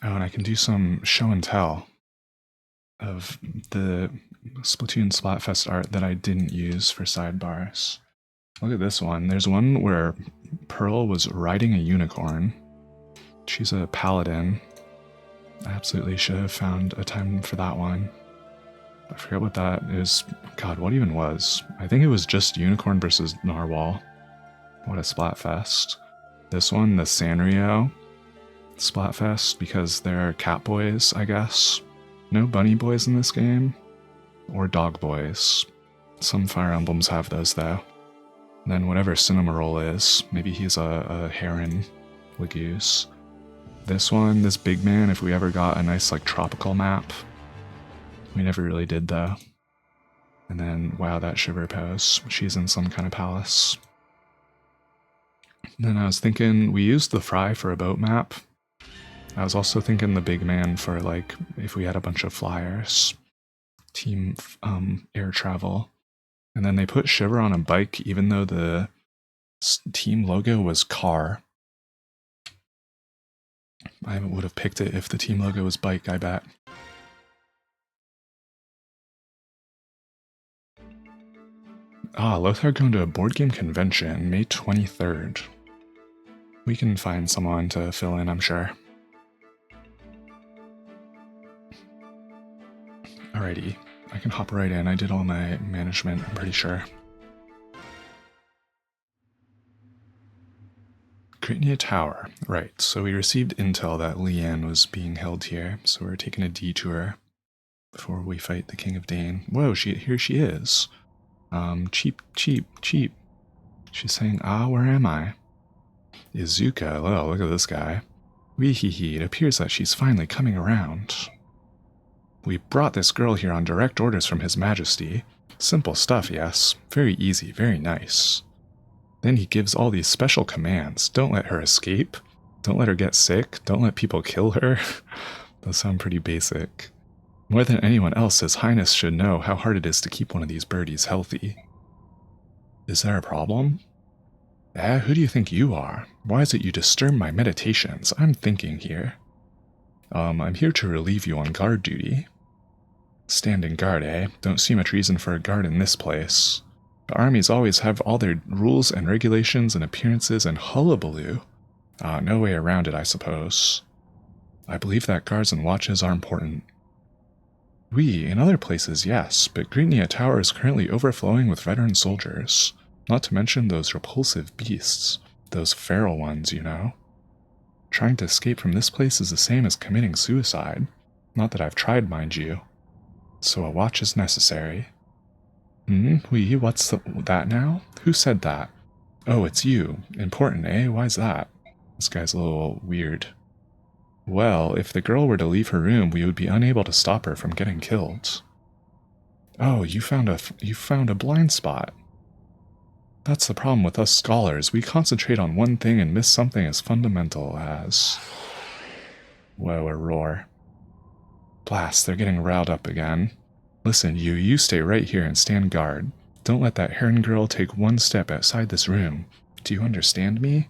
Oh, and I can do some show and tell of the Splatoon Splatfest art that I didn't use for sidebars. Look at this one. There's one where Pearl was riding a unicorn. She's a paladin. I absolutely should have found a time for that one. I forget what that is. God, what even was? I think it was just Unicorn versus Narwhal. What a Splatfest. This one, the Sanrio Splatfest, because they're cat boys, I guess. No bunny boys in this game. Or dog boys. Some Fire Emblems have those, though. And then whatever Cinnamoroll is, maybe he's a heron Lagoose. This one, this big man, if we ever got a nice like tropical map. We never really did though. And then, wow, that Shiver pose. She's in some kind of palace. And then I was thinking, we used the Fry for a boat map. I was also thinking the big man for like, if we had a bunch of flyers. Team air travel. And then they put Shiver on a bike even though the team logo was car. I would have picked it if the team logo was bike, I bet. Ah, Lothar going to a board game convention, May 23rd. We can find someone to fill in, I'm sure. Alrighty, I can hop right in. I did all my management, I'm pretty sure. Gritnia Tower. Right, so we received intel that Leanne was being held here, so we're taking a detour before we fight the King of Dane. Whoa, here she is. Cheap. She's saying, ah, where am I? Izuka, well, look at this guy. Wee-hee-hee, it appears that she's finally coming around. We brought this girl here on direct orders from His Majesty. Simple stuff, yes. Very easy, very nice. Then he gives all these special commands. Don't let her escape. Don't let her get sick. Don't let people kill her. Those sound pretty basic. More than anyone else, His Highness should know how hard it is to keep one of these birdies healthy. Is there a problem? Who do you think you are? Why is it you disturb my meditations? I'm thinking here. I'm here to relieve you on guard duty. Standing guard, eh? Don't see much reason for a guard in this place. The armies always have all their rules and regulations and appearances and hullabaloo. No way around it, I suppose. I believe that guards and watches are important. In other places, yes, but Gritnia Tower is currently overflowing with veteran soldiers. Not to mention those repulsive beasts. Those feral ones, you know. Trying to escape from this place is the same as committing suicide. Not that I've tried, mind you. So a watch is necessary. What's that now? Who said that? Oh, it's you. Important, eh? Why's that? This guy's a little weird. Well, if the girl were to leave her room, we would be unable to stop her from getting killed. Oh, you found a blind spot. That's the problem with us scholars. We concentrate on one thing and miss something as fundamental as... Whoa, a roar. Blast, they're getting riled up again. Listen, you stay right here and stand guard. Don't let that heron girl take one step outside this room. Do you understand me?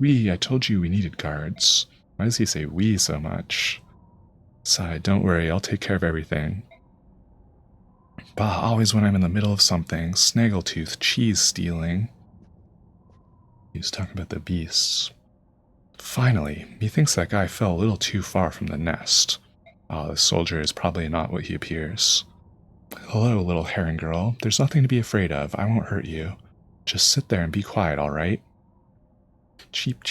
I told you we needed guards. Why does he say we so much? Sigh, don't worry, I'll take care of everything. Bah, always when I'm in the middle of something. Snaggletooth, cheese stealing. He was talking about the beasts. Finally, methinks that guy fell a little too far from the nest. The soldier is probably not what he appears. Hello, little heron girl. There's nothing to be afraid of. I won't hurt you. Just sit there and be quiet, alright? Cheap.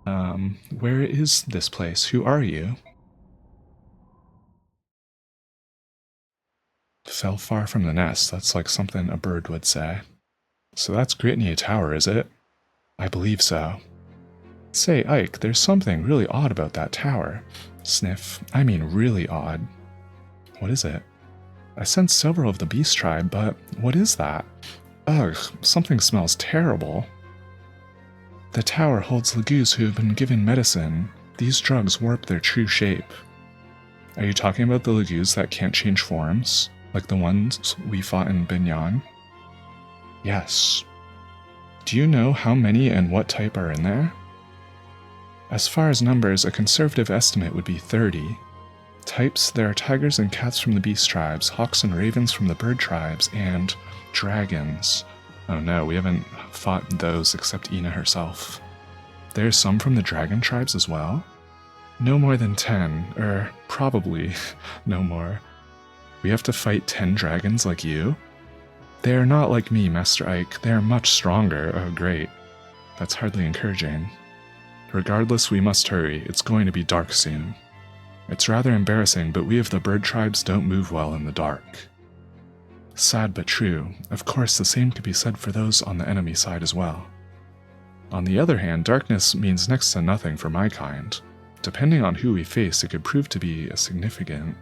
Where is this place? Who are you? Fell far from the nest. That's like something a bird would say. So that's Gritnia Tower, is it? I believe so. Say, Ike, there's something really odd about that tower. Sniff. I mean really odd. What is it? I sense several of the beast tribe, but what is that? Ugh, something smells terrible. The tower holds Lagoos who have been given medicine. These drugs warp their true shape. Are you talking about the Lagoos that can't change forms? Like the ones we fought in Binyan? Yes. Do you know how many and what type are in there? As far as numbers, a conservative estimate would be 30. Types, there are tigers and cats from the beast tribes, hawks and ravens from the bird tribes, and dragons. Oh no, we haven't fought those except Ina herself. There's some from the dragon tribes as well? No more than 10, probably no more. We have to fight 10 dragons like you? They are not like me, Master Ike. They are much stronger. Oh, great. That's hardly encouraging. Regardless, we must hurry. It's going to be dark soon. It's rather embarrassing, but we of the bird tribes don't move well in the dark. Sad but true. Of course, the same could be said for those on the enemy side as well. On the other hand, darkness means next to nothing for my kind. Depending on who we face, it could prove to be significant.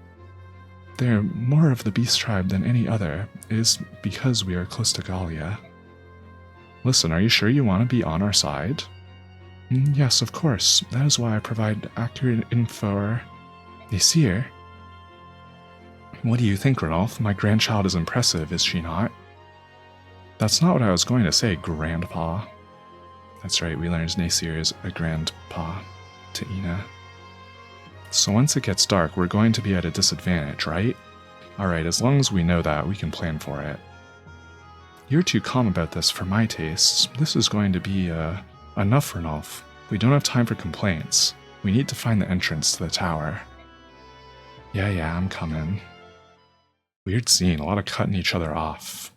They're more of the beast tribe than any other. It is because we are close to Gallia. Listen, are you sure you want to be on our side? Yes, of course. That is why I provide accurate info. Nasir? What do you think, Ranulph? My grandchild is impressive, is she not? That's not what I was going to say, Grandpa. That's right, we learned Nasir is a grandpa to Ina. So once it gets dark, we're going to be at a disadvantage, right? Alright, as long as we know that, we can plan for it. You're too calm about this for my tastes. This is going to be, enough, Ranulph. We don't have time for complaints. We need to find the entrance to the tower. Yeah, I'm coming. Weird scene, a lot of cutting each other off.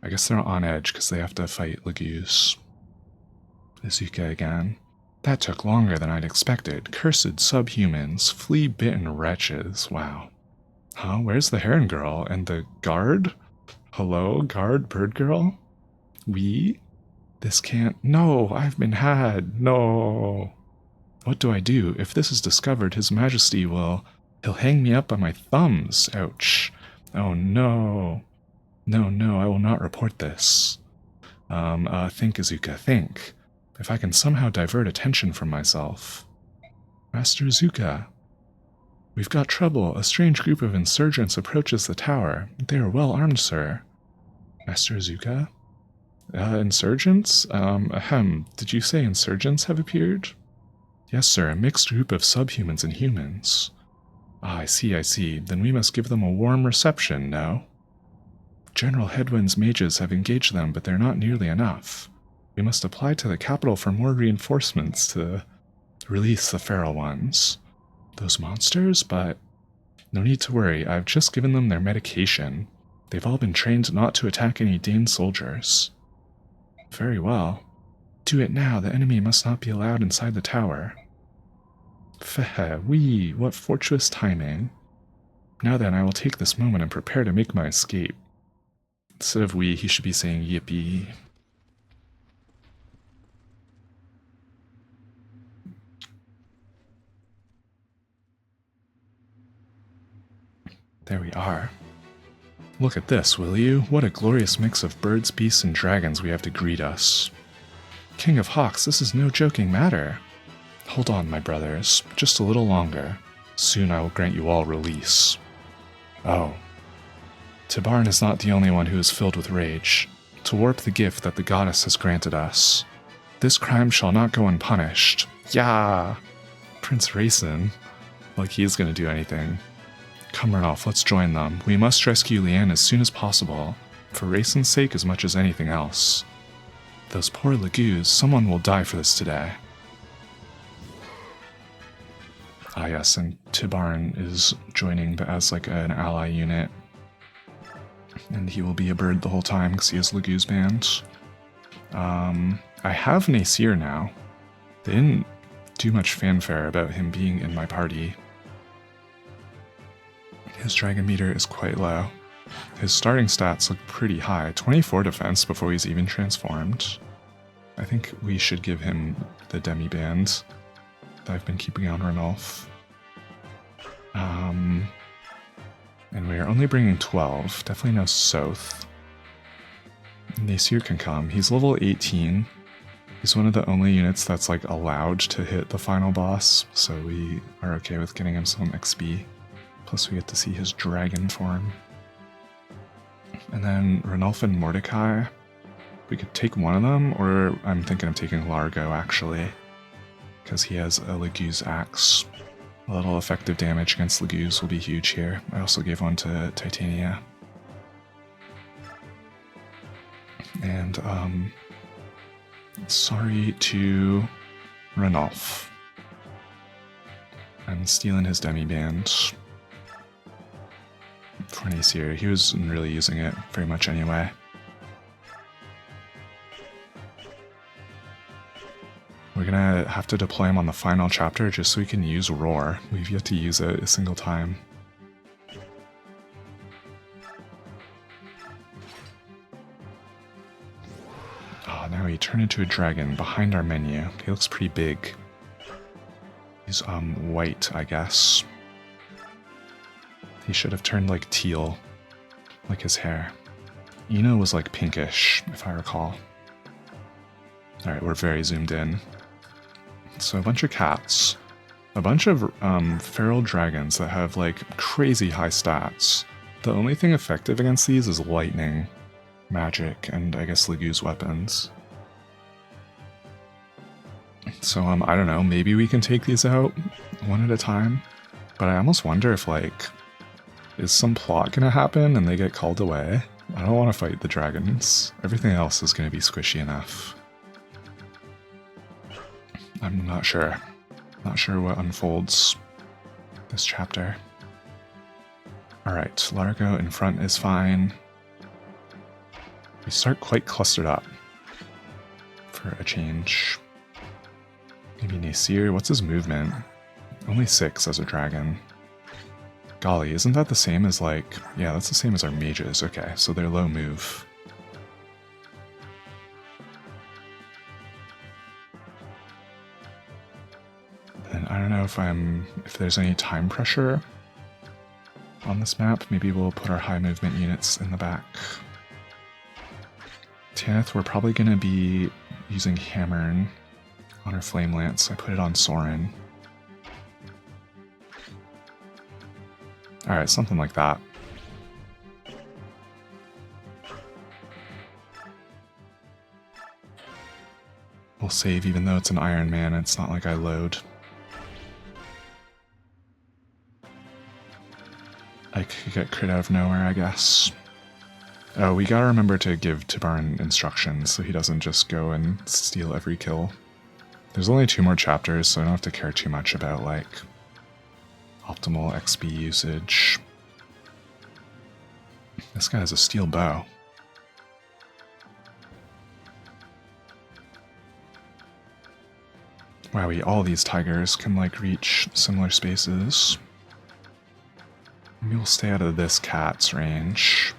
I guess they're on edge because they have to fight Laguz. Izuka again. That took longer than I'd expected. Cursed subhumans, flea-bitten wretches. Wow. Huh? Where's the Heron Girl? And the guard? Hello, guard, bird girl? We? This can't... No, I've been had. No. What do I do? If this is discovered, His Majesty will... He'll hang me up by my thumbs. Ouch. Oh no. No, I will not report this. Think, Izuka, think. If I can somehow divert attention from myself. Master Izuka. We've got trouble. A strange group of insurgents approaches the tower. They are well armed, sir. Master Izuka? Insurgents? Did you say insurgents have appeared? Yes, sir, a mixed group of subhumans and humans. Ah, I see. Then we must give them a warm reception, no? General Headwind's mages have engaged them, but they're not nearly enough. We must apply to the capital for more reinforcements to release the feral ones. Those monsters? But no need to worry, I've just given them their medication. They've all been trained not to attack any Dane soldiers. Very well. Do it now, the enemy must not be allowed inside the tower. Wee, what fortuitous timing. Now then, I will take this moment and prepare to make my escape. Instead of we, he should be saying yippee. There we are. Look at this, will you? What a glorious mix of birds, beasts, and dragons we have to greet us. King of Hawks, this is no joking matter. Hold on, my brothers. Just a little longer. Soon I will grant you all release. Oh. Tibarn is not the only one who is filled with rage. To warp the gift that the goddess has granted us. This crime shall not go unpunished. Yeah! Prince Raisin. Like he's gonna do anything. Come Ranulph, let's join them. We must rescue Leanne as soon as possible, for Raisin's sake as much as anything else. Those poor Laguz, someone will die for this today. Ah yes, and Tibarn is joining as like an ally unit. And he will be a bird the whole time because he has Laguz band. I have Nasir now. They didn't do much fanfare about him being in my party. His dragon meter is quite low. His starting stats look pretty high. 24 defense before he's even transformed. I think we should give him the demi band that I've been keeping on Ranulph. And we are only bringing 12. Definitely no Soth. Nasir can come. He's level 18. He's one of the only units that's like allowed to hit the final boss, so we are okay with getting him some XP. Plus we get to see his dragon form. And then Ranulph and Mordecai. We could take one of them, or I'm thinking of taking Largo actually. because he has a Legue's axe. A little effective damage against Legue's will be huge here. I also gave one to Titania. And, sorry to Ranulf. I'm stealing his demi-band for an Aesir. He wasn't really using it very much anyway. We're gonna have to deploy him on the final chapter just so we can use Roar. We've yet to use it a single time. Oh, now he turned into a dragon behind our menu. He looks pretty big. He's white, I guess. He should have turned like teal, like his hair. Ina was like pinkish, if I recall. Alright, we're very zoomed in. So a bunch of cats. A bunch of feral dragons that have like crazy high stats. The only thing effective against these is lightning, magic, and I guess Legue's weapons. So I don't know, maybe we can take these out one at a time. But I almost wonder if like, is some plot gonna happen and they get called away? I don't want to fight the dragons. Everything else is gonna be squishy enough. I'm not sure. Not sure what unfolds this chapter. Alright, Largo in front is fine. We start quite clustered up for a change. Maybe Nasir, what's his movement? Only 6 as a dragon. Golly, isn't that the same as like... Yeah, that's the same as our mages. Okay, so they're low move. And I don't know if there's any time pressure on this map. Maybe we'll put our high movement units in the back. Tanith, we're probably going to be using Hammern on our Flame Lance. I put it on Sorin. Alright, something like that. We'll save even though it's an Iron Man. It's not like I load. I could get crit out of nowhere, I guess. Oh, we gotta remember to give Tibarn instructions so he doesn't just go and steal every kill. There's only 2 more chapters, so I don't have to care too much about, like, optimal XP usage. This guy has a steel bow. Wowie, all these tigers can, like, reach similar spaces. Maybe we'll stay out of this cat's range.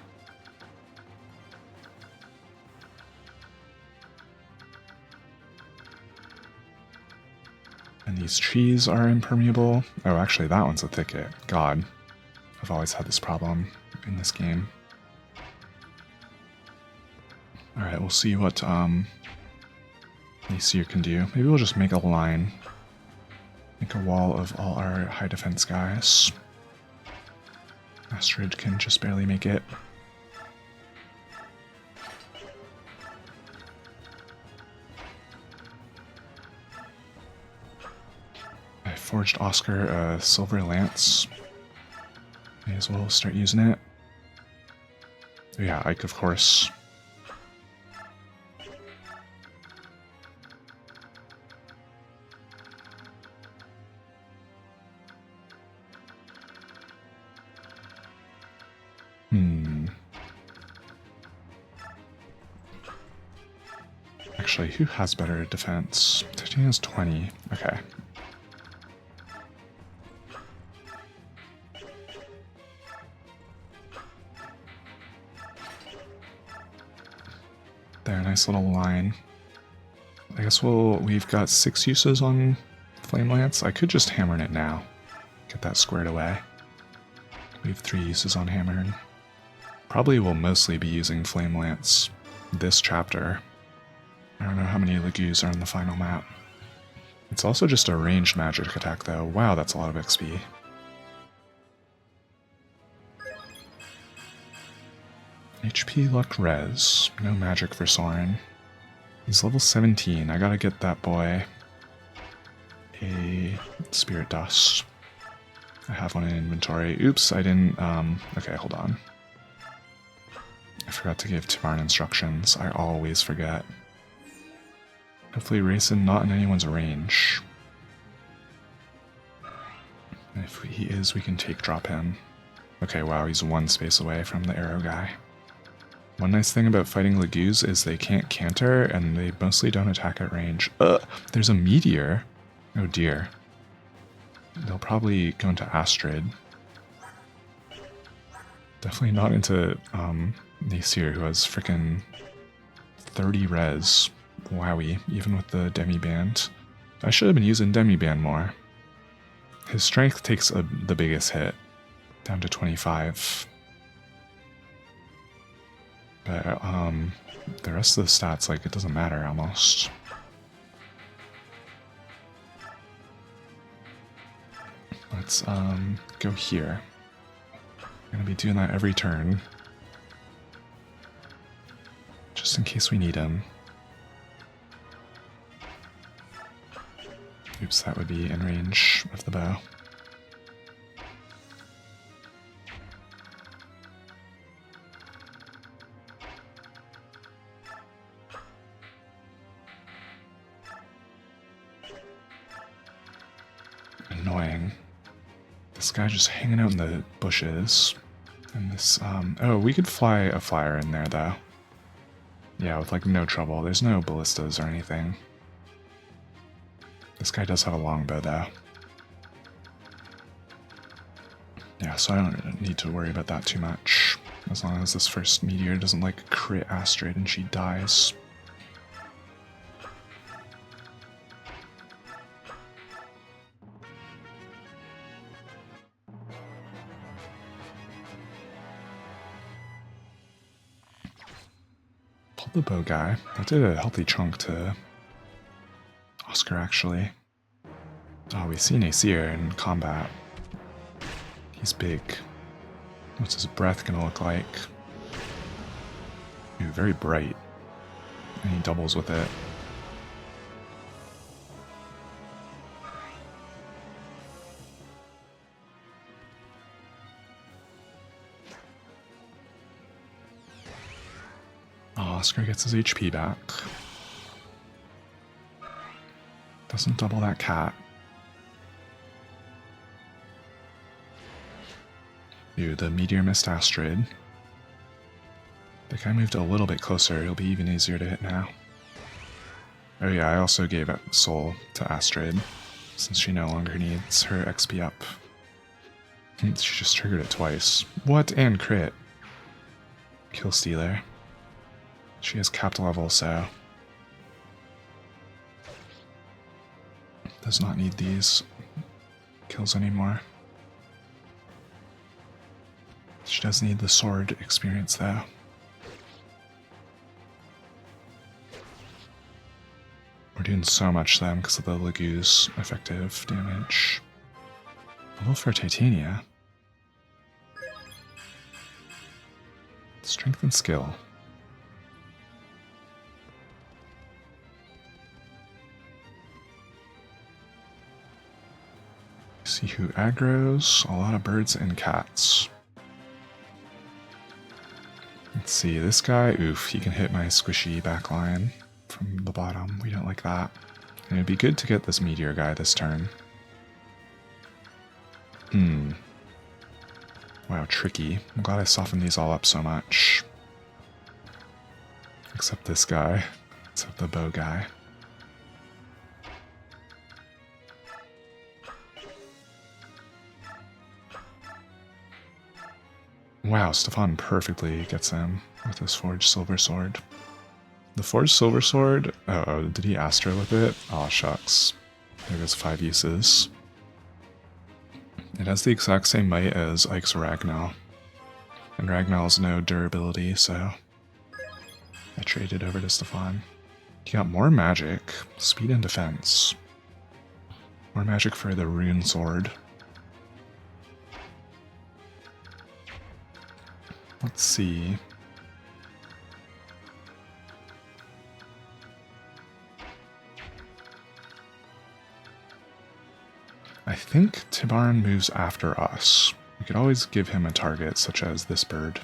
And these trees are impermeable. Oh, actually, that one's a thicket. God, I've always had this problem in this game. Alright, we'll see what Nasir can do. Maybe we'll just make a line. Make a wall of all our high defense guys. Astrid can just barely make it. I forged Oscar a silver lance. May as well start using it. Oh yeah, Ike, of course. Actually, who has better defense? Titania's 20. Okay. There, nice little line. I guess we've got 6 uses on Flame Lance. I could just hammer it now. Get that squared away. We have 3 uses on Hammering. Probably will mostly be using Flame Lance this chapter. I don't know how many Legues are in the final map. It's also just a ranged magic attack though. Wow, that's a lot of XP. HP luck res. No magic for Soren. He's level 17. I gotta get that boy a Spirit Dust. I have one in inventory. Oops, I didn't, okay, hold on. I forgot to give Tibarn instructions. I always forget. Hopefully Rayson not in anyone's range. And if he is, we can take drop him. Okay, wow, he's one space away from the arrow guy. One nice thing about fighting Lagoos is they can't canter, and they mostly don't attack at range. There's a meteor. Oh dear. They'll probably go into Astrid. Definitely not into Nasir, who has frickin' 30 res. Wowie, even with the Demi-Band. I should have been using Demi-Band more. His strength takes the biggest hit, down to 25. But the rest of the stats, like, it doesn't matter almost. Let's go here. I'm gonna be doing that every turn, just in case we need him. Oops, that would be in range of the bow. Annoying. This guy just hanging out in the bushes. And this, oh, we could fly a flyer in there, though. Yeah, with, like, no trouble. There's no ballistas or anything. This guy does have a longbow, though. Yeah, so I don't need to worry about that too much. As long as this first meteor doesn't, like, crit Astrid and she dies. Pulled the bow guy. That did a healthy chunk to Oscar, actually. Oh, we see Nasir in combat. He's big. What's his breath gonna look like? Ooh, very bright. And he doubles with it. Oscar gets his HP back. Doesn't double that cat. Ew, the meteor missed Astrid. The guy moved a little bit closer, he'll be even easier to hit now. Oh yeah, I also gave Soul to Astrid, since she no longer needs her XP up. She just triggered it twice. What? And crit. Kill Stealer. She has capped level, so does not need these kills anymore. She does need the sword experience, though. We're doing so much to them because of the Lagoos effective damage. Level for Titania. Strength and skill. See who aggroes. A lot of birds and cats. Let's see, this guy, oof, he can hit my squishy backline from the bottom. We don't like that. And it'd be good to get this meteor guy this turn. Wow, tricky. I'm glad I softened these all up so much. Except this guy. Except the bow guy. Wow, Stefan perfectly gets him with his Forged Silver Sword. The Forged Silver Sword? Oh, did he Astra with it? Aw, shucks. There goes 5 uses. It has the exact same might as Ike's Ragnall. And Ragnall's no durability, so I traded over to Stefan. He got more magic, speed and defense. More magic for the Rune Sword. Let's see. I think Tibarn moves after us. We could always give him a target, such as this bird.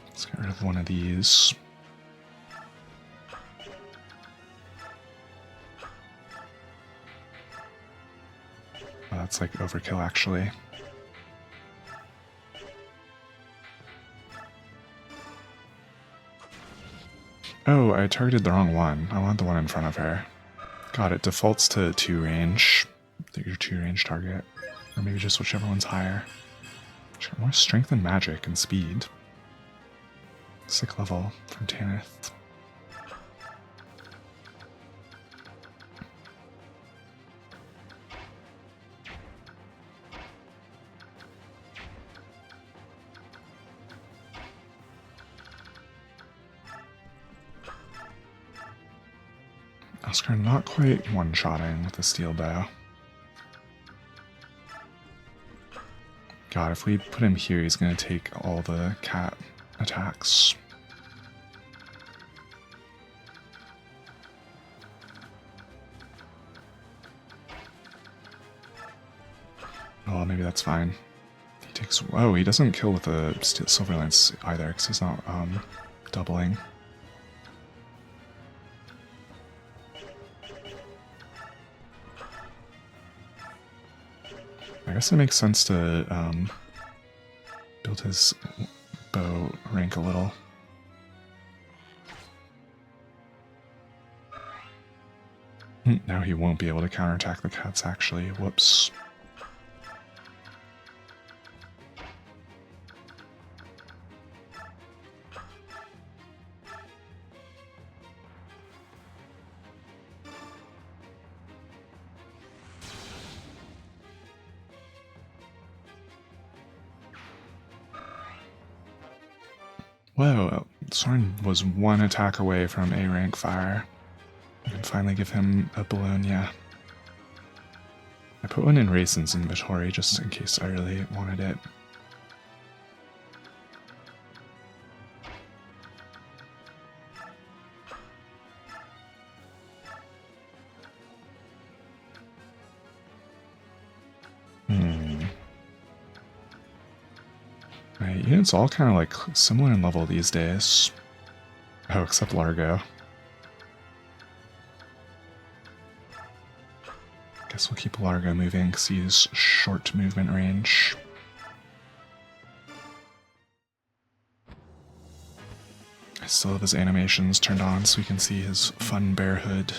Let's get rid of one of these. Oh, that's like overkill, actually. Oh, I targeted the wrong one. I want the one in front of her. God, it defaults to 2 range. Your 2 range target. Or maybe just whichever one's higher. She's got more strength and magic and speed. Sick level from Tanith. Oscar not quite one-shotting with the steel bow. God, if we put him here, he's going to take all the cat attacks. Oh, maybe that's fine. He takes... Oh, he doesn't kill with the silver lance either, because he's not doubling. I guess it makes sense to build his bow rank a little. Now he won't be able to counterattack the cats, actually. Whoops. Whoa, Soren was 1 attack away from A rank fire. I can finally give him a Bologna. I put one in Raisin's inventory just in case I really wanted it. Right, units all kind of like similar in level these days. Oh, except Largo. Guess we'll keep Largo moving because he's short movement range. I still have his animations turned on so we can see his fun bear hood.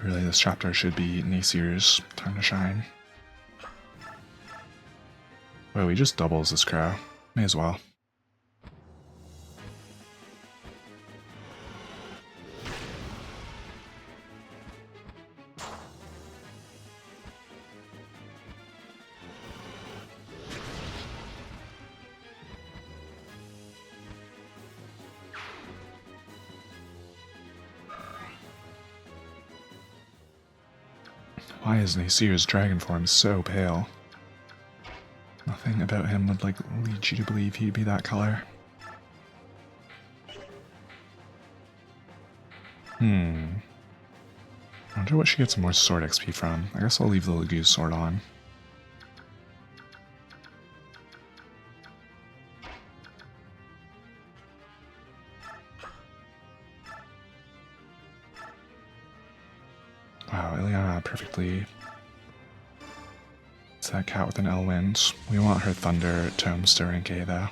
Really, this chapter should be Nasir's time to shine. Whoa, he just doubles this crow. May as well. Why is Nasir's dragon form so pale? Nothing about him would lead you to believe he'd be that color. I wonder what she gets more sword XP from. I guess I'll leave the Laguz sword on. Wow, Ileana perfectly. It's that cat with an Elwind. We want her Thunder Tomes to rank A though.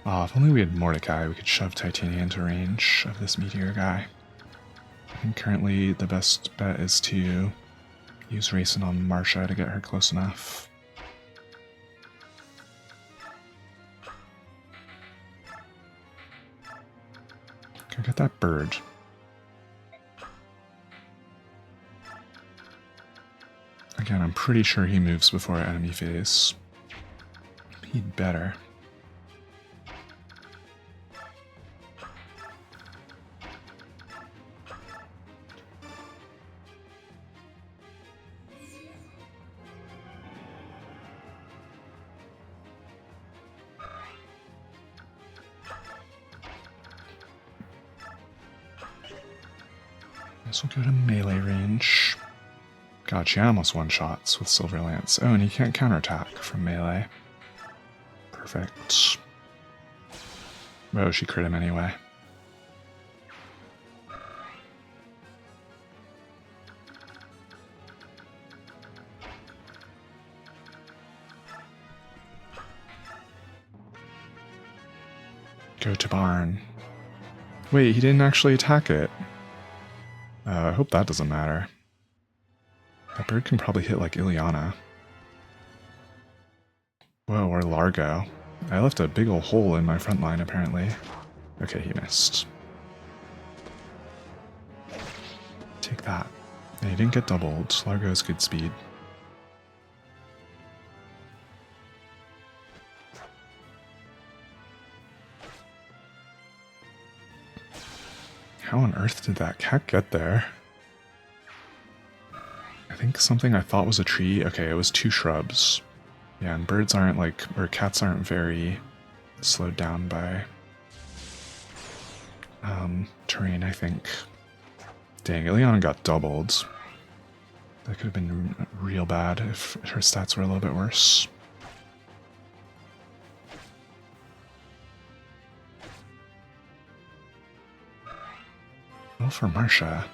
Oh, if only we had Mordecai, we could shove Titania into range of this meteor guy. I think currently the best bet is to use Racing on Marsha to get her close enough. Go get that bird. Again, I'm pretty sure he moves before enemy phase. He'd better. This will go to melee range. God, she almost one-shots with Silver Lance. Oh, and he can't counterattack from melee. Perfect. Oh, she crit him anyway. Go to barn. Wait, he didn't actually attack it. I hope that doesn't matter. That bird can probably hit like Ileana. Whoa, or Largo. I left a big ol' hole in my front line, apparently. Okay, he missed. Take that. And he didn't get doubled. Largo's good speed. How on earth did that cat get there? I think something I thought was a tree. Okay, it was 2 shrubs. Yeah, and birds aren't like, or cats aren't very slowed down by terrain, I think. Dang, Ileana got doubled. That could have been real bad if her stats were a little bit worse. Well, for Marsha.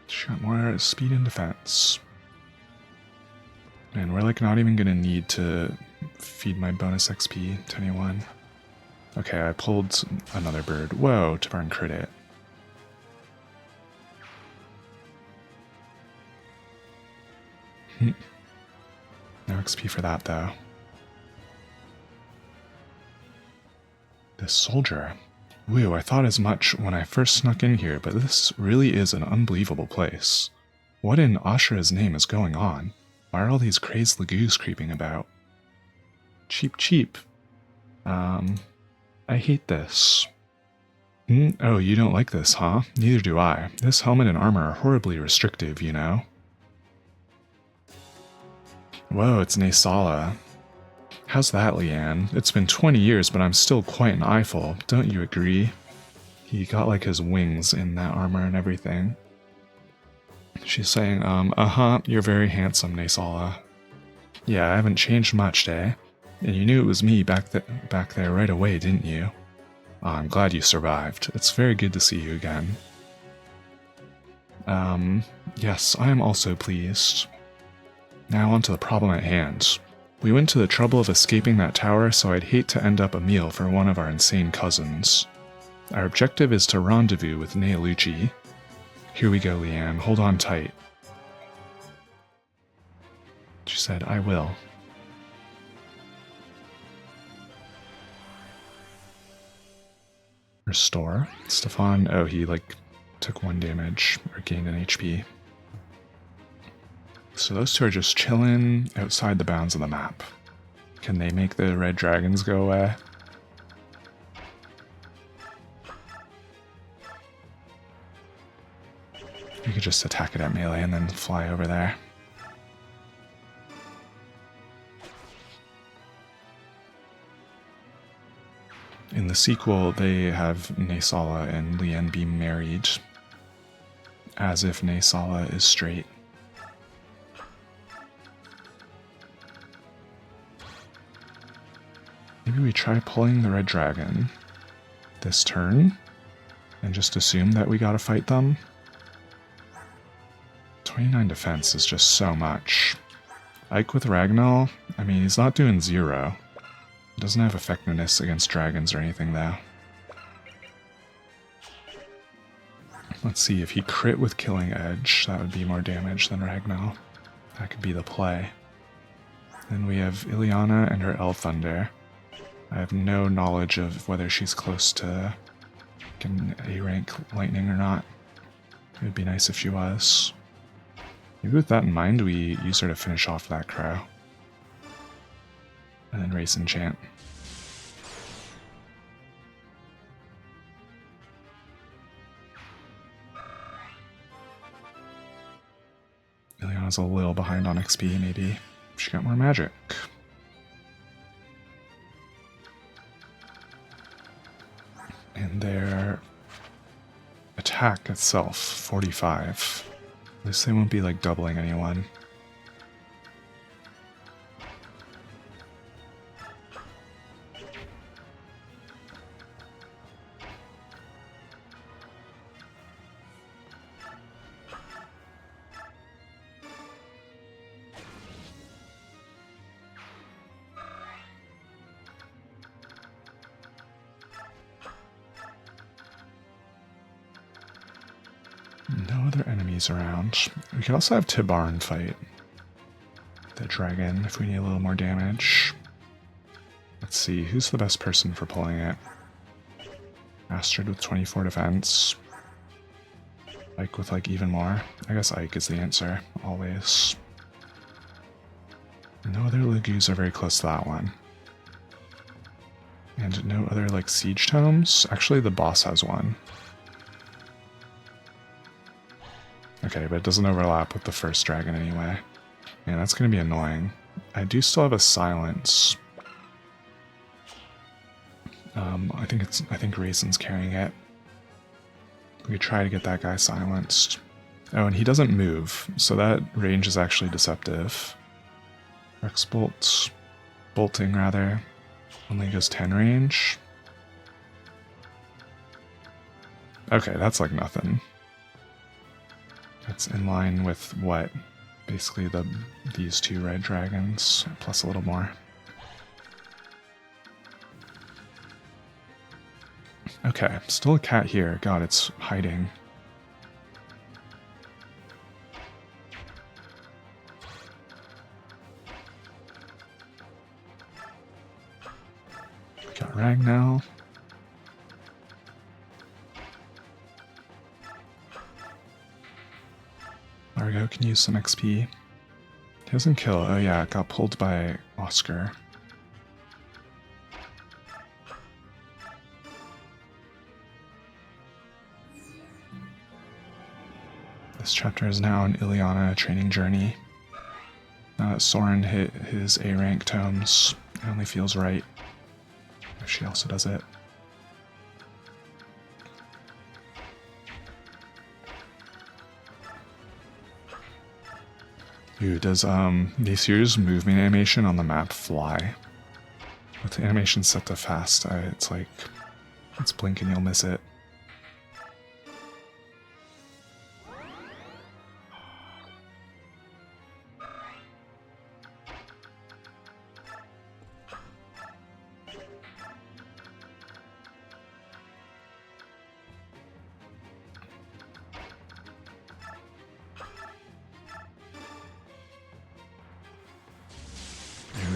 She got more speed and defense. Man, we're like not even gonna need to feed my bonus XP to anyone. Okay, I pulled another bird. Whoa, to barn crit it. No XP for that though. This soldier. Woo, I thought as much when I first snuck in here, but this really is an unbelievable place. What in Ashura's name is going on? Why are all these crazed lagoos creeping about? Cheap, cheap. I hate this. Oh, you don't like this, huh? Neither do I. This helmet and armor are horribly restrictive, you know? Whoa, it's Naysala. How's that, Leanne? It's been 20 years, but I'm still quite an eyeful. Don't you agree? He got like his wings in that armor and everything. She's saying, you're very handsome, Naysala. Yeah, I haven't changed much, eh? And you knew it was me back there right away, didn't you? Oh, I'm glad you survived. It's very good to see you again. Yes, I am also pleased. Now on to the problem at hand. We went to the trouble of escaping that tower, so I'd hate to end up a meal for one of our insane cousins. Our objective is to rendezvous with Neolucci. Here we go, Leanne. Hold on tight. She said, I will. Restore. Stefan, oh, he like took 1 damage or gained an HP. So those two are just chilling outside the bounds of the map. Can they make the red dragons go away? You could just attack it at melee and then fly over there. In the sequel, they have Naysala and Leanne be married, as if Naysala is straight. Maybe we try pulling the red dragon this turn, and just assume that we gotta fight them. 29 defense is just so much. Ike with Ragnall, I mean, he's not doing 0. He doesn't have effectiveness against dragons or anything, though. Let's see, if he crit with Killing Edge, that would be more damage than Ragnall. That could be the play. Then we have Ileana and her El Thunder. I have no knowledge of whether she's close to getting A-rank lightning or not. It would be nice if she was. Maybe with that in mind, we use her to finish off that crow. And then race enchant. Ileana's a little behind on XP, maybe. She got more magic. And their attack itself, 45. At least they won't be like doubling anyone. No other enemies around. We could also have Tibarn fight the dragon if we need a little more damage. Let's see, who's the best person for pulling it? Astrid with 24 defense. Ike with like even more. I guess Ike is the answer, always. No other Lugus are very close to that one. And no other like siege tomes? Actually, the boss has one. Okay, but it doesn't overlap with the first dragon anyway. Man, that's going to be annoying. I do still have a silence. I think Raisin's carrying it. We try to get that guy silenced. Oh, and he doesn't move, so that range is actually deceptive. Rex bolting rather, only goes 10 range. Okay, that's like nothing. That's in line with what? Basically these two red dragons, plus a little more. Okay, still a cat here. God, it's hiding. We got Ragnar. Largo can use some XP. He doesn't kill. Oh yeah, it got pulled by Oscar. This chapter is now an Ileana training journey. Now that Soren hit his A rank tomes, it only feels right if she also does it. Ooh, does Nasir's movement animation on the map fly? With the animation set to fast, it's like, it's blink and you'll miss it.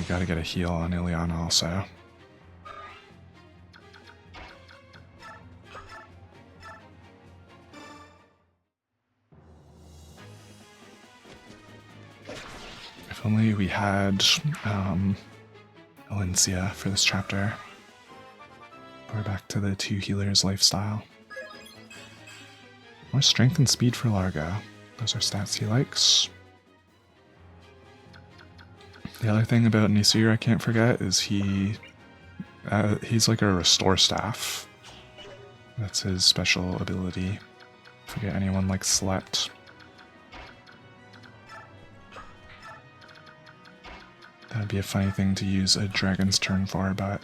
Gotta get a heal on Ileana also. If only we had Valencia for this chapter. We're back to the 2 healers lifestyle. More strength and speed for Largo. Those are stats he likes. The other thing about Nasir I can't forget is he's like a restore staff. That's his special ability. Forget anyone like slept. That'd be a funny thing to use a dragon's turn for, but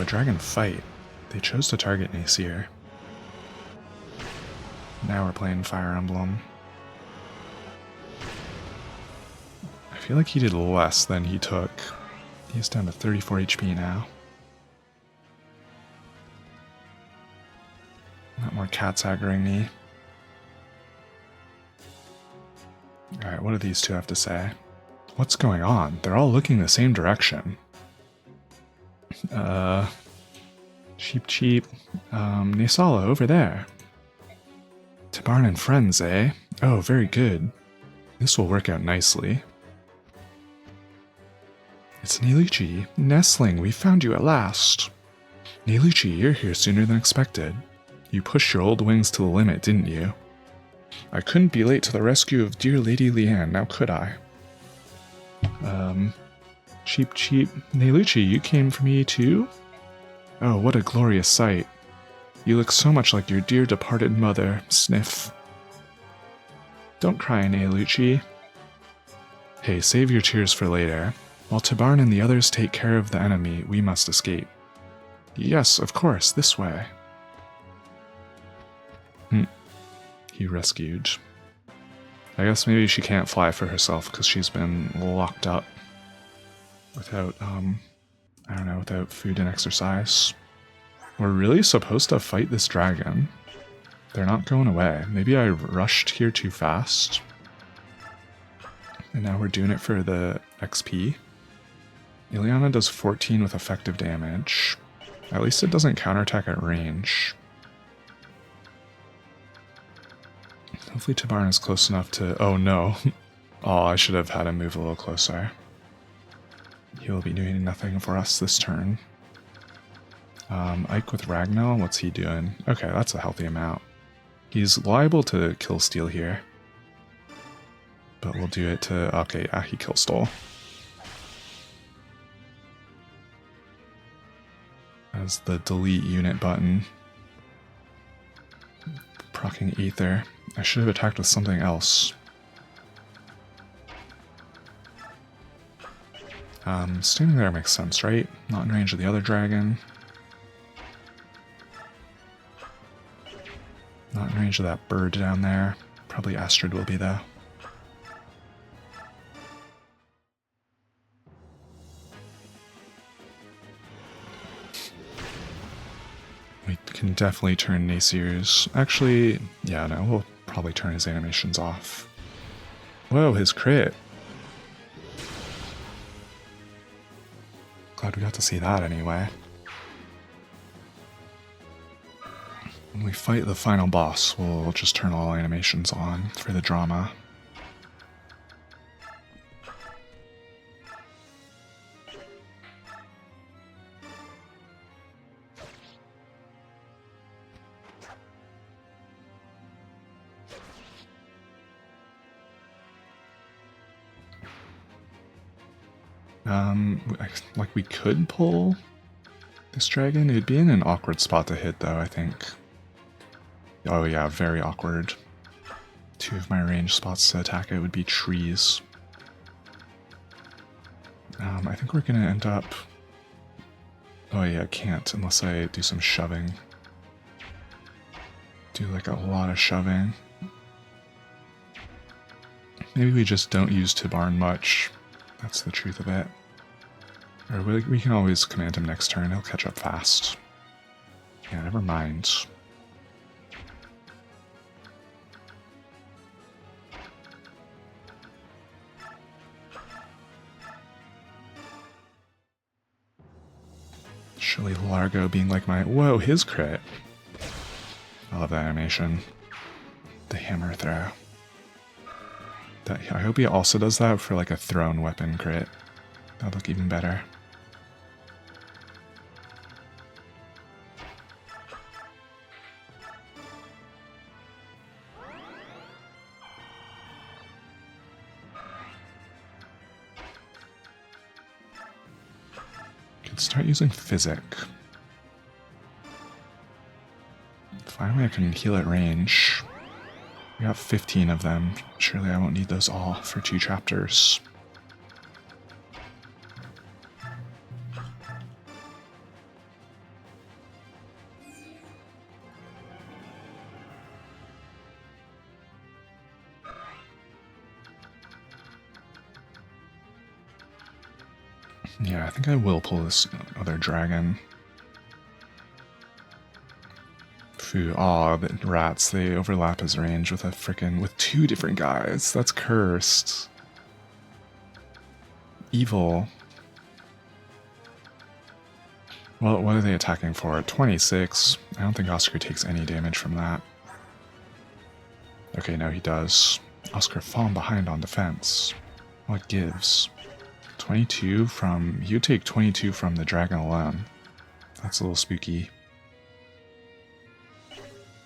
dragon fight. They chose to target Nasir. Now we're playing Fire Emblem. I feel like he did less than he took. He's down to 34 HP now. Not more cats aggroing me. Alright, what do these two have to say? What's going on? They're all looking the same direction. Cheap. Nisala, over there. Tibarn and friends, eh? Oh, very good. This will work out nicely. It's Nilichi. Nestling, we found you at last. Neiluchi, you're here sooner than expected. You pushed your old wings to the limit, didn't you? I couldn't be late to the rescue of dear Lady Leanne, now could I? Cheep. Neiluchi, you came for me too? Oh, what a glorious sight. You look so much like your dear departed mother, Sniff. Don't cry, Neiluchi. Hey, save your tears for later. While Tabarn and the others take care of the enemy, we must escape. Yes, of course, this way. He rescued. I guess maybe she can't fly for herself because she's been locked up without, I don't know, without food and exercise. We're really supposed to fight this dragon. They're not going away. Maybe I rushed here too fast. And now we're doing it for the XP. Ileana does 14 with effective damage. At least it doesn't counterattack at range. Hopefully Tabarn is close enough to... Oh no. Oh, I should have had him move a little closer. He will be doing nothing for us this turn. Ike with Ragnall, what's he doing? Okay, that's a healthy amount. He's liable to kill steal here. But we'll do it to... Okay, yeah, he kill stole. As the delete unit button. Proccing Aether. I should have attacked with something else. Standing there makes sense, right? Not in range of the other dragon. Not in range of that bird down there. Probably Astrid will be though. We can definitely turn Nasir's. Actually, yeah, no, we'll probably turn his animations off. Whoa, his crit. Glad we got to see that anyway. When we fight the final boss, we'll just turn all animations on for the drama. Like we could pull this dragon. It'd be in an awkward spot to hit though, I think. Oh yeah, very awkward. Two of my range spots to attack it would be trees. I think we're gonna end up... Oh yeah, I can't unless I do some shoving. Do like a lot of shoving. Maybe we just don't use Tabarn much. That's the truth of it. Or we can always command him next turn, he'll catch up fast. Yeah, never mind. Surely Largo being like my... Whoa, his crit! I love that animation. The hammer throw. I hope he also does that for like a thrown weapon crit. That'll look even better. Could start using Physic. Finally I can heal at range. We got 15 of them. Surely I won't need those all for 2 chapters. Yeah, I think I will pull this other dragon. Aw, the rats, they overlap his range with with 2 different guys. That's cursed. Evil. Well, what are they attacking for? 26. I don't think Oscar takes any damage from that. Okay, no, he does. Oscar falling behind on defense. What gives? 22 from... You take 22 from the dragon alone. That's a little spooky.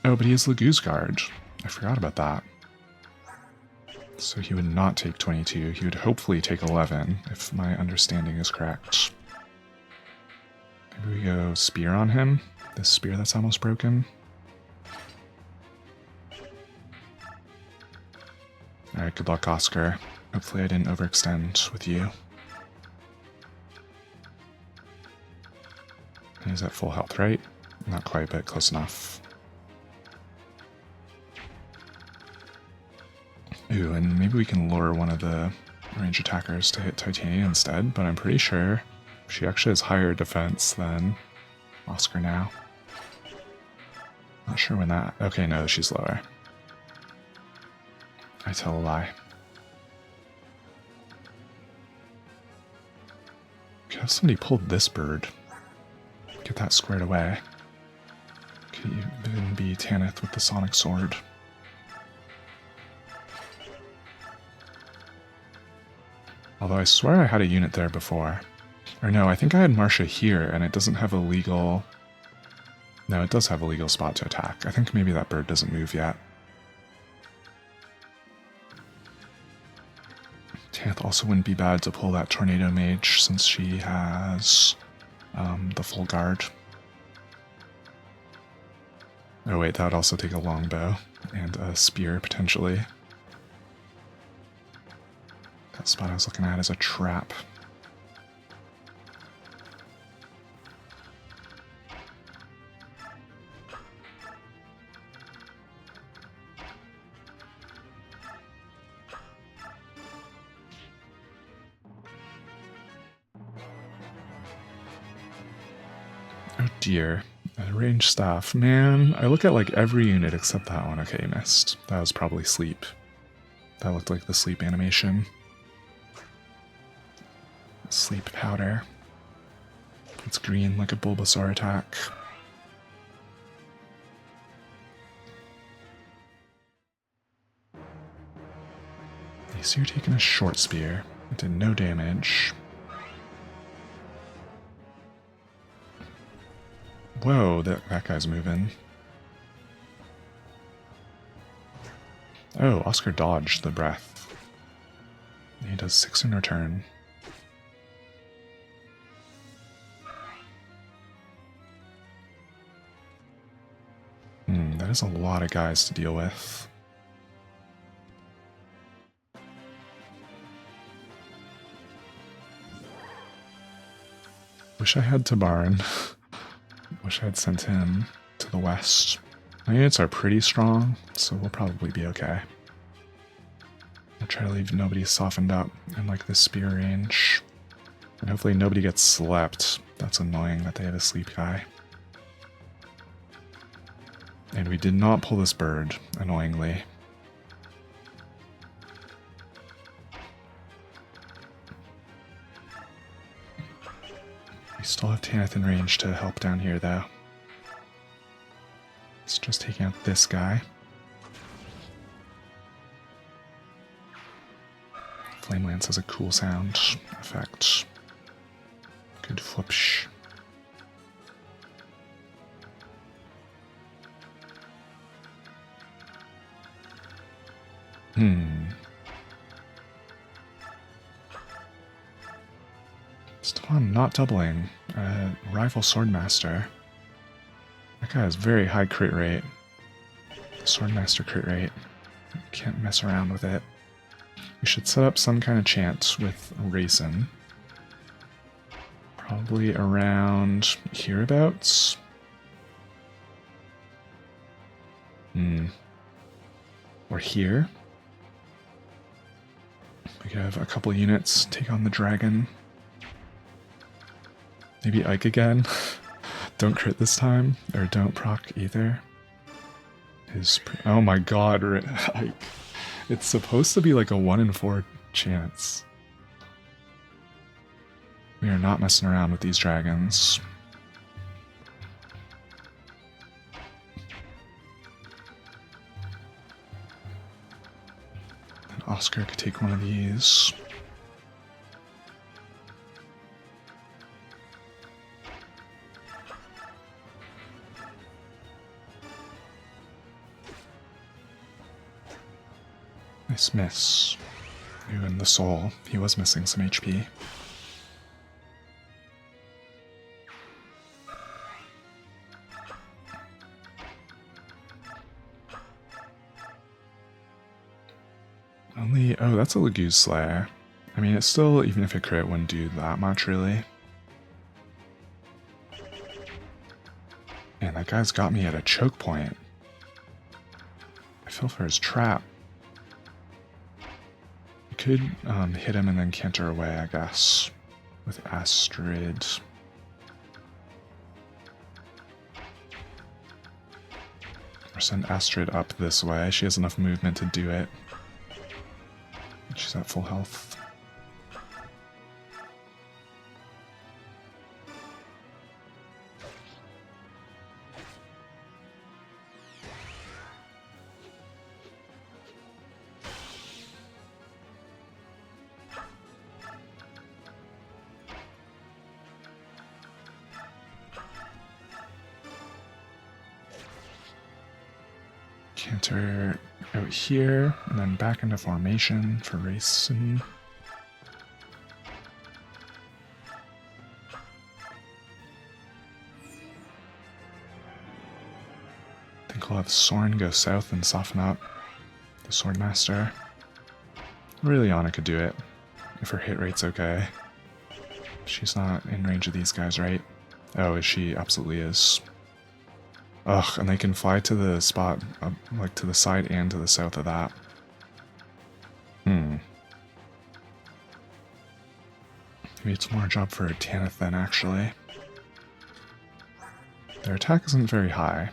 Oh, but he has Lagu's Guard. I forgot about that. So he would not take 22. He would hopefully take 11, if my understanding is correct. Maybe we go Spear on him? This spear that's almost broken? Alright, good luck, Oscar. Hopefully I didn't overextend with you. He's at full health, right? Not quite, but close enough. Ooh, and maybe we can lure one of the range attackers to hit Titania instead, but I'm pretty sure she actually has higher defense than Oscar now. Not sure when that... Okay, no, she's lower. I tell a lie. Could have somebody pulled this bird. Get that squared away. Could even be Tanith with the Sonic Sword. Although I swear I had a unit there before. Or no, I think I had Marcia here, and it doesn't have a legal... No, it does have a legal spot to attack. I think maybe that bird doesn't move yet. Tanith also wouldn't be bad to pull that Tornado Mage, since she has the full guard. Oh wait, that would also take a longbow and a spear, potentially. That spot I was looking at is a trap. Oh dear. A ranged staff. Man, I look at like every unit except that one. Okay, missed. That was probably sleep. That looked like the sleep animation. Sleep powder. It's green like a Bulbasaur attack. Okay, so you're taking a short spear. It did no damage. Whoa, that guy's moving. Oh, Oscar dodged the breath. He does 6 in return. That is a lot of guys to deal with. Wish I had Tabarin. Wish I had sent him to the west. My units are pretty strong, so we'll probably be okay. I'll try to leave nobody softened up in like the spear range. And hopefully nobody gets slept. That's annoying that they have a sleep guy. And we did not pull this bird, annoyingly. We still have Tanith in range to help down here, though. It's just taking out this guy. Flame Lance has a cool sound effect. Good flipsh. Stefan not doubling. Rival Swordmaster. That guy has very high crit rate. Swordmaster crit rate. Can't mess around with it. We should set up some kind of chant with Raisin. Probably around hereabouts. Or here. We could have a couple units take on the dragon. Maybe Ike again. Don't crit this time, or don't proc either. Oh my god, Ike. It's supposed to be like a 1 in 4 chance. We are not messing around with these dragons. And Oscar could take one of these. Nice miss. Ooh, and the soul. He was missing some HP. Only... oh, that's a Lagoose Slayer. I mean, it's still, even if it crit, wouldn't do that much, really. Man, that guy's got me at a choke point. I fell for his trap. You could hit him and then canter away, I guess, with Astrid. Or send Astrid up this way. She has enough movement to do it. She's at full health. Canter out here, and then back into formation for racing. I think we'll have Soren go south and soften up the Swordmaster. Liliana could do it, if her hit rate's okay. She's not in range of these guys, right? Oh, she absolutely is. Ugh, and they can fly to the spot, like to the side and to the south of that. Maybe it's more a job for Tanith then, actually. Their attack isn't very high.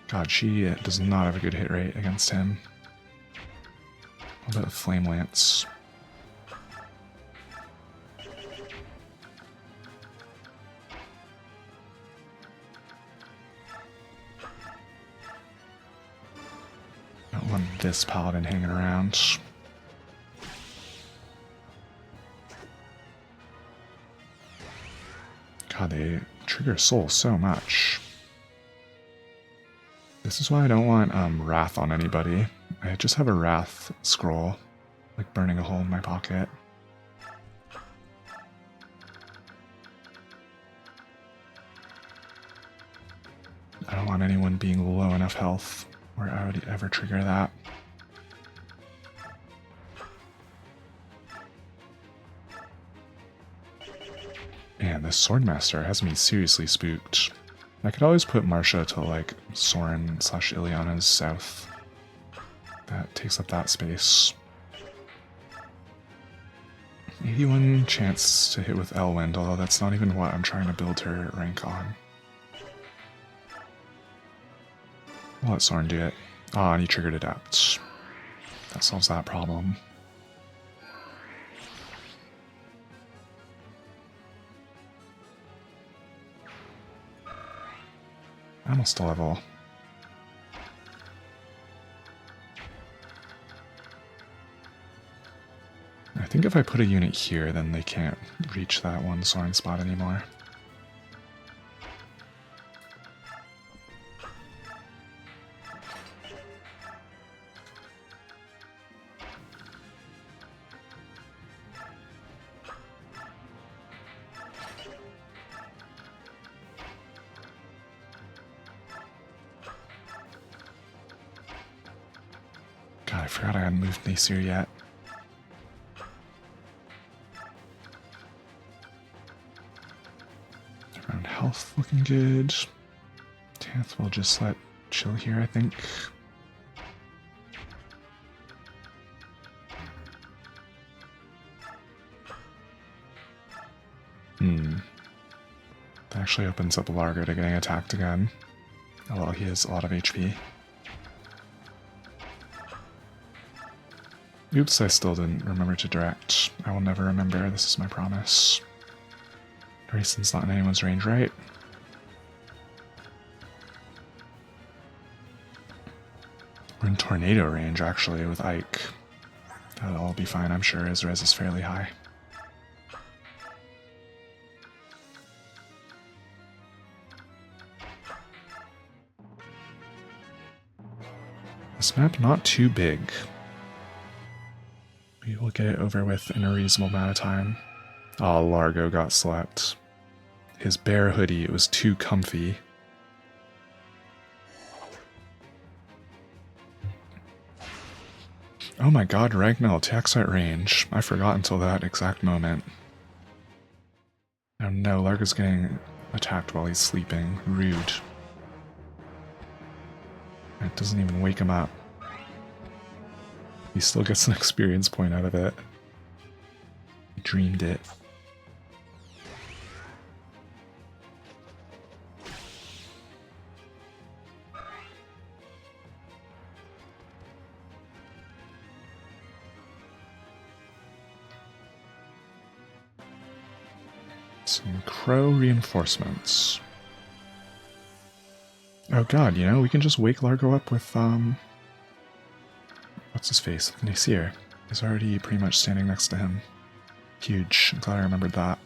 God, she does not have a good hit rate against him. What about the Flame Lance? Don't want this paladin hanging around. God, they trigger soul so much. This is why I don't want Wrath on anybody. I just have a Wrath scroll, like burning a hole in my pocket. I don't want anyone being low enough health where I would ever trigger that. Man, this Swordmaster has me seriously spooked. I could always put Marsha to like Soren / Ileana's south. That takes up that space. 81 chance to hit with Elwind, although that's not even what I'm trying to build her rank on. I'll let Soren do it. Ah, and he triggered Adapt. That solves that problem. Almost a level. I think if I put a unit here, then they can't reach that one Soren spot anymore. God, I forgot I hadn't moved Nasir yet. Around health looking good. Tanith will just let chill here, I think. That actually opens up Largo to getting attacked again. Oh well, he has a lot of HP. Oops, I still didn't remember to direct. I will never remember, this is my promise. Grayson's not in anyone's range, right? We're in tornado range, actually, with Ike. That'll all be fine, I'm sure. His res is fairly high. This map not too big. We will get it over with in a reasonable amount of time. Oh, Largo got slept. His bear hoodie, it was too comfy. Oh my god, Ragnall attacks at range. I forgot until that exact moment. Oh no, Largo's getting attacked while he's sleeping. Rude. It doesn't even wake him up. He still gets an experience point out of it. He dreamed it. Some crow reinforcements. Oh god, you know, we can just wake Largo up with, what's his face? Nasir. He's already pretty much standing next to him. Huge. I'm glad I remembered that.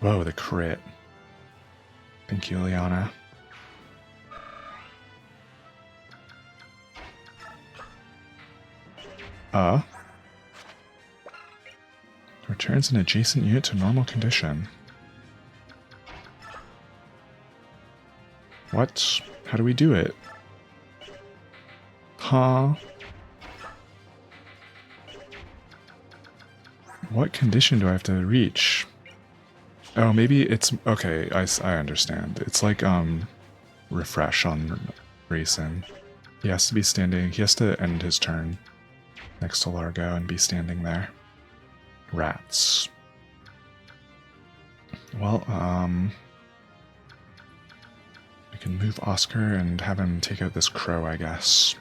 Whoa, the crit. Thank you, Liana. Returns an adjacent unit to normal condition. What? How do we do it? Huh? What condition do I have to reach? Oh, maybe it's... Okay, I understand. It's like, refresh on racing. He has to be standing... He has to end his turn next to Largo and be standing there. Rats. Well, we can move Oscar and have him take out this crow, I guess.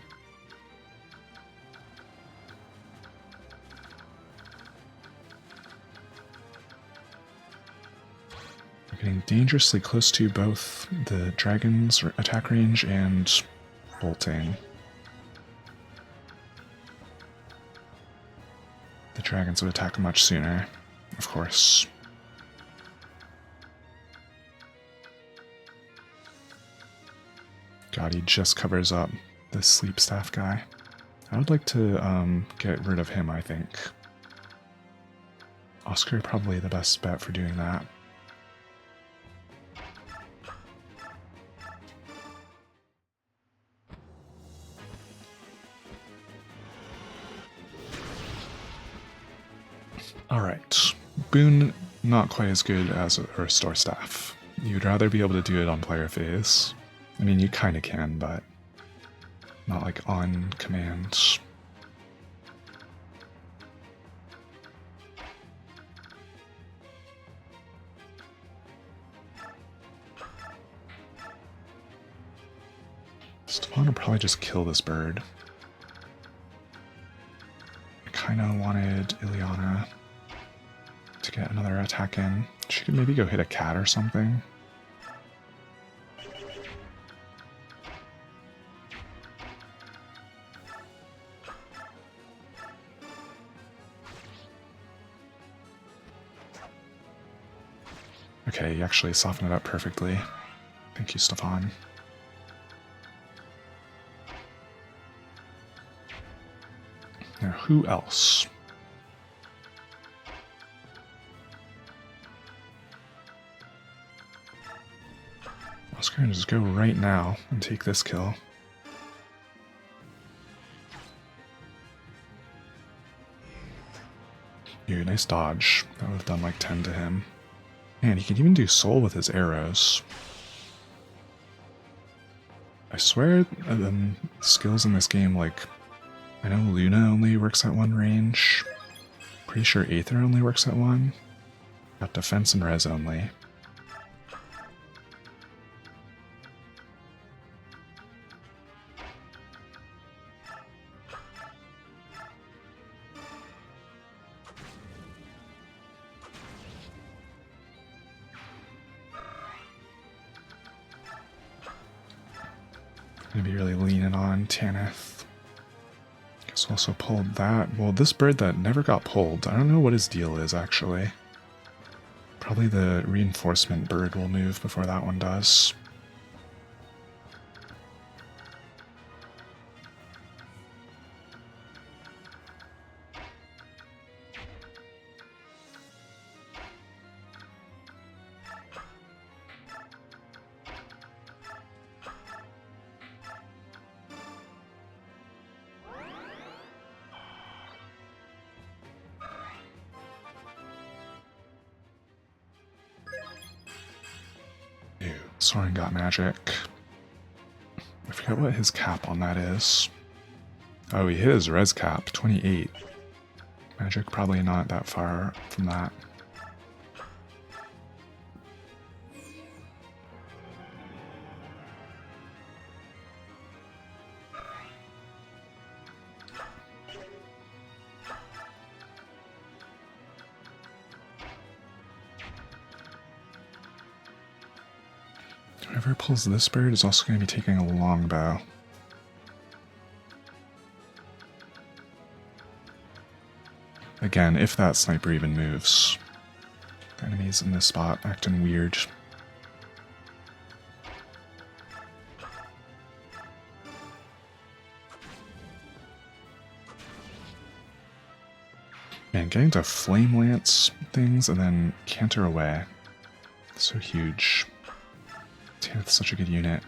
We're getting dangerously close to both the dragon's attack range and bolting. The dragons would attack much sooner, of course. God, he just covers up this sleep staff guy. I would like to get rid of him, I think. Oscar probably the best bet for doing that. Alright. Boon, not quite as good as a restore staff. You'd rather be able to do it on player phase. I mean, you kind of can, but not like on command. Stefan will probably just kill this bird. I kind of wanted Ileana to get another attack in. She could maybe go hit a cat or something. Okay, you actually softened it up perfectly. Thank you, Stefan. Now, who else? Oscar can just go right now and take this kill. Ooh, nice dodge. That would have done like 10 to him. Man, he can even do soul with his arrows. I swear, skills in this game, like, I know Luna only works at one range. Pretty sure Aether only works at one. Got defense and res only. Gonna be really leaning on Tanith. Guess also pulled that. Well, this bird that never got pulled, I don't know what his deal is actually. Probably the reinforcement bird will move before that one does. Soren got magic. I forget what his cap on that is. Oh, he hit his res cap, 28. Magic probably not that far from that. Whoever pulls this bird is also going to be taking a longbow. Again, if that sniper even moves. The enemies in this spot acting weird. Man, getting to flame lance things and then canter away. So huge. Tanith's such a good unit.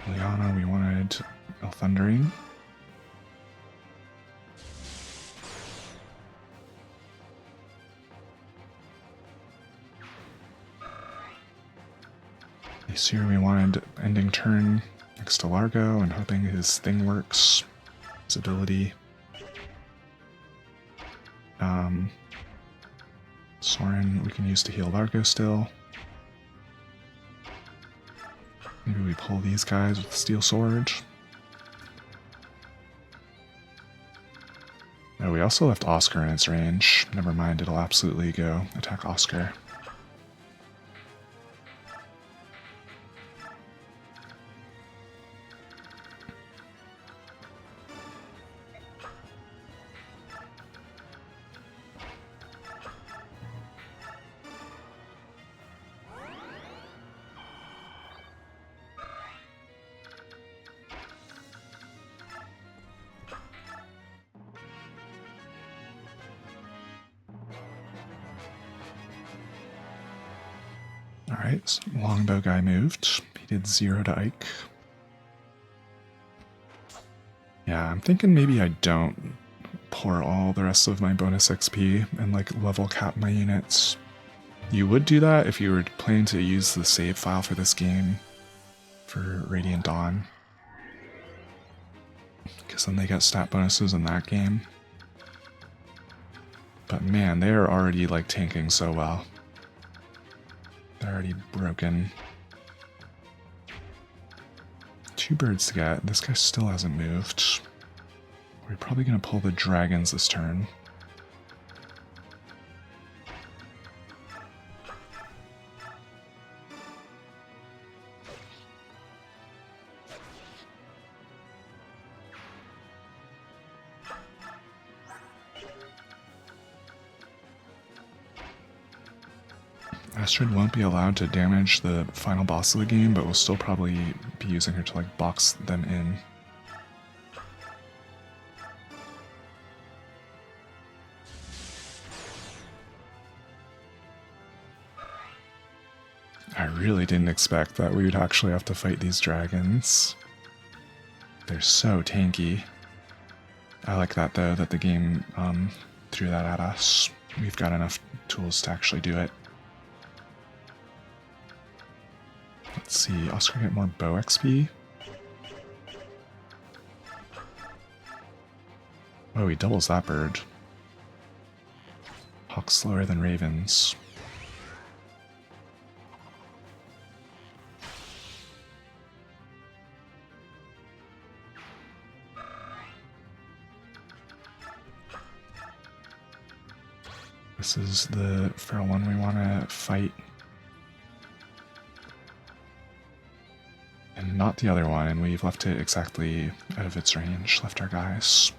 Liana, we wanted El Thundering. Here we wanted ending turn next to Largo and hoping his thing works. His ability. Soren we can use to heal Largo still. Maybe we pull these guys with the Steel Sword. Oh, we also left Oscar in its range. Never mind, it'll absolutely go attack Oscar. Alright, so longbow guy moved. He did 0 to Ike. Yeah, I'm thinking maybe I don't pour all the rest of my bonus XP and like level cap my units. You would do that if you were planning to use the save file for this game for Radiant Dawn. Because then they get stat bonuses in that game. But man, they are already like tanking so well. They're already broken. 2 birds to get. This guy still hasn't moved. We're probably going to pull the dragons this turn. Astrid won't be allowed to damage the final boss of the game, but we'll still probably be using her to like box them in. I really didn't expect that we would actually have to fight these dragons. They're so tanky. I like that though, that the game threw that at us. We've got enough tools to actually do it. Let's see, Oscar get more bow XP. Oh, he doubles that bird. Hawk's slower than ravens. This is the feral one we want to fight. not the other one, and we've left it exactly out of its range. Left our guys.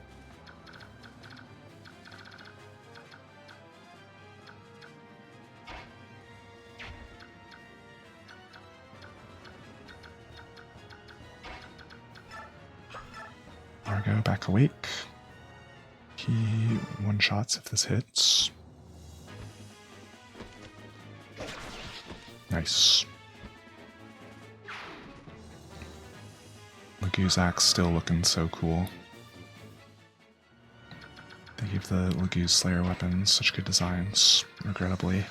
Largo back awake. He one-shots if this hits. Nice. Laguzak's still looking so cool. They gave the Laguz Slayer weapons such good designs, regrettably.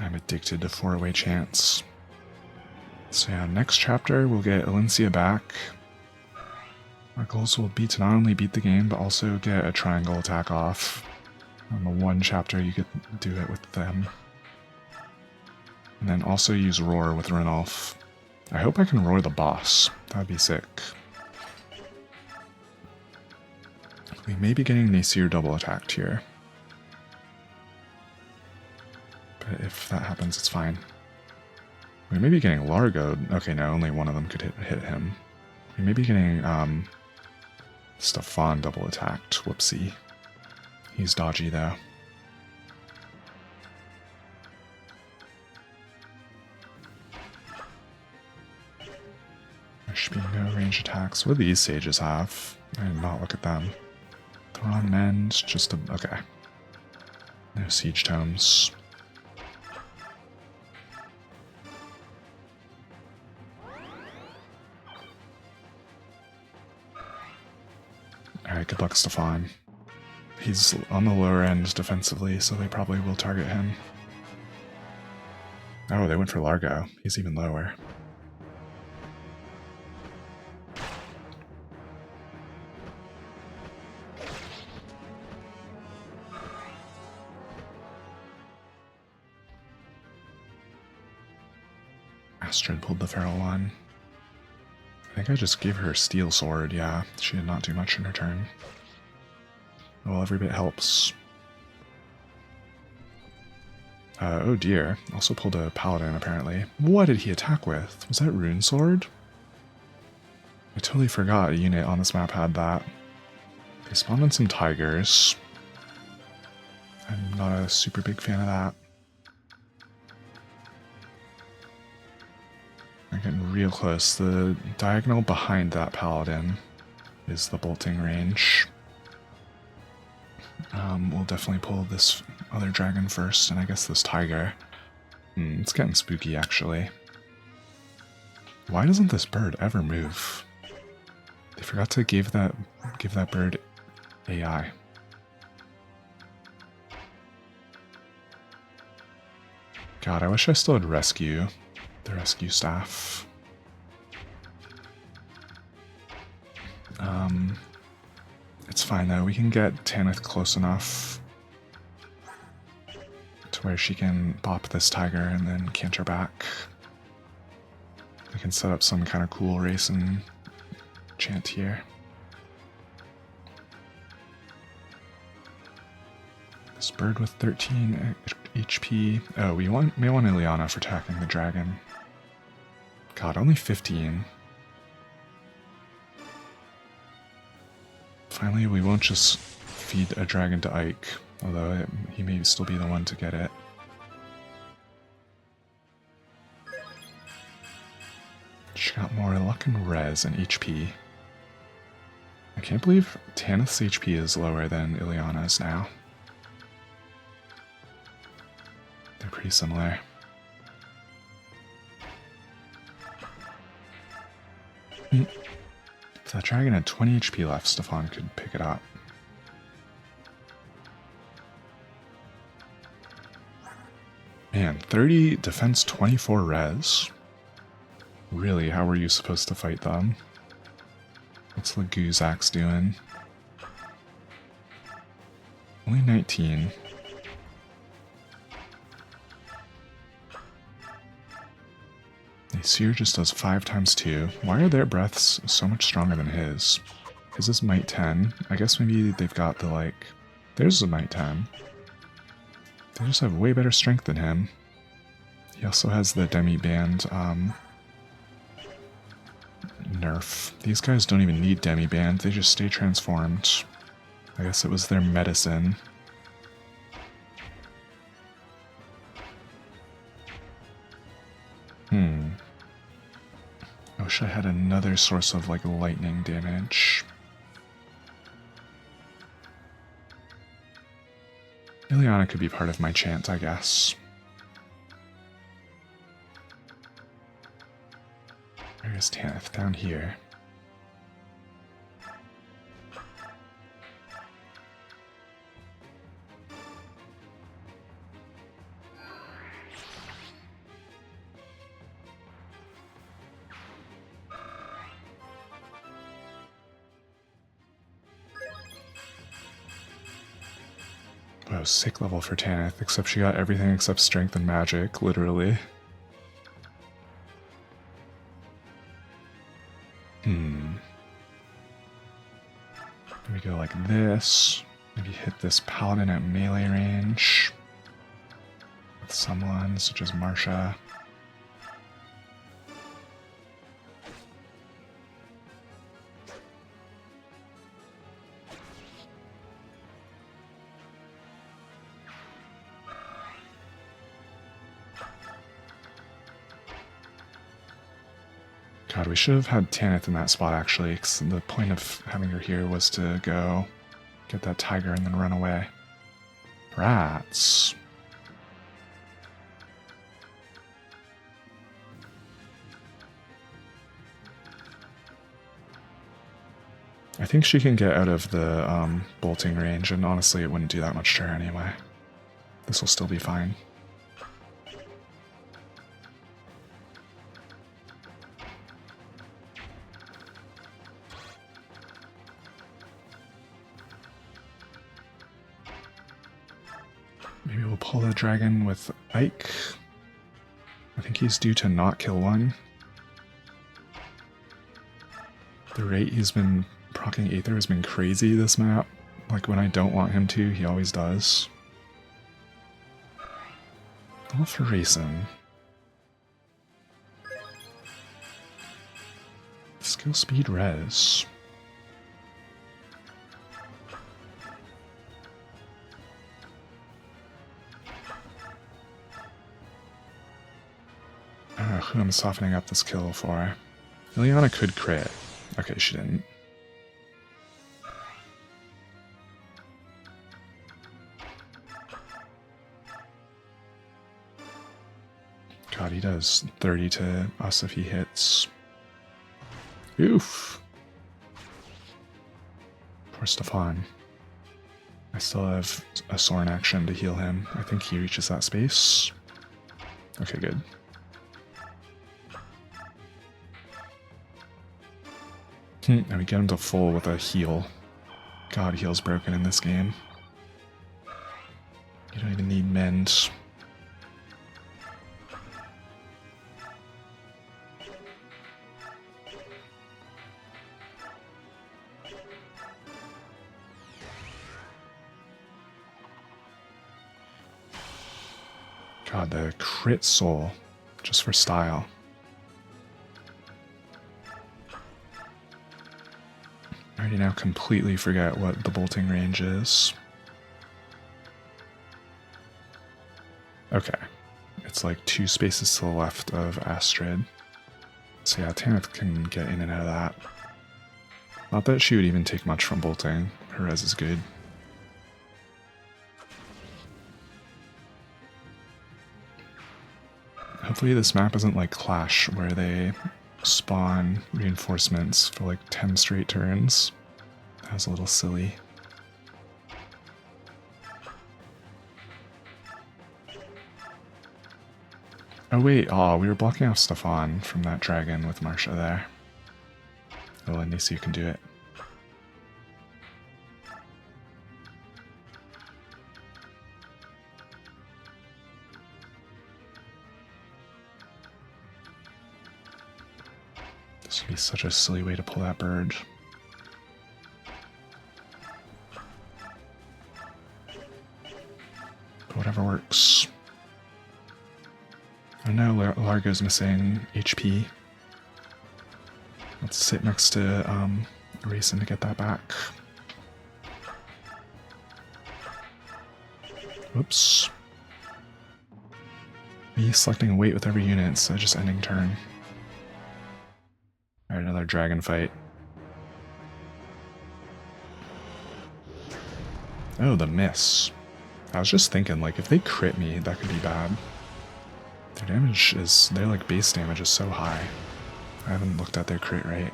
I'm addicted to 4-way chants. So yeah, next chapter we'll get Elincia back. Our goals will be to not only beat the game, but also get a triangle attack off. On the one chapter you could do it with them. And then also use Roar with Renolf. I hope I can roar the boss. That'd be sick. We may be getting Nasir double attacked here. But if that happens, it's fine. We may be getting Largo. Okay, no, only one of them could hit him. We may be getting Stefan double attacked. Whoopsie. He's dodgy though. There should be no range attacks. What do these sages have? I did not look at them. Thrawn Mend, just a... okay. No siege tomes. Alright, good luck, Stefan. He's on the lower end defensively, so they probably will target him. Oh, they went for Largo. He's even lower. Astrid pulled the feral one. I think I just gave her a steel sword, yeah. She did not do much in her turn. Well, every bit helps. Oh dear. Also pulled a paladin, apparently. What did he attack with? Was that Rune Sword? I totally forgot a unit on this map had that. They spawned in some tigers. I'm not a super big fan of that. We're getting real close. The diagonal behind that paladin is the bolting range. We'll definitely pull this other dragon first, and I guess this tiger. It's getting spooky, actually. Why doesn't this bird ever move? They forgot to give that bird AI. God, I wish I still had rescue. The rescue staff. It's fine though, we can get Tanith close enough to where she can pop this tiger and then canter back. We can set up some kind of cool race and chant here. This bird with 13 HP. Oh, we may want Ileana for attacking the dragon. God, only 15. Finally, we won't just feed a dragon to Ike, although he may still be the one to get it. She got more luck and res and HP. I can't believe Tanith's HP is lower than Ileana's now. They're pretty similar. If that dragon had 20 HP left, Stefan could pick it up. Man, 30 defense, 24 res. Really, how were you supposed to fight them? What's the Guzak's doing? Only 19. Seer just does 5 times 2. Why are their breaths so much stronger than his? His is might 10. I guess maybe they've got the like... Theirs is a might 10. They just have way better strength than him. He also has the demi-band nerf. These guys don't even need demi-band, they just stay transformed. I guess it was their medicine. I wish I had another source of like lightning damage. Ileana could be part of my chant, I guess. Where is Tanith? Down here. Wow, sick level for Tanith, except she got everything except strength and magic, literally. We go like this. Maybe hit this paladin at melee range. With someone such as Marsha. God, we should have had Tanith in that spot actually, because the point of having her here was to go get that tiger and then run away. Rats. I think she can get out of the bolting range, and honestly it wouldn't do that much to her anyway. This will still be fine. Maybe we'll pull the dragon with Ike. I think he's due to not kill one. The rate he's been proccing Aether has been crazy this map. Like when I don't want him to, he always does. All for racing. Skill speed res. I don't know who I'm softening up this kill for. Ileana could crit. Okay, she didn't. God, he does 30 to us if he hits. Oof. Poor Stefan. I still have a Soren action to heal him. I think he reaches that space. Okay, good. And we get him to full with a heal. God, heal's broken in this game. You don't even need mend. God, the crit soul, just for style. I already now completely forget what the bolting range is. Okay, it's like 2 spaces to the left of Astrid. So yeah, Tanith can get in and out of that. Not that she would even take much from bolting, her res is good. Hopefully this map isn't like Clash, where they spawn reinforcements for like 10 straight turns. That was a little silly. Oh wait, oh, we were blocking off Stefan from that dragon with Marsha there. Oh, and Nisi can do it. This would be such a silly way to pull that bird. But whatever works. Oh no, Largo's missing HP. Let's sit next to Racing to get that back. Whoops. Me selecting a weight with every unit instead of just ending turn. Alright, another dragon fight. Oh, the miss. I was just thinking, like, if they crit me, that could be bad. Their damage is, their, like, base damage is so high. I haven't looked at their crit rate.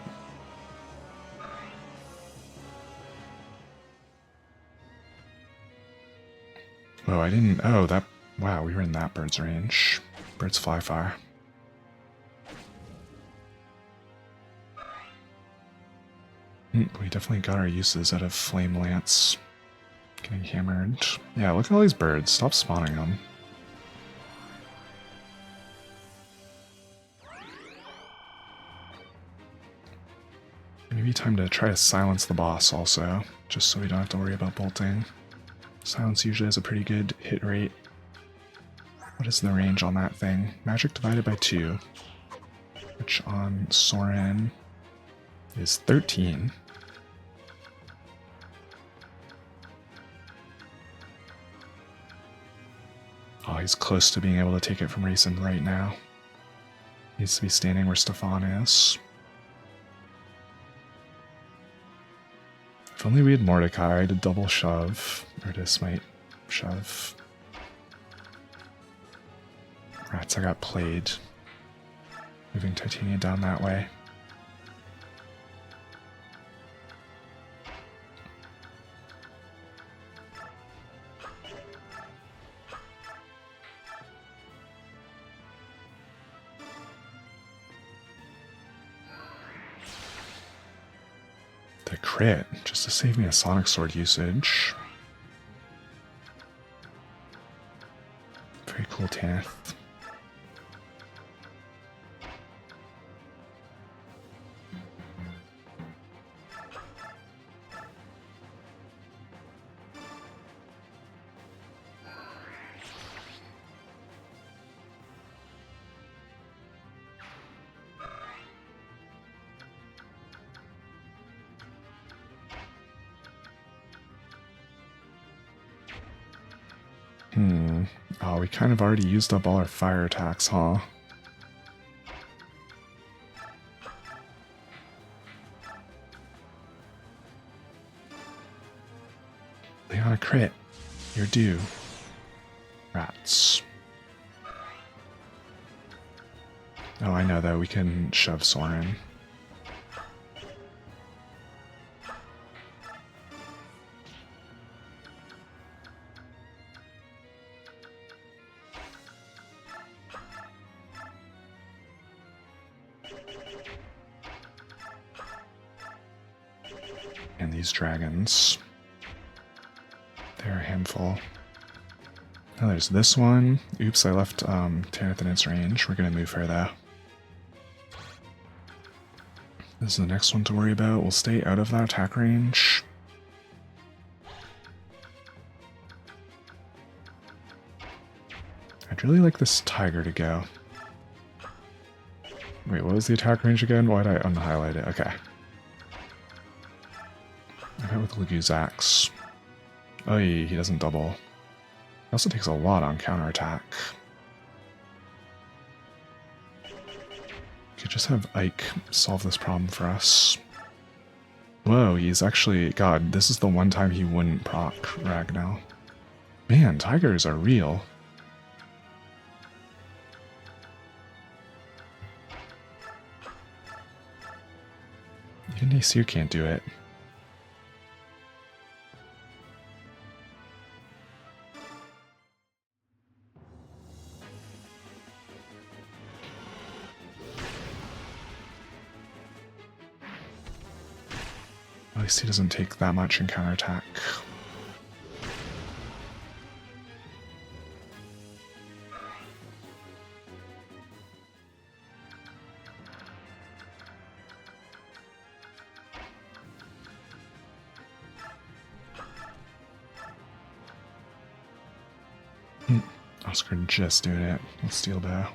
Oh, I didn't, oh, that, wow, we were in that bird's range. Birds fly far. We definitely got our uses out of Flame Lance. Getting hammered. Yeah, look at all these birds. Stop spawning them. Maybe time to try to silence the boss also, just so we don't have to worry about bolting. Silence usually has a pretty good hit rate. What is the range on that thing? Magic divided by 2, which on Soren is 13. Oh, he's close to being able to take it from Racing right now. Needs to be standing where Stefan is. If only we had Mordecai to double shove, or to smite shove. Rats, I got played. Moving Titania down that way. The crit, just to save me a Sonic Sword usage. Very cool, Tanith. Oh, we kind of already used up all our fire attacks, huh? Leona crit. You're due. Rats. Oh, I know though, we can shove Soren. And these dragons. They're a handful. Oh, there's this one. Oops, I left Tanith in its range. We're gonna move her though. This is the next one to worry about. We'll stay out of that attack range. I'd really like this tiger to go. Wait, what was the attack range again? Why'd I unhighlight it? Okay. I went with Lagu's axe. Oh, he doesn't double. He also takes a lot on counterattack. Could just have Ike solve this problem for us. Whoa, he's actually... God, this is the one time he wouldn't proc Ragnar. Man, tigers are real. Even Nasir can't do it. At least he doesn't take that much in counterattack. Oscar just doing it with Steel Bow.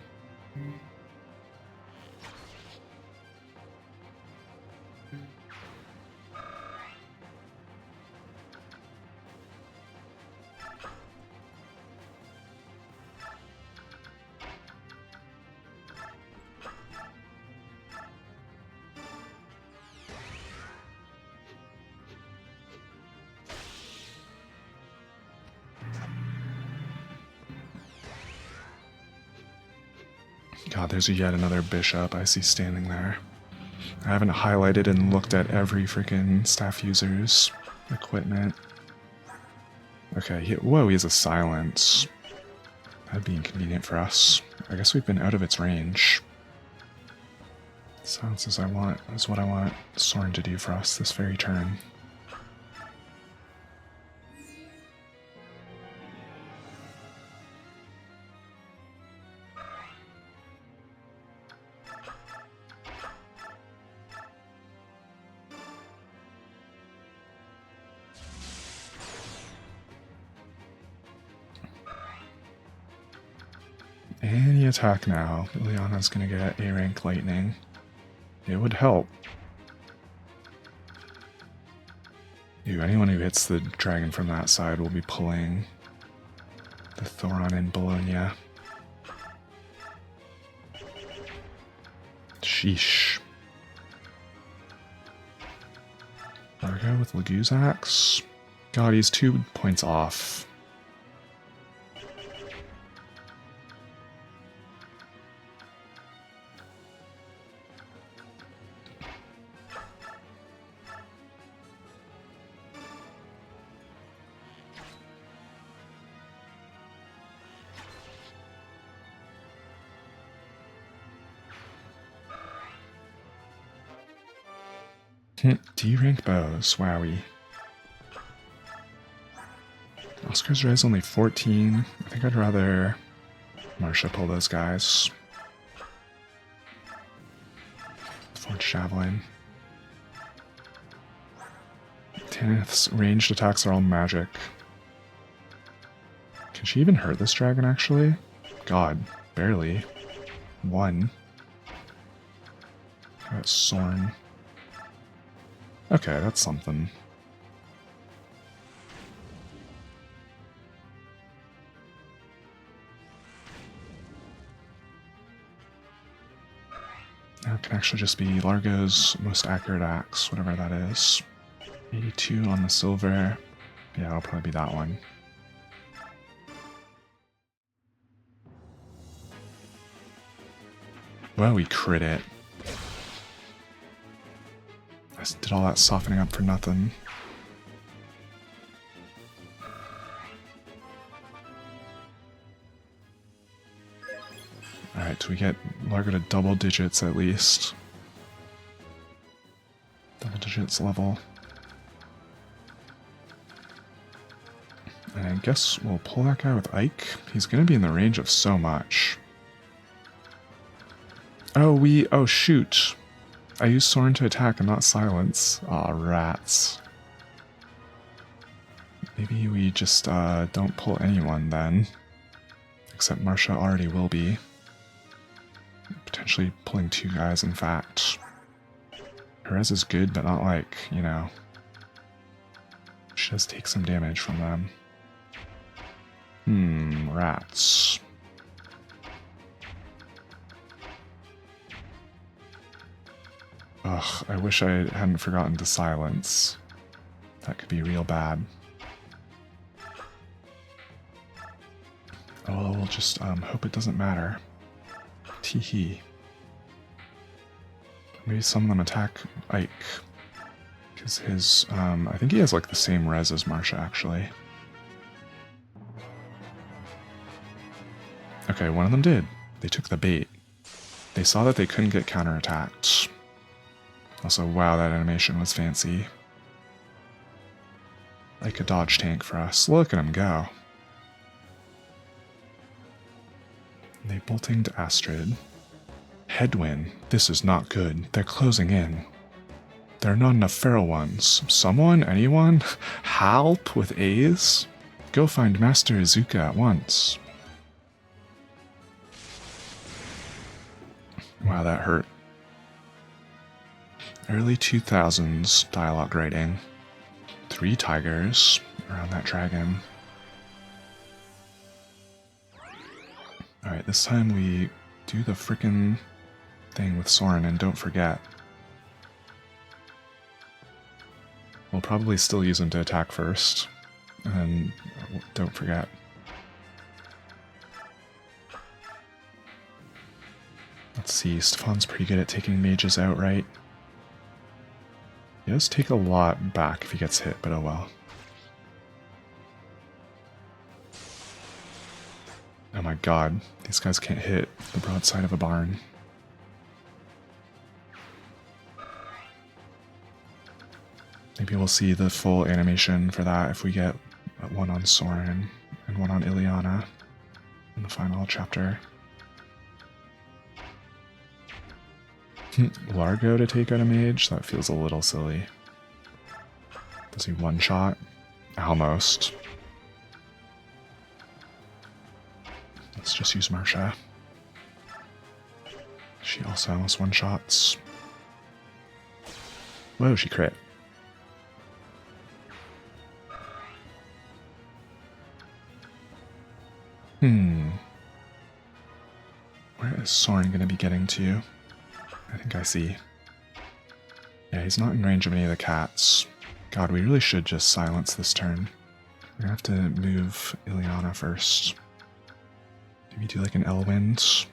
God, there's yet another bishop I see standing there. I haven't highlighted and looked at every freaking staff user's equipment. Okay, whoa, he has a silence. That'd be inconvenient for us. I guess we've been out of its range. Silence is what I want Soren to do for us this very turn. Any attack now. Liliana's gonna get A rank lightning. It would help. Ew, anyone who hits the dragon from that side will be pulling the Thoron in Bologna. Sheesh. Largo with Lagu's axe. God, he's 2 points off. D-rank bows, wowie. Oscar's res only 14. I think I'd rather Marsha pull those guys. Forge Javelin. Tanith's ranged attacks are all magic. Can she even hurt this dragon, actually? God, barely. 1. Got Sorn. Okay, that's something. Now it can actually just be Largo's most accurate axe, whatever that is. 82 on the silver. Yeah, it'll probably be that one. Well, we crit it. I did all that softening up for nothing. Alright, so we get Largo to double digits at least. Double digits level. And I guess we'll pull that guy with Ike. He's gonna be in the range of so much. Oh shoot. I used Soren to attack and not silence. Aw, rats. Maybe we just don't pull anyone then. Except Marsha already will be. Potentially pulling 2 guys, in fact. Perez is good, but not like, you know. She does take some damage from them. Rats. Ugh, I wish I hadn't forgotten to silence. That could be real bad. Oh, well, we'll just hope it doesn't matter. Teehee. Maybe some of them attack Ike. Because his, I think he has like the same res as Marsha, actually. Okay, one of them did. They took the bait. They saw that they couldn't get counterattacked. Also, wow, that animation was fancy. like a dodge tank for us. Look at him go. They bolting to Astrid. Headwind. This is not good. They're closing in. There are not enough feral ones. Someone? Anyone? Help with A's? Go find Master Izuka at once. Wow, that hurt. Early 2000s dialogue writing. 3 tigers around that dragon. Alright, this time we do the frickin' thing with Soren, and don't forget. We'll probably still use him to attack first, and don't forget. Let's see, Stefan's pretty good at taking mages out, right? He does take a lot back if he gets hit, but oh well. Oh my god, these guys can't hit the broadside of a barn. Maybe we'll see the full animation for that if we get one on Soren and one on Ileana in the final chapter. Largo to take out a mage? That feels a little silly. Does he one-shot? Almost. Let's just use Marsha. She also almost one-shots. Whoa, she crit. Where is Soren going to be getting to? I think I see. Yeah, he's not in range of any of the cats. God, we really should just silence this turn. We're going to have to move Ileana first. Maybe do like an Elwind.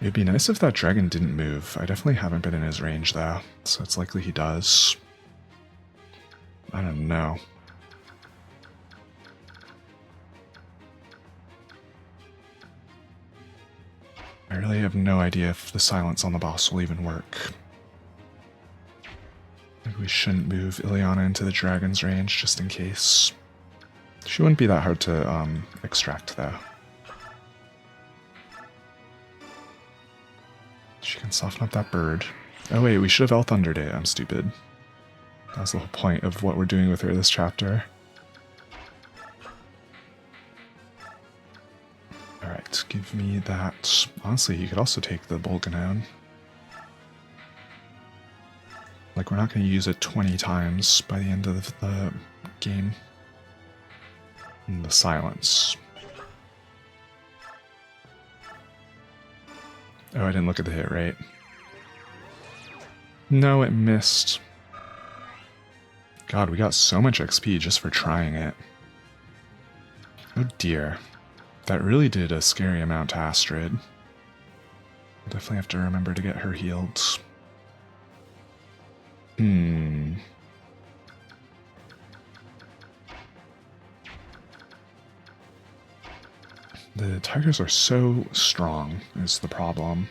It'd be nice if that dragon didn't move. I definitely haven't been in his range though, so it's likely he does. I don't know. I really have no idea if the silence on the boss will even work. Maybe we shouldn't move Ileana into the dragon's range just in case. She wouldn't be that hard to extract though. She can soften up that bird. Oh wait, we should have L-Thundered it. I'm stupid. That was the whole point of what we're doing with her this chapter. Alright, give me that. Honestly, you could also take the Bolganone. Like, we're not going to use it 20 times by the end of the game. And the silence. Oh, I didn't look at the hit rate. No, it missed. God, we got so much XP just for trying it. Oh dear. That really did a scary amount to Astrid. We'll definitely have to remember to get her healed. The tigers are so strong, is the problem.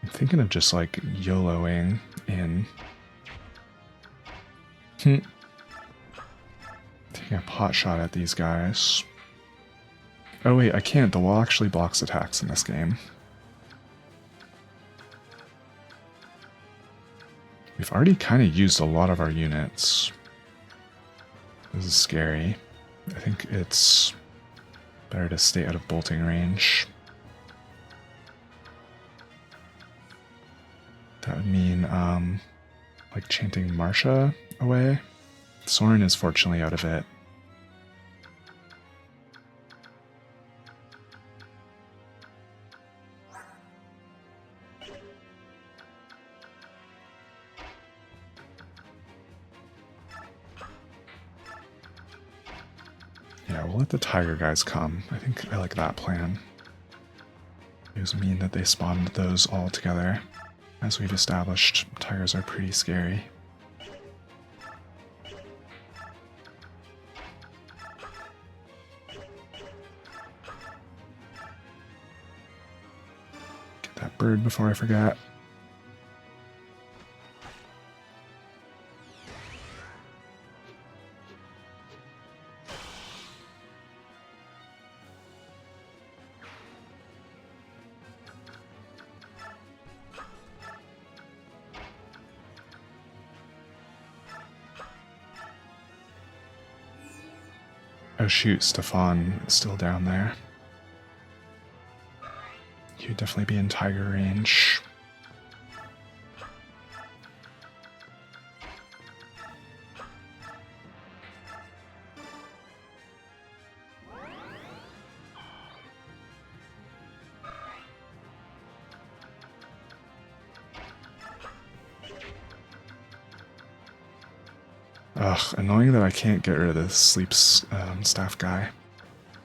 I'm thinking of just like YOLOing in. Taking a pot shot at these guys. Oh wait, I can't. The wall actually blocks attacks in this game. We've already kind of used a lot of our units. This is scary. I think it's better to stay out of bolting range. That would mean, like chanting Marsha away. Soren is fortunately out of it. Yeah, we'll let the tiger guys come. I think I like that plan. It was mean that they spawned those all together. As we've established, tigers are pretty scary. that bird before I forget. Oh shoot, Stefan is still down there. He would definitely be in tiger range. Ugh, annoying that I can't get rid of this sleep staff guy.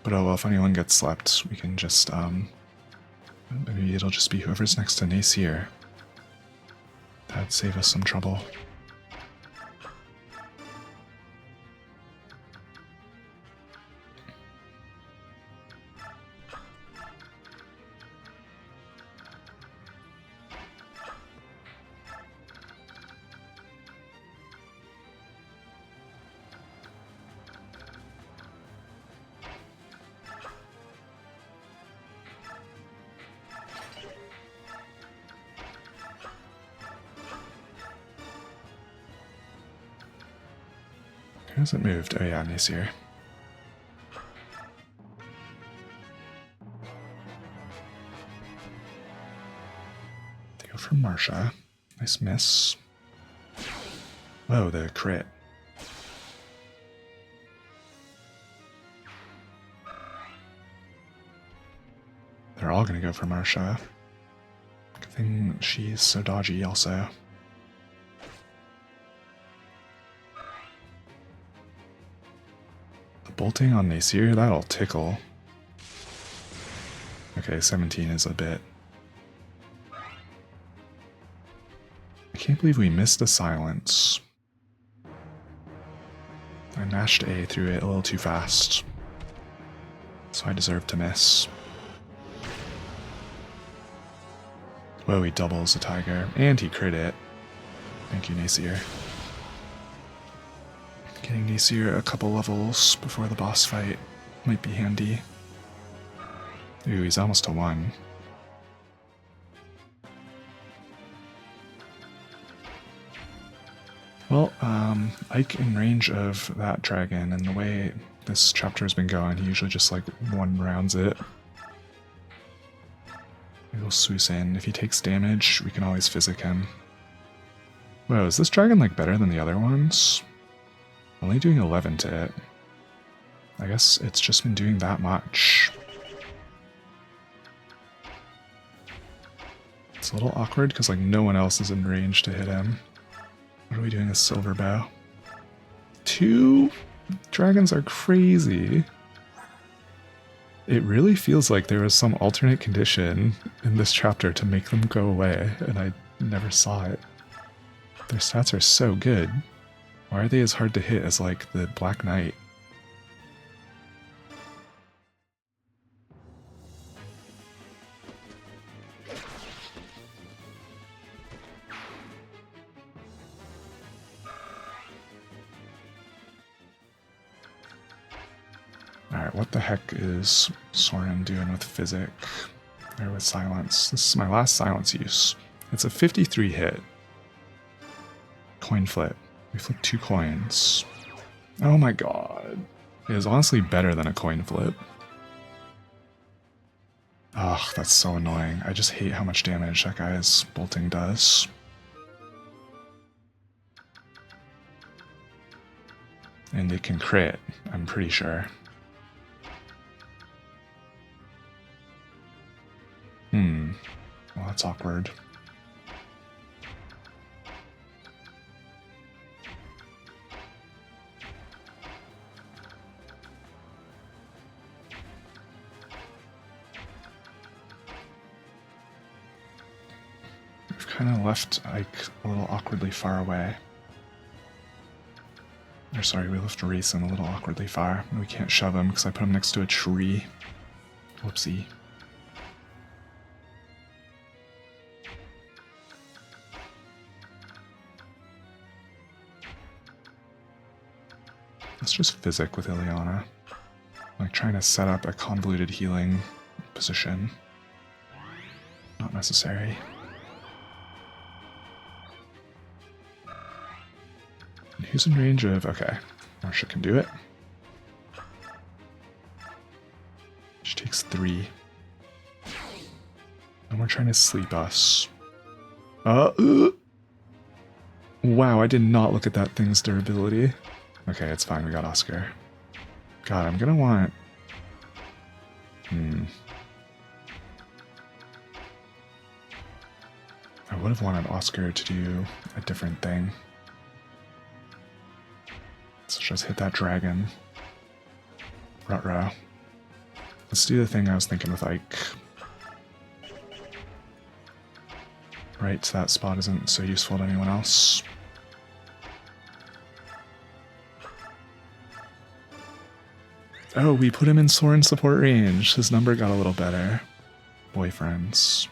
But oh well, if anyone gets slept, we can just, maybe it'll just be whoever's next to Nacier. That'd save us some trouble. Who hasn't moved? Oh yeah, Nacier. They go for Marsha. Nice miss. Whoa, the crit. They're all gonna go for Marsha. Good thing she's so dodgy also. Bolting on Nacier, that'll tickle. Okay, 17 is a bit. I can't believe we missed a silence. I mashed A through it a little too fast. So I deserve to miss. Whoa, he doubles the tiger. And he crit it. Thank you, Nacier. Getting Nacier a couple levels before the boss fight might be handy. Ooh, he's almost to 1. Well, Ike in range of that dragon, and the way this chapter has been going, he usually just like one-rounds it. We'll Swiss in. If he takes damage, we can always physic him. Whoa, is this dragon like better than the other ones? Only doing 11 to it. I guess it's just been doing that much. It's a little awkward because like no one else is in range to hit him. What are we doing with Silver Bow? 2? Dragons are crazy. It really feels like there was some alternate condition in this chapter to make them go away, and I never saw it. Their stats are so good. Why are they as hard to hit as, like, the Black Knight? Alright, what the heck is Soren doing with Physic? Or with Silence? This is my last Silence use. It's a 53 hit. Coin flip. We flipped 2 coins. Oh my god. It is honestly better than a coin flip. Ugh, that's so annoying. I just hate how much damage that guy's bolting does. And it can crit, I'm pretty sure. Well, that's awkward. We've kind of left Ike a little awkwardly far away. Or sorry, we left Rayson a little awkwardly far. We can't shove him because I put him next to a tree. Whoopsie. just physic with Ileana. Like trying to set up a convoluted healing position. Not necessary. And who's in range of... Okay, Marsha can do it. She takes 3. And we're trying to sleep us. Wow, I did not look at that thing's durability. Okay, it's fine, we got Oscar. God, I'm gonna want... I would have wanted Oscar to do a different thing. Let's just hit that dragon. Ruh-roh. Let's do the thing I was thinking with Ike. Right, so that spot isn't so useful to anyone else. Oh, we put him in Soren support range. His number got a little better. Boyfriends.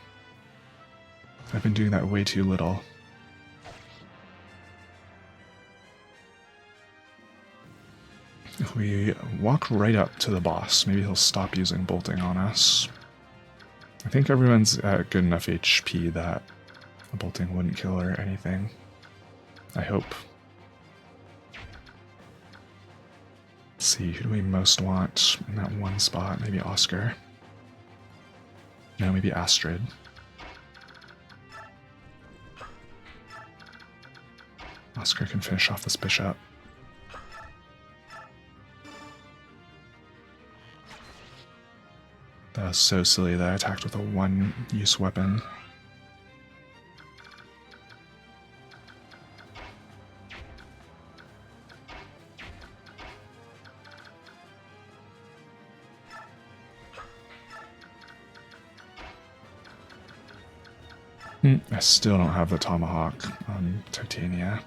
I've been doing that way too little. If we walk right up to the boss, maybe he'll stop using bolting on us. I think everyone's at good enough HP that the bolting wouldn't kill or anything. I hope. Let's see, who do we most want in that one spot? Maybe Oscar. No, maybe Astrid. Oscar can finish off this bishop. That was so silly that I attacked with a one-use weapon. I still don't have the tomahawk on Titania.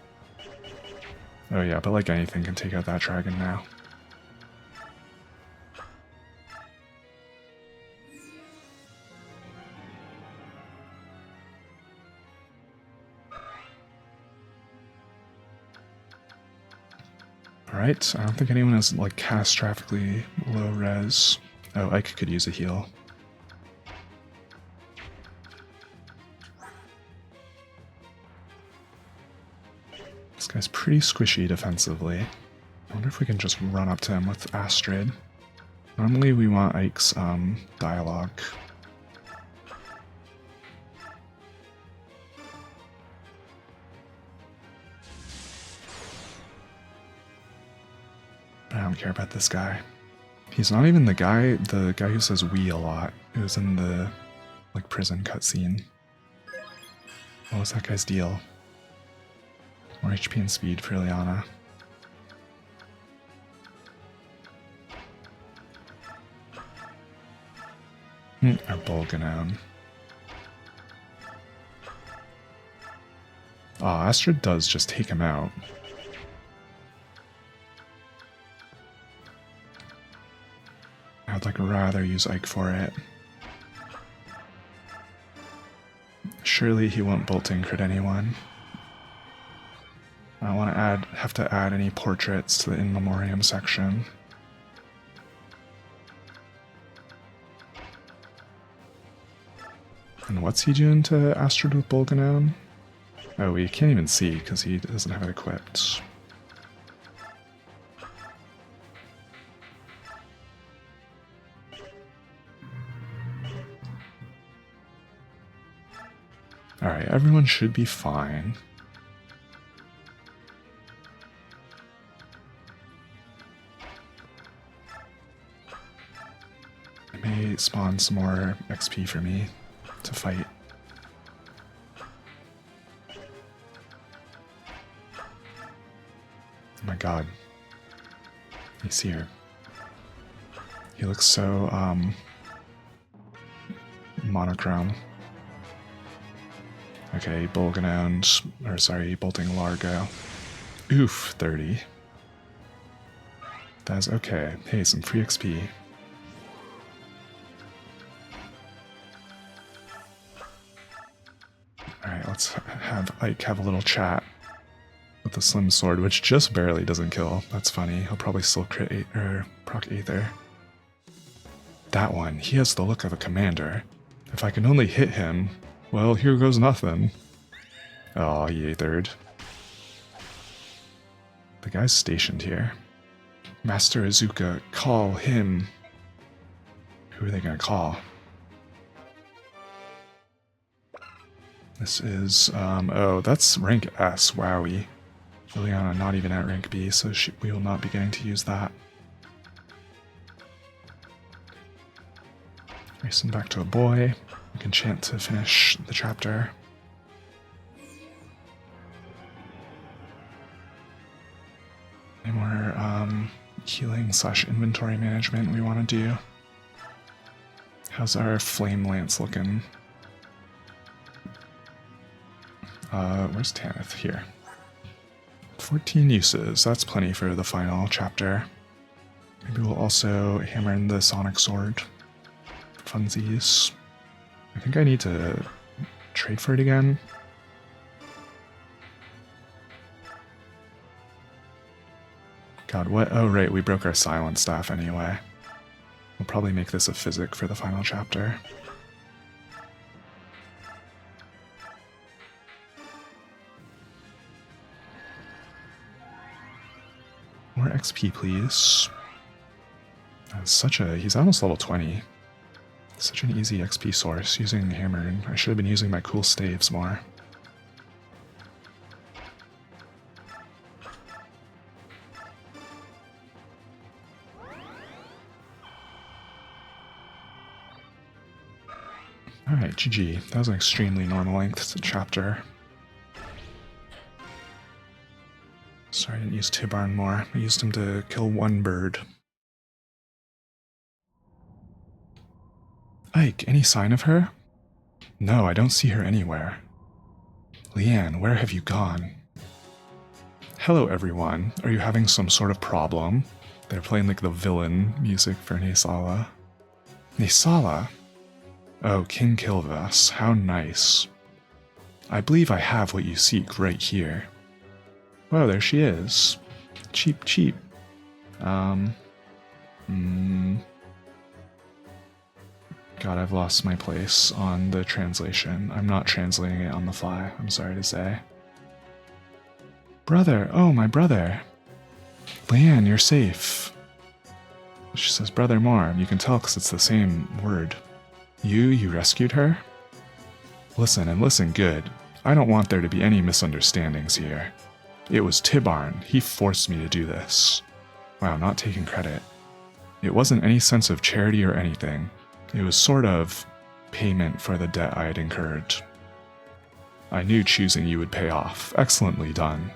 Oh yeah, but like anything can take out that dragon now. Alright, I don't think anyone has like catastrophically low res. Oh, Ike could use a heal. This guy's pretty squishy defensively. I wonder if we can just run up to him with Astrid. Normally we want Ike's dialogue. I don't care about this guy. He's not even the guy who says "we" a lot. It was in the like prison cutscene. What was that guy's deal? More HP and speed for Ileana. Or Bolganone. Aw, Astrid does just take him out. I'd like rather use Ike for it. Surely he won't bolting crit anyone. I don't want to have to add any portraits to the in memoriam section. And what's he doing to Astrid with Bolganone? Oh, we can't even see because he doesn't have it equipped. Alright, everyone should be fine. It may spawn some more XP for me to fight. Oh my god. He's here. He looks so, monochrome. Okay, Bolganone, or sorry, bolting Largo. Oof, 30. That's okay. Hey, some free XP. Alright, let's have Ike have a little chat with with the slim sword, which just barely doesn't kill. That's funny. He'll probably still crit or proc Aether. That one, he has the look of a commander. If I can only hit him, well, here goes nothing. Oh, he Aethered. The guy's stationed here. Master Izuka, call him. Who are they gonna call? This is, oh, that's rank S, wowie. Liliana not even at rank B, so we will not be getting to use that. Racing back to a boy. We can chant to finish the chapter. Any more healing / inventory management we want to do? How's our flame lance looking? Where's Tanith? Here. 14 uses. That's plenty for the final chapter. Maybe we'll also hammer in the sonic sword. Funsies. I think I need to trade for it again. God, what? Oh, right, we broke our silent staff anyway. We'll probably make this a physic for the final chapter. More XP, please. He's almost level 20. Such an easy XP source using hammer. I should have been using my cool staves more. Alright, GG. That was an extremely normal length chapter. Sorry, I didn't use Tibarn more. I used him to kill one bird. Ike, any sign of her? No, I don't see her anywhere. Leanne, where have you gone? Hello, everyone. Are you having some sort of problem? They're playing like the villain music for Naesala. Naesala? Oh, King Kilvas, how nice. I believe I have what you seek right here. Whoa, there she is. Cheap, cheap. God, I've lost my place on the translation. I'm not translating it on the fly, I'm sorry to say. Brother, oh, my brother. Leanne, you're safe. She says, brother more. You can tell because it's the same word. You rescued her? Listen, and listen good. I don't want there to be any misunderstandings here. It was Tibarn. He forced me to do this. Wow, not taking credit. It wasn't any sense of charity or anything. It was sort of payment for the debt I had incurred. I knew choosing you would pay off. Excellently done.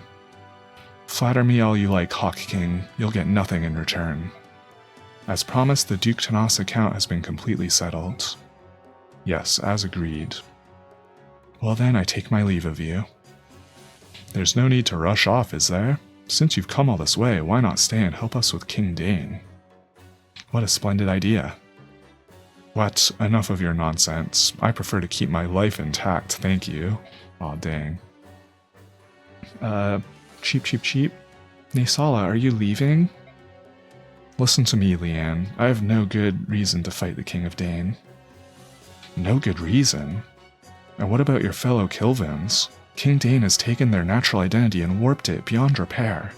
Flatter me all you like, Hawk King. You'll get nothing in return. As promised, the Duke Tanas account has been completely settled. Yes, as agreed. Well then, I take my leave of you. There's no need to rush off, is there? Since you've come all this way, why not stay and help us with King Dane? What a splendid idea. What? Enough of your nonsense. I prefer to keep my life intact, thank you. Aw, dang. Cheap, cheap, cheap. Naesala, are you leaving? Listen to me, Leanne. I have no good reason to fight the King of Dane. No good reason? And what about your fellow Kilvins? King Dane has taken their natural identity and warped it beyond repair.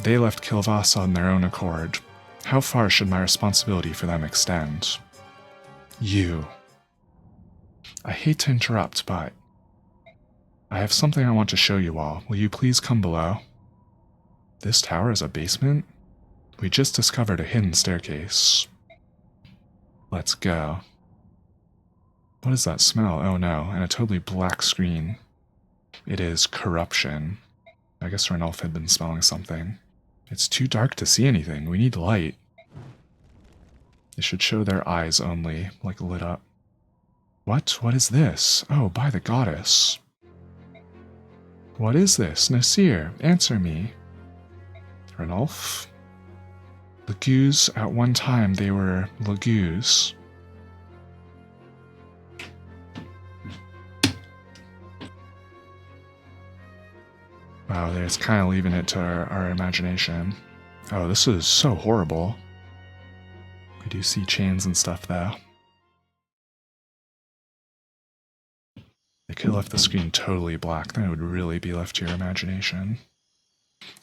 They left Kilvas on their own accord. How far should my responsibility for them extend? You. I hate to interrupt, but I have something I want to show you all. Will you please come below? This tower is a basement? We just discovered a hidden staircase. Let's go. What is that smell? Oh no, and a totally black screen. It is corruption. I guess Ranulf had been smelling something. It's too dark to see anything. We need light. It should show their eyes only, like lit up. What? What is this? Oh, by the goddess. What is this? Nasir, answer me. Ranulf? Lagoos, at one time they were Lagoos. Oh, they're just kind of leaving it to our imagination. Oh, this is so horrible. We do see chains and stuff, though. They could have left the screen totally black, then it would really be left to your imagination.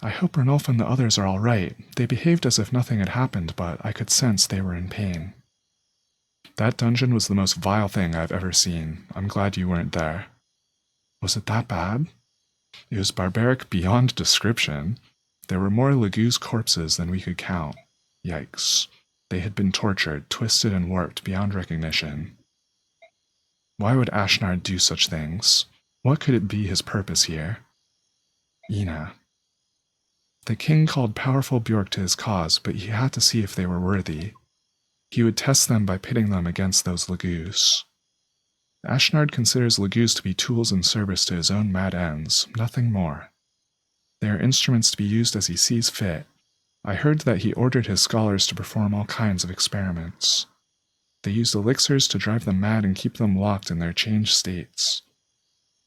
I hope Ranulph and the others are all right. They behaved as if nothing had happened, but I could sense they were in pain. That dungeon was the most vile thing I've ever seen. I'm glad you weren't there. Was it that bad? It was barbaric beyond description. There were more Legoo's corpses than we could count. Yikes. They had been tortured, twisted, and warped beyond recognition. Why would Ashnard do such things? What could it be his purpose here? Ina. The king called powerful Bjork to his cause, but he had to see if they were worthy. He would test them by pitting them against those Legoos. Ashnard considers Legoos to be tools in service to his own mad ends, nothing more. They are instruments to be used as he sees fit. I heard that he ordered his scholars to perform all kinds of experiments. They used elixirs to drive them mad and keep them locked in their changed states.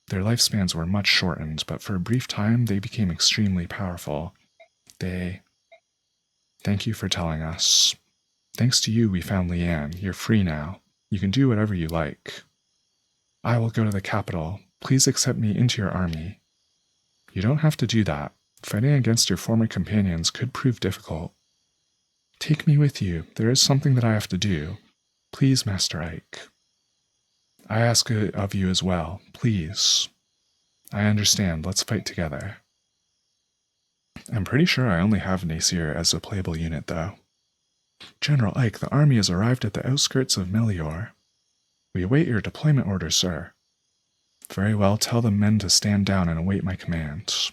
Their lifespans were much shortened, but for a brief time they became extremely powerful. Thank you for telling us. Thanks to you we found Leanne. You're free now. You can do whatever you like. I will go to the capital. Please accept me into your army. You don't have to do that. Fighting against your former companions could prove difficult. Take me with you. There is something that I have to do. Please, Master Ike. I ask it of you as well. Please. I understand. Let's fight together. I'm pretty sure I only have Nasir as a playable unit, though. General Ike, the army has arrived at the outskirts of Melior. We await your deployment order, sir. Very well, tell the men to stand down and await my command.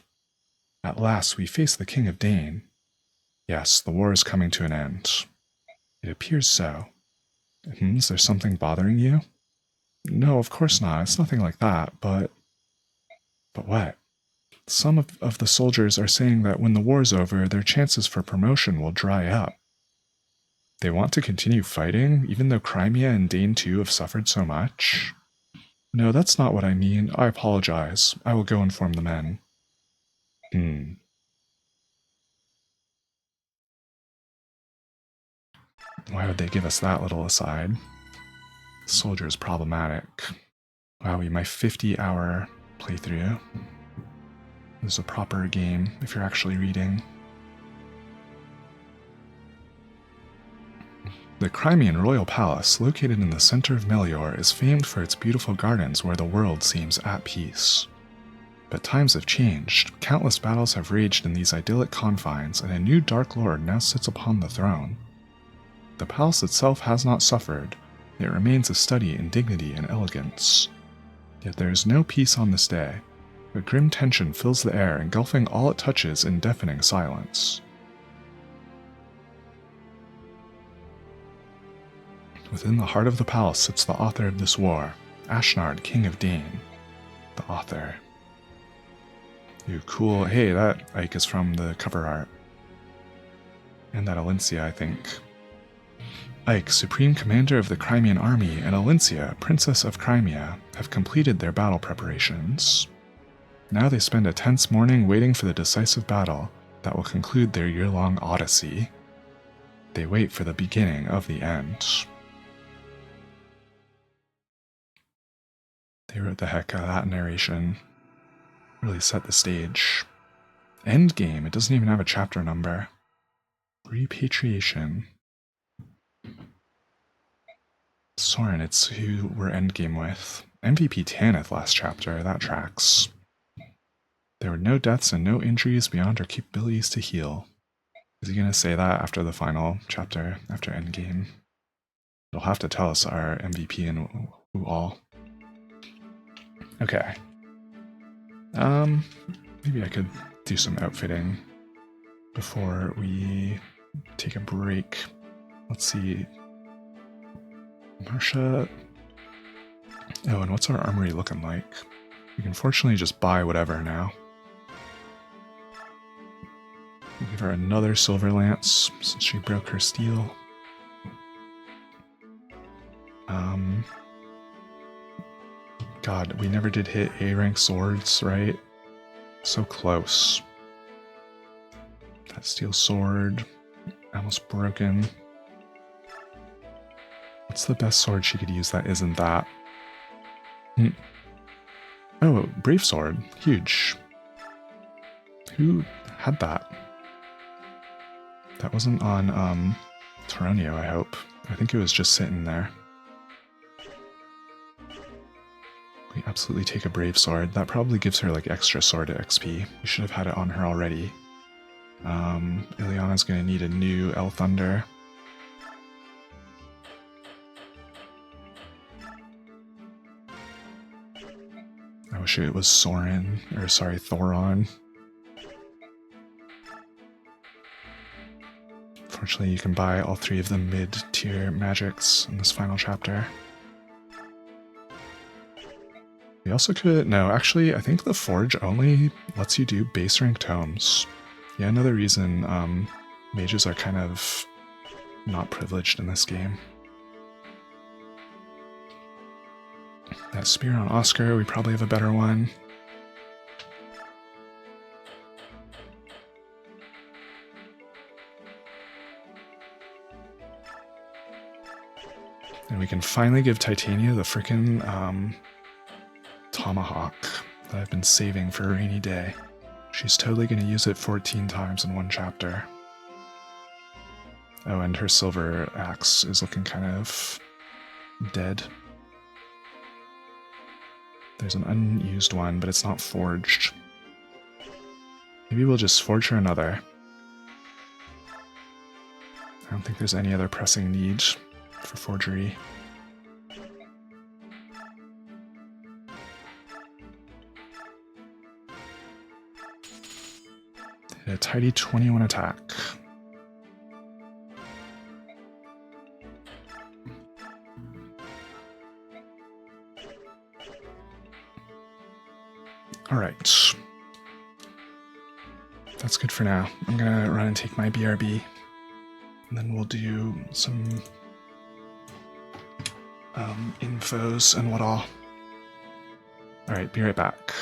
At last, we face the King of Dane. Yes, the war is coming to an end. It appears so. Is there something bothering you? No, of course not. It's nothing like that, but... But what? Some of the soldiers are saying that when the war's over, their chances for promotion will dry up. They want to continue fighting, even though Crimea and Dane too have suffered so much? No, that's not what I mean. I apologize. I will go inform the men. Why would they give us that little aside? Soldier's problematic. Wowie, my 50-hour playthrough. This is a proper game, if you're actually reading. The Crimean Royal Palace, located in the center of Melior, is famed for its beautiful gardens where the world seems at peace. But times have changed. Countless battles have raged in these idyllic confines, and a new Dark Lord now sits upon the throne. The palace itself has not suffered. It remains a study in dignity and elegance. Yet there is no peace on this day. A grim tension fills the air, engulfing all it touches in deafening silence. Within the heart of the palace sits the author of this war, Ashnard, King of Dane. The author. Ooh, cool. Hey, that Ike is from the cover art. And that Alencia, I think. Ike, Supreme Commander of the Crimean Army, and Alencia, Princess of Crimea, have completed their battle preparations. Now they spend a tense morning waiting for the decisive battle that will conclude their year-long odyssey. They wait for the beginning of the end. They wrote the heck out of that narration. Really set the stage. Endgame, it doesn't even have a chapter number. Repatriation. Soren, it's who we're endgame with. MVP Tanith last chapter, that tracks. There were no deaths and no injuries beyond our capabilities to heal. Is he going to say that after the final chapter, after Endgame? He'll have to tell us our MVP and who all. Okay. Maybe I could do some outfitting before we take a break. Let's see. Marsha. Oh, and what's our armory looking like? We can fortunately just buy whatever now. We'll give her another silver lance since she broke her steel. God, we never did hit A rank swords, right? So close. That steel sword, almost broken. What's the best sword she could use that isn't that? Oh, Brave Sword. Huge. Who had that? That wasn't on, Taronio, I hope. I think it was just sitting there. We absolutely take a Brave Sword. That probably gives her, like, extra sword XP. We should have had it on her already. Ileana's gonna need a new El Thunder. I wish it was Soren, or sorry, Thoron. Fortunately, you can buy all 3 of the mid-tier magics in this final chapter. We also could... No, actually, I think the Forge only lets you do base rank tomes. Yeah, another reason mages are kind of not privileged in this game. That spear on Oscar, we probably have a better one. And we can finally give Titania the frickin' tomahawk that I've been saving for a rainy day. She's totally going to use it 14 times in one chapter. Oh, and her silver axe is looking kind of dead. There's an unused one, but it's not forged. Maybe we'll just forge her another. I don't think there's any other pressing need for forgery. A tidy 21 attack. Alright. That's good for now. I'm gonna run and take my BRB. And then we'll do some infos and what all. Alright, be right back.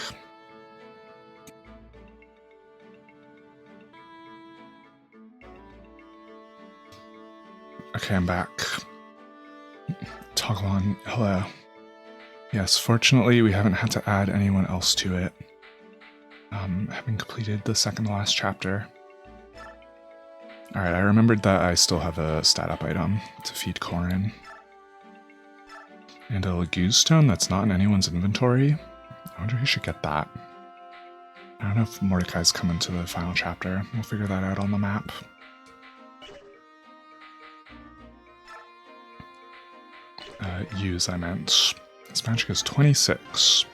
Okay, I'm back. Toggle on. Hello. Yes, fortunately we haven't had to add anyone else to it. Having completed the second to last chapter. Alright, I remembered that I still have a stat up item to feed Corin. And a Laguz stone that's not in anyone's inventory. I wonder who should get that. I don't know if Mordecai's coming to the final chapter. We'll figure that out on the map. Use, I meant. This magic is 26.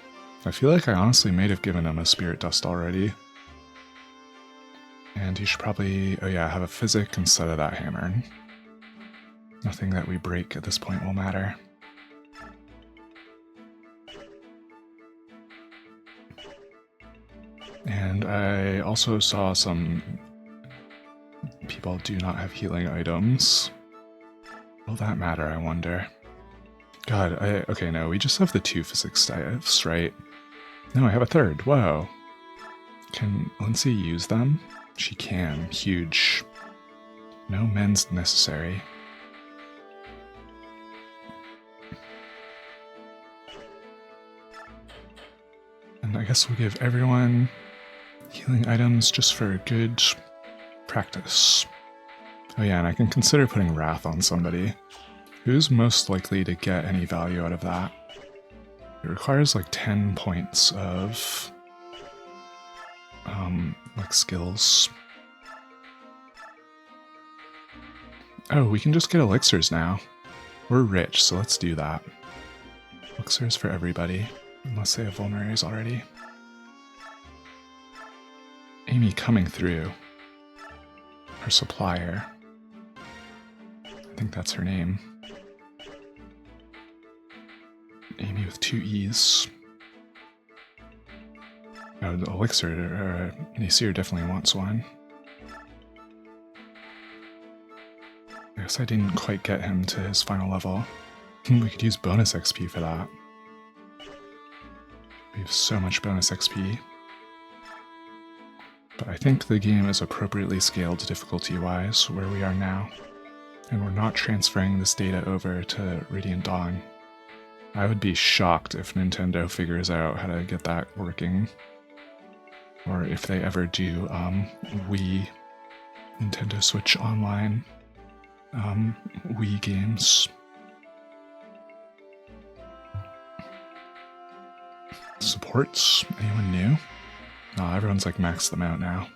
I feel like I honestly may have given him a spirit dust already. And he should probably, oh yeah, have a physic instead of that hammer. Nothing that we break at this point will matter. And I also saw some people do not have healing items. Will that matter, I wonder? God, okay, no, we just have the 2 physics staffs, right? No, I have a third. Whoa. Can Lindsay use them? She can. Huge. No mends necessary. And I guess we'll give everyone healing items just for good practice. Oh yeah, and I can consider putting Wrath on somebody. Who's most likely to get any value out of that? It requires like 10 points of like skills. Oh, we can just get elixirs now. We're rich, so let's do that. Elixirs for everybody, unless they have vulneraries already. Amy coming through. Her supplier. I think that's her name. Amy with 2 E's. Oh, the elixir, Nasir definitely wants one. I guess I didn't quite get him to his final level. We could use bonus XP for that. We have so much bonus XP. I think the game is appropriately scaled difficulty-wise where we are now, and we're not transferring this data over to Radiant Dawn. I would be shocked if Nintendo figures out how to get that working, or if they ever do Wii, Nintendo Switch Online, Wii games. Supports? Anyone new? Oh, everyone's like maxed them out now.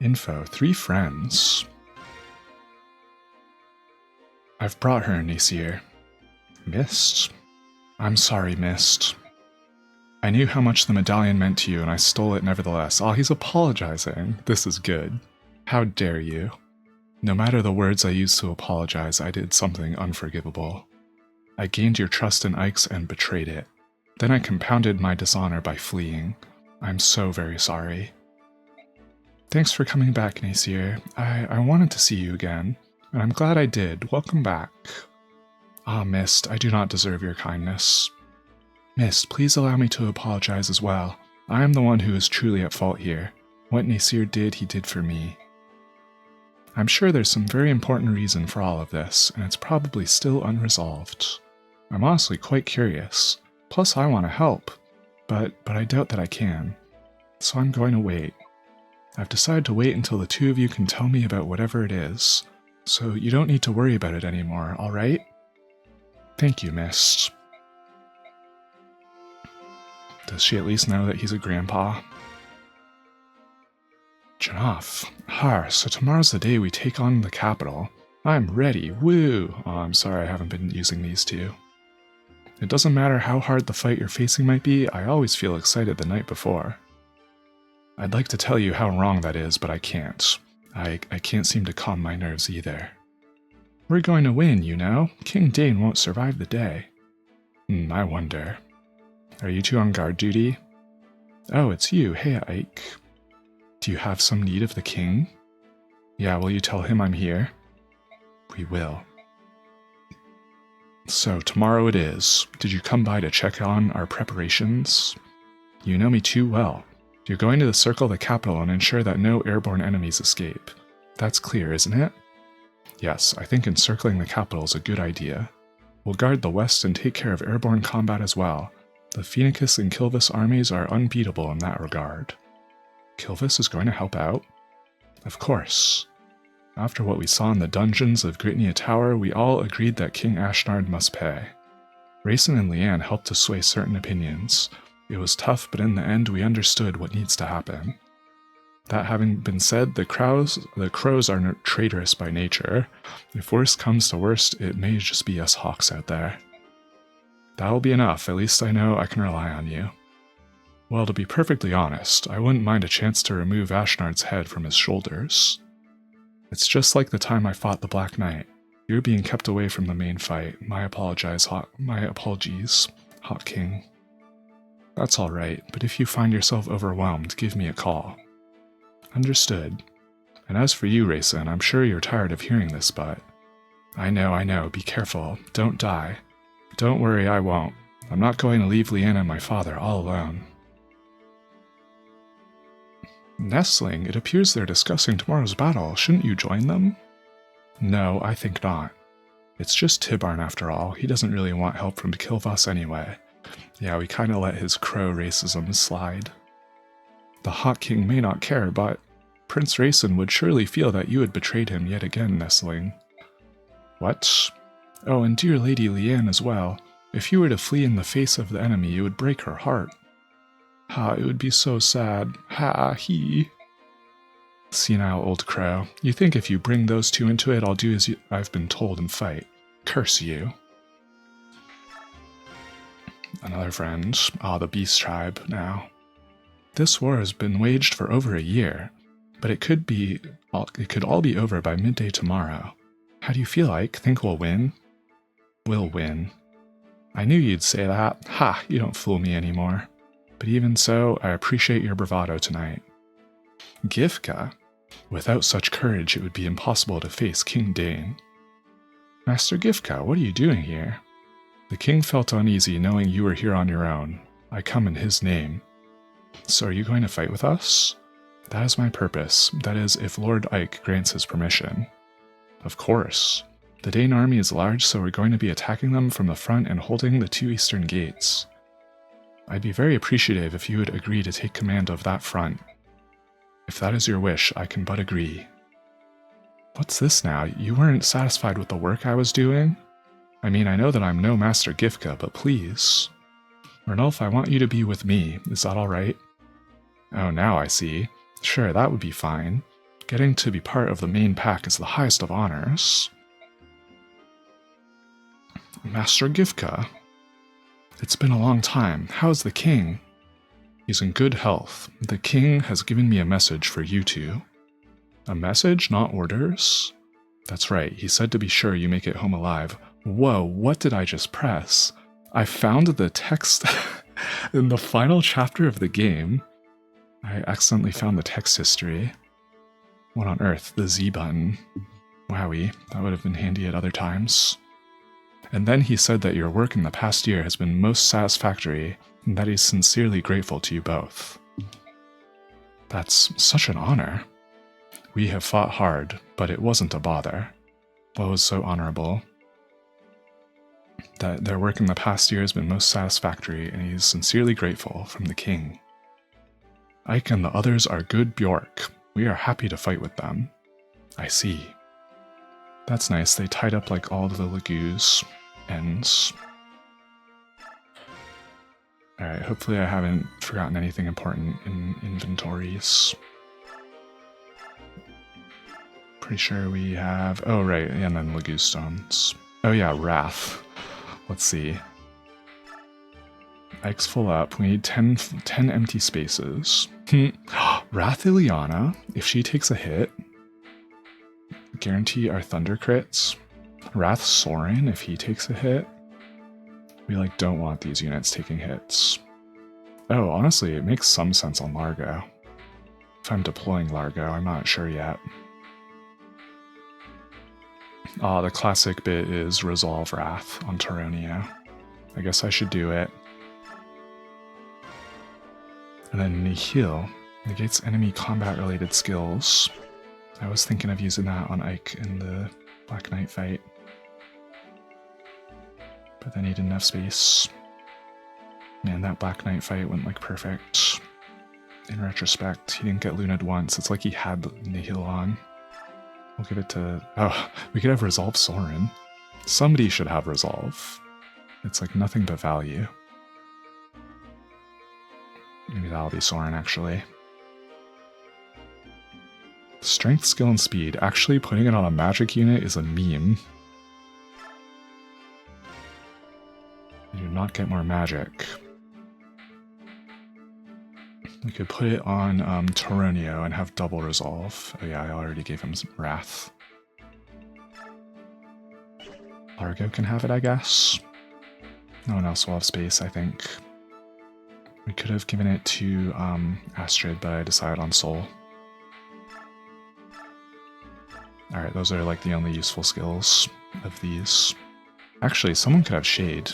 Info, 3 friends. I've brought her, Nasir. Mist? I'm sorry, Mist. I knew how much the medallion meant to you and I stole it nevertheless. Oh, he's apologizing. This is good. How dare you? No matter the words I used to apologize, I did something unforgivable. I gained your trust in Ike's and betrayed it. Then I compounded my dishonor by fleeing. I'm so very sorry. Thanks for coming back, Nasir. I wanted to see you again, and I'm glad I did. Welcome back. Ah, Mist, I do not deserve your kindness. Mist, please allow me to apologize as well. I am the one who is truly at fault here. What Nasir did, he did for me. I'm sure there's some very important reason for all of this, and it's probably still unresolved. I'm honestly quite curious. Plus, I want to help, but I doubt that I can. So I'm going to wait. I've decided to wait until the two of you can tell me about whatever it is, so you don't need to worry about it anymore, alright? Thank you, Mist. Does she at least know that he's a grandpa? Janaf. Har, so tomorrow's the day we take on the capital. I'm ready, woo! Oh, I'm sorry I haven't been using these two. It doesn't matter how hard the fight you're facing might be, I always feel excited the night before. I'd like to tell you how wrong that is, but I can't. I can't seem to calm my nerves either. We're going to win, you know. King Dane won't survive the day. I wonder. Are you two on guard duty? Oh, it's you. Hey, Ike. Do you have some need of the king? Yeah, will you tell him I'm here? We will. So, tomorrow it is. Did you come by to check on our preparations? You know me too well. You're going to circle the capital and ensure that no airborne enemies escape. That's clear, isn't it? Yes, I think encircling the capital is a good idea. We'll guard the west and take care of airborne combat as well. The Phoenicus and Kilvis armies are unbeatable in that regard. Kilvis is going to help out? Of course. After what we saw in the dungeons of Gritnia Tower, we all agreed that King Ashnard must pay. Rayson and Leanne helped to sway certain opinions. It was tough, but in the end we understood what needs to happen. That having been said, the crows are traitorous by nature. If worst comes to worst, it may just be us hawks out there. That'll be enough, at least I know I can rely on you. Well, to be perfectly honest, I wouldn't mind a chance to remove Ashnard's head from his shoulders. It's just like the time I fought the Black Knight. You're being kept away from the main fight. My apologies, Hawk King. That's alright, but if you find yourself overwhelmed, give me a call. Understood. And as for you, Rayson, I'm sure you're tired of hearing this, but... I know, be careful. Don't die. Don't worry, I won't. I'm not going to leave Leanne and my father all alone. Nestling, it appears they're discussing tomorrow's battle. Shouldn't you join them? No, I think not. It's just Tibarn after all. He doesn't really want help from Kilvas anyway. Yeah, we kinda let his crow racism slide. The Hawk King may not care, but Prince Rayson would surely feel that you had betrayed him yet again, Nestling. What? Oh, and dear Lady Leanne as well. If you were to flee in the face of the enemy, it would break her heart. Ha, it would be so sad. Ha, he. Senile old crow. You think if you bring those two into it, I'll do as I've been told and fight. Curse you. Another friend. Ah, the Beast Tribe now. This war has been waged for over a year, but it could all be over by midday tomorrow. How do you feel, Ike? Think we'll win? We'll win. I knew you'd say that. Ha, you don't fool me anymore. But even so, I appreciate your bravado tonight. Gifka? Without such courage, it would be impossible to face King Dane. Master Gifka, what are you doing here? The king felt uneasy knowing you were here on your own. I come in his name. So are you going to fight with us? That is my purpose. That is, if Lord Ike grants his permission. Of course. The Dane army is large, so we're going to be attacking them from the front and holding the 2 eastern gates. I'd be very appreciative if you would agree to take command of that front. If that is your wish, I can but agree. What's this now? You weren't satisfied with the work I was doing? I mean, I know that I'm no Master Gifka, but please. Ranulf, I want you to be with me. Is that alright? Oh, now I see. Sure, that would be fine. Getting to be part of the main pack is the highest of honors. Master Gifka. It's been a long time. How's the king? He's in good health. The king has given me a message for you two. A message, not orders? That's right, he said to be sure you make it home alive. Whoa, what did I just press? I found the text in the final chapter of the game. I accidentally found the text history. What on earth? The Z button. Wowie, that would have been handy at other times. And then he said that your work in the past year has been most satisfactory, and that he's sincerely grateful to you both. That's such an honor. We have fought hard, but it wasn't a bother. What was so honorable? That their work in the past year has been most satisfactory, and he's sincerely grateful from the king. Ike and the others are good Bjork. We are happy to fight with them. I see. That's nice. They tied up like all the Lagoos ends. Alright, hopefully I haven't forgotten anything important in inventories. Pretty sure we have... Oh, right, and then Lagoo Stones. Oh yeah, Wrath. Let's see. Ike's full up. We need 10 empty spaces. Wrath Ileana, if she takes a hit, guarantee our thunder crits. Wrath Sorin, if he takes a hit. We don't want these units taking hits. Oh, honestly, it makes some sense on Largo. If I'm deploying Largo, I'm not sure yet. The classic bit is Resolve Wrath on Taronio. I guess I should do it. And then Nihil negates enemy combat-related skills. I was thinking of using that on Ike in the Black Knight fight. But I need enough space. Man, that Black Knight fight went perfect. In retrospect, he didn't get Luna'd once. It's like he had Nihil on. We'll give it to... Oh, we could have Resolve Sorin. Somebody should have Resolve. It's nothing but value. Maybe that'll be Sorin, actually. Strength, skill, and speed. Actually, putting it on a magic unit is a meme. You do not get more magic. We could put it on Taronio and have double resolve. Oh yeah, I already gave him some Wrath. Largo can have it, I guess. No one else will have space, I think. We could have given it to Astrid, but I decided on Soul. Alright, those are the only useful skills of these. Actually, someone could have Shade.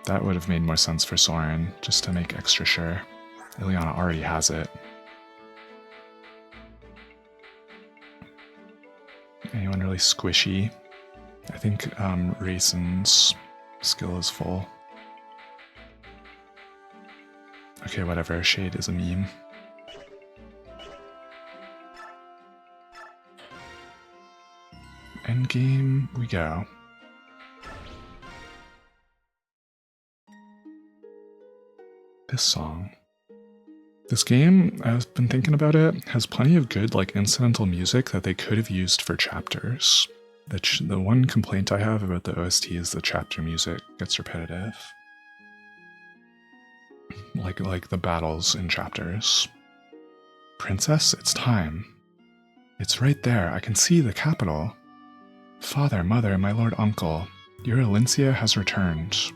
That would have made more sense for Sorin, just to make extra sure. Ileana already has it. Anyone really squishy? I think Raisin's skill is full. Okay, whatever, Shade is a meme. Endgame, we go. This song. This game, I've been thinking about it, has plenty of good incidental music that they could have used for chapters. The one complaint I have about the OST is the chapter music gets repetitive. Like the battles in chapters. Princess, it's time. It's right there, I can see the capital. Father, mother, my lord uncle, your Alincia has returned.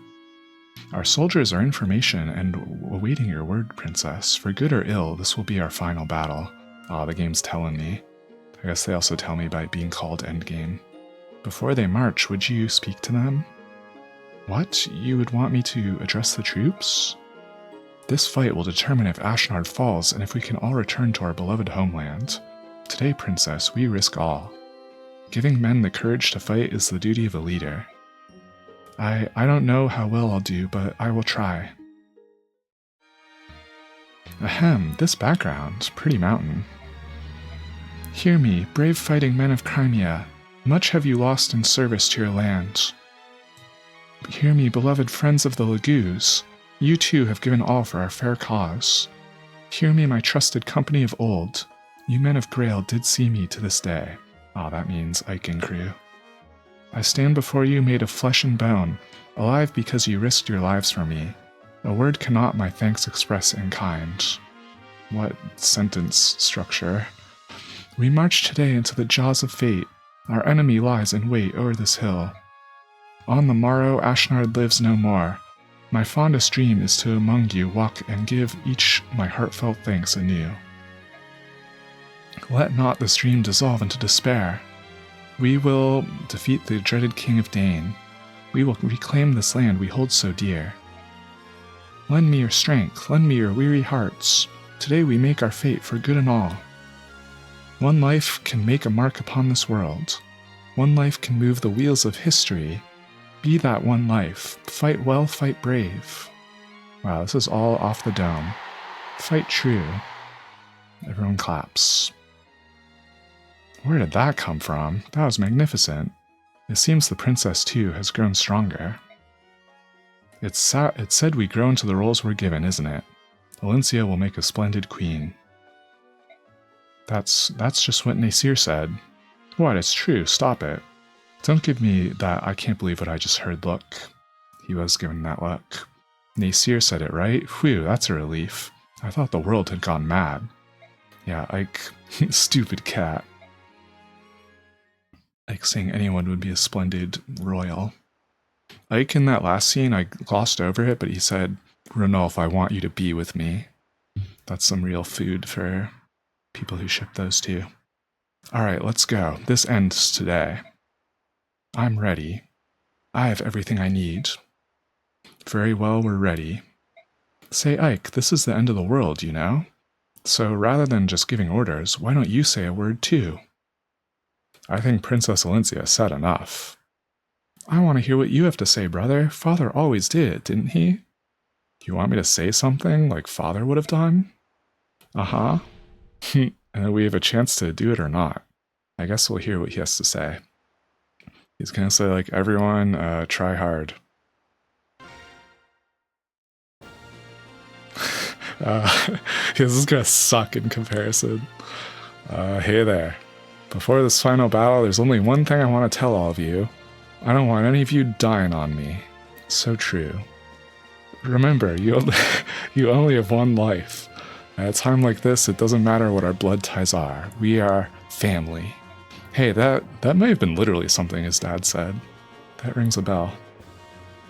Our soldiers are in formation and awaiting your word, princess. For good or ill, this will be our final battle. Ah, the game's telling me. I guess they also tell me by being called Endgame. Before they march, would you speak to them? What? You would want me to address the troops? This fight will determine if Ashnard falls and if we can all return to our beloved homeland. Today, Princess, we risk all. Giving men the courage to fight is the duty of a leader. I don't know how well I'll do, but I will try. Ahem, this background, pretty mountain. Hear me, brave fighting men of Crimea. Much have you lost in service to your land. Hear me, beloved friends of the Lagoos. You too have given all for our fair cause. Hear me, my trusted company of old. You men of Grail did see me to this day. That means Ike and crew. I stand before you made of flesh and bone, alive because you risked your lives for me. A word cannot my thanks express in kind. What sentence structure? We march today into the jaws of fate. Our enemy lies in wait o'er this hill. On the morrow Ashnard lives no more. My fondest dream is to among you walk and give each my heartfelt thanks anew. Let not this dream dissolve into despair. We will defeat the dreaded King of Dane. We will reclaim this land we hold so dear. Lend me your strength, lend me your weary hearts. Today we make our fate for good and all. One life can make a mark upon this world. One life can move the wheels of history. Be that one life. Fight well, fight brave. Wow, this is all off the dome. Fight true. Everyone claps. Where did that come from? That was magnificent. It seems the princess, too, has grown stronger. It's said we grow into the roles we're given, isn't it? Valencia will make a splendid queen. That's just what Nasir said. What, it's true, stop it. Don't give me that I can't believe what I just heard look. He was given that look. Nasir said it, right? Whew, that's a relief. I thought the world had gone mad. Yeah, Ike, stupid cat. Ike saying anyone would be a splendid royal. Ike in that last scene, I glossed over it, but he said, Ranulf, I want you to be with me. That's some real food for people who ship those two. Alright, let's go. This ends today. I'm ready. I have everything I need. Very well, we're ready. Say, Ike, this is the end of the world, you know? So rather than just giving orders, why don't you say a word too? I think Princess Valencia said enough. I want to hear what you have to say, brother. Father always did, didn't he? Do you want me to say something like Father would have done? Uh-huh. And we have a chance to do it or not. I guess we'll hear what he has to say. He's gonna say, like, everyone, try hard. This is gonna suck in comparison. Hey there. Before this final battle, there's only one thing I want to tell all of you. I don't want any of you dying on me. So true. Remember, you only have one life. At a time like this, it doesn't matter what our blood ties are. We are family. Hey, that may have been literally something his dad said. That rings a bell.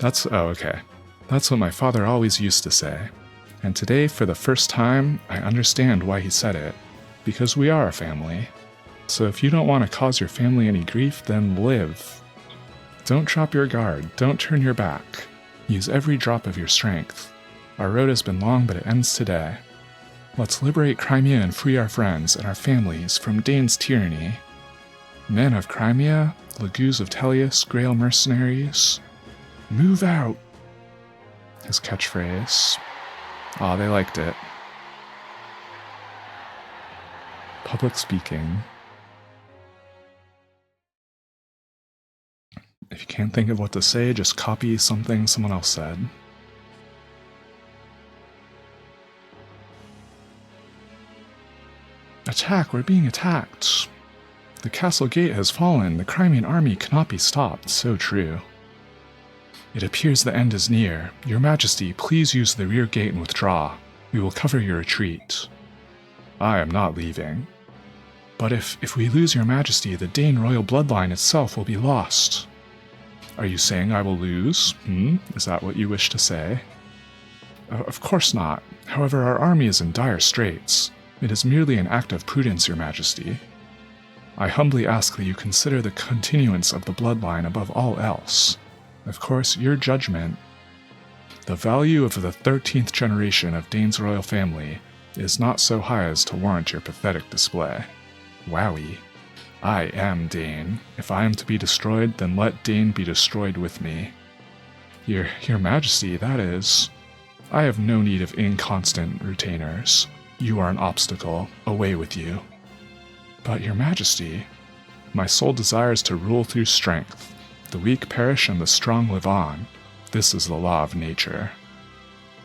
Oh, okay. That's what my father always used to say. And today, for the first time, I understand why he said it. Because we are a family. So if you don't want to cause your family any grief, then live. Don't drop your guard. Don't turn your back. Use every drop of your strength. Our road has been long, but it ends today. Let's liberate Crimea and free our friends and our families from Dane's tyranny. Men of Crimea, Lagoos of Tellius, Grail mercenaries, move out. His catchphrase. Aw, they liked it. Public speaking. If you can't think of what to say, just copy something someone else said. Attack! We're being attacked! The castle gate has fallen. The Crimean army cannot be stopped. So true. It appears the end is near. Your Majesty, please use the rear gate and withdraw. We will cover your retreat. I am not leaving. But if we lose your Majesty, the Dane royal bloodline itself will be lost. Are you saying I will lose? Is that what you wish to say? Of course not. However, our army is in dire straits. It is merely an act of prudence, Your Majesty. I humbly ask that you consider the continuance of the bloodline above all else. Of course, your judgment. The value of the 13th generation of Dane's royal family is not so high as to warrant your pathetic display. Wowie. I am Dane. If I am to be destroyed, then let Dane be destroyed with me. Your Majesty, that is. I have no need of inconstant retainers. You are an obstacle. Away with you. But, Your Majesty, my sole desire is to rule through strength. The weak perish and the strong live on. This is the law of nature.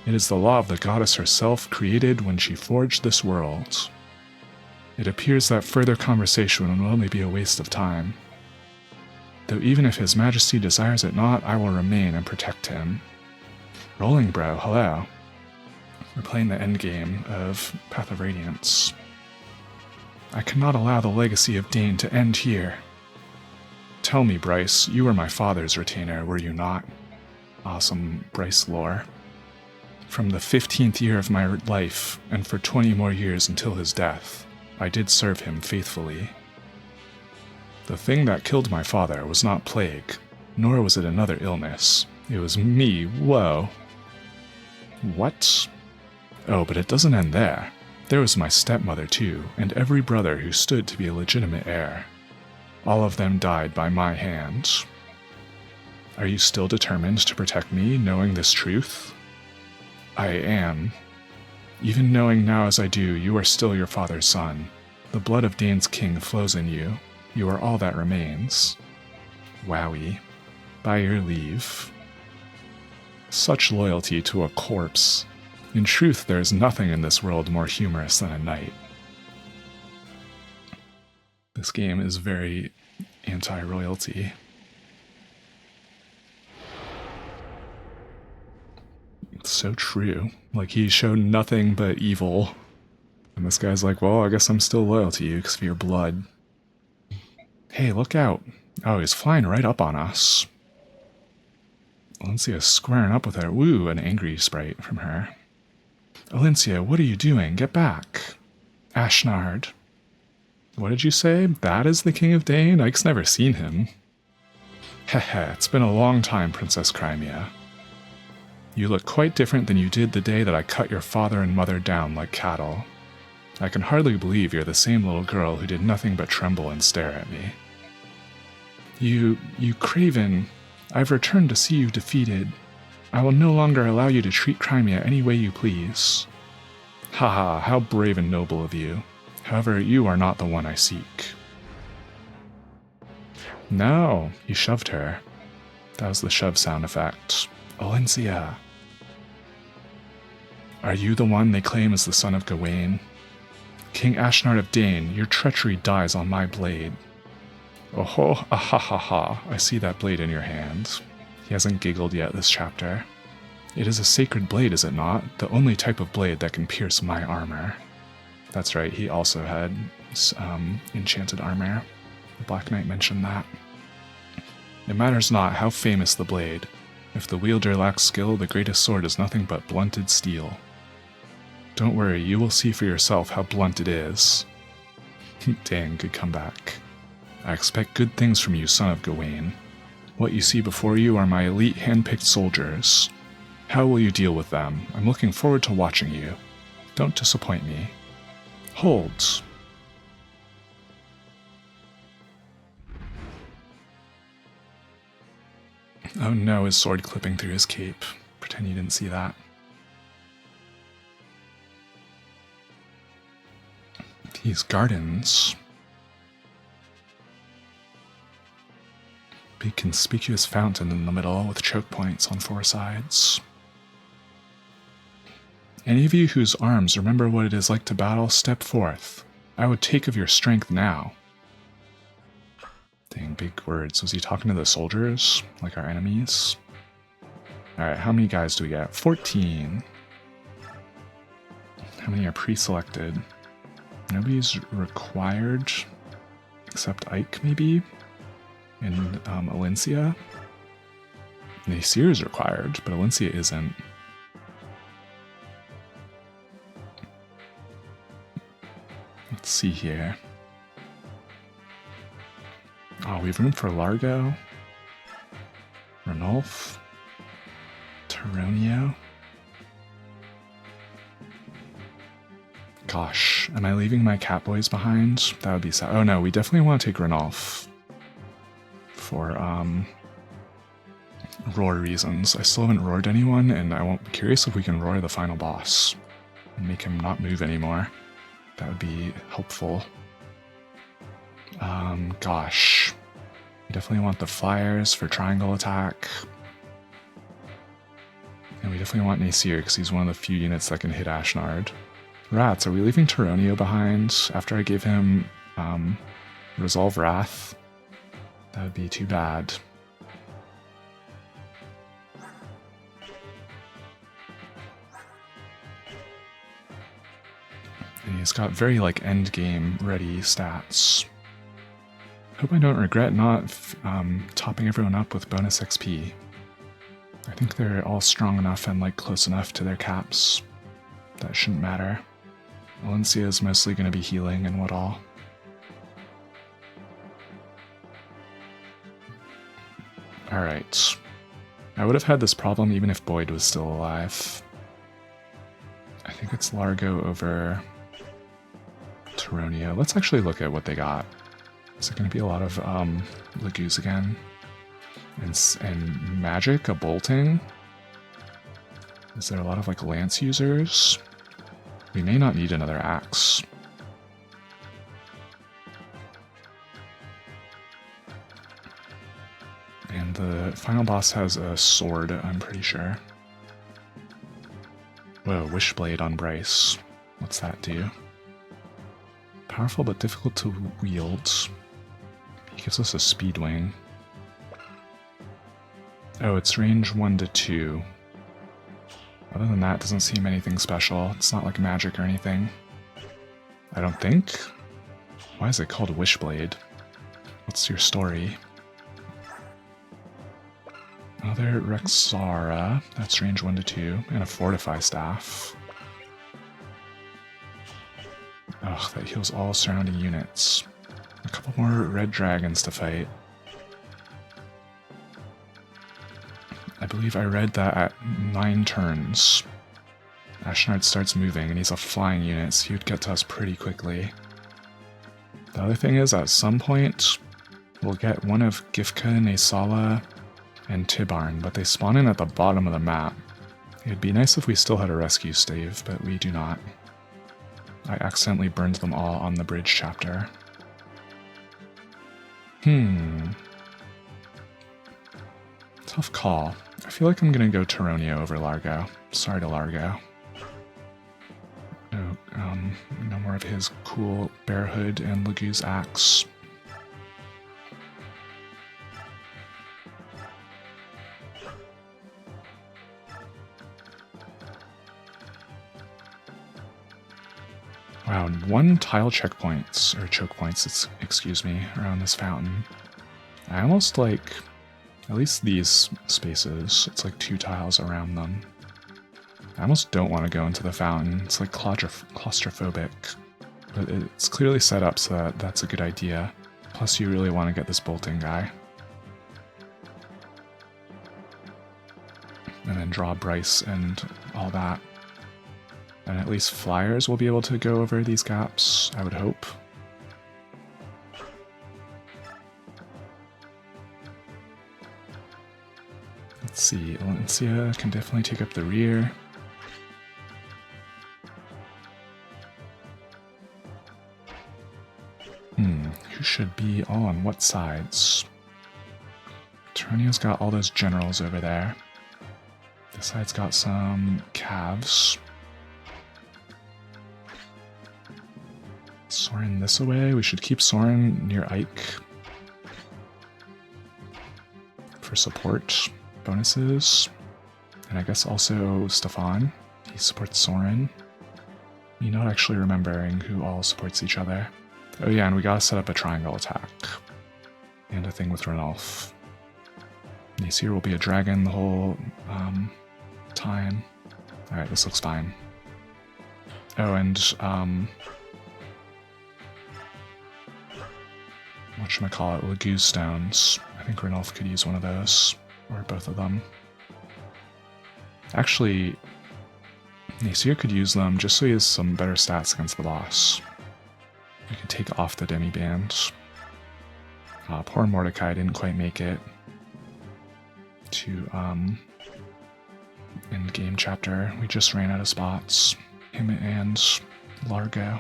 It is the law of the goddess herself created when she forged this world. It appears that further conversation will only be a waste of time. Though even if His Majesty desires it not, I will remain and protect him. Rolling Bro, hello. We're playing the endgame of Path of Radiance. I cannot allow the legacy of Dane to end here. Tell me, Bryce, you were my father's retainer, were you not? Awesome Bryce lore. From the 15th year of my life, and for 20 more years until his death, I did serve him faithfully. The thing that killed my father was not plague, nor was it another illness. It was me, whoa. What? Oh, but it doesn't end there. There was my stepmother too, and every brother who stood to be a legitimate heir. All of them died by my hand. Are you still determined to protect me, knowing this truth? I am. Even knowing now as I do, you are still your father's son. The blood of Dane's king flows in you. You are all that remains. Wowie. By your leave. Such loyalty to a corpse. In truth, there is nothing in this world more humorous than a knight. This game is very anti-royalty. It's so true. Like, he showed nothing but evil. And this guy's like, well, I guess I'm still loyal to you because of your blood. Hey, look out. Oh, he's flying right up on us. Alencia's squaring up with her. Woo, an angry sprite from her. Alencia, what are you doing? Get back. Ashnard. What did you say? That is the King of Dane? Ike's never seen him. Heh, it's been a long time, Princess Crimea. You look quite different than you did the day that I cut your father and mother down like cattle. I can hardly believe you're the same little girl who did nothing but tremble and stare at me. You craven. I've returned to see you defeated. I will no longer allow you to treat Crimea any way you please. Haha, how brave and noble of you. However, you are not the one I seek. No, he shoved her. That was the shove sound effect. Alencia. Are you the one they claim is the son of Gawain? King Ashnard of Dane, your treachery dies on my blade. Oh-ho, ah-ha-ha-ha, I see that blade in your hand. He hasn't giggled yet this chapter. It is a sacred blade, is it not? The only type of blade that can pierce my armor. That's right, he also had enchanted armor. The Black Knight mentioned that. It matters not how famous the blade. If the wielder lacks skill, the greatest sword is nothing but blunted steel. Don't worry, you will see for yourself how blunt it is. Dang, good comeback. I expect good things from you, son of Gawain. What you see before you are my elite hand-picked soldiers. How will you deal with them? I'm looking forward to watching you. Don't disappoint me. Hold. Oh no, his sword clipping through his cape. Pretend you didn't see that. These gardens. Big conspicuous fountain in the middle with choke points on 4 sides. Any of you whose arms remember what it is like to battle, step forth. I would take of your strength now. Dang, big words. Was he talking to the soldiers? Like our enemies? Alright, how many guys do we get? 14. How many are pre-selected? Nobody's required. Except Ike, maybe? And Alencia. Nasir is required, but Alencia isn't. Let's see here. Oh, we have room for Largo, Ranulf, Taronio. Gosh, am I leaving my Catboys behind? That would be sad. Oh no, we definitely want to take Renolf. For, roar reasons. I still haven't roared anyone, and I'm curious if we can roar the final boss. And make him not move anymore. That would be helpful. Gosh. We definitely want the flyers for triangle attack. And we definitely want Nasir, because he's one of the few units that can hit Ashnard. Rats, are we leaving Taronio behind after I gave him Resolve Wrath? That would be too bad. And he's got very, like, endgame ready stats. Hope I don't regret not topping everyone up with bonus XP. I think they're all strong enough and, like, close enough to their caps. That shouldn't matter. Valencia is mostly going to be healing and what all. Alright. I would have had this problem even if Boyd was still alive. I think it's Largo over Taronio. Let's actually look at what they got. Is it going to be a lot of Lagoos again? And magic, a bolting? Is there a lot of like lance users? We may not need another axe. And the final boss has a sword, I'm pretty sure. Whoa, Wishblade on Bryce. What's that do? Powerful but difficult to wield. He gives us a speed wing. Oh, it's range 1 to 2. Other than that, doesn't seem anything special. It's not like magic or anything. I don't think. Why is it called Wishblade? What's your story? Another Rexara. That's range 1 to 2. And a Fortify Staff. Ugh, that heals all surrounding units. A couple more red dragons to fight. I believe I read that at 9 turns, Ashnard starts moving, and he's a flying unit, so he would get to us pretty quickly. The other thing is, at some point, we'll get one of Gifka, Naysala, and Tibarn, but they spawn in at the bottom of the map. It'd be nice if we still had a rescue stave, but we do not. I accidentally burned them all on the bridge chapter. Tough call. I feel like I'm gonna go Taronio over Largo. Sorry to Largo. Oh, no more of his cool bear hood and Lagoos axe. Wow, 1 tile checkpoints, or choke points, excuse me, around this fountain. I almost like, at least these spaces, it's like 2 tiles around them. I almost don't want to go into the fountain, it's like claustrophobic. But it's clearly set up so that that's a good idea. Plus you really want to get this bolting guy. And then draw Bryce and all that. And at least flyers will be able to go over these gaps, I would hope. Let's see, Valencia can definitely take up the rear. Who should be all on what sides? Taronio's got all those generals over there. This side's got some calves. Soren this away. We should keep Soren near Ike for support bonuses. And I guess also Stefan. He supports Soren. Me not actually remembering who all supports each other. Oh yeah, and we gotta set up a triangle attack. And a thing with Renolf. Nasir will be a dragon the whole time. Alright, this looks fine. Oh, and whatchamacallit, Lagoos stones. I think Renolf could use one of those, or both of them. Actually, Nasir could use them just so he has some better stats against the boss. We could take off the demi-band. Poor Mordecai didn't quite make it to Endgame chapter. We just ran out of spots. Him and Largo.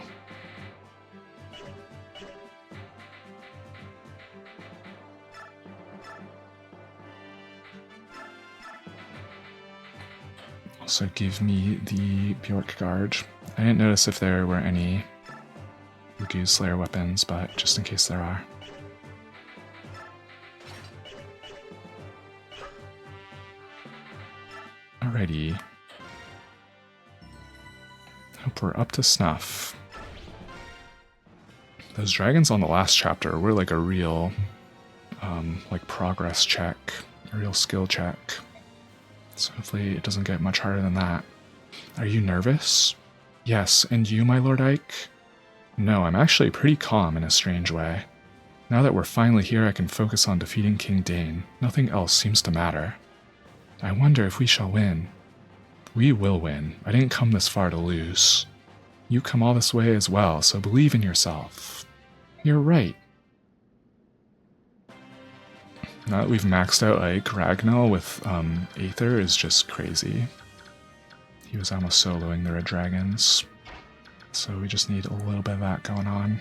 Also give me the Bjork Guard. I didn't notice if there were any Lagoon Slayer weapons, but just in case there are. Alrighty. Hope we're up to snuff. Those dragons on the last chapter were like a real like progress check, a real skill check. So hopefully it doesn't get much harder than that. Are you nervous? Yes, and you, my Lord Ike? No, I'm actually pretty calm in a strange way. Now that we're finally here, I can focus on defeating King Dane. Nothing else seems to matter. I wonder if we shall win. We will win. I didn't come this far to lose. You come all this way as well, so believe in yourself. You're right. Now that we've maxed out Ike, Ragnall with Aether is just crazy. He was almost soloing the Red Dragons. So we just need a little bit of that going on.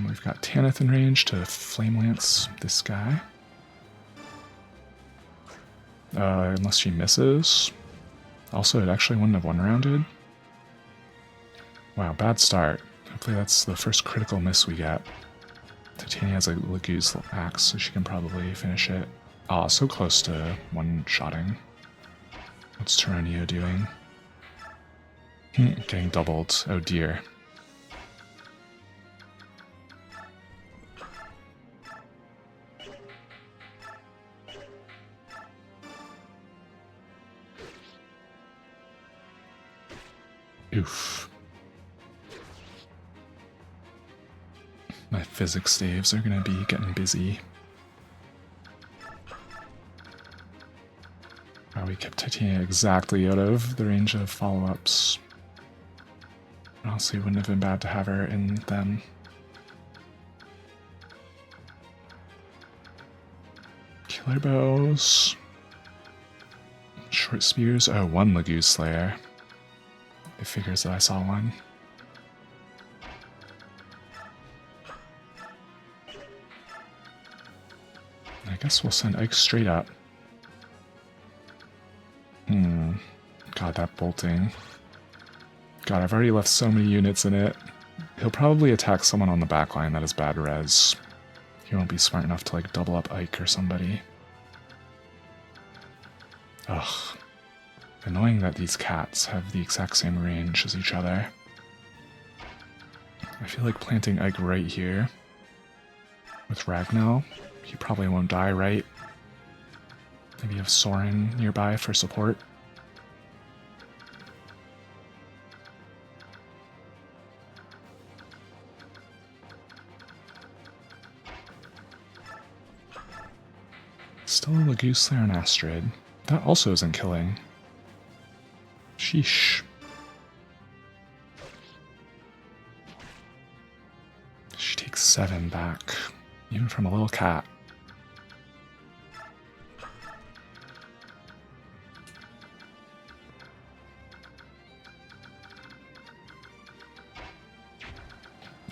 We've got Tanith in range to Flame Lance this guy. Unless she misses. Also, it actually wouldn't have one-rounded. Wow, bad start. Hopefully that's the first critical miss we get. Titania has a Lagoon's axe, so she can probably finish it. Ah, so close to one-shotting. What's Tyranio doing? Getting doubled. Oh dear. Oof. My physics staves are going to be getting busy. Wow, we kept Titania exactly out of the range of follow-ups. Honestly, wouldn't have been bad to have her in them. Killer bows. Short spears. Oh, one Lagoon Slayer. It figures that I saw one. I guess we'll send Ike straight up. God, that bolting. God, I've already left so many units in it. He'll probably attack someone on the backline that has bad res. He won't be smart enough to, like, double up Ike or somebody. Ugh. Annoying that these cats have the exact same range as each other. I feel like planting Ike right here with Ragnall. He probably won't die, right? Maybe have Soren nearby for support. Still a Lagoon Slayer and Astrid. That also isn't killing. Sheesh. She takes 7 back, even from a little cat.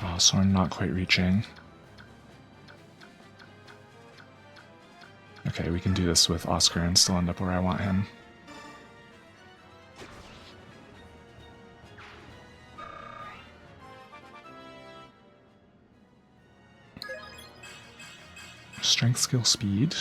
Oh, Soren not quite reaching. Okay, we can do this with Oscar and still end up where I want him. Strength, skill, speed.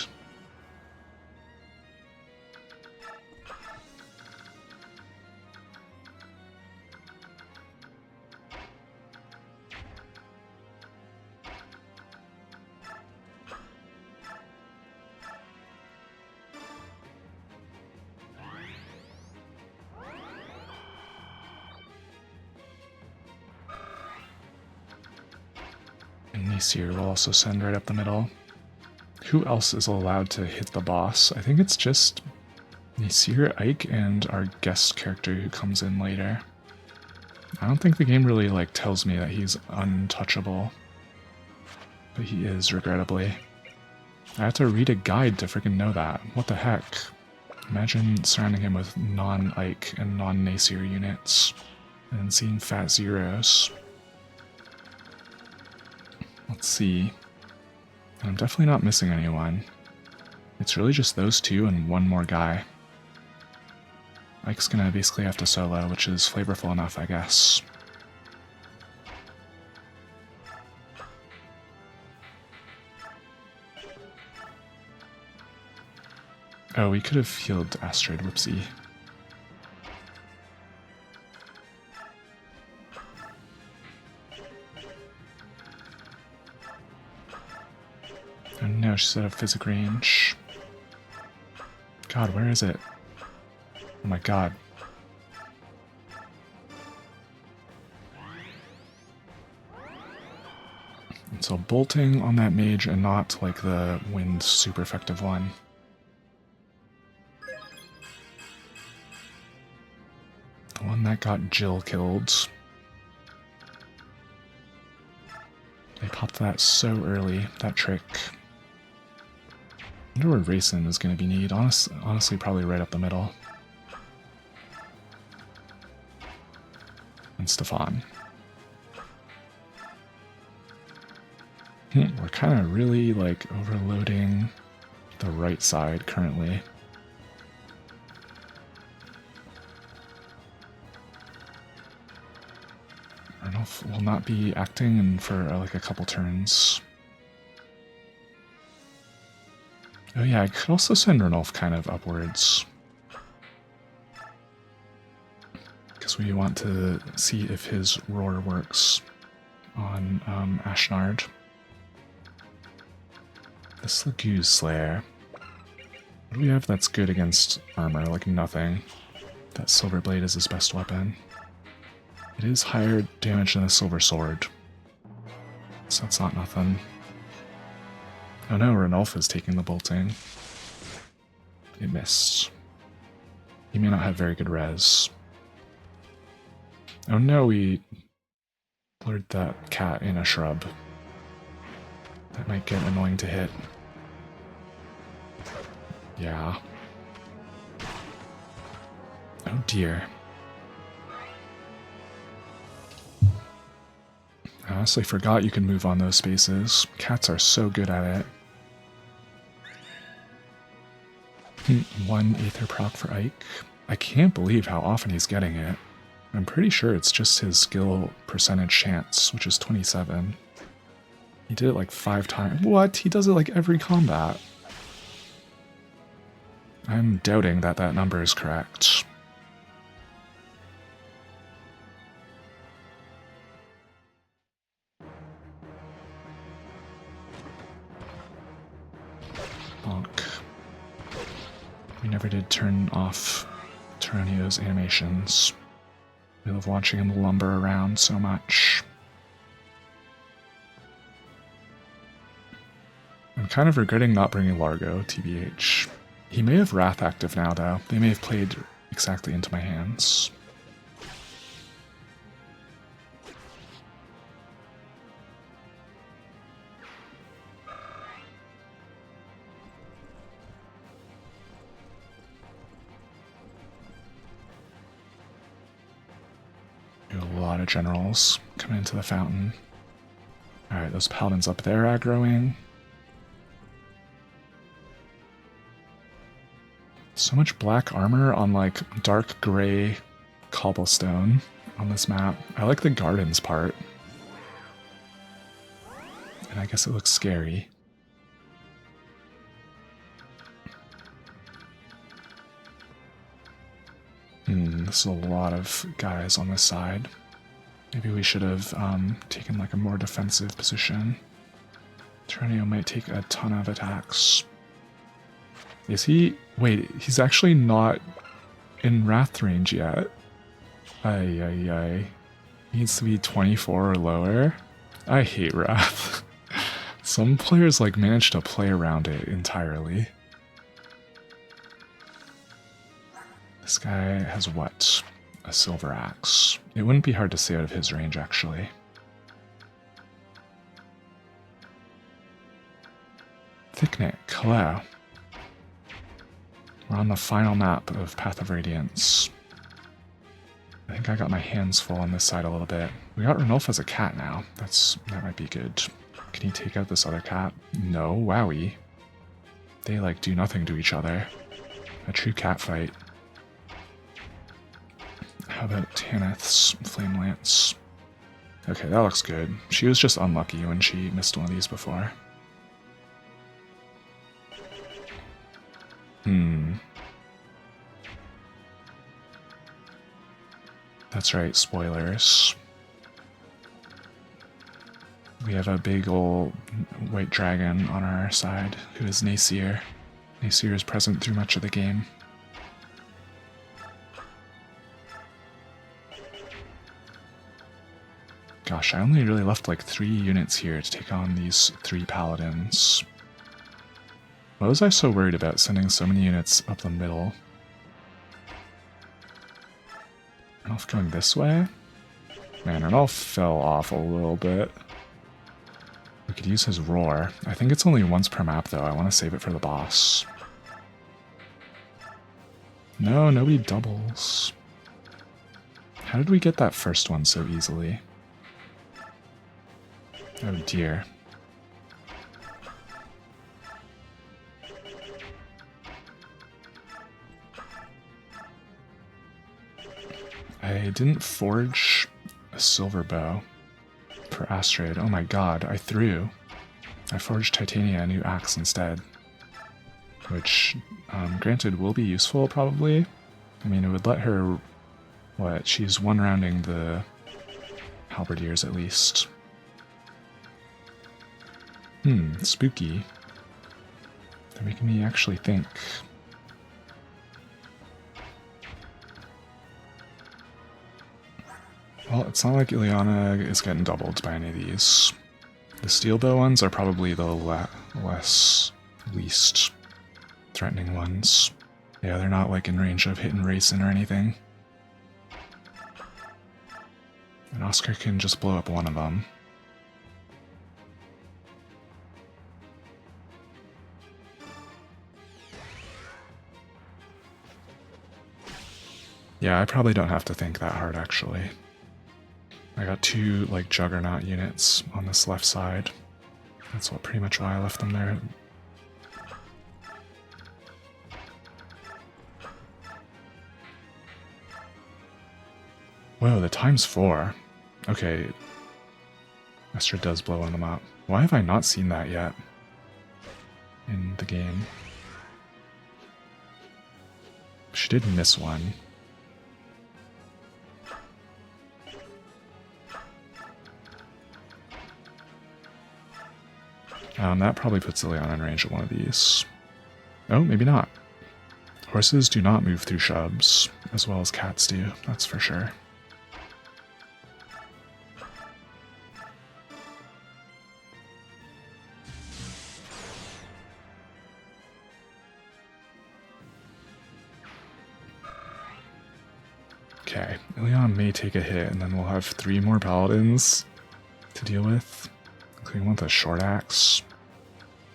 And Nasir will also send right up the middle. Who else is allowed to hit the boss? I think it's just Nasir, Ike, and our guest character who comes in later. I don't think the game really like tells me that he's untouchable. But he is, regrettably. I have to read a guide to freaking know that. What the heck? Imagine surrounding him with non-Ike and non-Nasir units and seeing fat zeros. Let's see. I'm definitely not missing anyone. It's really just those two and one more guy. Ike's gonna basically have to solo, which is flavorful enough, I guess. Oh, we could have healed Asteroid, whoopsie. Oh no, she's out of physic range. God, where is it? Oh my god. And so bolting on that mage and not like the wind super effective one. The one that got Jill killed. They popped that so early, that trick. I wonder where Racing is going to be needed. Honestly, probably right up the middle. And Stefan. We're kind of really like overloading the right side currently. Ranulf will not be acting for like a couple turns. Oh yeah, I could also send Ranulf kind of upwards. Because we want to see if his roar works on Ashnard. The Slagooze Slayer. What do we have that's good against armor? Like nothing. That Silver Blade is his best weapon. It is higher damage than a Silver Sword. So that's not nothing. Oh no, Ranulf is taking the bolting. It missed. He may not have very good res. Oh no, we lured that cat in a shrub. That might get annoying to hit. Yeah. Oh dear. I honestly forgot you can move on those spaces. Cats are so good at it. One Aether proc for Ike. I can't believe how often he's getting it. I'm pretty sure it's just his skill percentage chance, which is 27. He did it like 5 times. What? He does it like every combat. I'm doubting that that number is correct. Bonk. We never did turn off Tyranio's animations. We love watching him lumber around so much. I'm kind of regretting not bringing Largo, TBH. He may have Wrath active now, though. They may have played exactly into my hands. A lot of generals coming into the fountain. Alright, those paladins up there aggroing. So much black armor on like dark gray cobblestone on this map. I like the gardens part. And I guess it looks scary. This is a lot of guys on this side. Maybe we should have taken like a more defensive position. Tyranio might take a ton of attacks. Is he? Wait, he's actually not in Wrath range yet. Ay. He needs to be 24 or lower. I hate Wrath. Some players like manage to play around it entirely. This guy has what? A silver axe. It wouldn't be hard to stay out of his range, actually. Thickneck, hello. We're on the final map of Path of Radiance. I think I got my hands full on this side a little bit. We got Ranulf as a cat now. That might be good. Can he take out this other cat? No, wowie. They like do nothing to each other. A true cat fight. How about Tanith's Flame Lance? Okay, that looks good. She was just unlucky when she missed one of these before. That's right, spoilers. We have a big old white dragon on our side who is Naseer. Naseer is present through much of the game. Gosh, I only really left like 3 units here to take on these 3 paladins. Why was I so worried about sending so many units up the middle? Ranulf going this way? Man, Ranulf fell off a little bit. We could use his roar. I think it's only once per map though. I want to save it for the boss. No, nobody doubles. How did we get that first one so easily? Oh dear. I didn't forge a silver bow per Astrid. Oh my god, I forged Titania a new axe instead. Which, granted, will be useful probably. I mean, it would let her... What? She's one-rounding the halberdiers at least. Spooky. They're making me actually think. Well, it's not like Ileana is getting doubled by any of these. The steel bow ones are probably the least threatening ones. Yeah, they're not like in range of hitting Racing or anything. And Oscar can just blow up one of them. Yeah, I probably don't have to think that hard actually. I got 2 like Juggernaut units on this left side. That's pretty much why I left them there. Whoa, the ×4. Okay. Esther does blow on them up. Why have I not seen that yet in the game? She did miss one. That probably puts Ileana in range of one of these. Oh, maybe not. Horses do not move through shrubs, as well as cats do, that's for sure. Okay, Ileana may take a hit, and then we'll have 3 more paladins to deal with, including one with a short axe.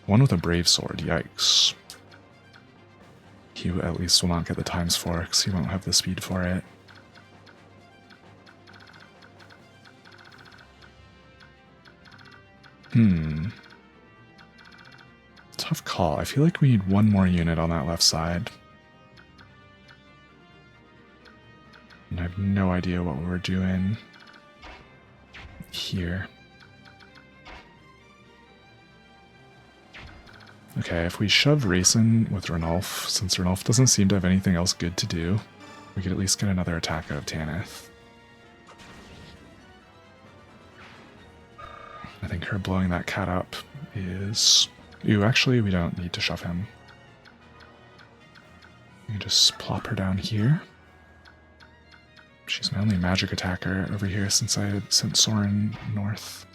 One with a brave sword, yikes. He at least will not get the ×4 because he won't have the speed for it. Tough call. I feel like we need 1 more unit on that left side. And I have no idea what we're doing here. Okay, if we shove Racing with Ranulf, since Ranulf doesn't seem to have anything else good to do, we could at least get another attack out of Tanith. I think her blowing that cat up is... Ooh, actually, we don't need to shove him. We can just plop her down here. She's my only magic attacker over here since I had sent Soren north.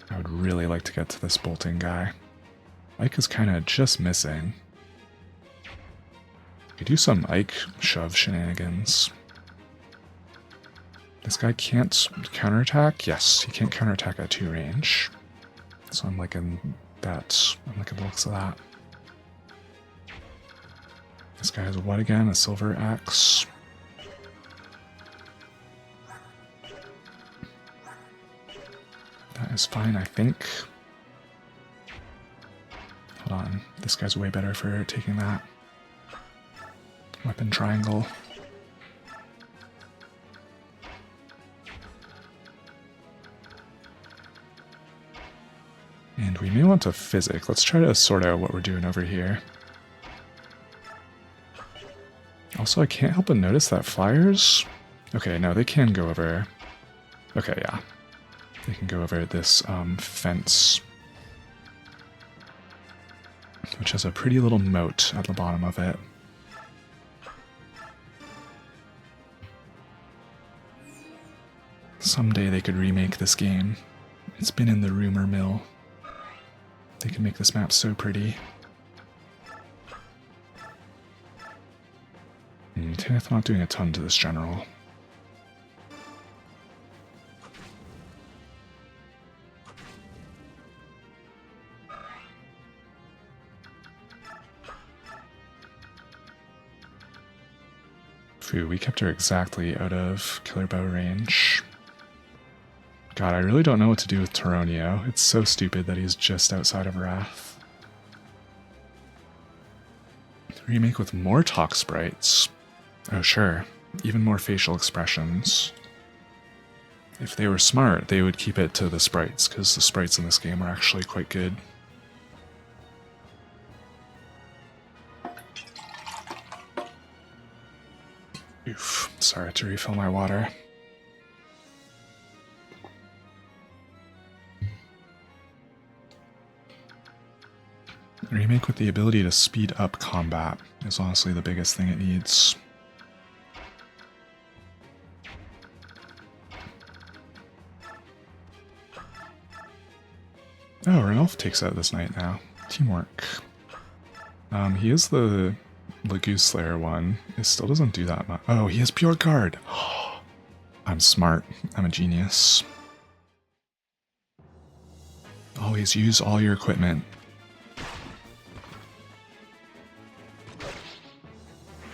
I would really like to get to this bolting guy. Ike is kind of just missing. We could do some Ike shove shenanigans. This guy can't counterattack? Yes, he can't counterattack at 2 range. So I'm liking that. I'm liking the looks of that. This guy has what again? A silver axe. That is fine, I think. Hold on. This guy's way better for taking that. Weapon triangle. And we may want to physic. Let's try to sort out what we're doing over here. Also, I can't help but notice that flyers... Okay, no, they can go over... Okay, yeah. They can go over this fence, which has a pretty little moat at the bottom of it. Someday they could remake this game. It's been in the rumor mill. They can make this map so pretty. Tanith not doing a ton to this general. Phew, we kept her exactly out of killer bow range. God, I really don't know what to do with Taronio. It's so stupid that he's just outside of Wrath. Remake with more talk sprites. Oh sure, even more facial expressions. If they were smart, they would keep it to the sprites, because the sprites in this game are actually quite good. Oof, sorry to refill my water. Remake with the ability to speed up combat is honestly the biggest thing it needs. Oh, Ranulf takes out this knight now. Teamwork. He is the Goose Slayer one. It still doesn't do that much. Oh, he has Pure Guard! I'm smart. I'm a genius. Always use all your equipment.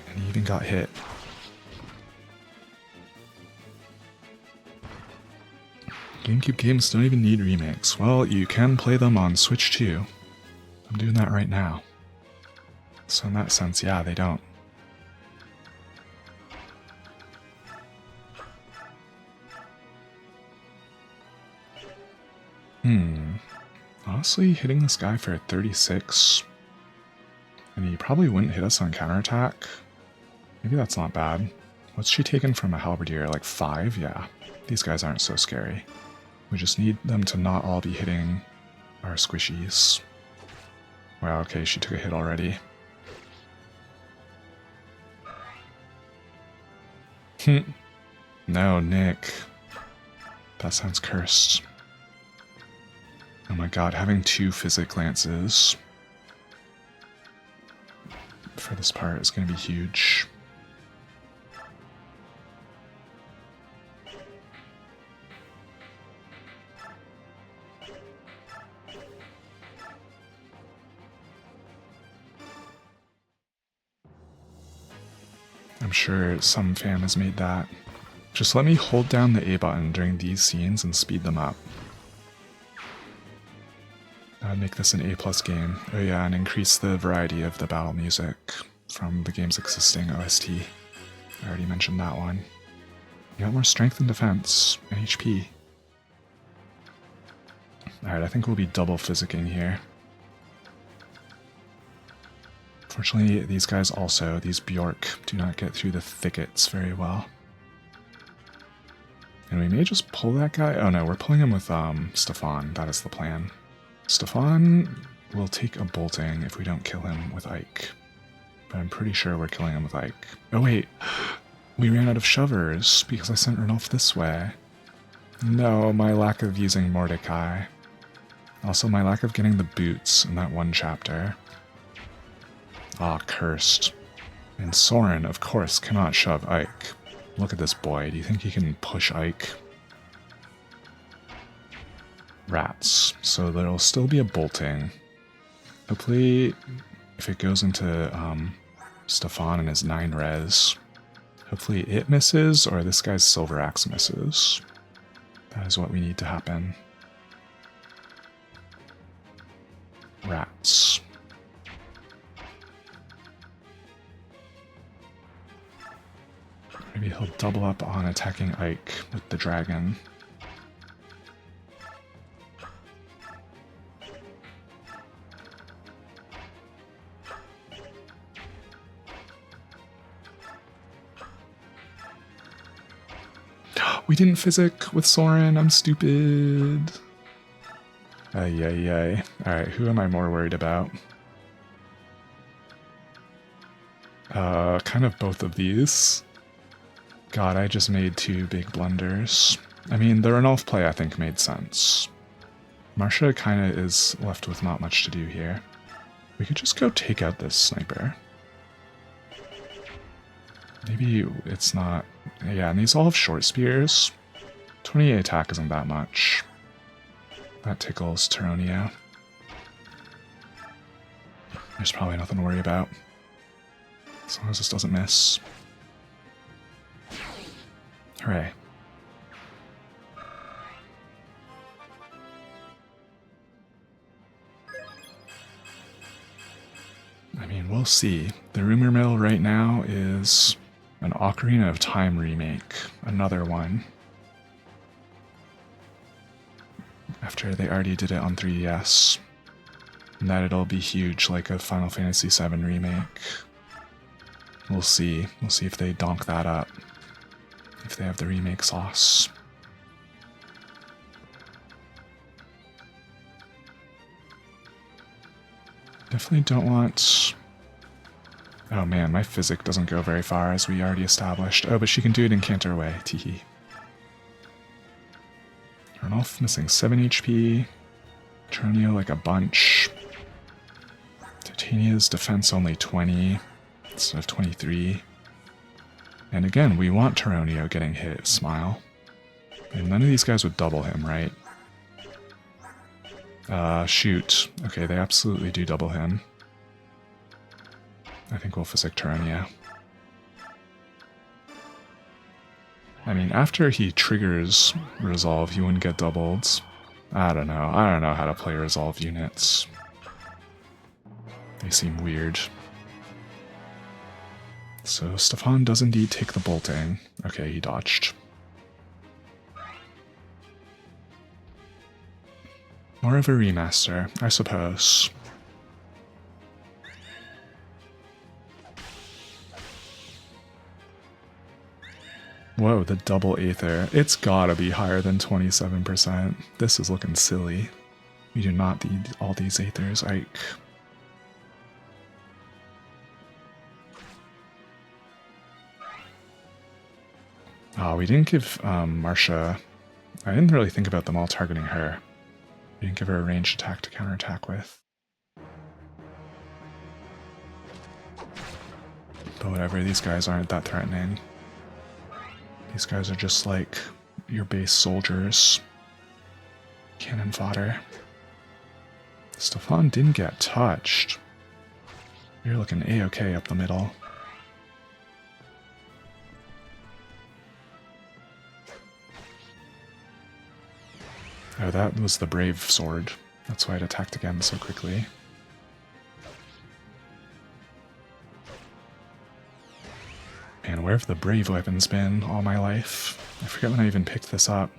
And he even got hit. GameCube games don't even need remakes. Well, you can play them on Switch too. I'm doing that right now. So in that sense, yeah, they don't. Honestly, hitting this guy for 36, and he probably wouldn't hit us on counterattack. Maybe that's not bad. What's she taken from a halberdier? Like 5? Yeah. These guys aren't so scary. We just need them to not all be hitting our squishies. Wow, okay, she took a hit already. No, Nick. That sounds cursed. Oh my god, having 2 physic lances for this part is going to be huge. I'm sure some fan has made that. Just let me hold down the A button during these scenes and speed them up. That'd make this an A+ game. Oh yeah, and increase the variety of the battle music from the game's existing OST. I already mentioned that one. You got more strength and defense, and HP. Alright, I think we'll be double physicking here. Fortunately, these guys also, these Bjork, do not get through the thickets very well. And we may just pull that guy. Oh no, we're pulling him with Stefan. That is the plan. Stefan will take a bolting if we don't kill him with Ike. But I'm pretty sure we're killing him with Ike. Oh wait, we ran out of shovers because I sent Ranulf this way. No, my lack of using Mordecai. Also, my lack of getting the boots in that one chapter. Ah, cursed. And Soren, of course, cannot shove Ike. Look at this boy. Do you think he can push Ike? Rats. So there'll still be a bolting. Hopefully, if it goes into Stefan and his 9 res, hopefully it misses or this guy's Silver Axe misses. That is what we need to happen. Rats. Maybe he'll double up on attacking Ike with the dragon. We didn't physic with Soren, I'm stupid. Ay, ay, ay. Alright, who am I more worried about? Kind of both of these. God, I just made 2 big blunders. I mean, the Ranulf play I think made sense. Marcia kind of is left with not much to do here. We could just go take out this sniper. Maybe it's not... Yeah, and these all have short spears. 28 attack isn't that much. That tickles Tyronia. There's probably nothing to worry about. As long as this doesn't miss. Hooray. I mean, we'll see. The rumor mill right now is an Ocarina of Time remake. Another one. After they already did it on 3DS. And that it'll be huge like a Final Fantasy VII remake. We'll see. We'll see if they donk that up. If they have the remake sauce. Definitely don't want... Oh man, my physic doesn't go very far as we already established. Oh, but she can do it in Canter Way, teehee. Ranulf missing 7 HP. Tronio like a bunch. Titania's defense only 20 instead of 23. And again, we want Tyronio getting hit, Smile. And none of these guys would double him, right? Shoot. Okay, they absolutely do double him. I think we'll physic Tyronia. I mean, after he triggers Resolve, he wouldn't get doubled. I don't know. I don't know how to play Resolve units. They seem weird. So Stefan does indeed take the bolting. Okay, he dodged. More of a remaster, I suppose. Whoa, the double Aether. It's gotta be higher than 27%. This is looking silly. We do not need all these Aethers, Ike. Oh, we didn't give Marcia... I didn't really think about them all targeting her. We didn't give her a ranged attack to counterattack with. But whatever, these guys aren't that threatening. These guys are just like your base soldiers. Cannon fodder. Stefan didn't get touched. You're looking A-okay up the middle. Oh, that was the brave sword. That's why it attacked again so quickly. Man, where have the brave weapons been all my life? I forget when I even picked this up.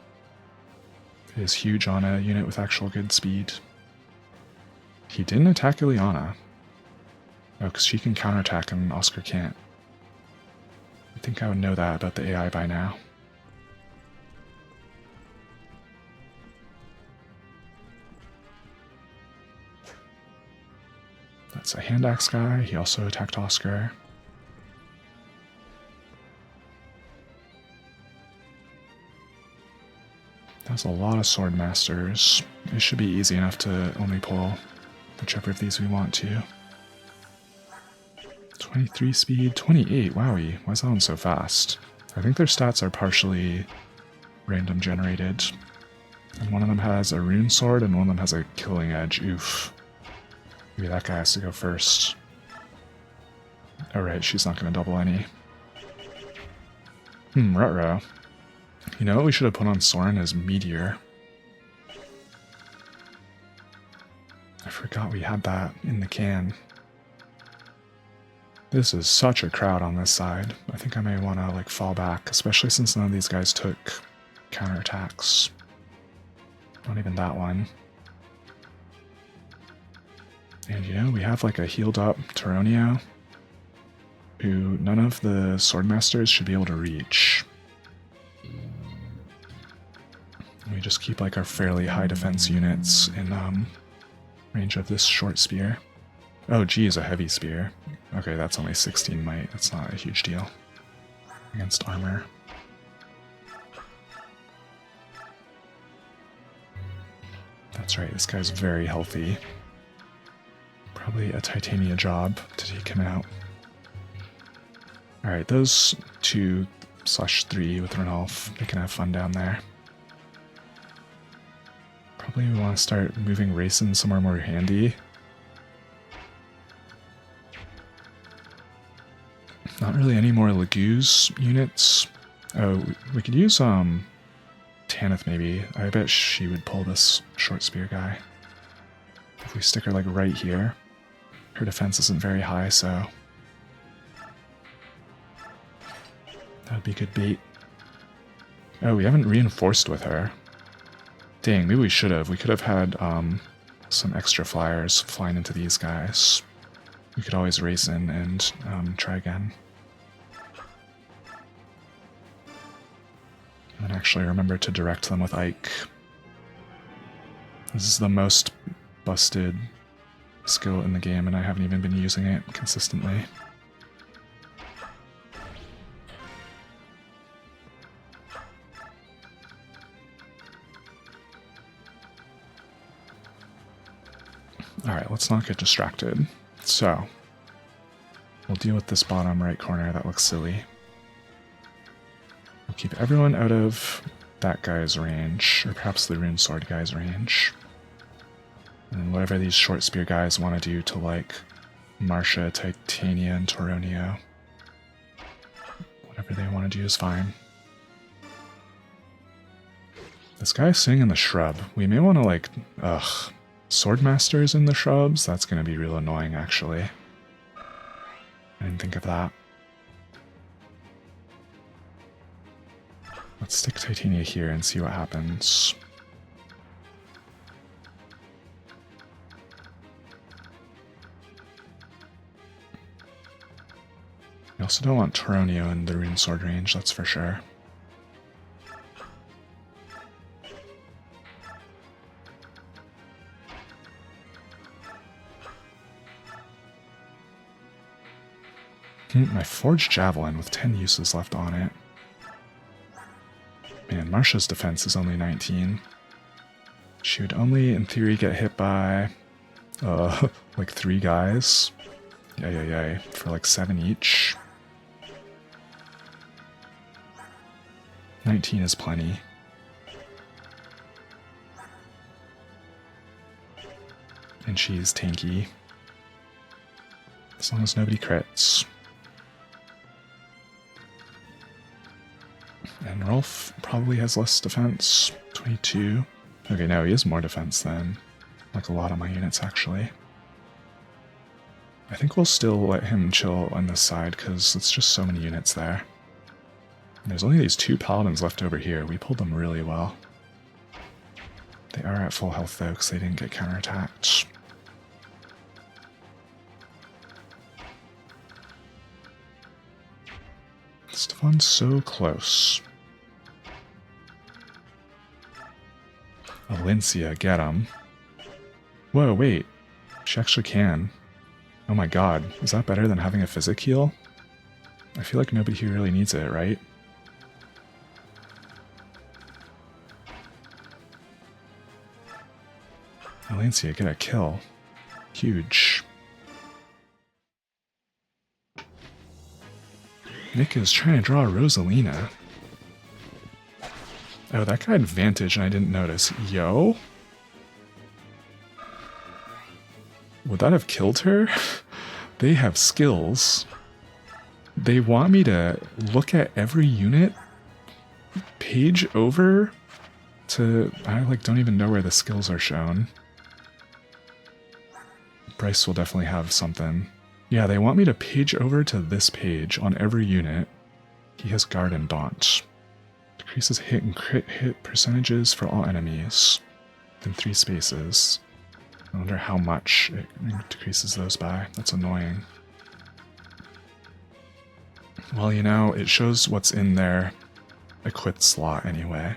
It is huge on a unit with actual good speed. He didn't attack Ileana. Oh, because she can counterattack and Oscar can't. I think I would know that about the AI by now. That's a hand axe guy. He also attacked Oscar. That's a lot of sword masters. It should be easy enough to only pull whichever of these we want to. 23 speed, 28, wowie. Why is that one so fast? I think their stats are partially random generated. And one of them has a rune sword and one of them has a killing edge. Oof. Maybe that guy has to go first. Oh right, she's not going to double any. Ruh-roh. You know what we should have put on Soren is Meteor. I forgot we had that in the can. This is such a crowd on this side. I think I may want to like fall back, especially since none of these guys took counterattacks. Not even that one. And you know, we have like a healed up Taronio, who none of the Swordmasters should be able to reach. We just keep like our fairly high defense units in range of this short spear. Oh geez, a heavy spear. Okay, that's only 16 might. That's not a huge deal against armor. That's right, this guy's very healthy. Probably a Titania job to take him out. Alright, those 2/3 with Renolf, they can have fun down there. Probably we want to start moving Racing somewhere more handy. Not really any more Laguz units. Oh, we could use Tanith maybe. I bet she would pull this short spear guy. If we stick her like right here. Her defense isn't very high, so that'd be good bait. Oh, we haven't reinforced with her. Dang, maybe we should have. We could have had some extra flyers flying into these guys. We could always race in and try again. And actually remember to direct them with Ike. This is the most busted skill in the game, and I haven't even been using it consistently. Alright, let's not get distracted. So, we'll deal with this bottom right corner that looks silly. We'll keep everyone out of that guy's range, or perhaps the rune sword guy's range. And whatever these short spear guys want to do to like Marcia, Titania, and Taronio. Whatever they want to do is fine. This guy's sitting in the shrub. We may want to like, Swordmasters in the shrubs? That's going to be real annoying, actually. I didn't think of that. Let's stick Titania here and see what happens. We also don't want Taronio in the rune sword range, that's for sure. My forged javelin with 10 uses left on it. Man, Marcia's defense is only 19. She would only, in theory, get hit by, like 3 guys. Yay, for like 7 each. 19 is plenty. And she's tanky. As long as nobody crits. And Rolf probably has less defense. 22. Okay, no, he has more defense than like a lot of my units, actually. I think we'll still let him chill on this side, because it's just so many units there. And there's only these 2 paladins left over here. We pulled them really well. They are at full health, though, because they didn't get counterattacked. Stefan's so close. Alencia, get him. Whoa, wait. She actually can. Oh my god, is that better than having a physic heal? I feel like nobody here really needs it, right? Valencia, get a kill. Huge. Nick is trying to draw Rosalina. Oh, that guy had advantage and I didn't notice. Yo? Would that have killed her? They have skills. They want me to look at every unit page over to... I don't even know where the skills are shown. Bryce will definitely have something. Yeah, they want me to page over to this page on every unit. He has Guard and Daunt. Decreases hit and crit hit percentages for all enemies in 3 spaces. I wonder how much it decreases those by. That's annoying. Well, you know, it shows what's in their equipped slot anyway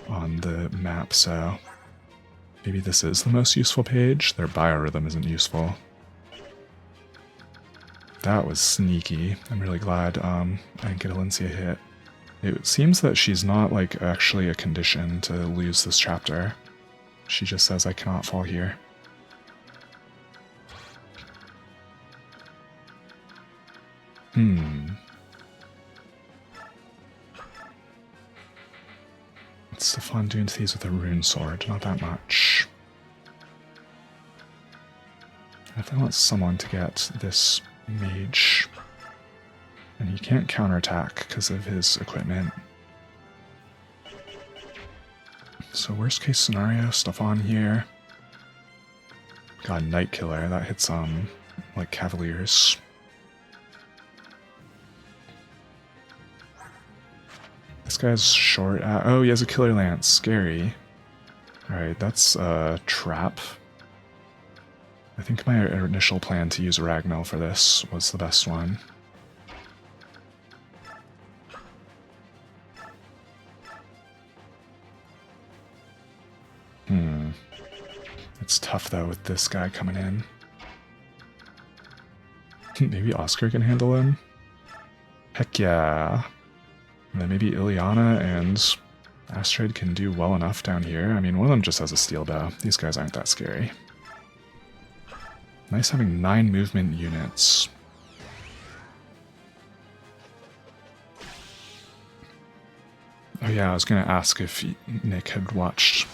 on the map, so maybe this is the most useful page. Their biorhythm isn't useful. That was sneaky. I'm really glad I didn't get Valencia hit. It seems that she's not, actually a condition to lose this chapter. She just says, I cannot fall here. It's Stefan doing thieves with a rune sword, not that much. If I want someone to get this mage, and he can't counterattack because of his equipment. So worst case scenario, Stefan here. God, Night Killer, that hits Cavaliers. This guy's short. Oh, he has a Killer Lance. Scary. Alright, that's a trap. I think my initial plan to use Ragnall for this was the best one. It's tough though with this guy coming in. Maybe Oscar can handle him? Heck yeah. And then maybe Ileana and Astrid can do well enough down here. I mean, one of them just has a steel bow. These guys aren't that scary. Nice having 9 movement units. Oh yeah, I was gonna ask if Nick had watched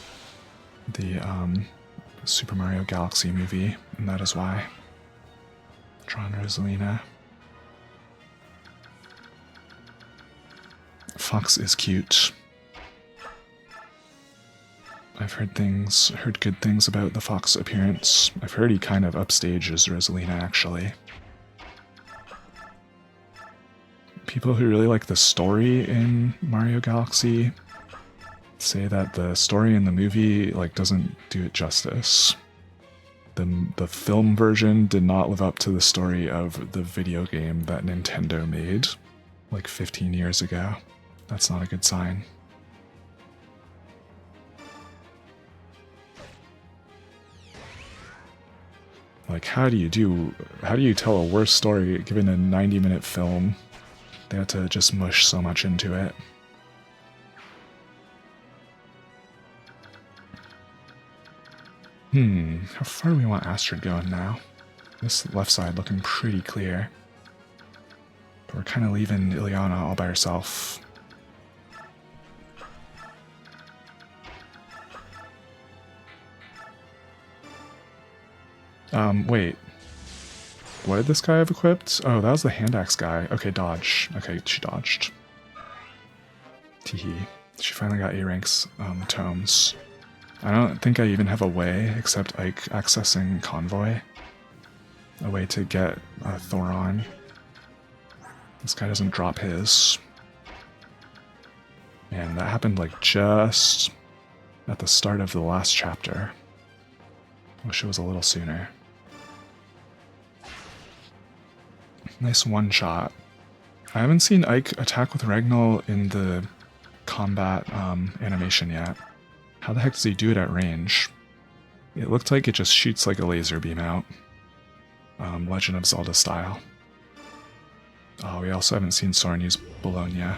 the Super Mario Galaxy movie, and that is why. Drawn Rosalina. Fox is cute. I've heard good things about the Fox appearance. I've heard he kind of upstages Rosalina, actually. People who really like the story in Mario Galaxy say that the story in the movie doesn't do it justice. The film version did not live up to the story of the video game that Nintendo made 15 years ago. That's not a good sign. How do you tell a worse story given a 90-minute film? They had to just mush so much into it. How far do we want Astrid going now? This left side looking pretty clear. But we're kind of leaving Ileana all by herself. Wait. What did this guy have equipped? Oh, that was the hand axe guy. Okay, dodge. Okay, she dodged. Teehee. She finally got A ranks tomes. I don't think I even have a way, except accessing Convoy. A way to get Thoron. This guy doesn't drop his. Man, that happened just at the start of the last chapter. Wish it was a little sooner. Nice one-shot. I haven't seen Ike attack with Ragnall in the combat animation yet. How the heck does he do it at range? It looked like it just shoots like a laser beam out. Legend of Zelda style. Oh, we also haven't seen Soren use Bologna.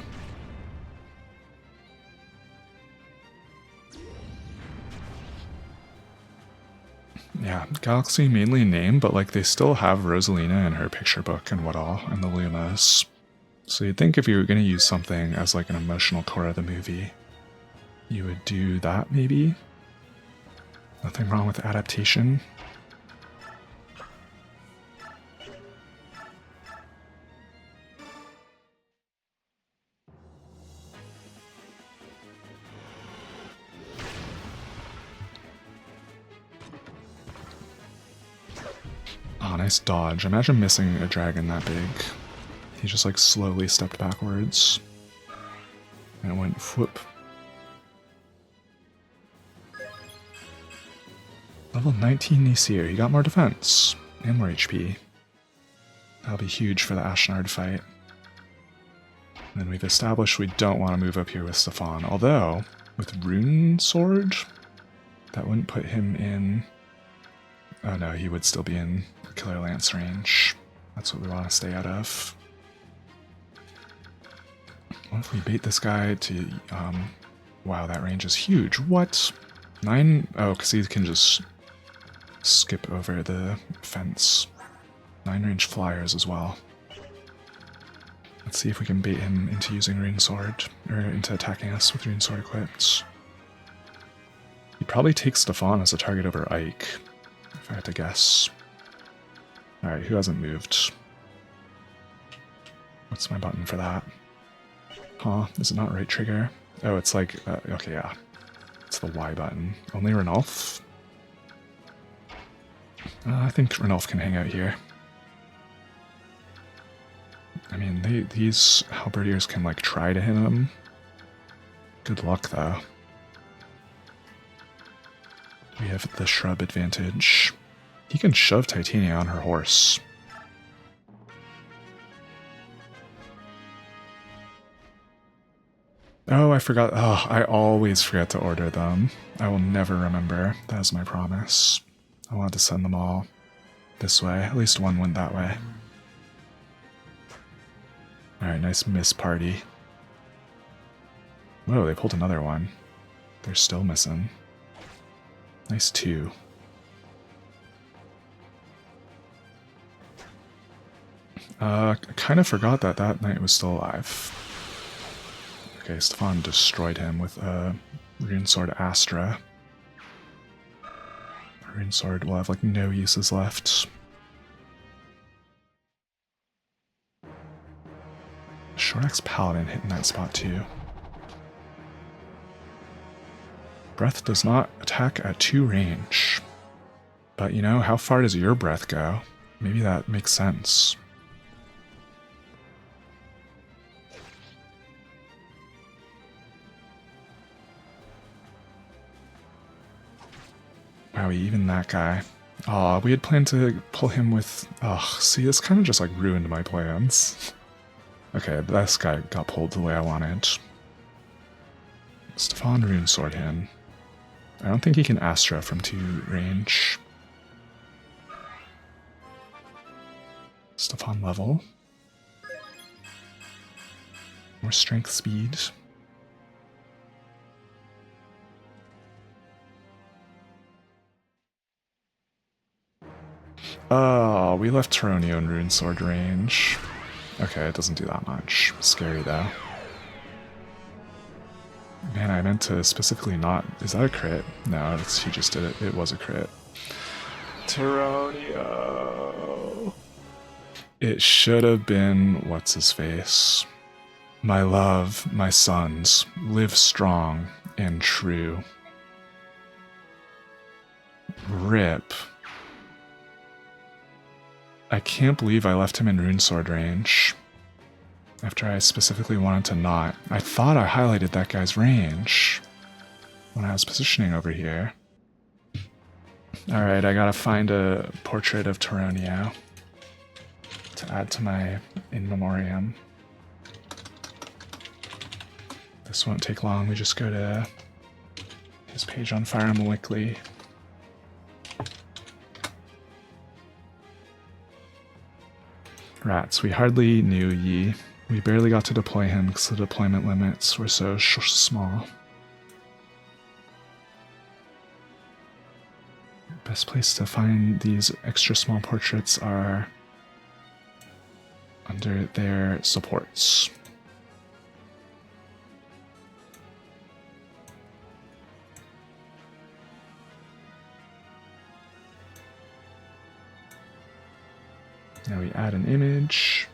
Yeah, Galaxy mainly name, but like they still have Rosalina in her picture book and what all, and the Lumas. So you'd think if you were going to use something as like an emotional core of the movie, you would do that maybe? Nothing wrong with adaptation. Oh, nice dodge. Imagine missing a dragon that big. He just like slowly stepped backwards. And it went whoop. Level 19 Nisir. He got more defense and more HP. That'll be huge for the Ashnard fight. And then we've established we don't want to move up here with Stefan. Although, with Rune Sword, that wouldn't put him in... Oh no, he would still be in Killer Lance range. That's what we want to stay out of. What if we bait this guy to... wow, that range is huge. What? 9? Oh, because he can just skip over the fence. 9 range flyers as well. Let's see if we can bait him into using Rune Sword, or into attacking us with Rune Sword equipped. He'd probably take Stefan as a target over Ike, if I had to guess. Alright, who hasn't moved? What's my button for that? Huh, is it not right trigger? Oh, it's like, okay, yeah. It's the Y button. Only Ranulf? I think Ranulf can hang out here. I mean, these halberdiers can, like, try to hit him. Good luck, though. We have the shrub advantage. He can shove Titania on her horse. Oh, I forgot. Oh, I always forget to order them. I will never remember. That is my promise. I wanted to send them all this way. At least one went that way. Alright, nice miss party. Whoa, they pulled another one. They're still missing. Nice 2. I kind of forgot that that knight was still alive. Okay, Stefan destroyed him with a Rune Sword Astra. Rune Sword will have like no uses left. Short Axe Paladin hitting that spot too. Breath does not attack at 2 range. But you know, how far does your breath go? Maybe that makes sense. Wow, even that guy. Aw, we had planned to pull him with... Ugh, see, this kind of just like ruined my plans. Okay, this guy got pulled the way I wanted. Stefan Rune Sword him. I don't think he can Astra from 2 range. Stefan level. More strength speed. Oh, we left Taronio in Rune Sword range. Okay, it doesn't do that much. Scary though. Man, I meant to specifically not... Is that a crit? No, he just did it. It was a crit. Taronio. It should have been... What's his face? My love, my sons, live strong and true. Rip. I can't believe I left him in Rune Sword range. After I specifically wanted to not. I thought I highlighted that guy's range when I was positioning over here. Alright, I gotta find a portrait of Taronio to add to my in memoriam. This won't take long, we just go to his page on Fire Emblem Weekly. Rats, we hardly knew Yi. We barely got to deploy him because the deployment limits were so small. Best place to find these extra small portraits are under their supports. Now we add an image.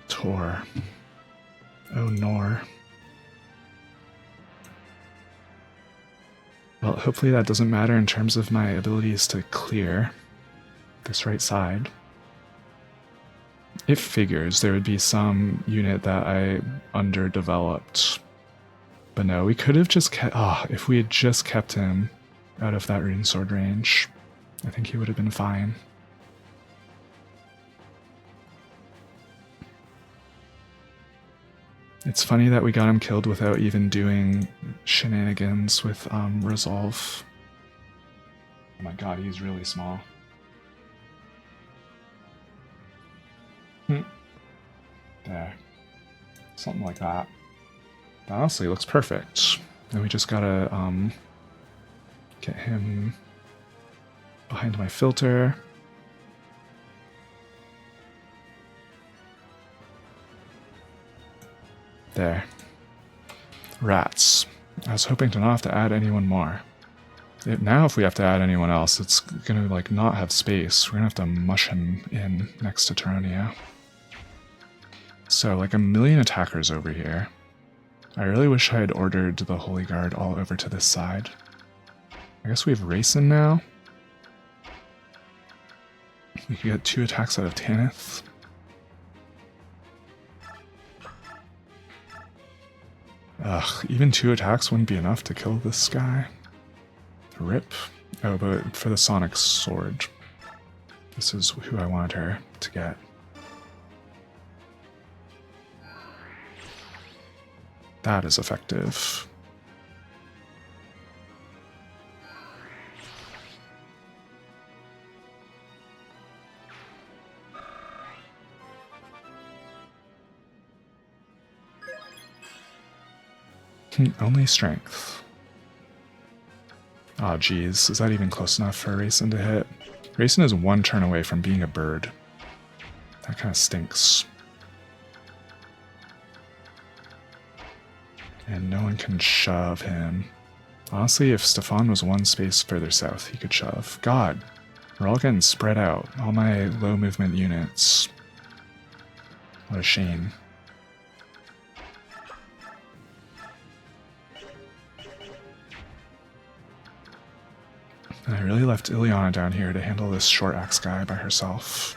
Tor. Oh, Nor. Well, hopefully that doesn't matter in terms of my abilities to clear this right side. It figures there would be some unit that I underdeveloped. But no, we could have just kept... Oh, if we had just kept him out of that rune sword range, I think he would have been fine. It's funny that we got him killed without even doing shenanigans with resolve. Oh my god, he's really small. There. Something like that. That honestly looks perfect. Then we just gotta get him behind my filter. There. Rats. I was hoping to not have to add anyone more. Now if we have to add anyone else, it's gonna like not have space. We're gonna have to mush him in next to Taronia. So like a million attackers over here. I really wish I had ordered the Holy Guard all over to this side. I guess we have Rayson now. We could get 2 attacks out of Tanith. Ugh, even 2 attacks wouldn't be enough to kill this guy. Rip. Oh, but for the Sonic Sword. This is who I wanted her to get. That is effective. Only strength. Aw, geez. Is that even close enough for Rayson to hit? Rayson is 1 turn away from being a bird. That kind of stinks. And no one can shove him. Honestly, if Stefan was 1 space further south, he could shove. God, we're all getting spread out. All my low movement units. What a shame. And I really left Ileana down here to handle this short axe guy by herself.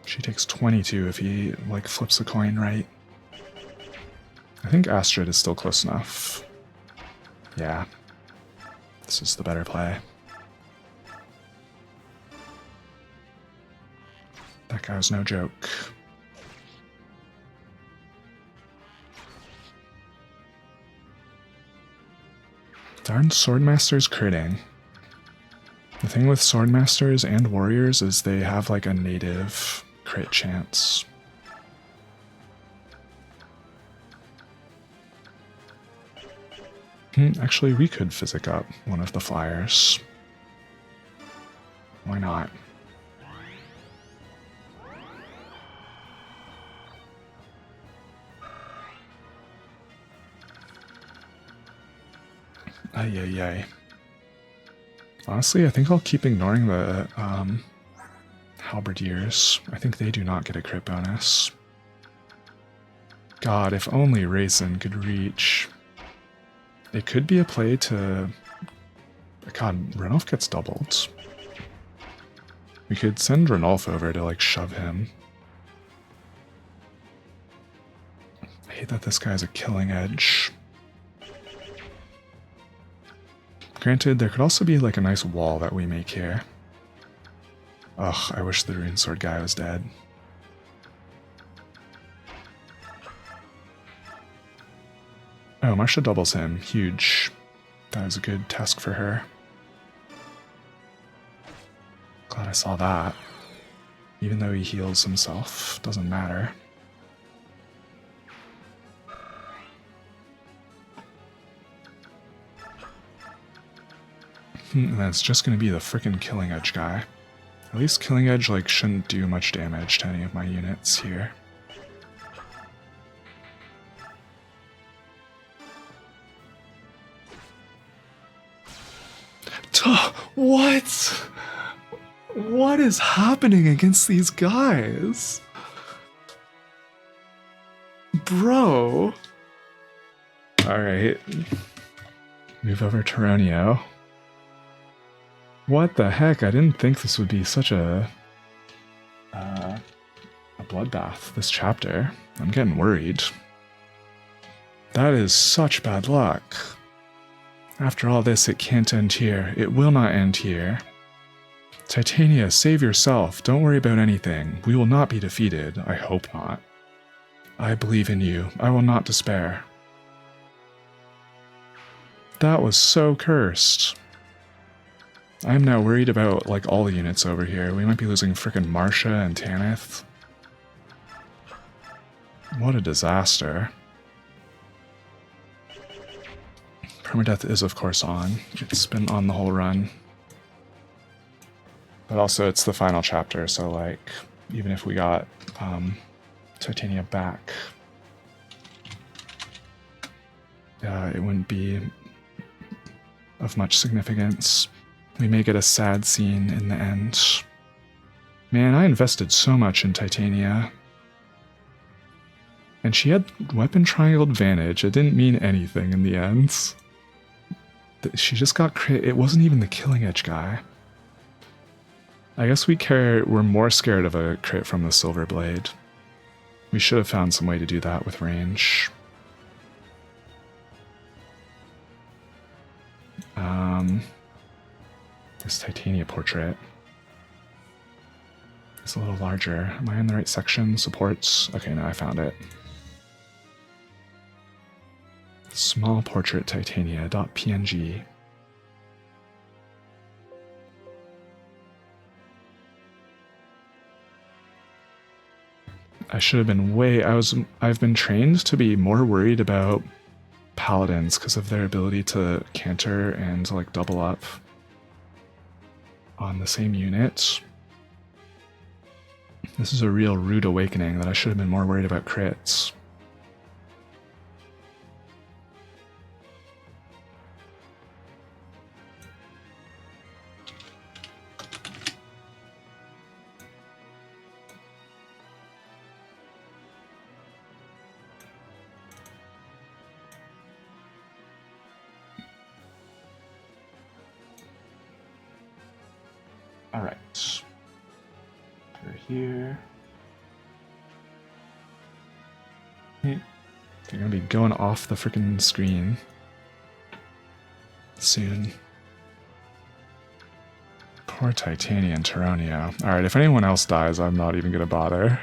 She takes 22 if he, like, flips a coin right. I think Astrid is still close enough. Yeah. This is the better play. That guy was no joke. Darn Swordmasters critting. The thing with Swordmasters and Warriors is they have like a native crit chance. Actually, we could physic up one of the flyers. Why not? Ay. Honestly, I think I'll keep ignoring the Halberdiers. I think they do not get a crit bonus. God, if only Rayson could reach. It could be a play to... God, Ranulf gets doubled. We could send Ranulf over to, like, shove him. I hate that this guy has a killing edge. Granted, there could also be, like, a nice wall that we make here. Ugh, I wish the Rune Sword guy was dead. Oh, Marcia doubles him. Huge. That was a good task for her. Glad I saw that. Even though he heals himself, doesn't matter. And then it's just going to be the frickin' Killing Edge guy. At least Killing Edge, like, shouldn't do much damage to any of my units here. What? What is happening against these guys? Bro. Alright. Move over to Ronio. What the heck? I didn't think this would be such a bloodbath, this chapter. I'm getting worried. That is such bad luck. After all this, it can't end here. It will not end here. Titania, save yourself. Don't worry about anything. We will not be defeated. I hope not. I believe in you. I will not despair. That was so cursed. I'm now worried about, like, all the units over here. We might be losing frickin' Marcia and Tanith. What a disaster. Permadeath is, of course, on. It's been on the whole run. But also, it's the final chapter, so, like, even if we got Titania back, it wouldn't be of much significance. We may get a sad scene in the end. Man, I invested so much in Titania. And she had weapon triangle advantage. It didn't mean anything in the end. She just got crit. It wasn't even the Killing Edge guy. I guess we're more scared of a crit from the Silver Blade. We should have found some way to do that with range. This Titania portrait is a little larger. Am I in the right section? Supports? Okay, no, I found it. Small portrait Titania.png. I should have been I've been trained to be more worried about paladins because of their ability to canter and like double up on the same unit. This is a real rude awakening that I should have been more worried about crits. Alright. They're here. They're gonna be going off the freaking screen soon. Poor Titania and Taronio. Alright, if anyone else dies, I'm not even gonna bother.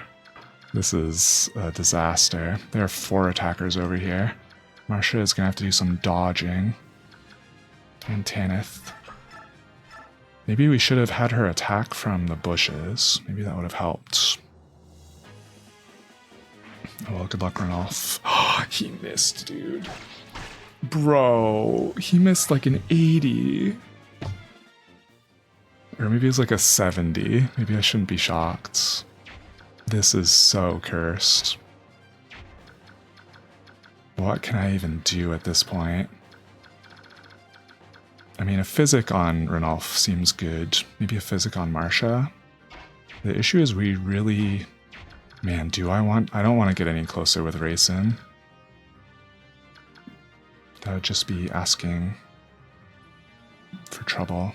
This is a disaster. There are 4 attackers over here. Marcia is gonna have to do some dodging. And Tanith. Maybe we should have had her attack from the bushes. Maybe that would have helped. Oh well, good luck, Ranulph. Oh, he missed, dude. Bro, he missed like an 80. Or maybe it's like a 70. Maybe I shouldn't be shocked. This is so cursed. What can I even do at this point? I mean, a physic on Ranulph seems good. Maybe a physic on Marcia. The issue is we really... Man, I don't want to get any closer with Raisin. That would just be asking for trouble.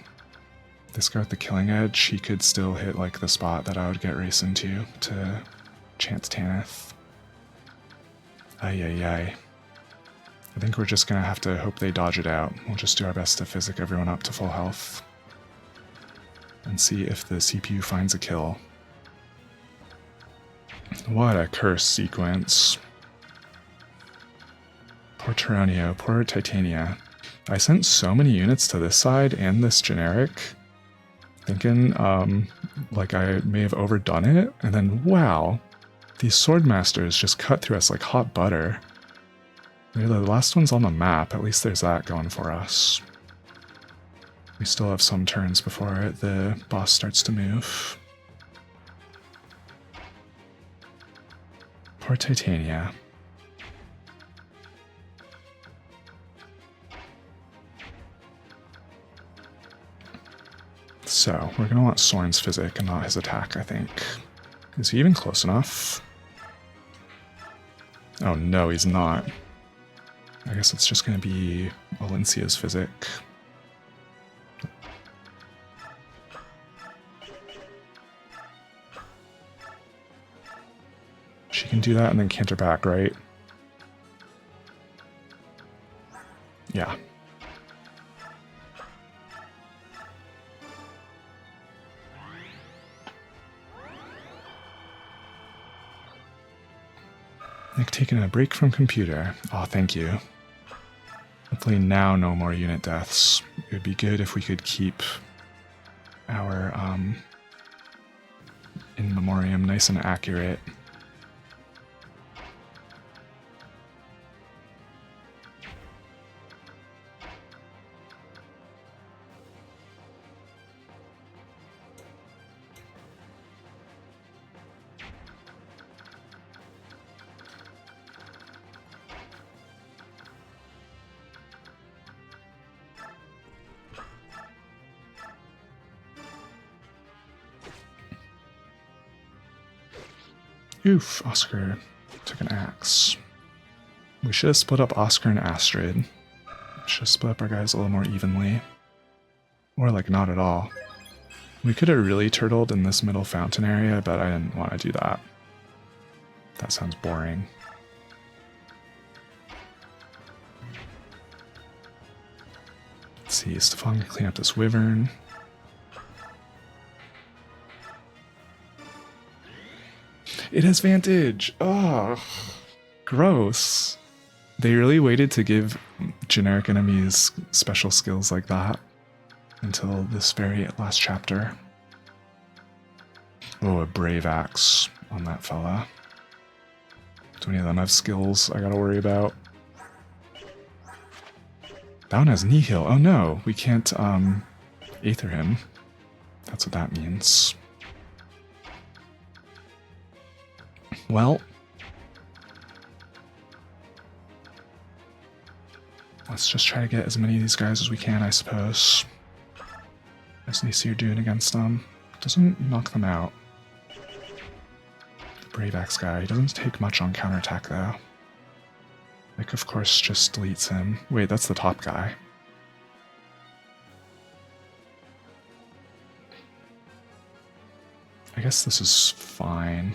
This guy with the Killing Edge, he could still hit like the spot that I would get Raisin to chance Tanith. Ay ay ay. I think we're just gonna have to hope they dodge it out. We'll just do our best to physic everyone up to full health. And see if the CPU finds a kill. What a cursed sequence. Poor Taronio, poor Titania. I sent so many units to this side and this generic, thinking like I may have overdone it, and then wow, these Swordmasters just cut through us like hot butter. They're the last ones on the map, at least there's that going for us. We still have some turns before the boss starts to move. Poor Titania. So, we're going to want Soren's physic and not his attack, I think. Is he even close enough? Oh no, he's not. I guess it's just going to be Valencia's physic. She can do that and then canter back, right? Yeah. Nick taking a break from computer. Oh, thank you. Hopefully now no more unit deaths. It would be good if we could keep our in memoriam nice and accurate. Oof, Oscar took an axe. We should have split up Oscar and Astrid. Should have split up our guys a little more evenly. Or like not at all. We could have really turtled in this middle fountain area, but I didn't want to do that. That sounds boring. Let's see, Stefan can clean up this wyvern. It has Vantage! Oh, gross. They really waited to give generic enemies special skills like that until this very last chapter. Oh, a brave axe on that fella. Do any of them have skills I gotta worry about? That one has Nihil. Oh no, we can't Aether him. That's what that means. Well, let's just try to get as many of these guys as we can, I suppose. As they see you're doing against them. Doesn't knock them out. The Brave Axe guy, he doesn't take much on counterattack though. Like, of course, just deletes him. Wait, that's the top guy. I guess this is fine.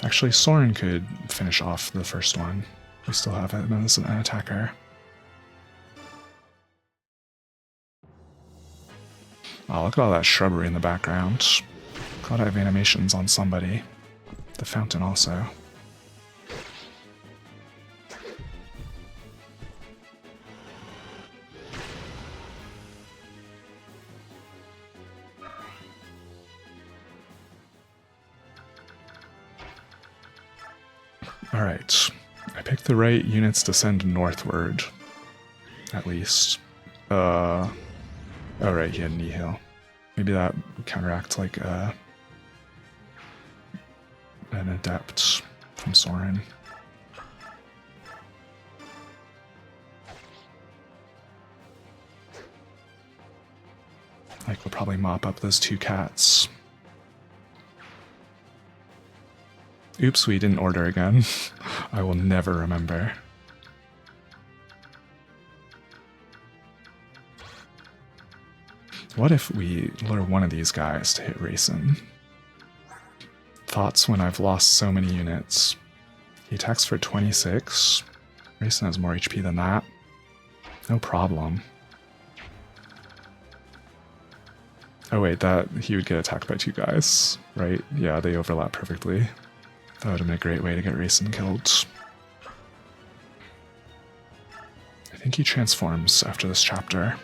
Actually, Soren could finish off the first one. We still have him as an attacker. Oh, look at all that shrubbery in the background. Glad I have animations on somebody. The fountain also. Alright. I picked the right units to send northward. At least. Oh right, he had Nihil. Maybe that would counteract like an adept from Soren. Like, we'll probably mop up those two cats. Oops, we didn't order again. I will never remember. What if we lure one of these guys to hit Rayson? Thoughts when I've lost so many units. He attacks for 26. Rayson has more HP than that. No problem. Oh wait, that he would get attacked by two guys, right? Yeah, they overlap perfectly. That would have been a great way to get Rayson killed. I think he transforms after this chapter.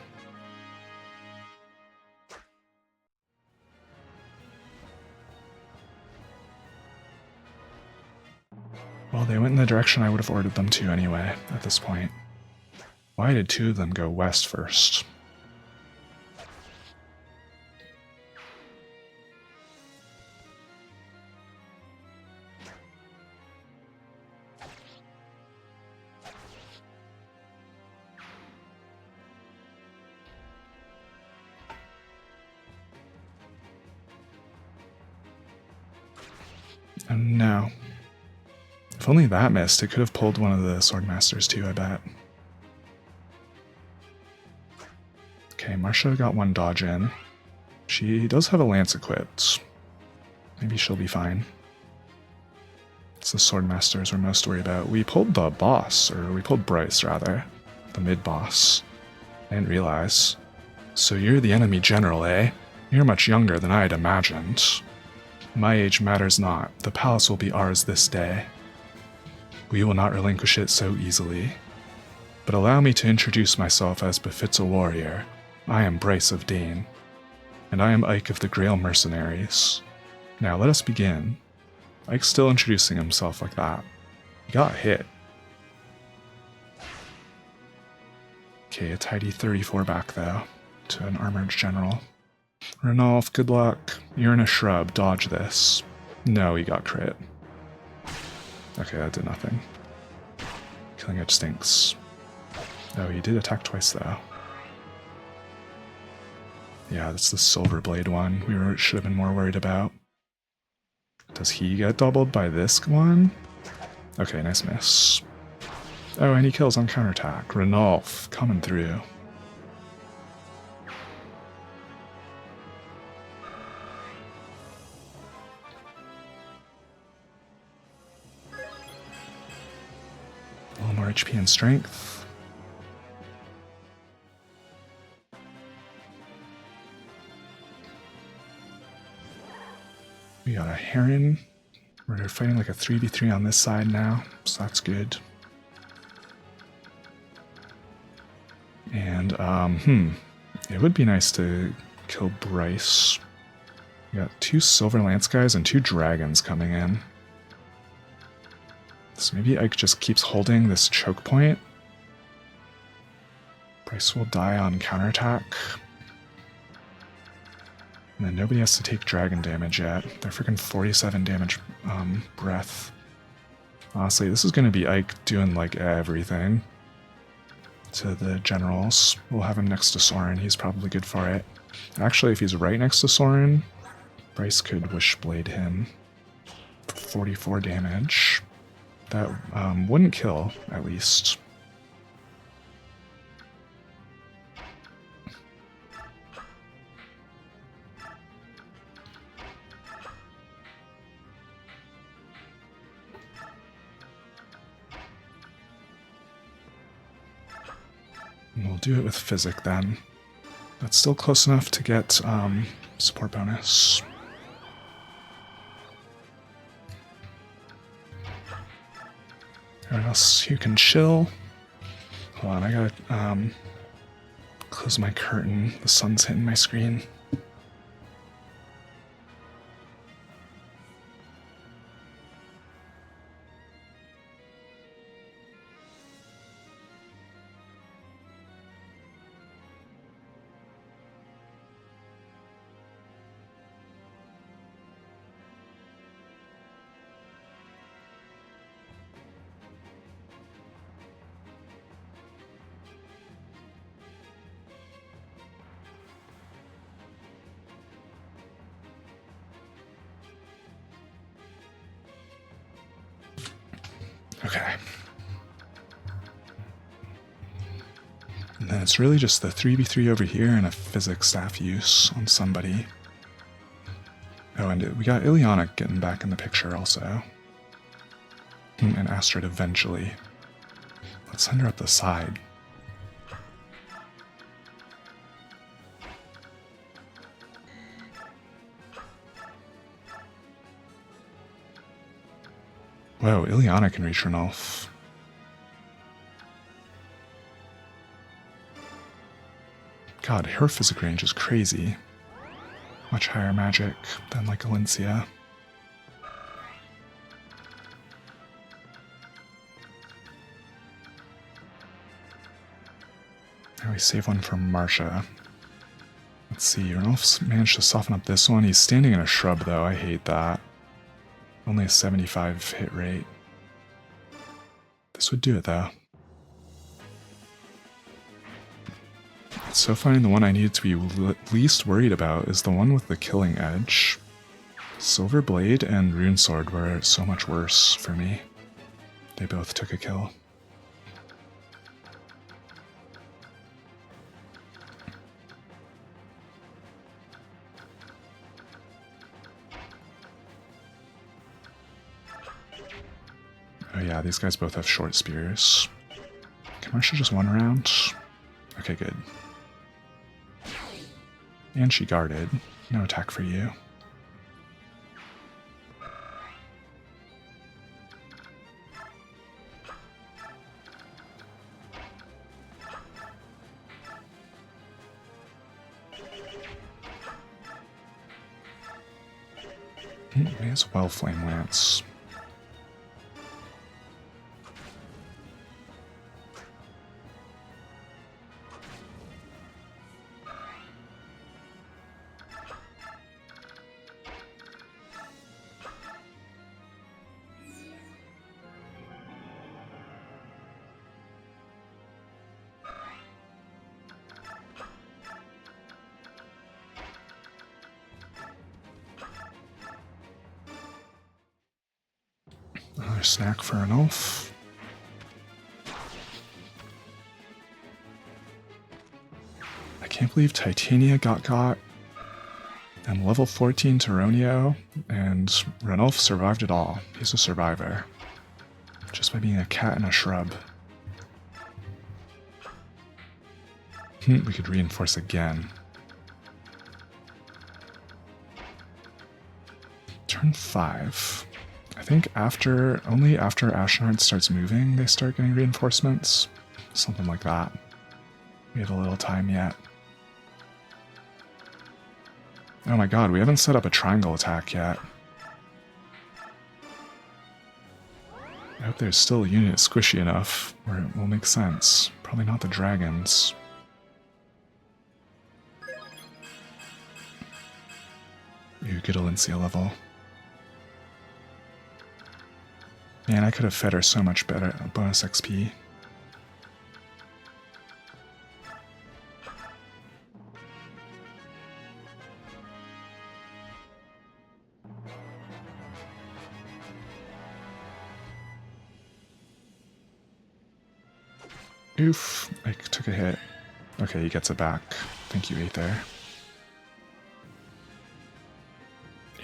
Well, they went in the direction I would have ordered them to anyway, at this point. Why did two of them go west first? Oh no. If only that missed, it could have pulled one of the Swordmasters too, I bet. Okay, Marcia got one dodge in. She does have a lance equipped. Maybe she'll be fine. It's the Swordmasters we're most worried about. We pulled the boss, or we pulled Bryce rather. The mid-boss. I didn't realize. So you're the enemy general, eh? You're much younger than I had imagined. My age matters not. The palace will be ours this day. We will not relinquish it so easily. But allow me to introduce myself as befits a warrior. I am Bryce of Dane. And I am Ike of the Grail Mercenaries. Now let us begin. Ike's still introducing himself like that. He got hit. Okay, a tidy 34 back though, to an armored general. Ranulf, good luck. You're in a shrub, dodge this. No, he got crit. Okay, that did nothing. Killing Edge stinks. Oh, he did attack twice though. Yeah, that's the Silver Blade one we should have been more worried about. Does he get doubled by this one? Okay, nice miss. Oh, and he kills on counterattack. Ranulf, coming through. A little more HP and strength. We got a Heron. We're fighting like a 3v3 on this side now, so that's good. And, it would be nice to kill Bryce. We got two Silver Lance guys and two dragons coming in. So maybe Ike just keeps holding this choke point. Bryce will die on counterattack. And then nobody has to take dragon damage yet. They're freaking 47 damage breath. Honestly, this is going to be Ike doing like everything to the generals. We'll have him next to Soren. He's probably good for it. Actually, if he's right next to Soren, Bryce could Wishblade him. 44 damage. That wouldn't kill, at least. And we'll do it with Physic then. That's still close enough to get support bonus. Everyone else who can chill. Hold on, I gotta close my curtain. The sun's hitting my screen. Okay. And then it's really just the 3v3 over here and a Physic staff use on somebody. Oh, and we got Ileana getting back in the picture also. And Astrid eventually. Let's send her up the side. Whoa, Ileana can reach Ranulf. God, her physic range is crazy. Much higher magic than like Alencia. Now we save one for Marsha. Let's see, Ranulf's managed to soften up this one. He's standing in a shrub though, I hate that. Only a 75 hit rate. This would do it though. It's so funny, the one I needed to be least worried about is the one with the killing edge. Silver Blade and Rune Sword were so much worse for me. They both took a kill. Oh yeah, these guys both have short spears. Can Marsha just one round? Okay, good. And she guarded. No attack for you. May as well Flame Lance. Another snack for an elf. I can't believe Titania got, and level 14 Tyronio, and Ranulf survived it all. He's a survivor. Just by being a cat in a shrub. We could reinforce again. Turn 5. I think only after Ashenheart starts moving, they start getting reinforcements. Something like that. We have a little time yet. Oh my god, we haven't set up a triangle attack yet. I hope there's still a unit squishy enough where it will make sense. Probably not the dragons. You get a Lincia level. Man, I could have fed her so much better. Bonus XP. Oof, I took a hit. Okay, he gets it back. Thank you, Aether.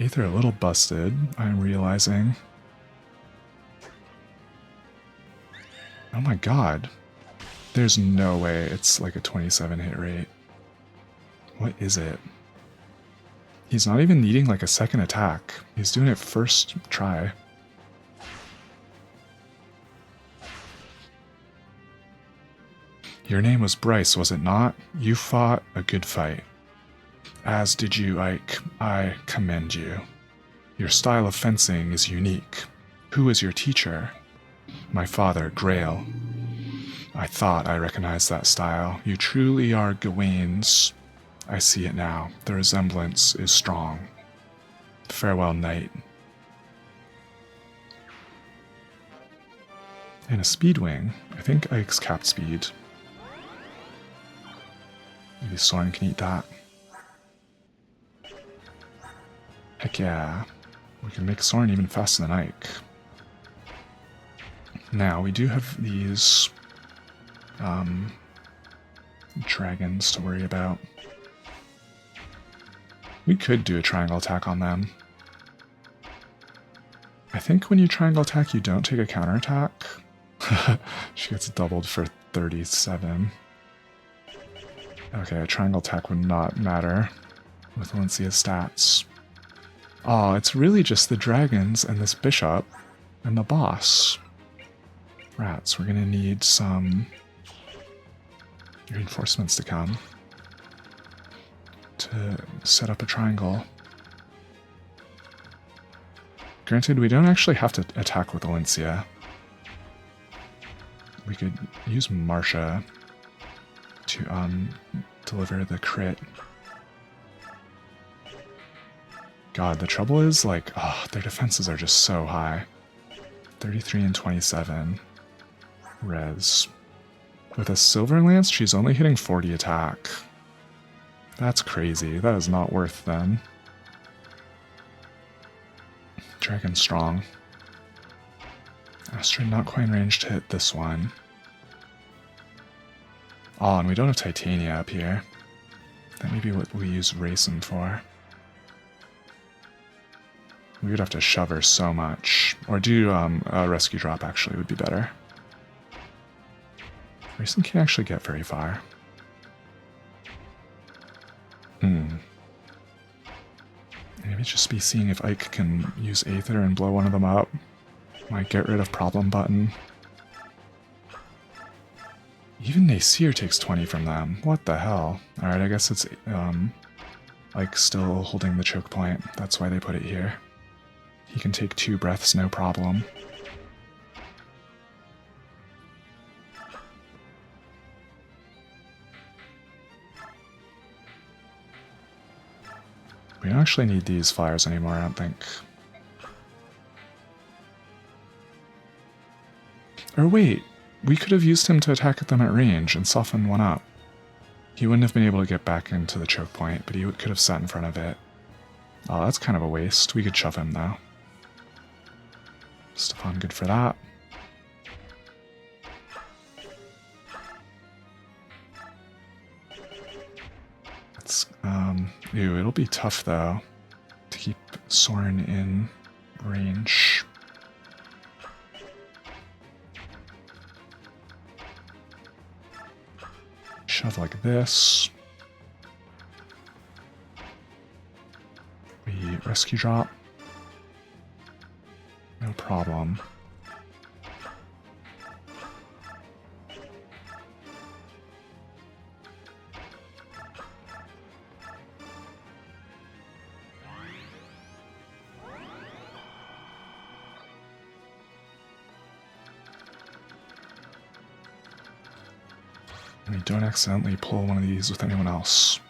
Aether a little busted, I'm realizing. Oh my god. There's no way it's like a 27 hit rate. What is it? He's not even needing like a second attack. He's doing it first try. Your name was Bryce, was it not? You fought a good fight. As did you, Ike. I commend you. Your style of fencing is unique. Who is your teacher? My father, Grail. I thought I recognized that style. You truly are Gawain's. I see it now. The resemblance is strong. Farewell, knight. And a Speedwing. I think Ike's capped speed. Maybe Soren can eat that. Heck yeah. We can make Soren even faster than Ike. Now, we do have these dragons to worry about. We could do a triangle attack on them. I think when you triangle attack, you don't take a counterattack. She gets doubled for 37. Okay, a triangle attack would not matter with Lincia's stats. Oh, it's really just the dragons and this bishop and the boss. Rats, we're gonna need some reinforcements to come to set up a triangle. Granted, we don't actually have to attack with Lincia. We could use Marsha to deliver the crit. God, the trouble is, like, their defenses are just so high. 33 and 27. Res. With a Silver Lance, she's only hitting 40 attack. That's crazy. That is not worth them. Dragon Strong. Astrid not quite in range to hit this one. Oh, and we don't have Titania up here. That may be what we use Racing for. We would have to shove her so much. Or do a rescue drop, actually, would be better. Racing can't actually get very far. Maybe just be seeing if Ike can use Aether and blow one of them up. Might get rid of problem button. Even Nasir takes 20 from them. What the hell? Alright, I guess it's Ike still holding the choke point. That's why they put it here. He can take 2 breaths, no problem. We don't actually need these flyers anymore, I don't think. Or wait, we could have used him to attack at them at range and soften one up. He wouldn't have been able to get back into the choke point, but he could have sat in front of it. Oh, that's kind of a waste. We could shove him, though. Stefan, good for that. It's, ew, it'll be tough, though, to keep Soren in range. Shove like this. We rescue drop. No problem. And we don't accidentally pull one of these with anyone else.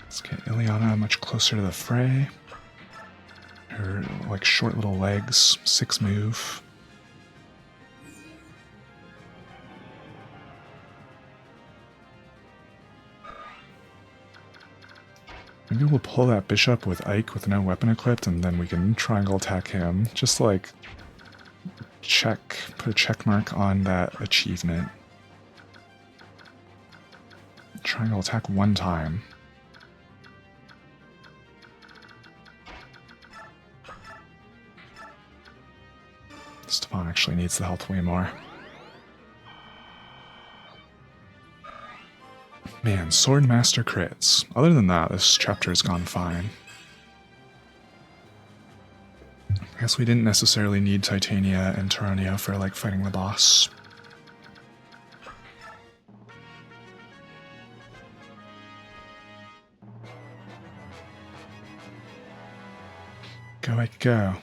Let's get Ileana much closer to the fray. Her, like, short little legs, 6 move. Maybe we'll pull that bishop with Ike with no weapon equipped, and then we can triangle attack him. Just, like, put a check mark on that achievement. Triangle attack 1 time. Stefan actually needs the health way more. Man, Swordmaster crits. Other than that, this chapter has gone fine. I guess we didn't necessarily need Titania and Taronia for, like, fighting the boss. Go, Ike, go.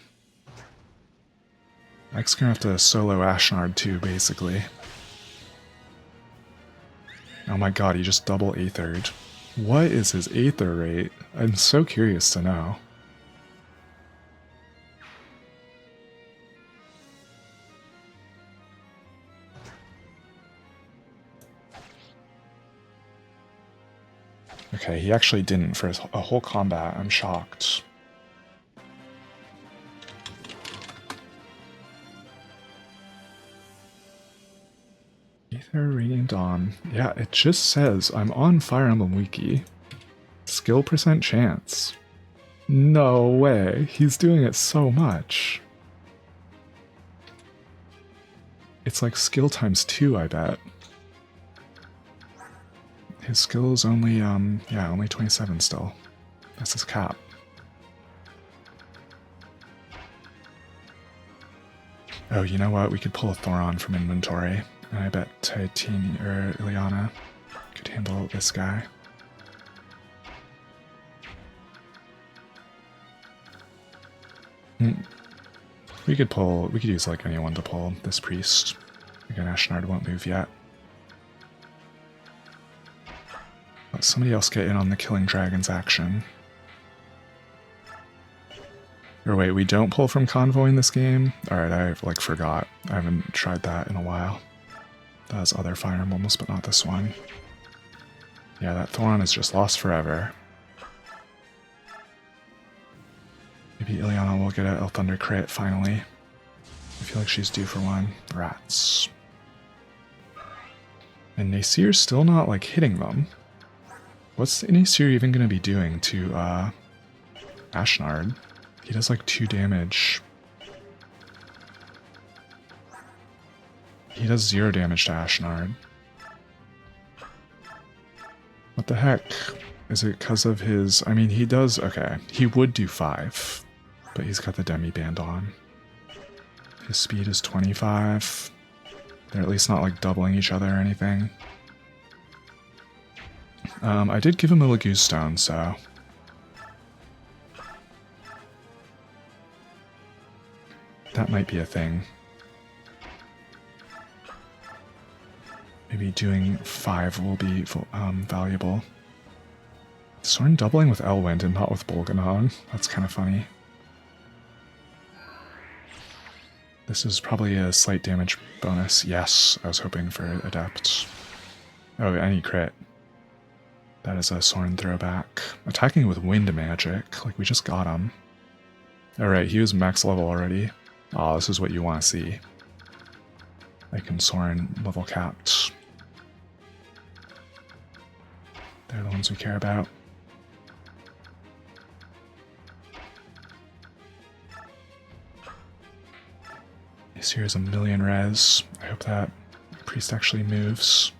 Ike's gonna have to solo Ashnard too, basically. Oh my god, he just double Aethered. What is his Aether rate? I'm so curious to know. Okay, he actually didn't for a whole combat. I'm shocked. Aether Radiant Dawn. Yeah, it just says I'm on Fire Emblem Wiki. Skill percent chance. No way. He's doing it so much. It's like skill times 2, I bet. His skill is only, yeah, only 27 still. That's his cap. Oh, you know what? We could pull a Thoron from inventory. And I bet Titania or Ileana could handle this guy. We could use like anyone to pull this priest. Again, Ashnard won't move yet. Let somebody else get in on the Killing Dragons action. Or wait, we don't pull from Convoy in this game? Alright, I like forgot. I haven't tried that in a while. That has other Fire Emblems, but not this one. Yeah, that Thoron is just lost forever. Maybe Ileana will get a Thunder crit finally. I feel like she's due for one. Rats. And Nasir's still not like hitting them. What's Nasir even going to be doing to Ashnard? He does like 2 damage. He does 0 damage to Ashnard. What the heck? Is it because of his... I mean, he does... Okay, he would do 5. But he's got the Demi Band on. His speed is 25. They're at least not like doubling each other or anything. I did give him a Laguz Stone, so... that might be a thing. Maybe doing 5 will be valuable. Sorn doubling with Elwind and not with Bolganon. That's kind of funny. This is probably a slight damage bonus. Yes, I was hoping for Adept. Oh, any crit. That is a Sorn throwback. Attacking with Wind Magic, like we just got him. Alright, he was max level already. Oh, this is what you want to see. I can Sorn level capped. They're the ones we care about. Here's a million res. I hope that priest actually moves.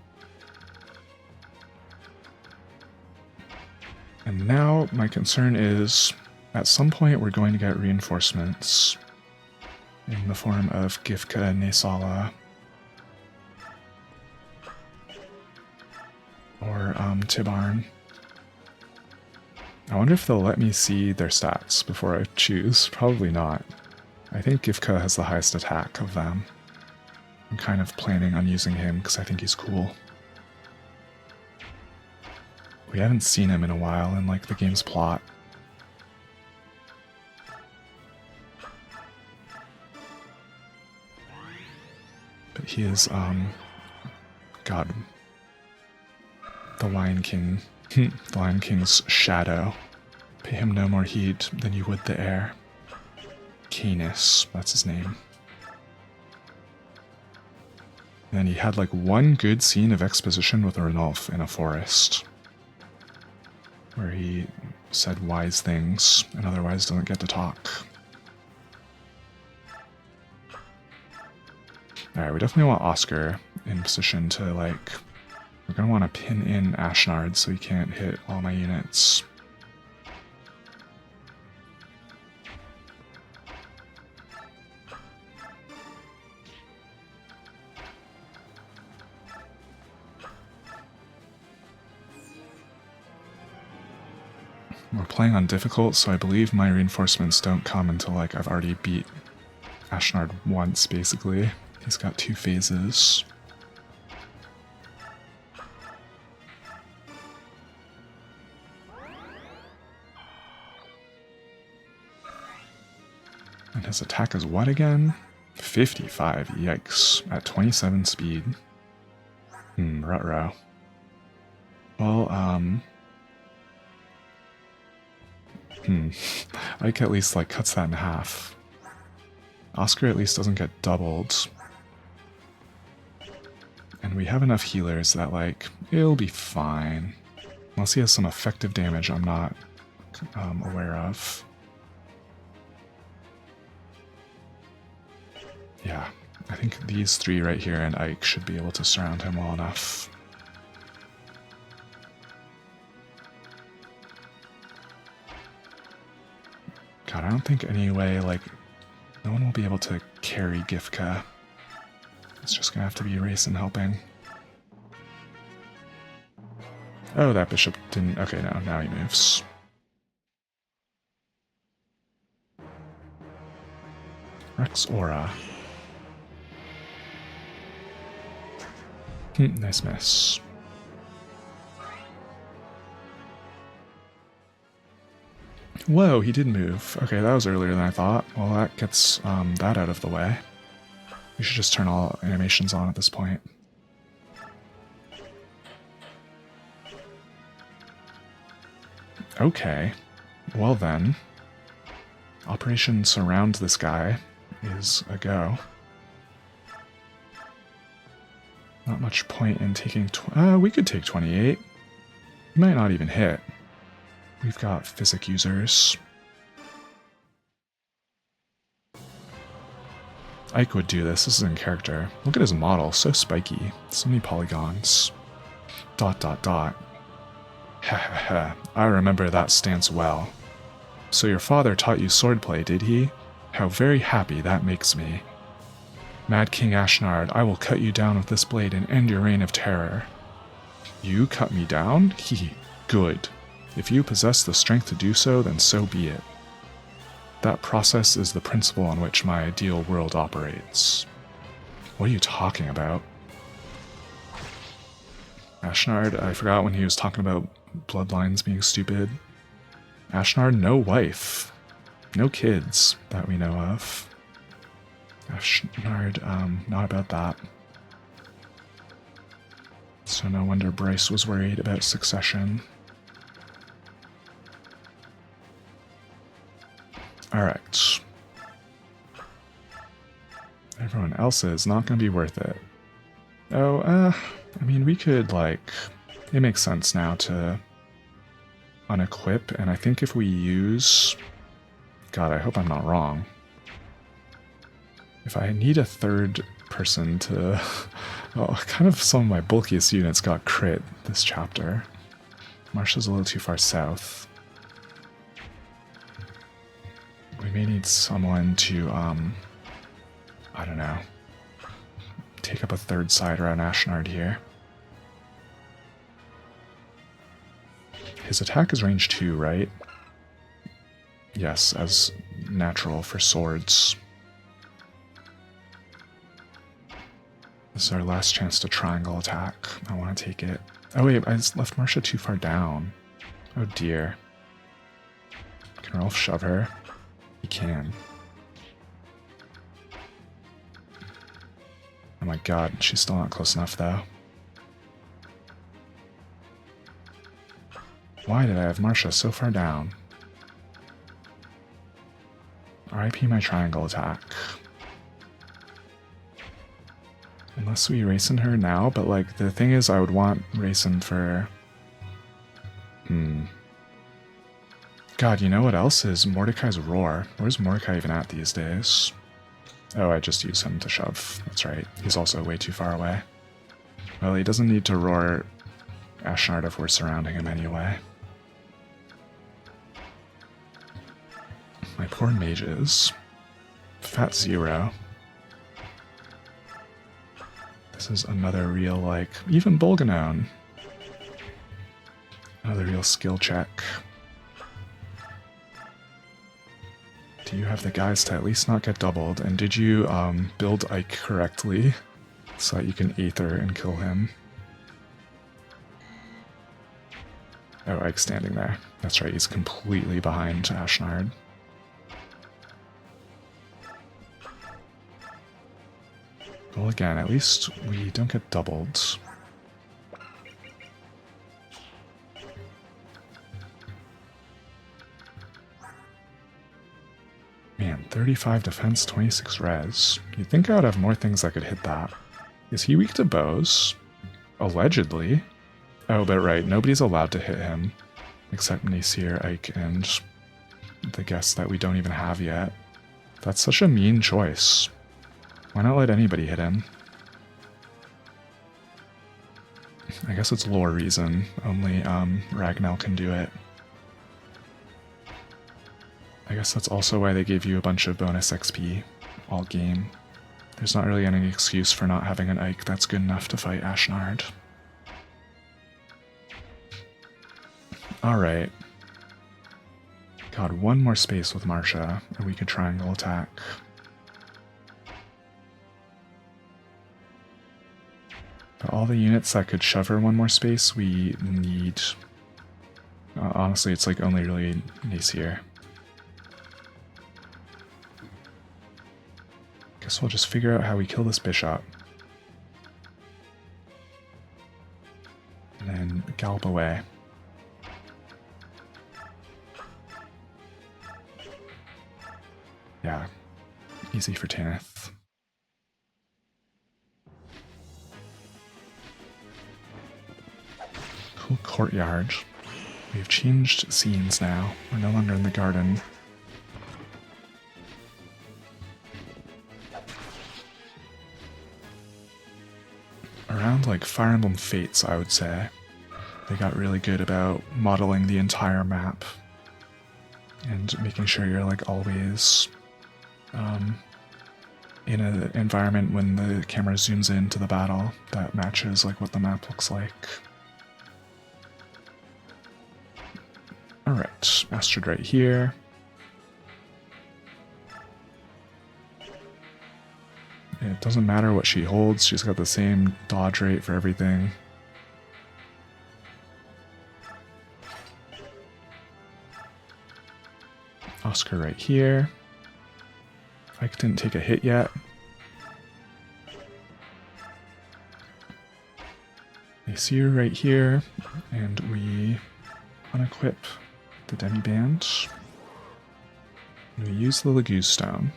And now my concern is, at some point we're going to get reinforcements in the form of Gifka and Nesala. Or Tibarn. I wonder if they'll let me see their stats before I choose. Probably not. I think Gifka has the highest attack of them. I'm kind of planning on using him because I think he's cool. We haven't seen him in a while in like the game's plot. But he is, God. The Lion King. The Lion King's shadow. Pay him no more heed than you would the air. Canis, that's his name. And then he had like one good scene of exposition with Ranulf in a forest. Where he said wise things and otherwise doesn't get to talk. Alright, we definitely want Oscar in position to like... We're going to want to pin in Ashnard so he can't hit all my units. We're playing on difficult, so I believe my reinforcements don't come until like I've already beat Ashnard once, basically. He's got 2 phases. And his attack is what again? 55, yikes. At 27 speed. Ruh-roh. Well, Ike at least like cuts that in half. Oscar at least doesn't get doubled. And we have enough healers that like, it'll be fine. Unless he has some effective damage I'm not aware of. Yeah, I think these 3 right here and Ike should be able to surround him well enough. God, I don't think any way, like, no one will be able to carry Gifka. It's just gonna have to be Rayson helping. Oh, that bishop didn't... Okay, no, now he moves. Rex Aura. Nice miss. Whoa, he did move. Okay, that was earlier than I thought. Well, that gets that out of the way. We should just turn all animations on at this point. Okay. Well then. Operation Surround this guy is a go. Not much point in taking... we could take 28. He might not even hit. We've got physic users. Ike would do this. This is in character. Look at his model. So spiky. So many polygons. ... Ha ha ha. I remember that stance well. So your father taught you swordplay, did he? How very happy that makes me. Mad King Ashnard, I will cut you down with this blade and end your reign of terror. You cut me down? Hee. Good. If you possess the strength to do so, then so be it. That process is the principle on which my ideal world operates. What are you talking about? Ashnard, I forgot when he was talking about bloodlines being stupid. Ashnard, no wife. No kids that we know of. Ashnard, not about that. So no wonder Bryce was worried about succession. Alright. Everyone else is not going to be worth it. Oh, I mean, we could, like... It makes sense now to unequip, and I think if we use... God, I hope I'm not wrong. If I need a third person to... Well, kind of some of my bulkiest units got crit this chapter. Marsha's a little too far south. We may need someone to, I don't know, take up a third side around Ashnard here. His attack is range 2, right? Yes, as natural for swords. This is our last chance to triangle attack. I want to take it. Oh wait, I just left Marsha too far down. Oh dear. Can Rolf shove her? He can. Oh my god, she's still not close enough though. Why did I have Marsha so far down? RIP my triangle attack. Unless we Rayson her now, but like the thing is I would want Rayson for... God, you know what else is Mordecai's Roar? Where's Mordecai even at these days? Oh, I just used him to shove. That's right. He's also way too far away. Well, he doesn't need to roar Ashnard if we're surrounding him anyway. My poor mages. Fat Zero. This is another real, like, even Bolganone. Another real skill check. Do you have the guys to at least not get doubled? And did you build Ike correctly so that you can Aether and kill him? Oh, Ike's standing there. That's right, he's completely behind Ashnard. Well, again, at least we don't get doubled. Man, 35 defense, 26 res. You'd think I would have more things that could hit that. Is he weak to bows? Allegedly. Oh, but right, nobody's allowed to hit him. Except Nasir, Ike, and the guests that we don't even have yet. That's such a mean choice. Why not let anybody hit him? I guess it's lore reason. Only Ragnell can do it. I guess that's also why they gave you a bunch of bonus XP all game. There's not really any excuse for not having an Ike that's good enough to fight Ashnard. Alright. God, one more space with Marsha, and we could triangle attack. But all the units that could shove her one more space, we need... honestly, it's like only really Nacier. Guess we'll just figure out how we kill this bishop. And then gallop away. Yeah, easy for Tanith. Cool courtyard. We've changed scenes now. We're no longer in the garden. Around like Fire Emblem Fates, I would say, they got really good about modeling the entire map and making sure you're like always in an environment when the camera zooms into the battle that matches like what the map looks like. Alright, Astrid right here. It doesn't matter what she holds, she's got the same dodge rate for everything. Oscar right here. Ike didn't take a hit yet. Nacier right here, and we unequip the Demi-Band. And we use the Laguz Stone.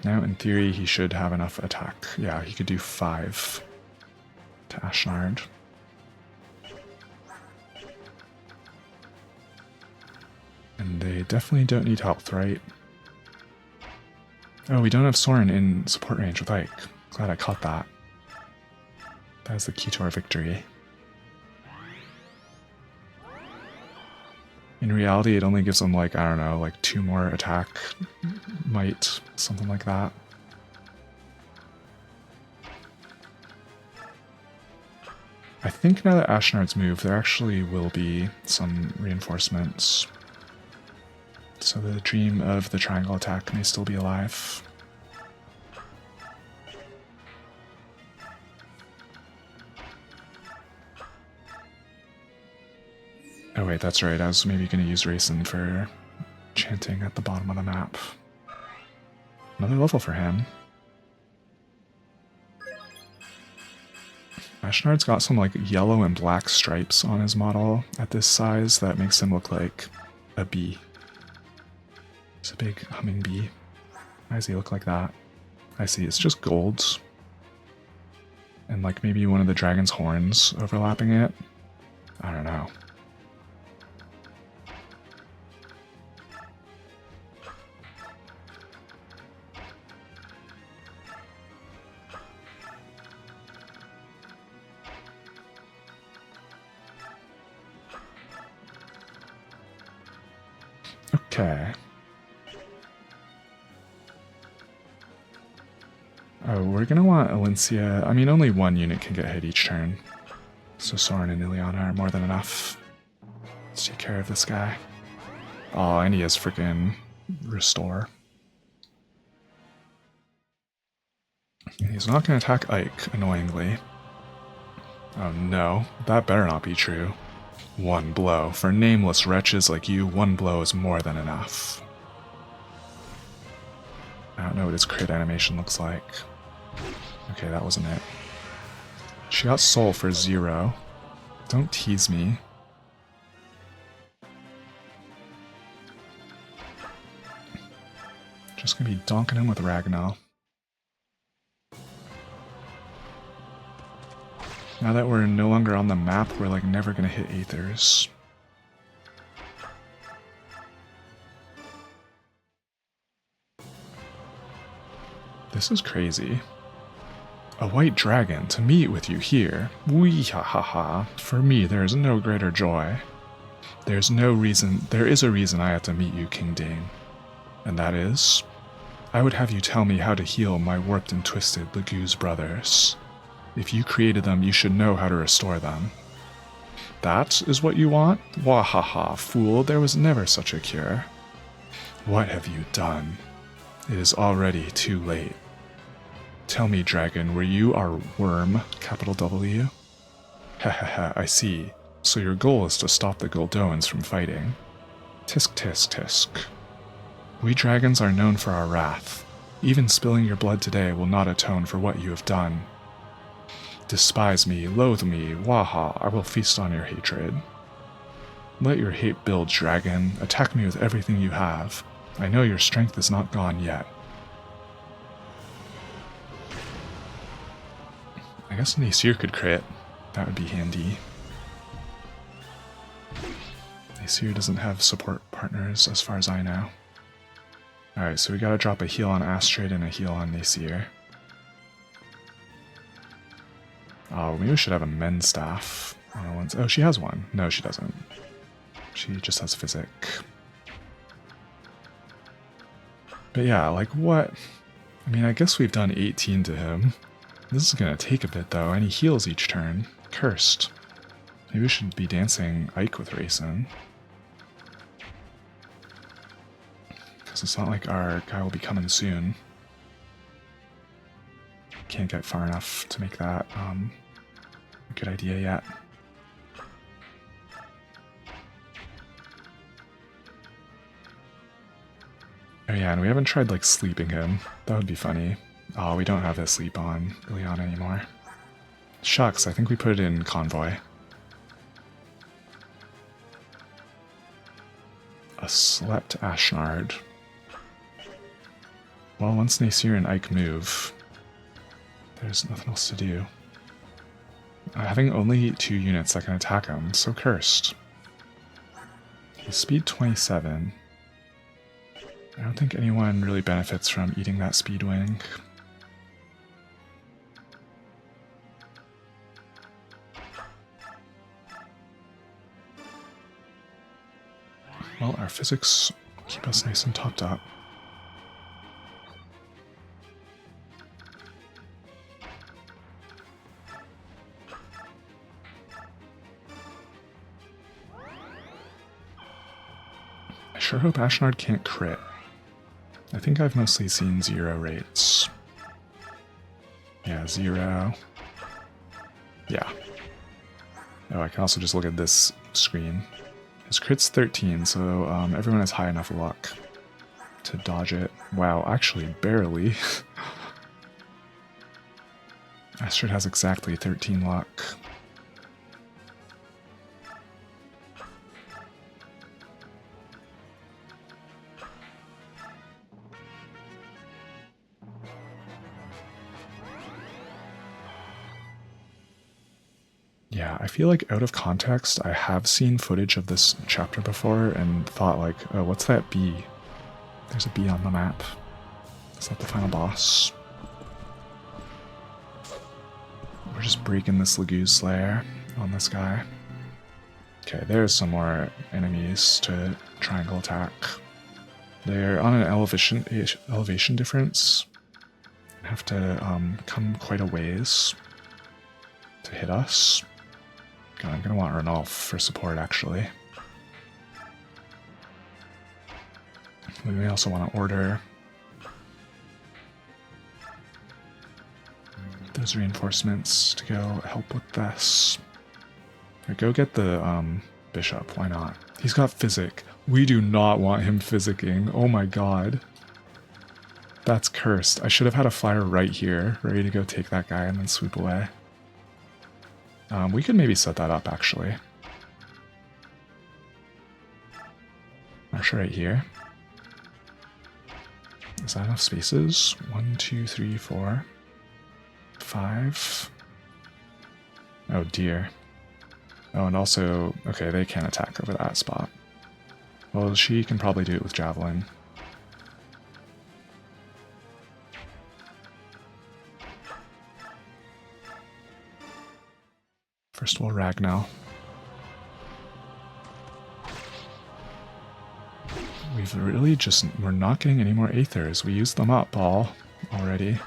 Now, in theory, he should have enough attack. Yeah, he could do 5 to Ashnard. And they definitely don't need health, right? Oh, we don't have Soren in support range with Ike. Glad I caught that. That is the key to our victory. In reality, it only gives them like, I don't know, like 2 more attack might, something like that. I think now that Ashnard's moved, there actually will be some reinforcements. So the dream of the triangle attack may still be alive. Oh wait, that's right, I was maybe going to use Raisin for chanting at the bottom of the map. Another level for him. Ashnard's got some like yellow and black stripes on his model at this size that makes him look like a bee. It's a big humming bee. Why does he look like that? I see, it's just gold. And like maybe one of the dragon's horns overlapping it. I don't know. Okay. Oh, we're gonna want Alencia. I mean, only 1 unit can get hit each turn. So Soren and Ileana are more than enough. Let's take care of this guy. Oh, and he has freaking Restore. He's not gonna attack Ike, annoyingly. Oh no, that better not be true. 1 blow. For nameless wretches like you, 1 blow is more than enough. I don't know what his crit animation looks like. Okay, that wasn't it. She got soul for 0. Don't tease me. Just gonna be donking him with Ragnar. Now that we're no longer on the map, we're like never gonna hit Aethers. This is crazy. A white dragon to meet with you here. Wee ha ha ha. For me, there is no greater joy. There is a reason I have to meet you, King Dane. And that is? I would have you tell me how to heal my warped and twisted Legoo's brothers. If you created them, you should know how to restore them. That is what you want? Wahaha, fool, there was never such a cure. What have you done? It is already too late. Tell me, dragon, were you our worm, capital W? Hahaha, I see. So your goal is to stop the Goldoans from fighting. Tisk tisk tisk. We dragons are known for our wrath. Even spilling your blood today will not atone for what you have done. Despise me, loathe me, waha, I will feast on your hatred. Let your hate build, dragon. Attack me with everything you have. I know your strength is not gone yet. I guess Nasir could crit. That would be handy. Nasir doesn't have support partners as far as I know. Alright, so we gotta drop a heal on Astrid and a heal on Nasir. Oh, maybe we should have a men's staff. Oh, she has one. No, she doesn't. She just has physic. But yeah, like what? I mean, I guess we've done 18 to him. This is gonna take a bit though, and he heals each turn. Cursed. Maybe we should be dancing Ike with Raisin. Because it's not like our guy will be coming soon. Can't get far enough to make that a good idea yet. Oh yeah, and we haven't tried like sleeping him. That would be funny. Oh, we don't have his sleep on Ileana anymore. Shucks, I think we put it in Convoy. A slept Ashnard. Well, once Nasir and Ike move, there's nothing else to do. Having only 2 units that can attack him, so cursed. He's speed 27. I don't think anyone really benefits from eating that speed wing. Well, our physics keep us nice and topped up. I sure hope Ashnard can't crit. I think I've mostly seen 0 rates. Yeah, 0. Yeah. Oh, I can also just look at this screen. His crit's 13, so everyone has high enough luck to dodge it. Wow, actually, barely. Astrid has exactly 13 luck. Yeah, I feel like out of context, I have seen footage of this chapter before and thought like, oh, what's that bee? There's a bee on the map. Is that the final boss? We're just breaking this Legoo's Slayer on this guy. Okay, there's some more enemies to triangle attack. They're on an elevation difference. Have to come quite a ways to hit us. God, I'm gonna want Ranulf for support, actually. We may also want to order those reinforcements to go help with this. Or go get the bishop, why not? He's got physic. We do not want him physicking. Oh my god. That's cursed. I should have had a flyer right here, ready to go take that guy and then swoop away. We could maybe set that up, actually. March right here. Is that enough spaces? 1, 2, 3, 4, 5. Oh dear. Oh, and also, okay, they can't attack over that spot. Well, she can probably do it with Javelin. First we'll Ragnar. We've really we're not getting any more Aethers. We used them up all already.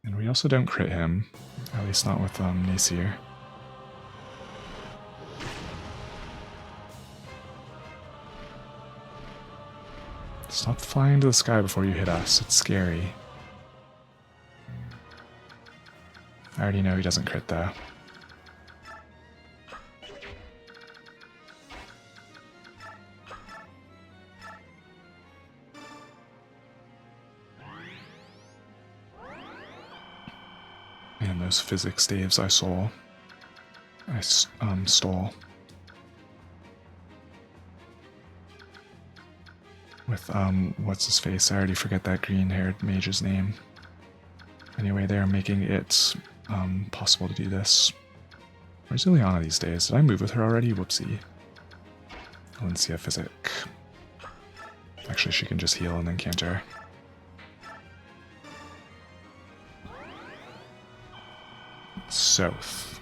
And we also don't crit him, at least not with Nasir. Stop flying into the sky before you hit us, it's scary. I already know he doesn't crit though. Man, those physics staves I stole. With, what's his face? I already forget that green-haired mage's name. Anyway, they are making it possible to do this. Where's Ileana these days? Did I move with her already? Whoopsie. Valencia Physic. Actually, she can just heal and then canter. Soth.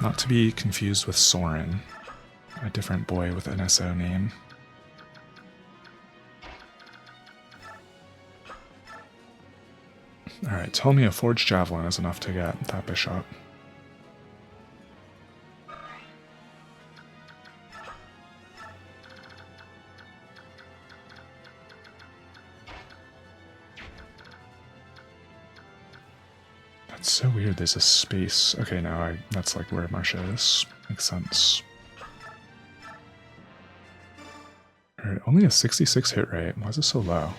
Not to be confused with Soren, a different boy with an SO name. Alright, tell me a forged javelin is enough to get that bishop. That's so weird, there's a space. Okay, now that's like where Marsha is. Makes sense. Alright, only a 66 hit rate. Why is it so low?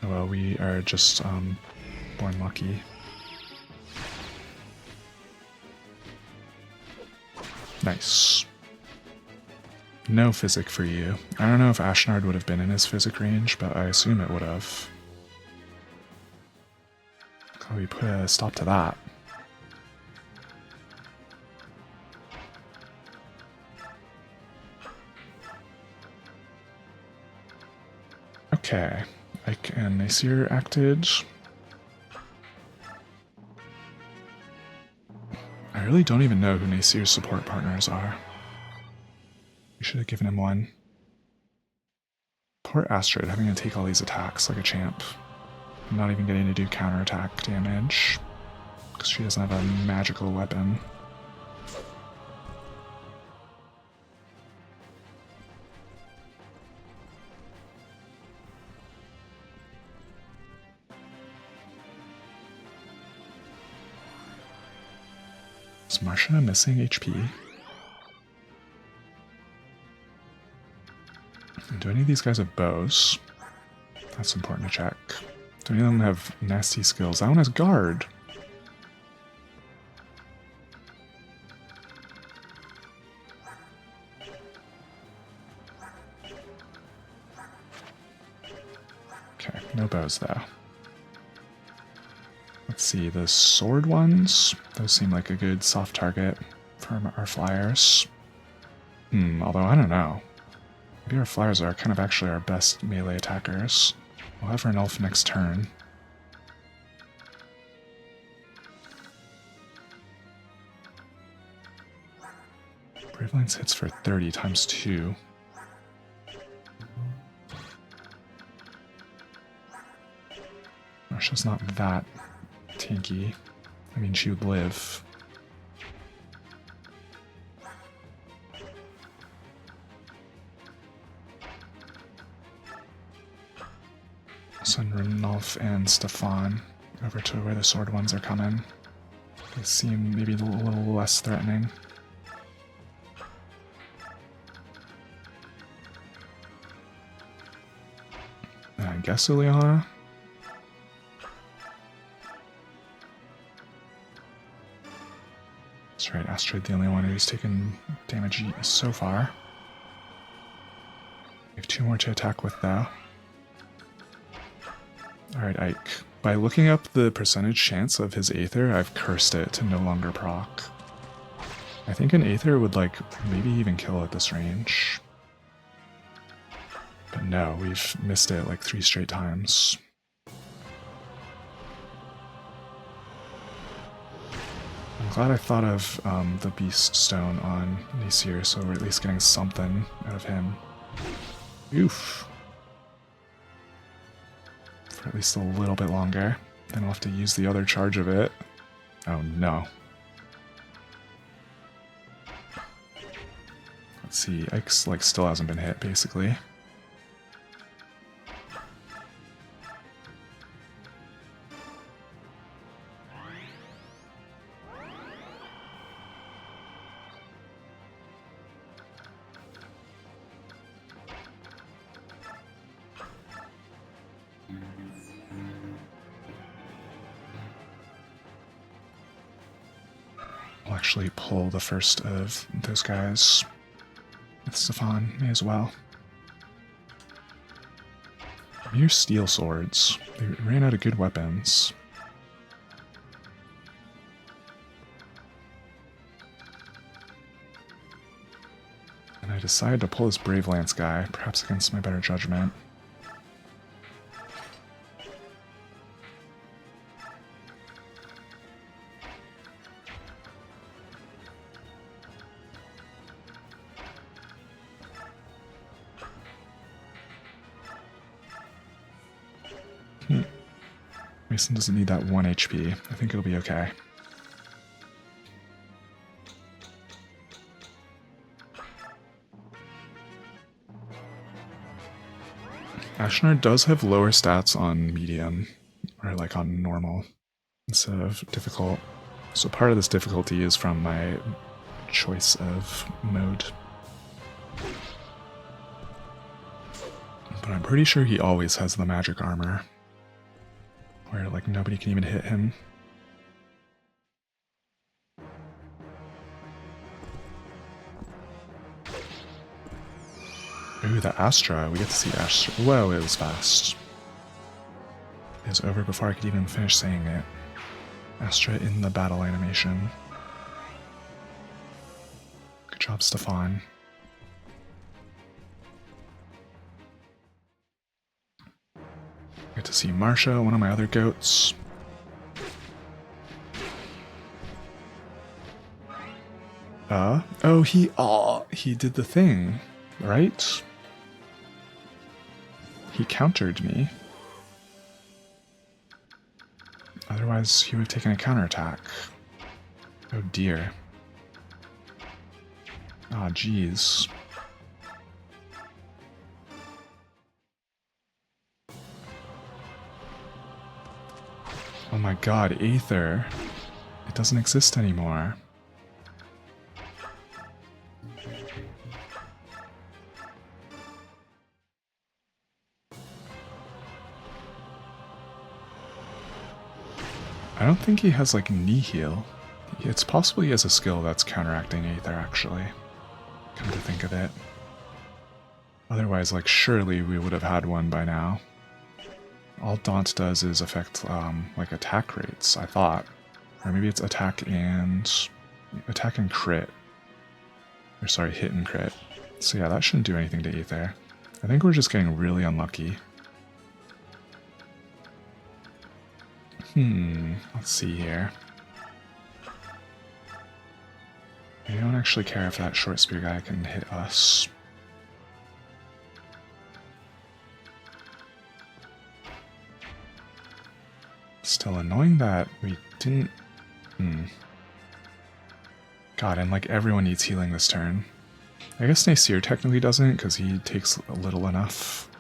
Oh well, we are just born lucky. Nice. No physic for you. I don't know if Ashnard would have been in his physic range, but I assume it would have. Oh, we put a stop to that. Okay. Ike and Nasir acted. I really don't even know who Nasir's support partners are. We should have given him one. Poor Astrid having to take all these attacks like a champ. Not even getting to do counterattack damage. Because she doesn't have a magical weapon. Is Marsha missing HP? And do any of these guys have bows? That's important to check. Do any of them have nasty skills? That one has guard. Okay, no bows though. Let's see, the sword ones, those seem like a good soft target for our flyers. Although I don't know. Maybe our flyers are kind of actually our best melee attackers. We'll have an elf next turn. Bravelines hits for 30 times 2. Marsha's not that tanky. I mean, she would live. Send Renolf and Stefan over to where the sword ones are coming. They seem maybe a little less threatening. I guess Ileana? That's right, Astrid, the only one who's taken damage so far. We have 2 more to attack with, though. Alright, Ike. By looking up the percentage chance of his Aether, I've cursed it to no longer proc. I think an Aether would, like, maybe even kill at this range. But no, we've missed it like 3 straight times. I'm glad I thought of the Beast Stone on Nasir, so we're at least getting something out of him. Oof. For at least a little bit longer. Then I'll have to use the other charge of it. Oh no. Let's see, Ike's like still hasn't been hit basically. I'll actually pull the first of those guys with Stefan as well. Mere steel swords. They ran out of good weapons. And I decided to pull this Brave Lance guy, perhaps against my better judgment. Mason doesn't need that 1 HP. I think it'll be okay. Ashnar does have lower stats on medium, or like on normal, instead of difficult. So part of this difficulty is from my choice of mode. But I'm pretty sure he always has the magic armor, where like nobody can even hit him. Ooh, the Astra. We get to see Astra. Whoa, it was fast. It was over before I could even finish saying it. Astra in the battle animation. Good job, Stefan. Get to see Marsha, one of my other goats. Oh, he did the thing, right? He countered me. Otherwise, he would have taken a counterattack. Oh dear. Ah, jeez. Oh my god, Aether. It doesn't exist anymore. I don't think he has like knee heal. It's possible he has a skill that's counteracting Aether actually. Come to think of it. Otherwise, like surely we would have had one by now. All Daunt does is affect like attack rates, I thought. Or maybe it's attack and crit. Or sorry, hit and crit. So yeah, that shouldn't do anything to Aether. I think we're just getting really unlucky. Let's see here. I don't actually care if that short spear guy can hit us. Still annoying that we didn't... God, and like everyone needs healing this turn. I guess Nasir technically doesn't, because he takes a little enough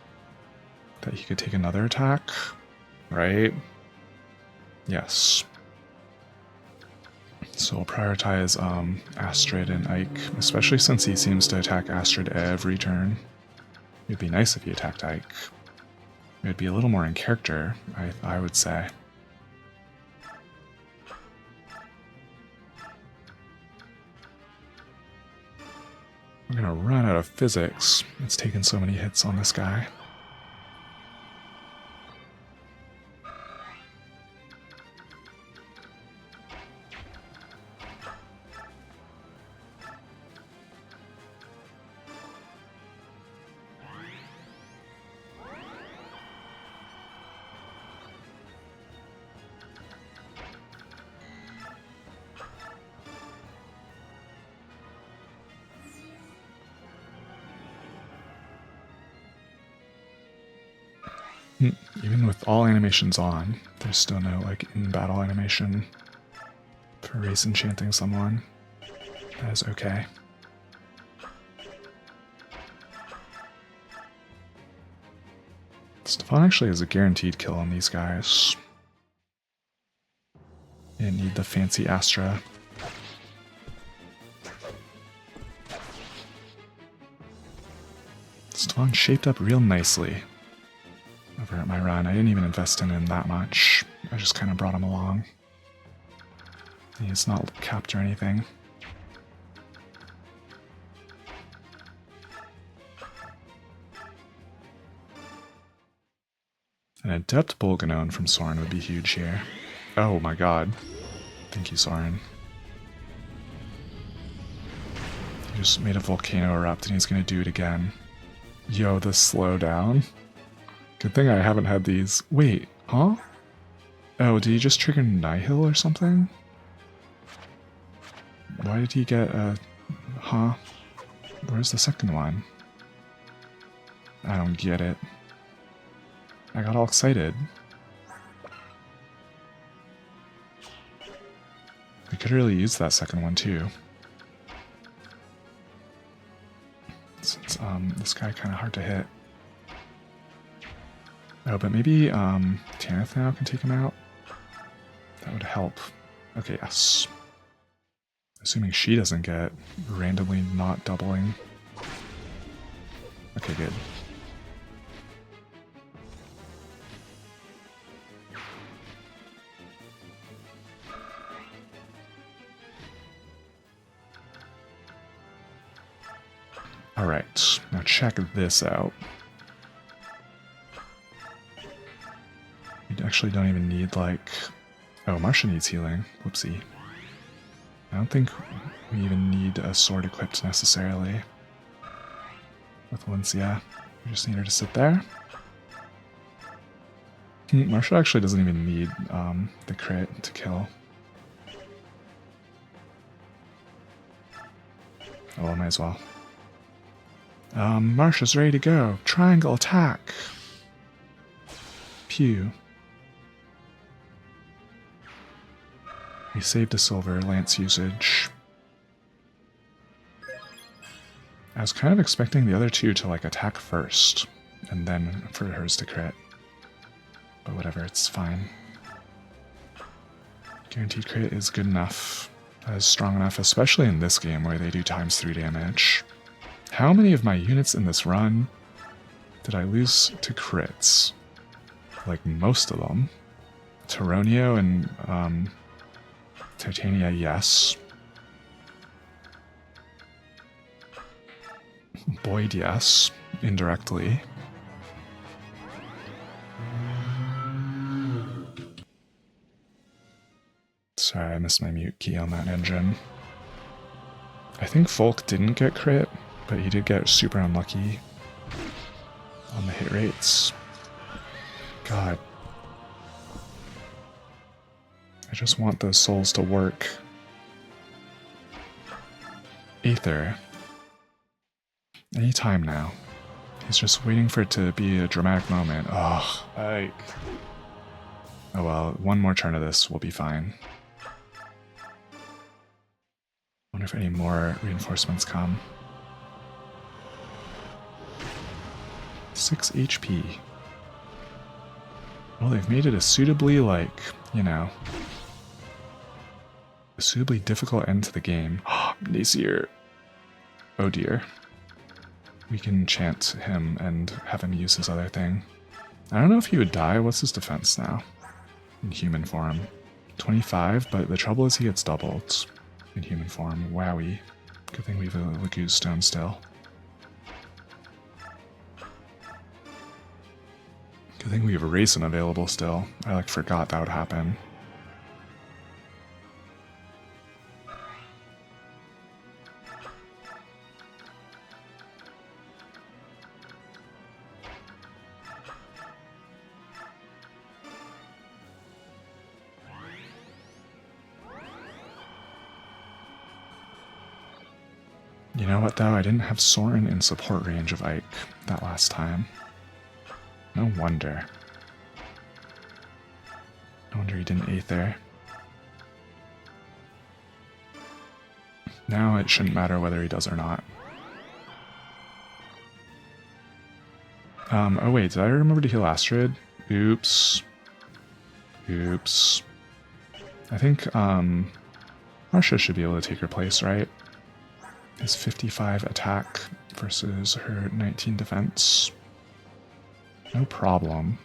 that he could take another attack, right? Yes. So we'll prioritize Astrid and Ike, especially since he seems to attack Astrid every turn. It'd be nice if he attacked Ike. It'd be a little more in character, I would say. I'm gonna run out of physics. It's taken so many hits on this guy. Even with all animations on, there's still no like in-battle animation for race enchanting someone. That is okay. Stefan actually has a guaranteed kill on these guys. Didn't need the fancy Astra. Stefan shaped up real nicely over at my run. I didn't even invest in him that much. I just kind of brought him along. He's not capped or anything. An Adept Bolganone from Soren would be huge here. Oh my god. Thank you, Soren. He just made a volcano erupt and he's gonna do it again. Yo, the slowdown. Good thing I haven't had these. Wait, huh? Oh, did he just trigger Nihil or something? Why did he get a... Huh? Where's the second one? I don't get it. I got all excited. We could really use that second one too. Since this guy kind of hard to hit. Oh, but maybe Tanith now can take him out. That would help. Okay, yes. Assuming she doesn't get randomly not doubling. Okay, good. Alright, now check this out. We actually don't even need, like... Oh, Marcia needs healing. Whoopsie. I don't think we even need a sword equipped necessarily. With Valencia. We just need her to sit there. Marcia actually doesn't even need the crit to kill. Oh, well, might as well. Marcia's ready to go. Triangle attack. Pew. We saved a silver lance usage. I was kind of expecting the other two to like attack first, and then for hers to crit. But whatever, it's fine. Guaranteed crit is good enough. That is strong enough, especially in this game where they do ×3 damage. How many of my units in this run did I lose to crits? Like most of them. Taronio and Titania, yes. Boyd, yes. Indirectly. Sorry, I missed my mute key on that engine. I think Folk didn't get crit, but he did get super unlucky on the hit rates. God. I just want those souls to work. Aether. Anytime now. He's just waiting for it to be a dramatic moment. Ugh, like... Oh well, one more turn of this will be fine. Wonder if any more reinforcements come. 6 HP. Well, they've made it a suitably, like, you know... a suitably difficult end to the game. Nasir. Oh dear. We can chant him and have him use his other thing. I don't know if he would die. What's his defense now? In human form. 25, but the trouble is he gets doubled in human form. Wowie. Good thing we have a Laguz Stone still. Good thing we have a Raisin available still. I like forgot that would happen. You know what though, I didn't have Soren in support range of Ike that last time. No wonder. No wonder he didn't Aether. Now it shouldn't matter whether he does or not. Oh wait, did I remember to heal Astrid? Oops. Oops. I think, Marcia should be able to take her place, right? His 55 attack versus her 19 defense. No problem.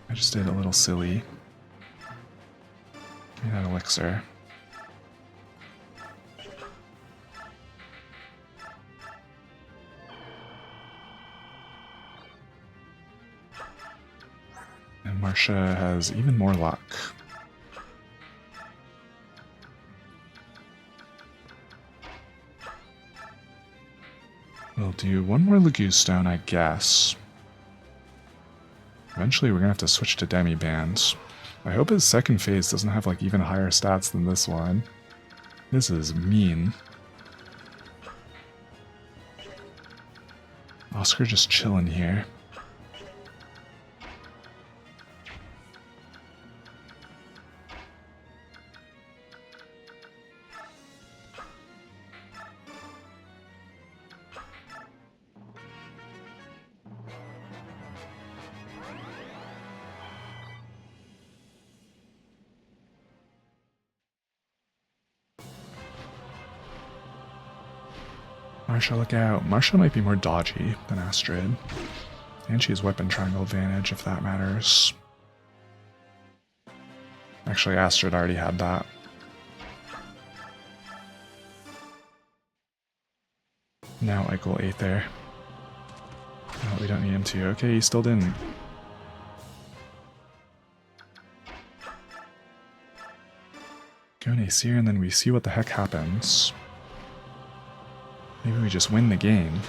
I just did a little silly. Give me that elixir. And Marcia has even more luck. We'll do one more Lagoo Stone, I guess. Eventually we're gonna have to switch to Demi Bands. I hope his second phase doesn't have like even higher stats than this one. This is mean. Oscar just chilling here. Marcia, look out. Marcia might be more dodgy than Astrid. And she has weapon triangle advantage, if that matters. Actually, Astrid already had that. Now Ike will Aether. Oh, we don't need him to. Okay, he still didn't. Go Naseer and then we see what the heck happens. Maybe we just win the game.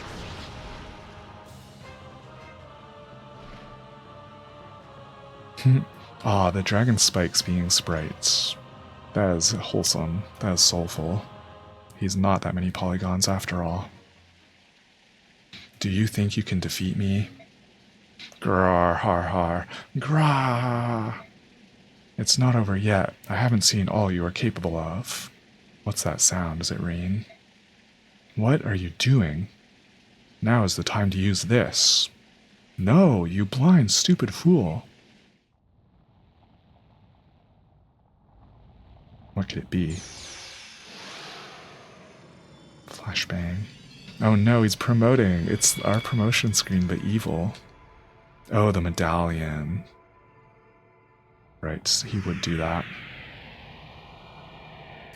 Ah, the dragon spikes being sprites. That is wholesome. That is soulful. He's not that many polygons after all. Do you think you can defeat me? Grar har har. Grah! It's not over yet. I haven't seen all you are capable of. What's that sound? Does it rain? What are you doing? Now is the time to use this. No, you blind, stupid fool. What could it be? Flashbang. Oh no, he's promoting. It's our promotion screen, but evil. Oh, the medallion. Right, he would do that.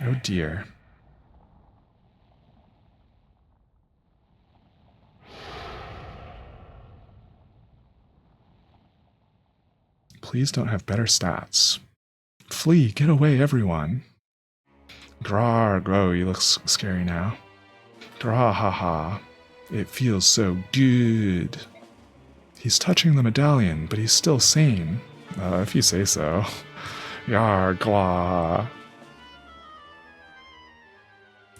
Oh dear. Please don't have better stats. Flee, get away, everyone. Grar, grow, he looks scary now. Gra ha ha. It feels so good. He's touching the medallion, but he's still sane. If you say so. Yar gla.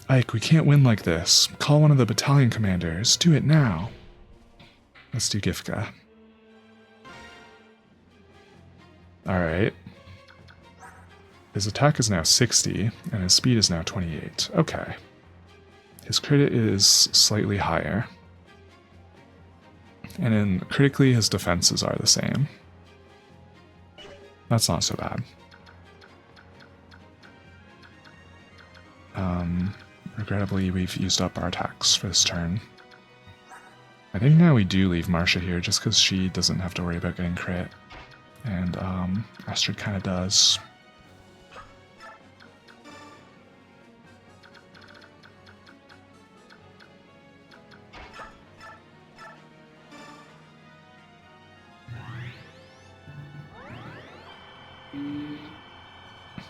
Ike, we can't win like this. Call one of the battalion commanders. Do it now. Let's do Gifka. Alright. His attack is now 60, and his speed is now 28. Okay. His crit is slightly higher. And then critically, his defenses are the same. That's not so bad. Regrettably, we've used up our attacks for this turn. I think now we do leave Marcia here just because she doesn't have to worry about getting crit. And Astrid kind of does.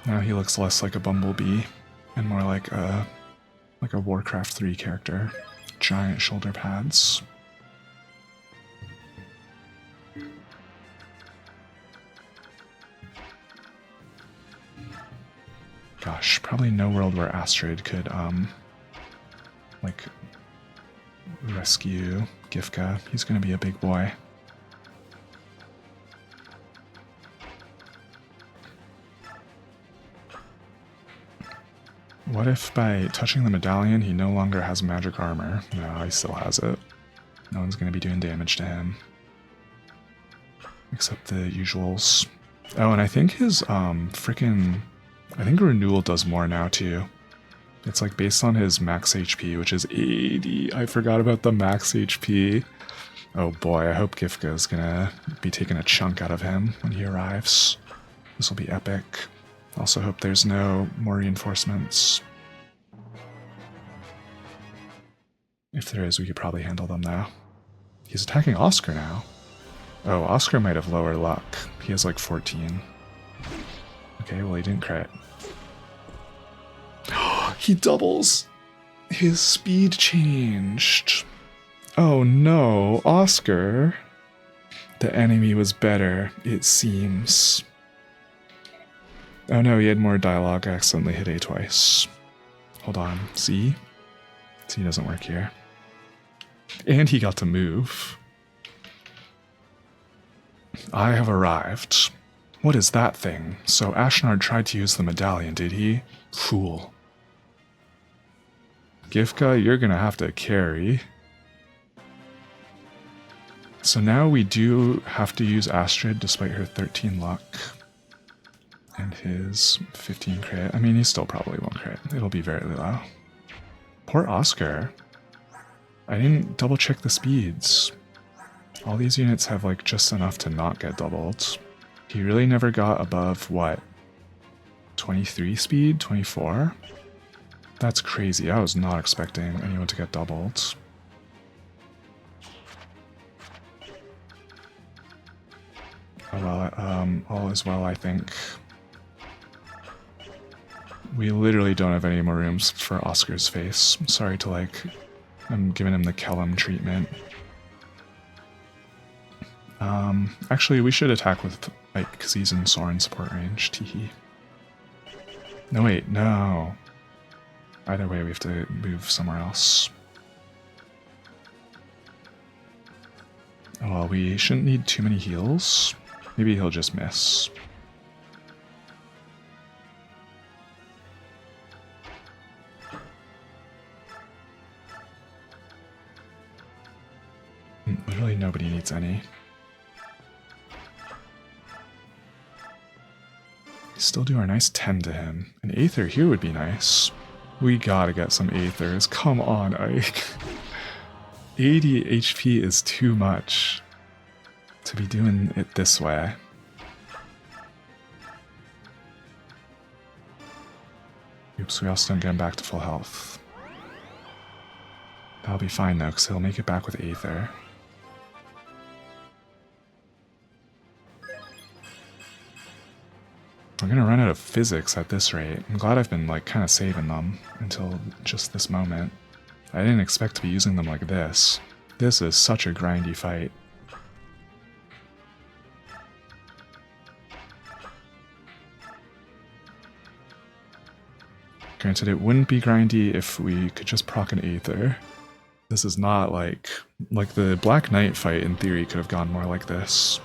Now he looks less like a bumblebee and more like a Warcraft 3 character. Giant shoulder pads. Gosh, probably no world where Astrid could like rescue Gifka. He's gonna be a big boy. What if by touching the medallion he no longer has magic armor? No, he still has it. No one's going to be doing damage to him. Except the usuals. Oh, and I think his I think Renewal does more now too. It's like based on his max HP, which is 80. I forgot about the max HP. Oh boy, I hope Gifka is gonna be taking a chunk out of him when he arrives. This will be epic. Also hope there's no more reinforcements. If there is, we could probably handle them though. He's attacking Oscar now. Oh, Oscar might have lower luck. He has like 14. Okay, well he didn't crit. He doubles! His speed changed. Oh no, Oscar. The enemy was better, it seems. Oh no, he had more dialogue. I accidentally hit A twice. Hold on, C? C doesn't work here. And he got to move. I have arrived. What is that thing? So Ashnard tried to use the medallion, did he? Fool. Gifka, you're gonna have to carry. So now we do have to use Astrid despite her 13 luck. And his 15 crit. I mean, he still probably won't crit. It'll be very low. Poor Oscar. I didn't double check the speeds. All these units have like just enough to not get doubled. He really never got above, what, 23 speed? 24? That's crazy. I was not expecting anyone to get doubled. Oh well, all is well, I think. We literally don't have any more rooms for Oscar's face. I'm sorry to I'm giving him the Kellum treatment. Actually, we should attack with Ike because he's in Soren support range. Teehee. No, wait, no. Either way, we have to move somewhere else. Oh, well, we shouldn't need too many heals. Maybe he'll just miss. Literally nobody needs any. Still do our nice 10 to him. An Aether here would be nice. We gotta get some Aethers. Come on, Ike. 80 HP is too much to be doing it this way. Oops, we also don't get him back to full health. That'll be fine though, because he'll make it back with Aether. We're gonna run out of physics at this rate. I'm glad I've been kind of saving them until just this moment. I didn't expect to be using them like this. This is such a grindy fight. Granted, it wouldn't be grindy if we could just proc an Aether. This is not like the Black Knight fight in theory could have gone more like this.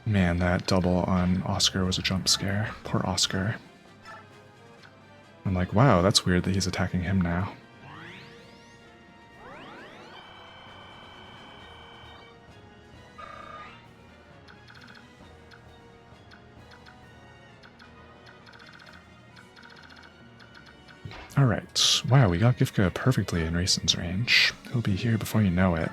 Man, that double on Oscar was a jump scare. Poor Oscar. I'm like, wow, that's weird that he's attacking him now. Alright, wow, we got Gifka perfectly in Raisin's range. He'll be here before you know it.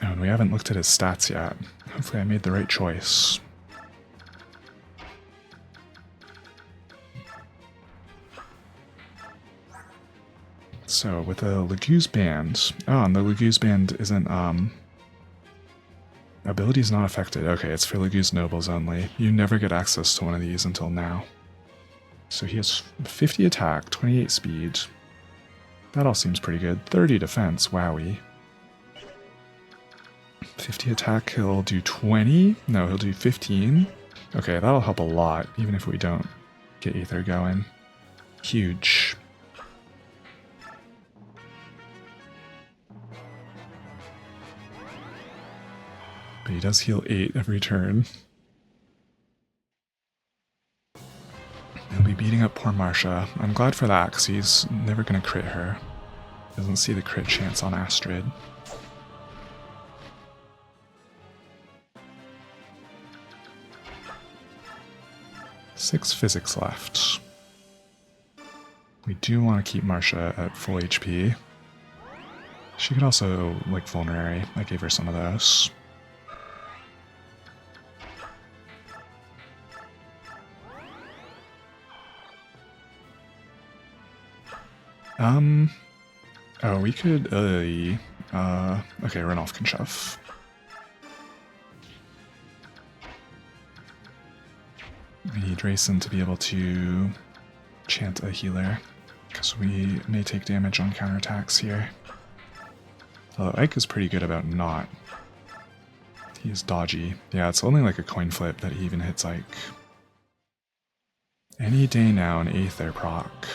Oh, and we haven't looked at his stats yet. Hopefully I made the right choice. So, with a Leguse Band... Oh, and the Leguse Band isn't, ability's not affected. Okay, it's for Leguse Nobles only. You never get access to one of these until now. So he has 50 attack, 28 speed. That all seems pretty good. 30 defense, wowie. 50 attack, he'll do 20? No, he'll do 15. Okay, that'll help a lot, even if we don't get Aether going. Huge. But he does heal 8 every turn. He'll be beating up poor Marcia. I'm glad for that, because he's never going to crit her. Doesn't see the crit chance on Astrid. Six physics left. We do want to keep Marcia at full HP. She could also, like, vulnerary. I gave her some of those. Oh, we could, okay, Renolf can shove. We need Rayson to be able to chant a healer, because we may take damage on counterattacks here. Although Ike is pretty good about not. He's dodgy. Yeah, it's only like a coin flip that he even hits Ike. Any day now an Aether proc.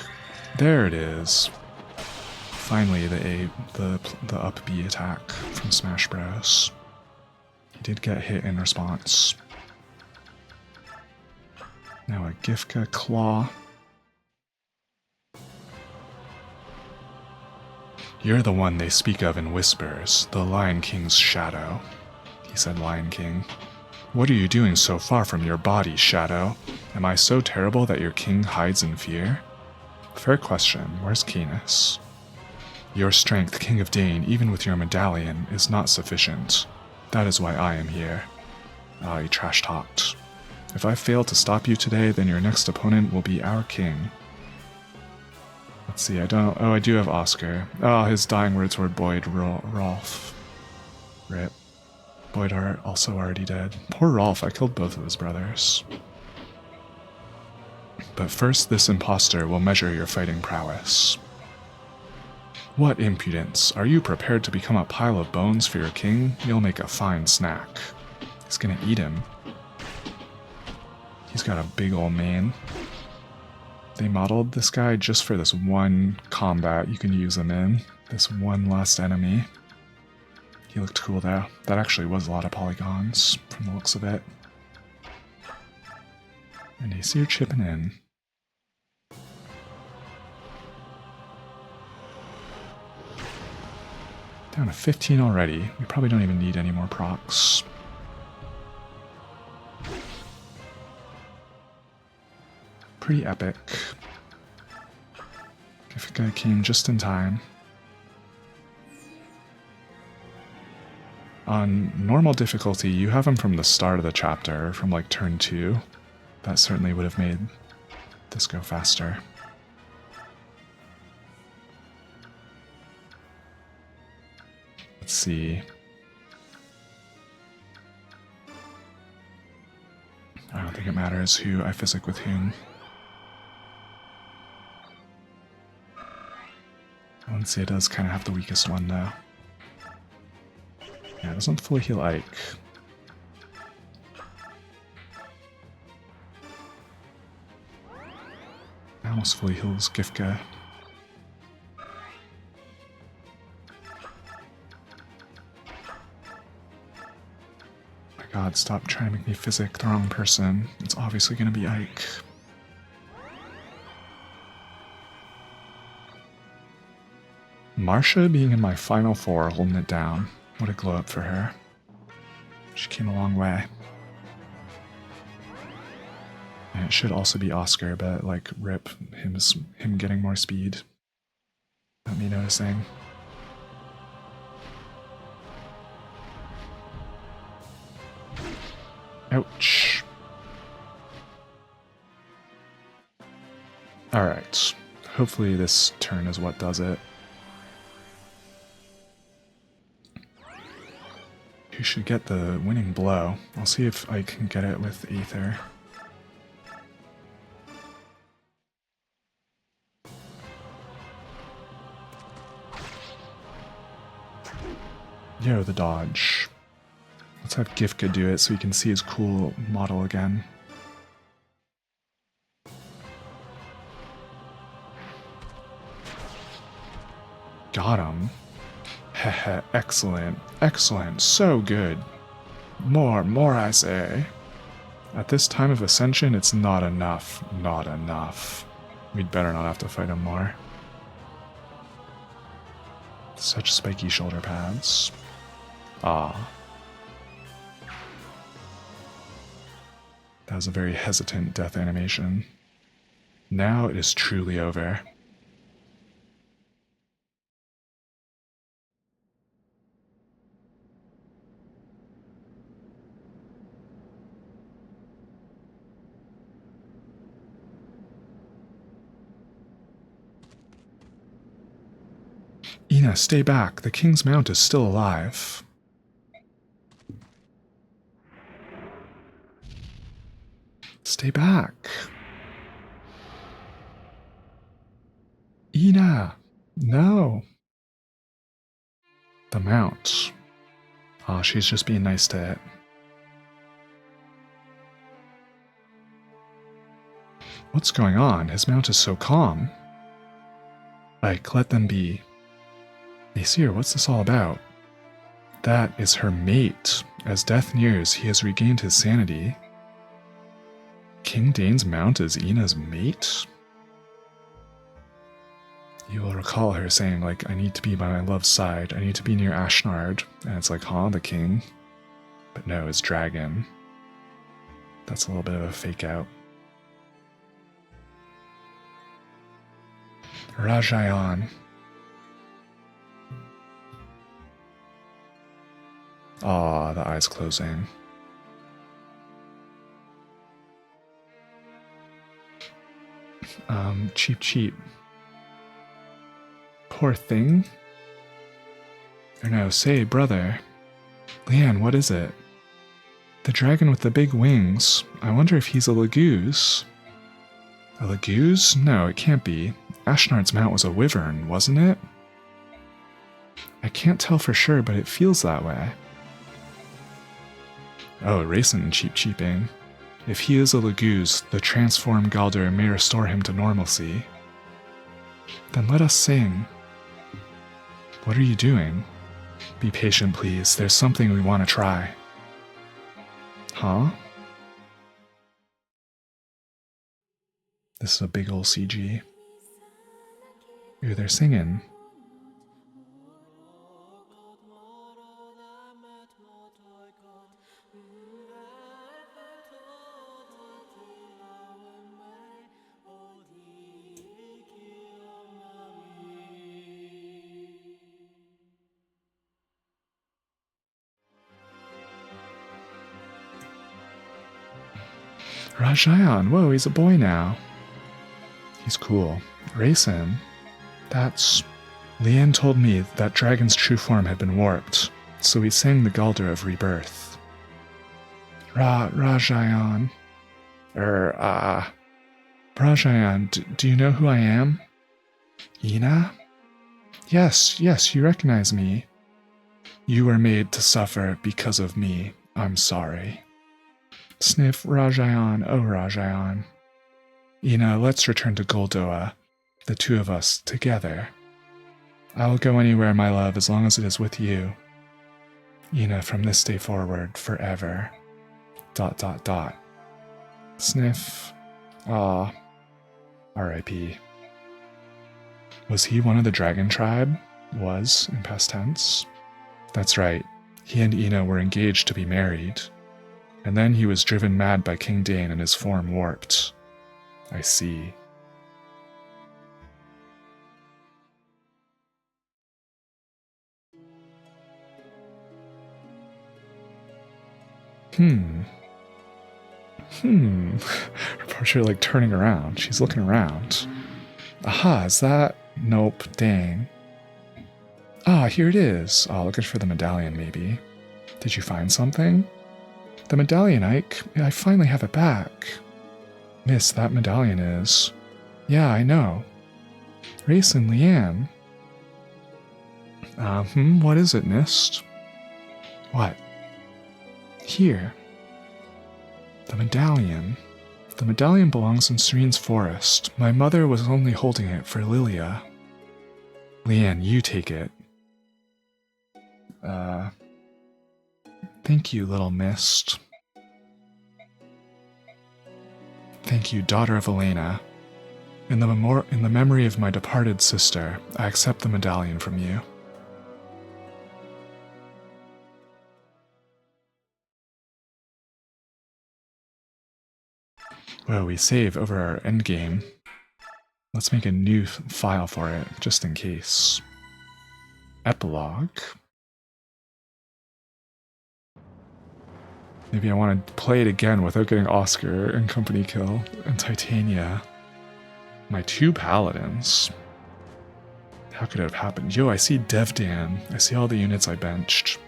There it is. Finally, the up B attack from Smash Bros. He did get hit in response. Now a Gifka Claw. You're the one they speak of in whispers, the Lion King's shadow, he said, Lion King. What are you doing so far from your body, Shadow? Am I so terrible that your king hides in fear? Fair question. Where's Canis? Your strength, King of Dane, even with your medallion, is not sufficient. That is why I am here. Ah, he trash-talked. If I fail to stop you today, then your next opponent will be our king. Let's see, I do have Oscar. Oh, his dying words were Boyd Rolf. Rip. Boyd are also already dead. Poor Rolf, I killed both of his brothers. But first, this imposter will measure your fighting prowess. What impudence! Are you prepared to become a pile of bones for your king? You'll make a fine snack. He's gonna eat him. He's got a big ol' mane. They modeled this guy just for this one combat you can use him in. This one last enemy. He looked cool though. That actually was a lot of polygons from the looks of it. And you see her chipping in. Down to 15 already. We probably don't even need any more procs. Pretty epic. Gifka came just in time. On normal difficulty, you have him from the start of the chapter, from like turn 2. That certainly would have made this go faster. Let's see. I don't think it matters who I physic with whom. Valencia does kind of have the weakest one though. Yeah, it doesn't fully heal Ike. Almost fully heals Gifka. My god, stop trying to make me physic the wrong person. It's obviously going to be Ike. Marcia being in my final 4, holding it down. What a glow up for her. She came a long way. And it should also be Oscar, but like rip him getting more speed. Not me noticing. Ouch. Alright. Hopefully this turn is what does it. Who should get the winning blow? I'll see if I can get it with Aether. Yo, the dodge. Let's have Gifka do it so we can see his cool model again. got him. Heh, excellent, excellent, so good. More, I say. At this time of ascension, it's not enough, not enough. We'd better not have to fight him more. Such spiky shoulder pads. Ah. That was a very hesitant death animation. Now it is truly over. Ina, stay back. The king's mount is still alive. Stay back. Ina, no. The mount. Ah, she's just being nice to it. What's going on? His mount is so calm. Ike, let them be. Messire, what's this all about? That is her mate. As death nears, he has regained his sanity. King Dane's mount is Ina's mate? You will recall her saying, like, I need to be by my love's side, I need to be near Ashnard, and it's like, huh, the king? But no, it's dragon. That's a little bit of a fake out. Rajayan. Ah, the eyes closing. Cheap. Poor thing? Or no, say, brother. Leanne, what is it? The dragon with the big wings. I wonder if he's a Lagoose. A Lagoose? No, it can't be. Ashnard's mount was a wyvern, wasn't it? I can't tell for sure, but it feels that way. Oh, Rayson cheaping. If he is a Lagoose, the transformed Galder may restore him to normalcy. Then let us sing. What are you doing? Be patient, please. There's something we want to try. Huh? This is a big ol' CG. Ooh, they're singing. Rajayan, whoa, he's a boy now. He's cool. Rayson, that's... Leanne told me that dragon's true form had been warped, so he sang the Galder of rebirth. Rajayan. Rajayan, do you know who I am? Ina? Yes, you recognize me. You were made to suffer because of me. I'm sorry. Sniff, Rajayan, oh Rajayan. Ina, let's return to Goldoa, the two of us, together. I'll go anywhere, my love, as long as it is with you. Ina, from this day forward, forever. ... Sniff. Ah. R.I.P. Was he one of the dragon tribe? Was, in past tense? That's right. He and Ina were engaged to be married. And then he was driven mad by King Dane and his form warped. I see. Her portrait like turning around. She's looking around. Aha, is that? Nope, dang. Ah, here it is. Oh, looking for the medallion, maybe. Did you find something? The medallion, Ike. I finally have it back. Miss, that medallion is... Yeah, I know. Rayson, Leanne. What is it, Mist? What? Here. The medallion. The medallion belongs in Serene's forest. My mother was only holding it for Lilia. Leanne, you take it. Thank you, little mist. Thank you, daughter of Elena. In the memory of my departed sister, I accept the medallion from you. Well, we save over our endgame. Let's make a new file for it, just in case. Epilogue. Maybe I want to play it again without getting Oscar and company kill. And Titania. My 2 paladins. How could it have happened? Yo, I see Devdan. I see all the units I benched.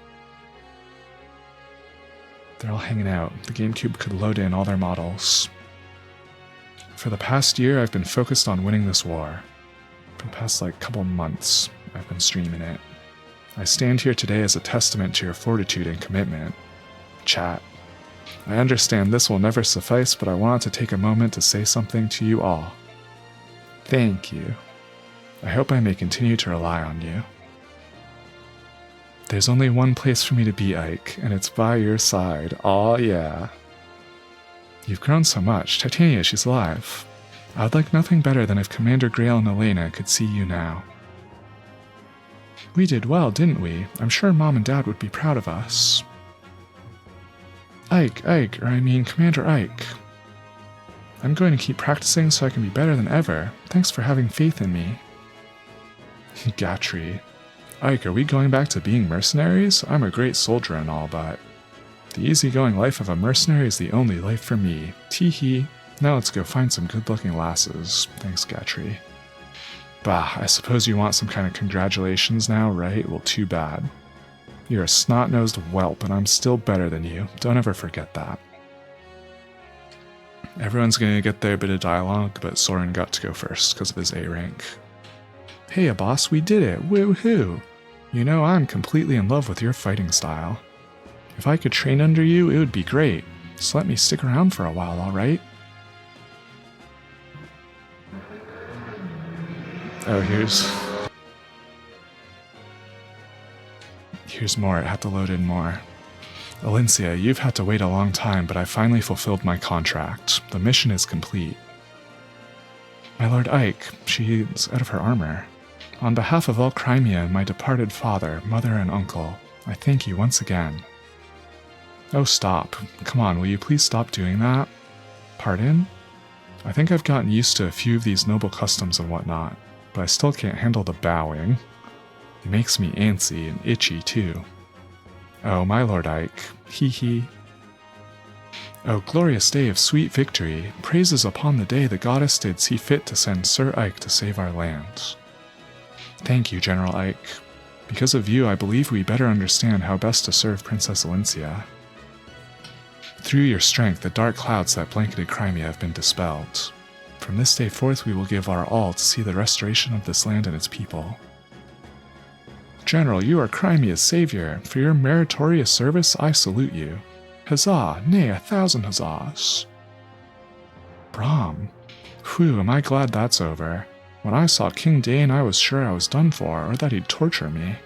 They're all hanging out. The GameCube could load in all their models. For the past year, I've been focused on winning this war. For the past, couple months, I've been streaming it. I stand here today as a testament to your fortitude and commitment. Chat. I understand this will never suffice, but I wanted to take a moment to say something to you all. Thank you. I hope I may continue to rely on you. There's only one place for me to be, Ike, and it's by your side. Aw, yeah. You've grown so much. Titania, she's alive. I would like nothing better than if Commander Grail and Elena could see you now. We did well, didn't we? I'm sure Mom and Dad would be proud of us. Commander Ike. I'm going to keep practicing so I can be better than ever. Thanks for having faith in me. Gatry. Ike, are we going back to being mercenaries? I'm a great soldier and all, but the easygoing life of a mercenary is the only life for me. Tee-hee. Now let's go find some good-looking lasses. Thanks, Gatry. Bah, I suppose you want some kind of congratulations now, right? Well, too bad. You're a snot-nosed whelp, and I'm still better than you. Don't ever forget that. Everyone's gonna get their bit of dialogue, but Soren got to go first because of his A rank. Hey, boss, we did it! Woohoo! You know, I'm completely in love with your fighting style. If I could train under you, it would be great. Just let me stick around for a while, alright? Oh, here's more. I have to load in more. Alencia, you've had to wait a long time, but I finally fulfilled my contract. The mission is complete. My Lord Ike, she's out of her armor. On behalf of all Crimea and my departed father, mother, and uncle, I thank you once again. Oh, stop. Come on, will you please stop doing that? Pardon? I think I've gotten used to a few of these noble customs and whatnot, but I still can't handle the bowing. It makes me antsy and itchy, too. Oh, my Lord Ike. Hee-hee. Oh, glorious day of sweet victory. Praises upon the day the goddess did see fit to send Sir Ike to save our lands. Thank you, General Ike. Because of you, I believe we better understand how best to serve Princess Alencia. Through your strength, the dark clouds that blanketed Crimea have been dispelled. From this day forth, we will give our all to see the restoration of this land and its people. General, you are Crimea's savior. For your meritorious service, I salute you. Huzzah! Nay, 1,000 huzzahs! Brahm. Whew, am I glad that's over. When I saw King Dane, I was sure I was done for, or that he'd torture me.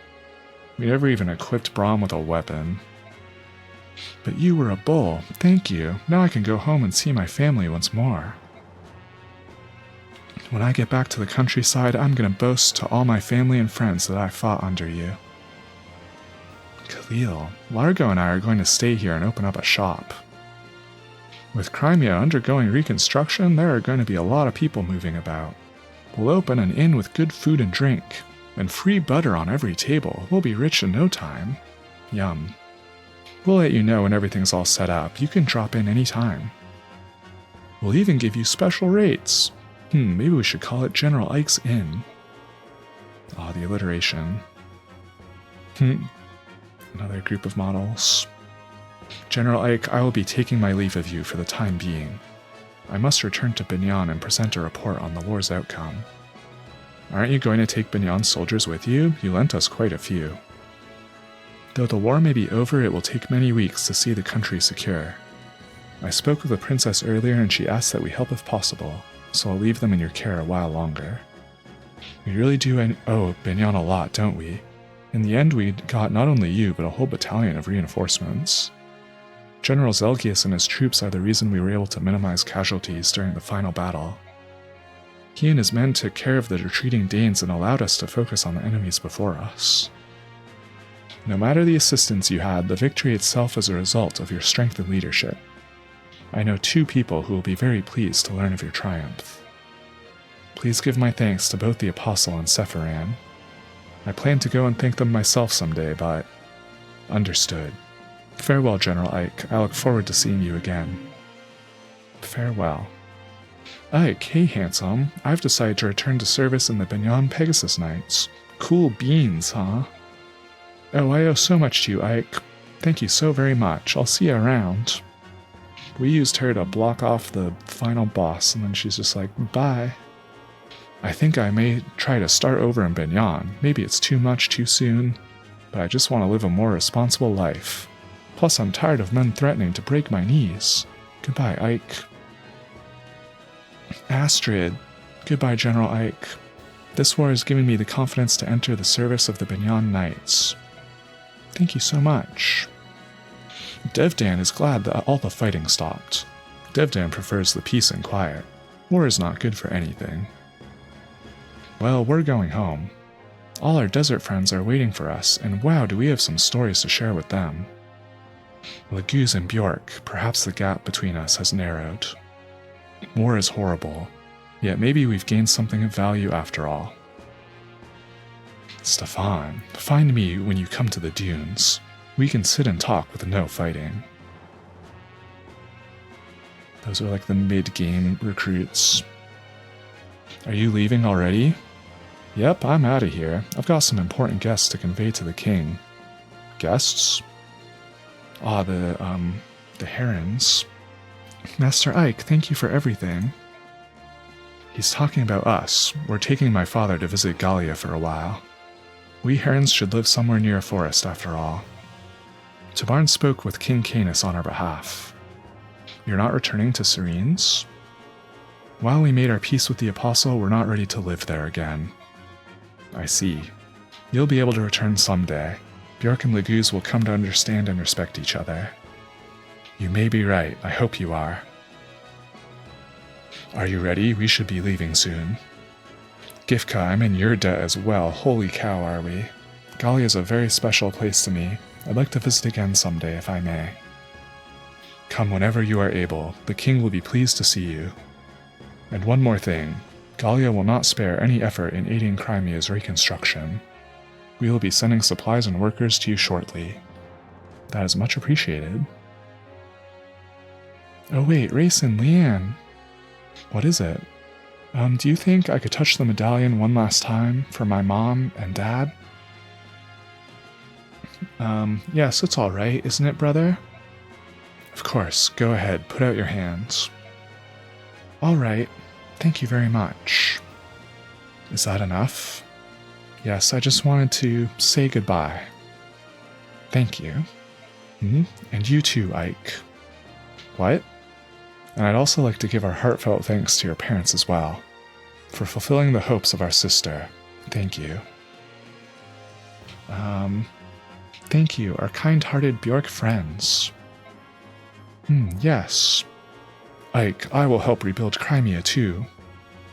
We never even equipped Brahm with a weapon. But you were a bull. Thank you. Now I can go home and see my family once more. When I get back to the countryside, I'm gonna boast to all my family and friends that I fought under you. Khalil, Largo and I are going to stay here and open up a shop. With Crimea undergoing reconstruction, there are going to be a lot of people moving about. We'll open an inn with good food and drink, and free butter on every table. We'll be rich in no time. Yum. We'll let you know when everything's all set up. You can drop in any time. We'll even give you special rates. Maybe we should call it General Ike's Inn. Ah, the alliteration. Another group of models. General Ike, I will be taking my leave of you for the time being. I must return to Binyan and present a report on the war's outcome. Aren't you going to take Binyan's soldiers with you? You lent us quite a few. Though the war may be over, it will take many weeks to see the country secure. I spoke with the princess earlier and she asked that we help if possible, so I'll leave them in your care a while longer. We really do owe Binyan a lot, don't we? In the end, we got not only you, but a whole battalion of reinforcements. General Zelgius and his troops are the reason we were able to minimize casualties during the final battle. He and his men took care of the retreating Danes and allowed us to focus on the enemies before us. No matter the assistance you had, the victory itself is a result of your strength and leadership. I know 2 people who will be very pleased to learn of your triumph. Please give my thanks to both the Apostle and Sephiran. I plan to go and thank them myself someday, but... Understood. Farewell, General Ike. I look forward to seeing you again. Farewell. Ike, hey handsome. I've decided to return to service in the Binyan Pegasus Knights. Cool beans, huh? Oh, I owe so much to you, Ike. Thank you so very much. I'll see you around. We used her to block off the final boss, and then she's just like, bye. I think I may try to start over in Binyan. Maybe it's too much too soon, but I just want to live a more responsible life. Plus, I'm tired of men threatening to break my knees. Goodbye, Ike. Astrid. Goodbye, General Ike. This war has given me the confidence to enter the service of the Binyan Knights. Thank you so much. Devdan is glad that all the fighting stopped. Devdan prefers the peace and quiet. War is not good for anything. Well, we're going home. All our desert friends are waiting for us, and wow, do we have some stories to share with them. Laguz and Bjork, perhaps the gap between us has narrowed. War is horrible, yet maybe we've gained something of value after all. Stefan, find me when you come to the dunes. We can sit and talk with no fighting. Those are like the mid-game recruits. Are you leaving already? Yep, I'm out of here. I've got some important guests to convey to the king. Guests? Ah, the herons. Master Ike, thank you for everything. He's talking about us. We're taking my father to visit Gallia for a while. We herons should live somewhere near a forest, after all. Tabarn spoke with King Canis on our behalf. You're not returning to Serene's? While we made our peace with the Apostle, we're not ready to live there again. I see. You'll be able to return someday. Bjork and Laguz will come to understand and respect each other. You may be right. I hope you are. Are you ready? We should be leaving soon. Gifka, I'm in your debt as well. Holy cow, are we? Gallia is a very special place to me. I'd like to visit again someday, if I may. Come whenever you are able. The king will be pleased to see you. And one more thing. Gallia will not spare any effort in aiding Crimea's reconstruction. We will be sending supplies and workers to you shortly. That is much appreciated. Oh wait, Rayson, Leanne. What is it? Do you think I could touch the medallion one last time for my mom and dad? Yes, it's alright, isn't it, brother? Of course, go ahead, put out your hands. Alright, thank you very much. Is that enough? Yes, I just wanted to say goodbye. Thank you. And you too, Ike. What? And I'd also like to give our heartfelt thanks to your parents as well, for fulfilling the hopes of our sister. Thank you. Thank you, our kind-hearted Bjork friends. Yes. Ike, I will help rebuild Crimea too.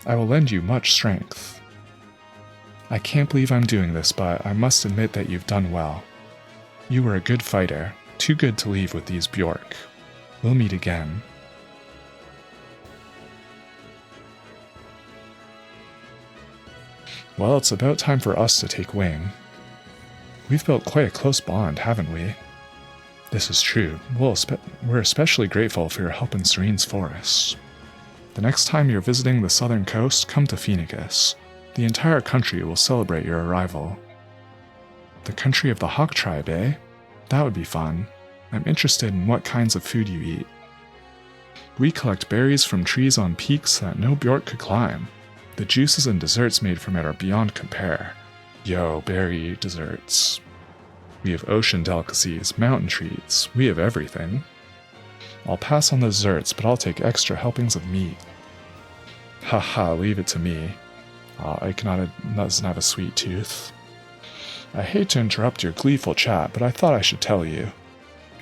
I will lend you much strength. I can't believe I'm doing this, but I must admit that you've done well. You were a good fighter, too good to leave with these Bjork. We'll meet again. Well, it's about time for us to take wing. We've built quite a close bond, haven't we? This is true. We're especially grateful for your help in Serene's forests. The next time you're visiting the southern coast, come to Phoenix. The entire country will celebrate your arrival. The country of the Hawk tribe, eh? That would be fun. I'm interested in what kinds of food you eat. We collect berries from trees on peaks that no Bjork could climb. The juices and desserts made from it are beyond compare. Yo, berry desserts. We have ocean delicacies, mountain treats, we have everything. I'll pass on the desserts, but I'll take extra helpings of meat. Haha, leave it to me. Ike doesn't have a sweet tooth. I hate to interrupt your gleeful chat, but I thought I should tell you.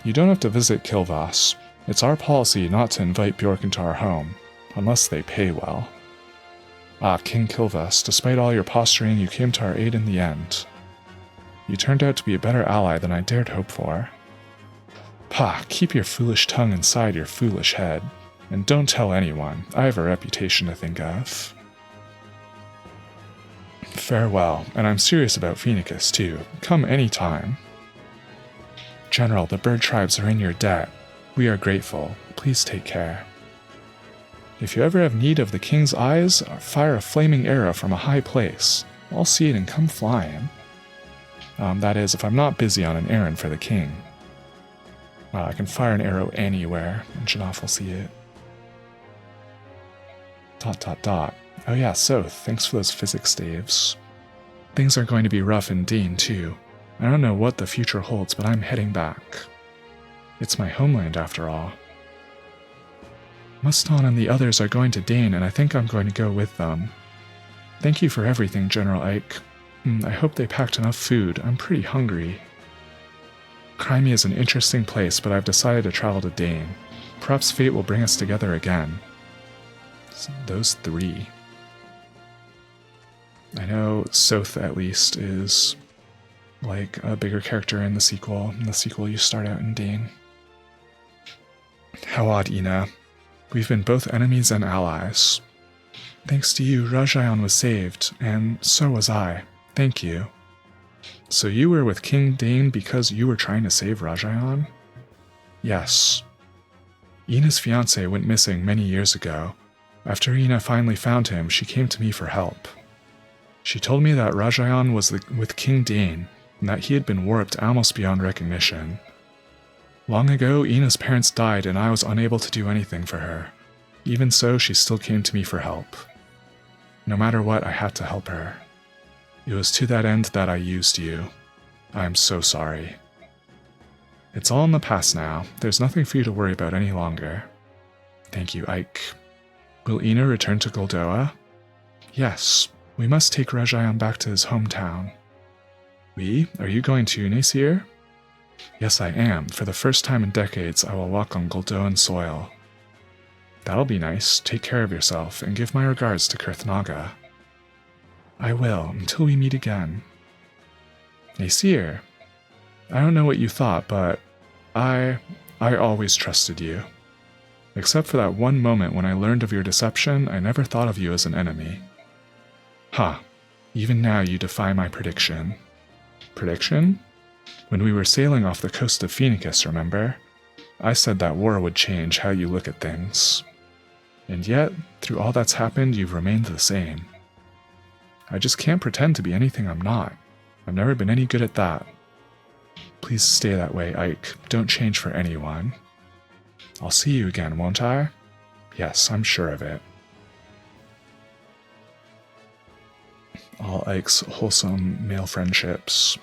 You don't have to visit Kilvas. It's our policy not to invite Bjork into our home, unless they pay well. King Kilvas, despite all your posturing, you came to our aid in the end. You turned out to be a better ally than I dared hope for. Keep your foolish tongue inside your foolish head, and don't tell anyone. I have a reputation to think of. Farewell, and I'm serious about Phoenicus too. Come any time. General, the bird tribes are in your debt. We are grateful. Please take care. If you ever have need of the king's eyes, fire a flaming arrow from a high place. I'll see it and come flying. That is, if I'm not busy on an errand for the king. I can fire an arrow anywhere, and Janaf will see it. ... Oh yeah, so, thanks for those physics staves. Things are going to be rough in Dane, too. I don't know what the future holds, but I'm heading back. It's my homeland, after all. Muston and the others are going to Dane, and I think I'm going to go with them. Thank you for everything, General Ike. I hope they packed enough food. I'm pretty hungry. Crimea is an interesting place, but I've decided to travel to Dane. Perhaps fate will bring us together again. So those three. I know Soth, at least, is like a bigger character in the sequel. In the sequel, you start out in Dane. How odd, Ina. We've been both enemies and allies. Thanks to you, Rajayan was saved, and so was I. Thank you. So you were with King Dane because you were trying to save Rajayan? Yes. Ina's fiancé went missing many years ago. After Ina finally found him, she came to me for help. She told me that Rajayan was with King Dane, and that he had been warped almost beyond recognition. Long ago, Ina's parents died and I was unable to do anything for her. Even so, she still came to me for help. No matter what, I had to help her. It was to that end that I used you. I am so sorry. It's all in the past now. There's nothing for you to worry about any longer. Thank you, Ike. Will Ina return to Goldoa? Yes. We must take Rajayan back to his hometown. We? Are you going to Nasir? Yes, I am. For the first time in decades, I will walk on Goldoan soil. That'll be nice. Take care of yourself, and give my regards to Kurthnaga. I will, until we meet again. Nasir, I don't know what you thought, but I always trusted you. Except for that one moment when I learned of your deception, I never thought of you as an enemy. Even now you defy my prediction. Prediction? When we were sailing off the coast of Phoenicus, remember? I said that war would change how you look at things. And yet, through all that's happened, you've remained the same. I just can't pretend to be anything I'm not. I've never been any good at that. Please stay that way, Ike. Don't change for anyone. I'll see you again, won't I? Yes, I'm sure of it. All Ike's wholesome male friendships.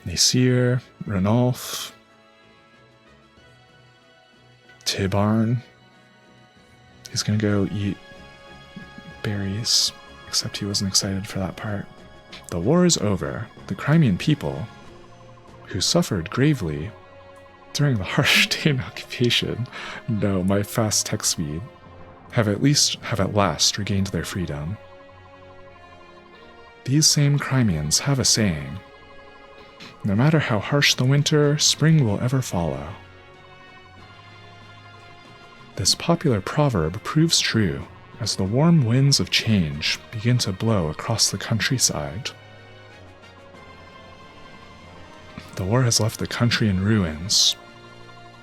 Nasir, Ranulf, Tibarn. He's gonna go eat berries, except he wasn't excited for that part. The war is over. The Crimean people, who suffered gravely during the harsh Dane occupation, no, my fast text speed, have at last regained their freedom. These same Crimeans have a saying: no matter how harsh the winter, spring will ever follow. This popular proverb proves true as the warm winds of change begin to blow across the countryside. The war has left the country in ruins,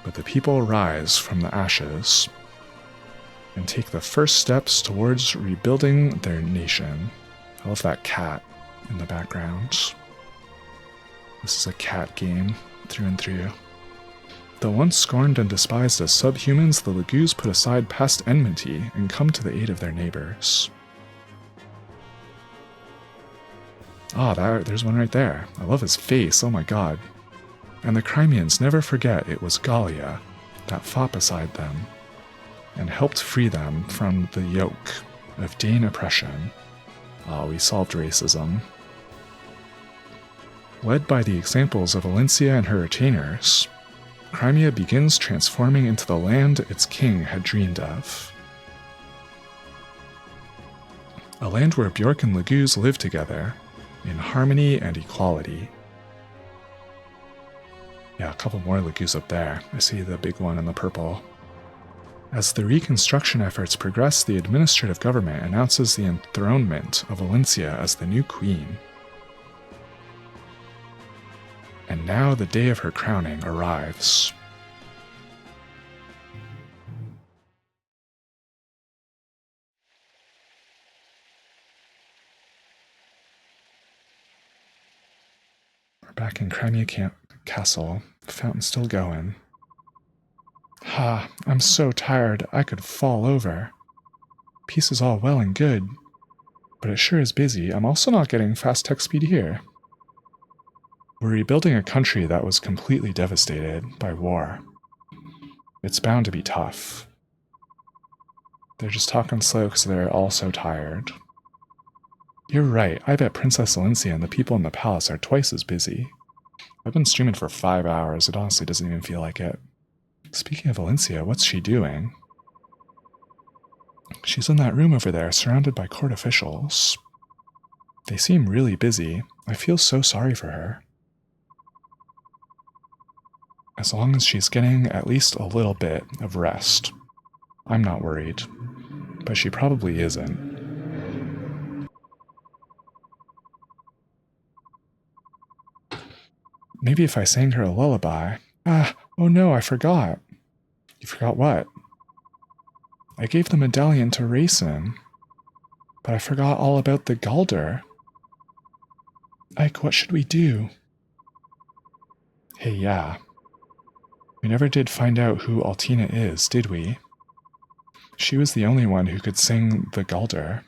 but the people rise from the ashes and take the first steps towards rebuilding their nation. I love that cat in the background. This is a cat game, through and through. Though once scorned and despised as subhumans, the Lagoos put aside past enmity and come to the aid of their neighbors. There's one right there. I love his face, oh my god. And the Crimeans never forget it was Gallia that fought beside them and helped free them from the yoke of Dane oppression. Oh, we solved racism. Led by the examples of Valencia and her retainers, Crimea begins transforming into the land its king had dreamed of. A land where Bjork and Laguz live together, in harmony and equality. Yeah, a couple more Laguz up there. I see the big one in the purple. As the reconstruction efforts progress, the administrative government announces the enthronement of Valencia as the new queen. And now the day of her crowning arrives. We're back in Crimea Castle. The fountain's still going. I'm so tired I could fall over. Peace is all well and good, but it sure is busy. I'm also not getting fast tech speed here. We're rebuilding a country that was completely devastated by war. It's bound to be tough. They're just talking slow because they're all so tired. You're right, I bet Princess Valencia and the people in the palace are twice as busy. I've been streaming for 5 hours, it honestly doesn't even feel like it. Speaking of Valencia, what's she doing? She's in that room over there, surrounded by court officials. They seem really busy. I feel so sorry for her. As long as she's getting at least a little bit of rest, I'm not worried. But she probably isn't. Maybe if I sang her a lullaby. Oh no, I forgot. You forgot what? I gave the medallion to Raisin, but I forgot all about the Galder. Ike, what should we do? Hey, yeah. We never did find out who Altina is, did we? She was the only one who could sing the Galder.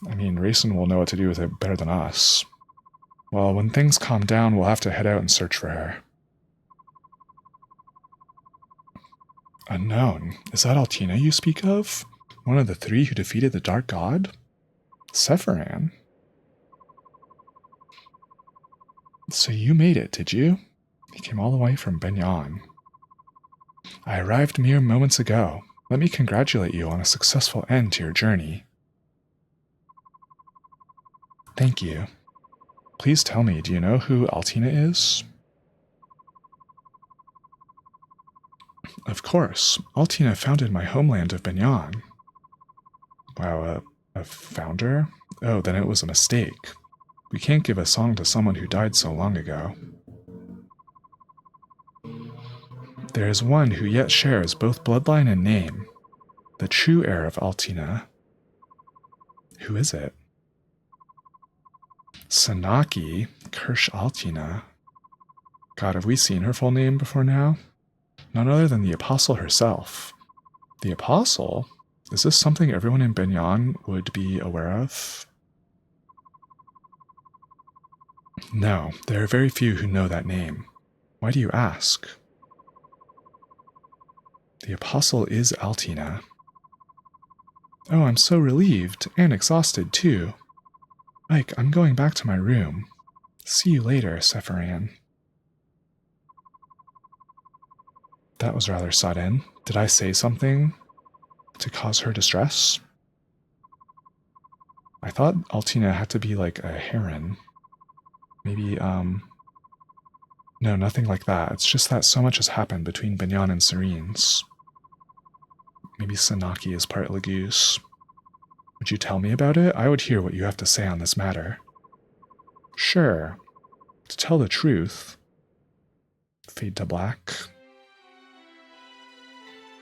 I mean, Raisin will know what to do with it better than us. Well, when things calm down, we'll have to head out and search for her. Unknown. Is that Altina you speak of? One of the 3 who defeated the Dark God? Sephiran. So you made it, did you? He came all the way from Benyan. I arrived mere moments ago. Let me congratulate you on a successful end to your journey. Thank you. Please tell me, do you know who Altina is? Of course. Altina founded my homeland of Benyan. Wow, a founder? Oh, then it was a mistake. We can't give a song to someone who died so long ago. There is one who yet shares both bloodline and name. The true heir of Altina. Who is it? Sanaki Kirsch Altina. God, have we seen her full name before now? None other than the Apostle herself. The Apostle? Is this something everyone in Benyan would be aware of? No, there are very few who know that name. Why do you ask? The Apostle is Altina. Oh, I'm so relieved, and exhausted too. Ike, I'm going back to my room. See you later, Sephiran. That was rather sudden. Did I say something to cause her distress? I thought Altina had to be like a heron. Maybe, no, nothing like that. It's just that so much has happened between Benyan and Serenes. Maybe Sanaki is part Laguz. Would you tell me about it? I would hear what you have to say on this matter. Sure. To tell the truth. Fade to black.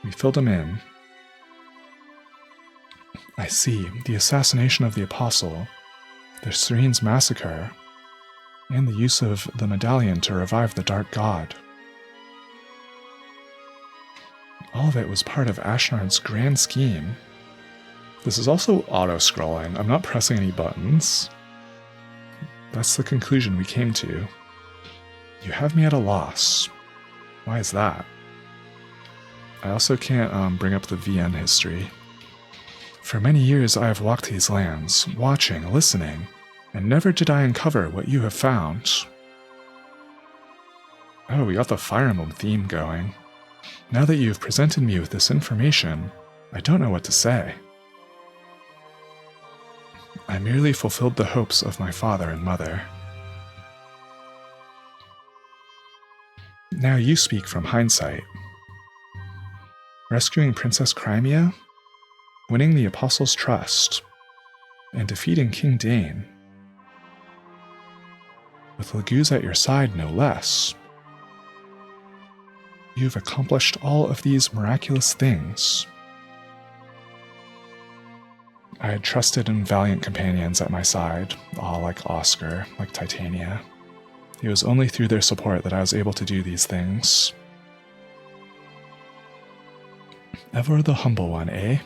We filled him in. I see. The assassination of the Apostle, the Serenes massacre, and the use of the medallion to revive the Dark God. All of it was part of Ashnard's grand scheme. This is also auto-scrolling. I'm not pressing any buttons. That's the conclusion we came to. You have me at a loss. Why is that? I also can't bring up the VN history. For many years I have walked these lands, watching, listening, and never did I uncover what you have found. Oh, we got the Fire Emblem theme going. Now that you have presented me with this information, I don't know what to say. I merely fulfilled the hopes of my father and mother. Now you speak from hindsight. Rescuing Princess Crimea, winning the Apostles' trust, and defeating King Dane. With Laguz at your side, no less. You've accomplished all of these miraculous things. I had trusted and valiant companions at my side, all like Oscar, like Titania. It was only through their support that I was able to do these things. Ever the humble one, eh?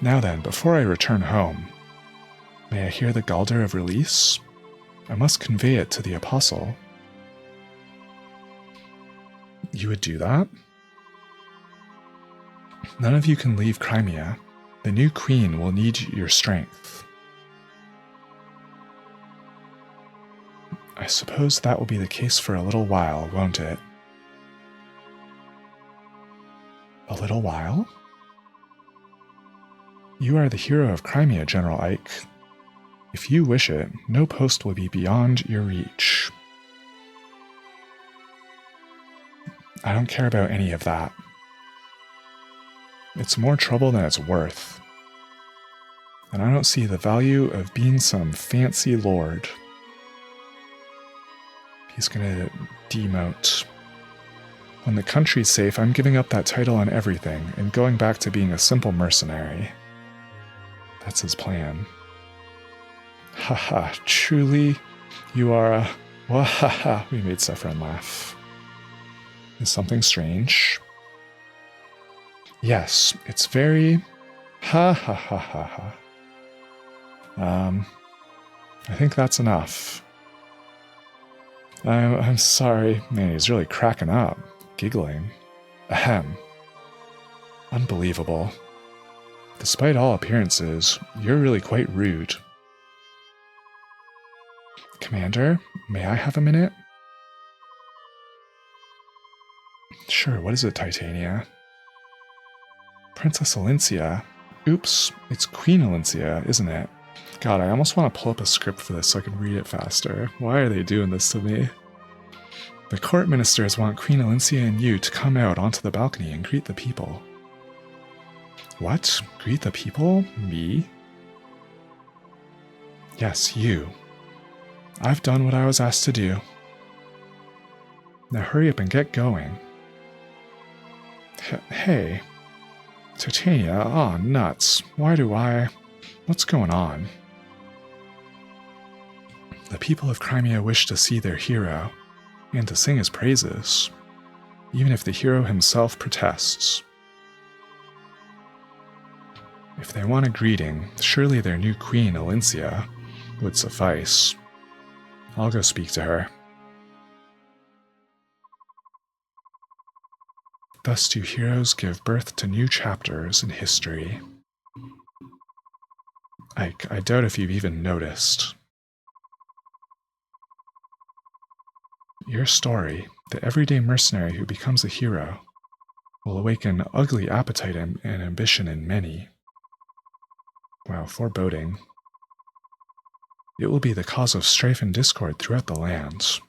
Now then, before I return home, may I hear the Galder of release? I must convey it to the Apostle. You would do that? None of you can leave Crimea. The new queen will need your strength. I suppose that will be the case for a little while, won't it? A little while? You are the hero of Crimea, General Ike. If you wish it, no post will be beyond your reach. I don't care about any of that. It's more trouble than it's worth. And I don't see the value of being some fancy lord. He's gonna demote. When the country's safe, I'm giving up that title and everything, and going back to being a simple mercenary. That's his plan. Haha, truly, you are a... Wahaha, we made Saffron laugh. Is something strange? Yes, it's very... Ha ha ha ha ha. I think that's enough. I'm sorry. Man, he's really cracking up. Giggling. Ahem. Unbelievable. Despite all appearances, you're really quite rude. Commander, may I have a minute? Sure, what is it, Titania? Princess Alencia. Oops, it's Queen Alencia, isn't it? God, I almost want to pull up a script for this so I can read it faster. Why are they doing this to me? The court ministers want Queen Alencia and you to come out onto the balcony and greet the people. What? Greet the people? Me? Yes, you. I've done what I was asked to do. Now hurry up and get going. Hey. Titania, aw, nuts. Why do I... What's going on? The people of Crimea wish to see their hero, and to sing his praises, even if the hero himself protests. If they want a greeting, surely their new queen, Alencia, would suffice. I'll go speak to her. Thus do heroes give birth to new chapters in history. Ike, I doubt if you've even noticed. Your story, the everyday mercenary who becomes a hero, will awaken ugly appetite and ambition in many. Wow, foreboding. It will be the cause of strife and discord throughout the lands.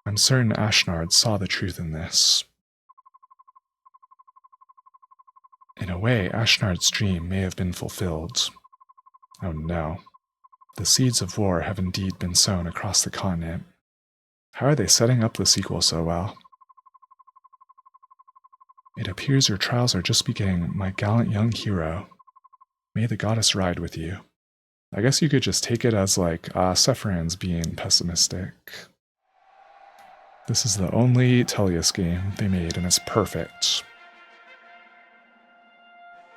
I'm certain Ashnard saw the truth in this. In a way, Ashnard's dream may have been fulfilled. Oh no. The seeds of war have indeed been sown across the continent. How are they setting up the sequel so well? It appears your trials are just beginning, my gallant young hero. May the goddess ride with you. I guess you could just take it as like, Sephiroth's being pessimistic. This is the only Tellius game they made, and it's perfect.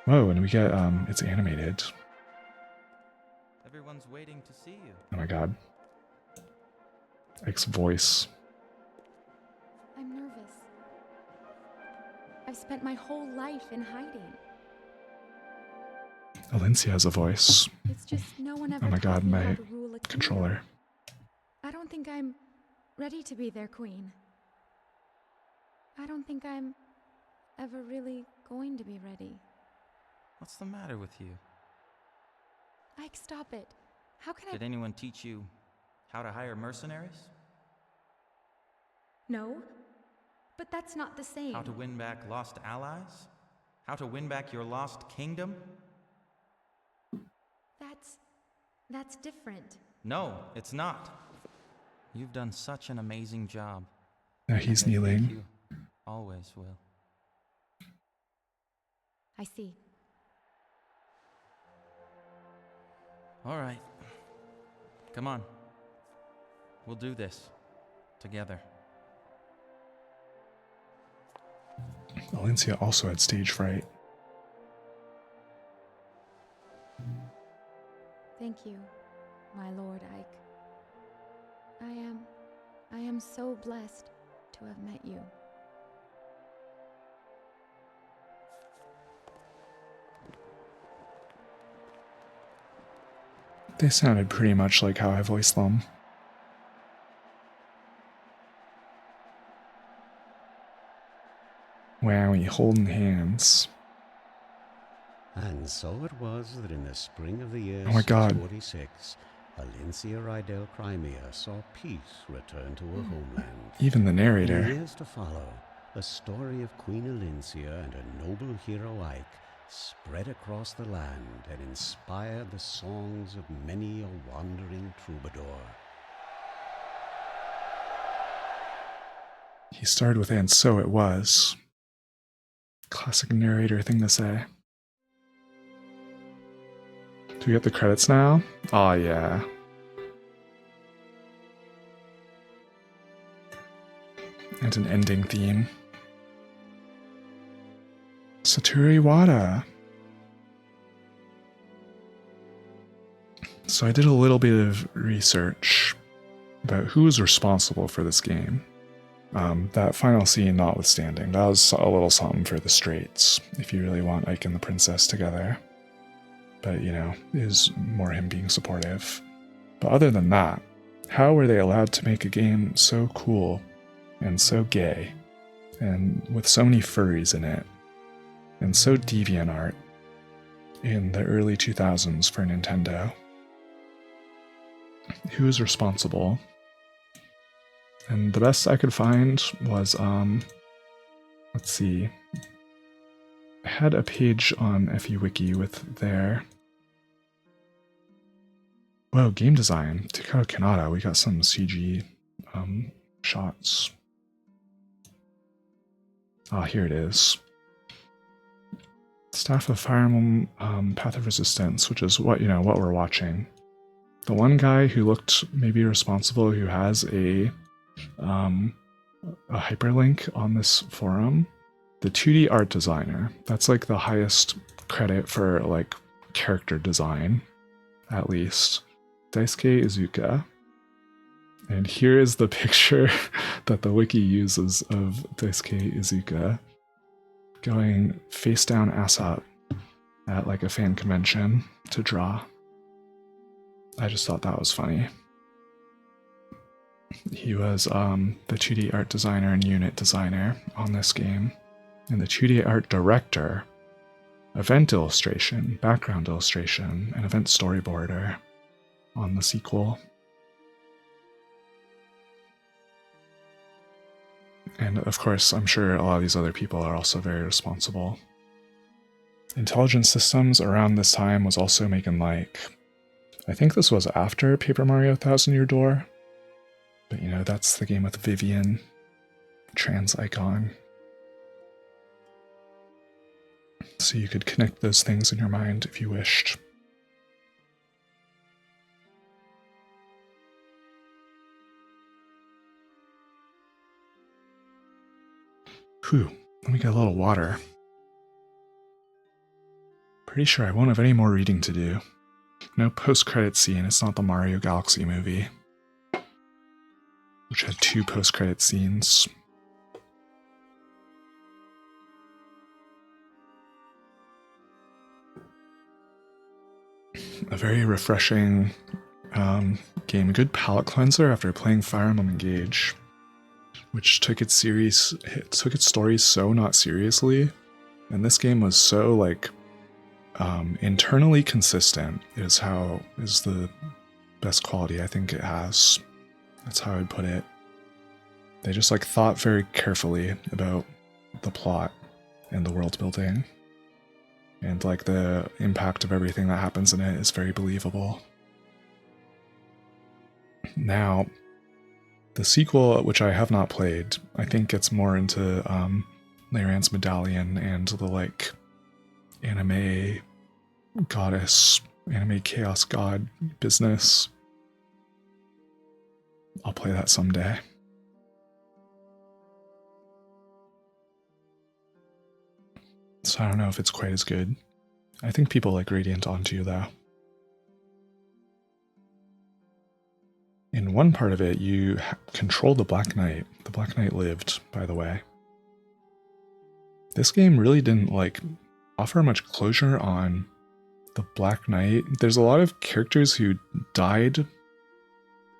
Whoa, and we get, it's animated. Everyone's waiting to see you. Oh my god. Ike's voice. I'm nervous. I've spent my whole life in hiding. Valencia has a voice. It's just no one ever Oh my taught god, me how my to rule a kingdom. controller. I don't think I'm ready to be their queen. I don't think I'm ever really going to be ready. What's the matter with you? Ike, stop it. How can Did anyone teach you how to hire mercenaries? No, but that's not the same. How to win back lost allies? How to win back your lost kingdom? That's different. No, it's not. You've done such an amazing job. Now he's And I think kneeling. you always will. I see. All right. Come on. We'll do this. Together. Valencia also had stage fright. Thank you, my Lord Ike. I am so blessed to have met you. They sounded pretty much like how I voiced them. Wowie, holding hands. And so it was that in the spring of the year Oh my God. 646, Valencia Rydell Crimea saw peace return to her homeland. Even the In narrator. the years to follow, the story of Queen Valencia and her noble hero Ike spread across the land and inspired the songs of many a wandering troubadour. He started with "and so it was." Classic narrator thing to say. Do we get the credits now? Aw, yeah. And an ending theme. Satoru Iwata. So I did a little bit of research about who was responsible for this game. That final scene notwithstanding, that was a little something for the Straits, if you really want Ike and the princess together. But, you know, it was more him being supportive. But other than that, how were they allowed to make a game so cool and so gay and with so many furries in it and so DeviantArt in the early 2000s for Nintendo? Who was responsible? And the best I could find was, let's see, I had a page on FEWiki with their, whoa, game design, Takao Kanata. We got some CG shots. Ah, here it is. Staff of Fire Emblem Path of Resistance, which is what we're watching. The one guy who looked maybe responsible, who has a hyperlink on this forum, the 2D art designer. That's like the highest credit for like character design, at least. Daisuke Izuka. And here is the picture that the wiki uses of Daisuke Izuka going face down, ass up at like a fan convention to draw. I just thought that was funny. He was the 2D art designer and unit designer on this game, and the 2D art director, event illustration, background illustration, and event storyboarder on the sequel. And of course, I'm sure a lot of these other people are also very responsible. Intelligent Systems around this time was also making I think this was after Paper Mario Thousand Year Door. But you know, that's the game with Vivian, trans icon. So you could connect those things in your mind if you wished. Whew, let me get a little water. Pretty sure I won't have any more reading to do. No post-credit scene, it's not the Mario Galaxy movie, which had 2 post-credit scenes. a very refreshing game, a good palate cleanser after playing Fire Emblem Engage, which took its story so not seriously, and this game was so like internally consistent is the best quality I think it has. That's how I'd put it. They just like thought very carefully about the plot and the world building, and like the impact of everything that happens in it is very believable. Now, the sequel, which I have not played, I think gets more into Larian's medallion and the like anime goddess, anime chaos god business. I'll play that someday. So I don't know if it's quite as good. I think people like Radiant onto though. In one part of it, you control the Black Knight. The Black Knight lived, by the way. This game really didn't like offer much closure on the Black Knight. There's a lot of characters who died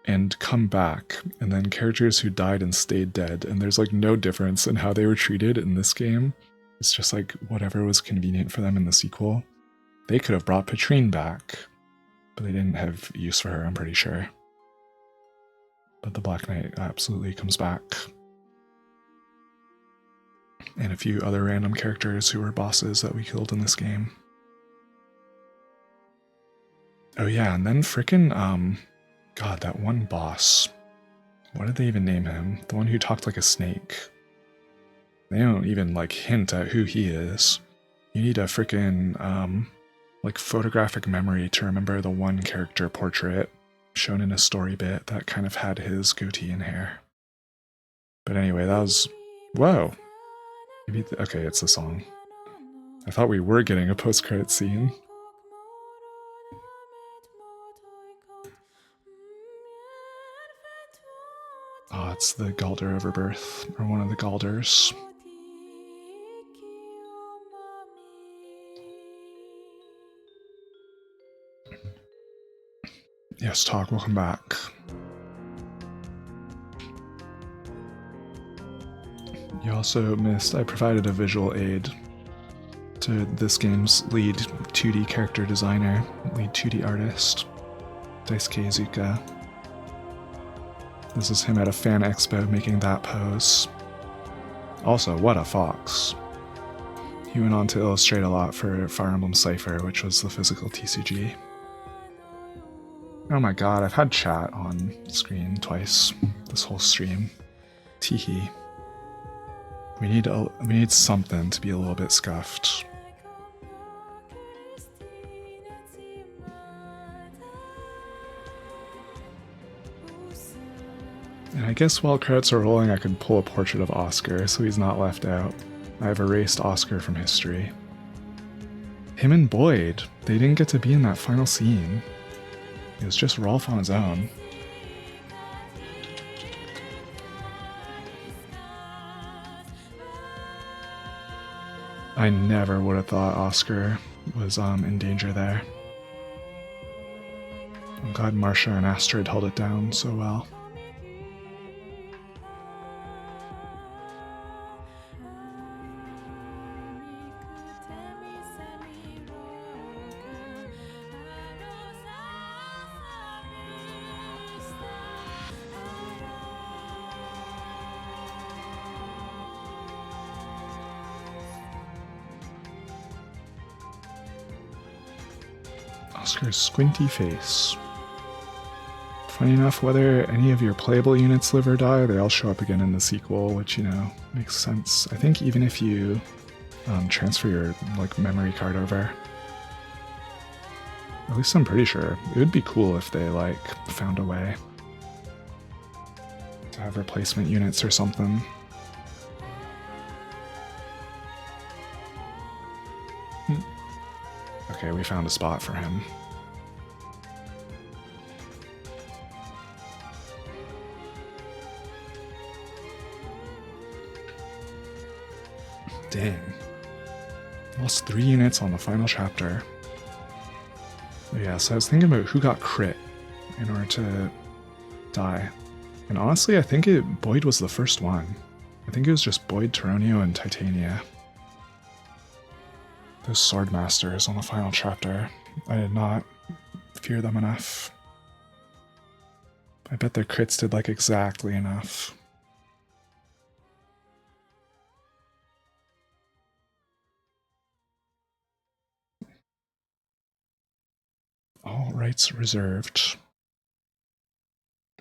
and come back, and then characters who died and stayed dead, and there's like no difference in how they were treated in this game. It's just like whatever was convenient for them in the sequel. They could have brought Petrine back, but they didn't have use for her, I'm pretty sure. But the Black Knight absolutely comes back. And a few other random characters who were bosses that we killed in this game. Oh yeah, and then frickin' God, that one boss. What did they even name him? The one who talked like a snake. They don't even like hint at who he is. You need a frickin' like photographic memory to remember the one character portrait shown in a story bit that kind of had his goatee and hair. But anyway, that was... Whoa! Maybe okay, it's a song. I thought we were getting a post-credit scene. Oh, it's the Galder Overbirth, or one of the Galders. Yes, Talk, welcome back. You also missed, I provided a visual aid to this game's lead 2D character designer, lead 2D artist, Daisuke Iizuka. This is him at a fan expo making that pose. Also, what a fox. He went on to illustrate a lot for Fire Emblem Cypher, which was the physical TCG. Oh my god, I've had chat on screen twice this whole stream. Teehee. We need something to be a little bit scuffed. And I guess while credits are rolling, I could pull a portrait of Oscar so he's not left out. I've erased Oscar from history. Him and Boyd, they didn't get to be in that final scene. It was just Rolf on his own. I never would have thought Oscar was in danger there. I'm glad Marcia and Astrid held it down so well. Oscar's squinty face. Funny enough, whether any of your playable units live or die, they all show up again in the sequel, which, you know, makes sense. I think even if you transfer your like memory card over, at least I'm pretty sure, it would be cool if they like found a way to have replacement units or something. Okay, we found a spot for him. Dang. Lost 3 units on the final chapter. Yeah, so I was thinking about who got crit in order to die. And honestly, I think Boyd was the first one. I think it was just Boyd, Taronio, and Titania. Those sword masters on the final chapter. I did not fear them enough. I bet their crits did like exactly enough. All rights reserved.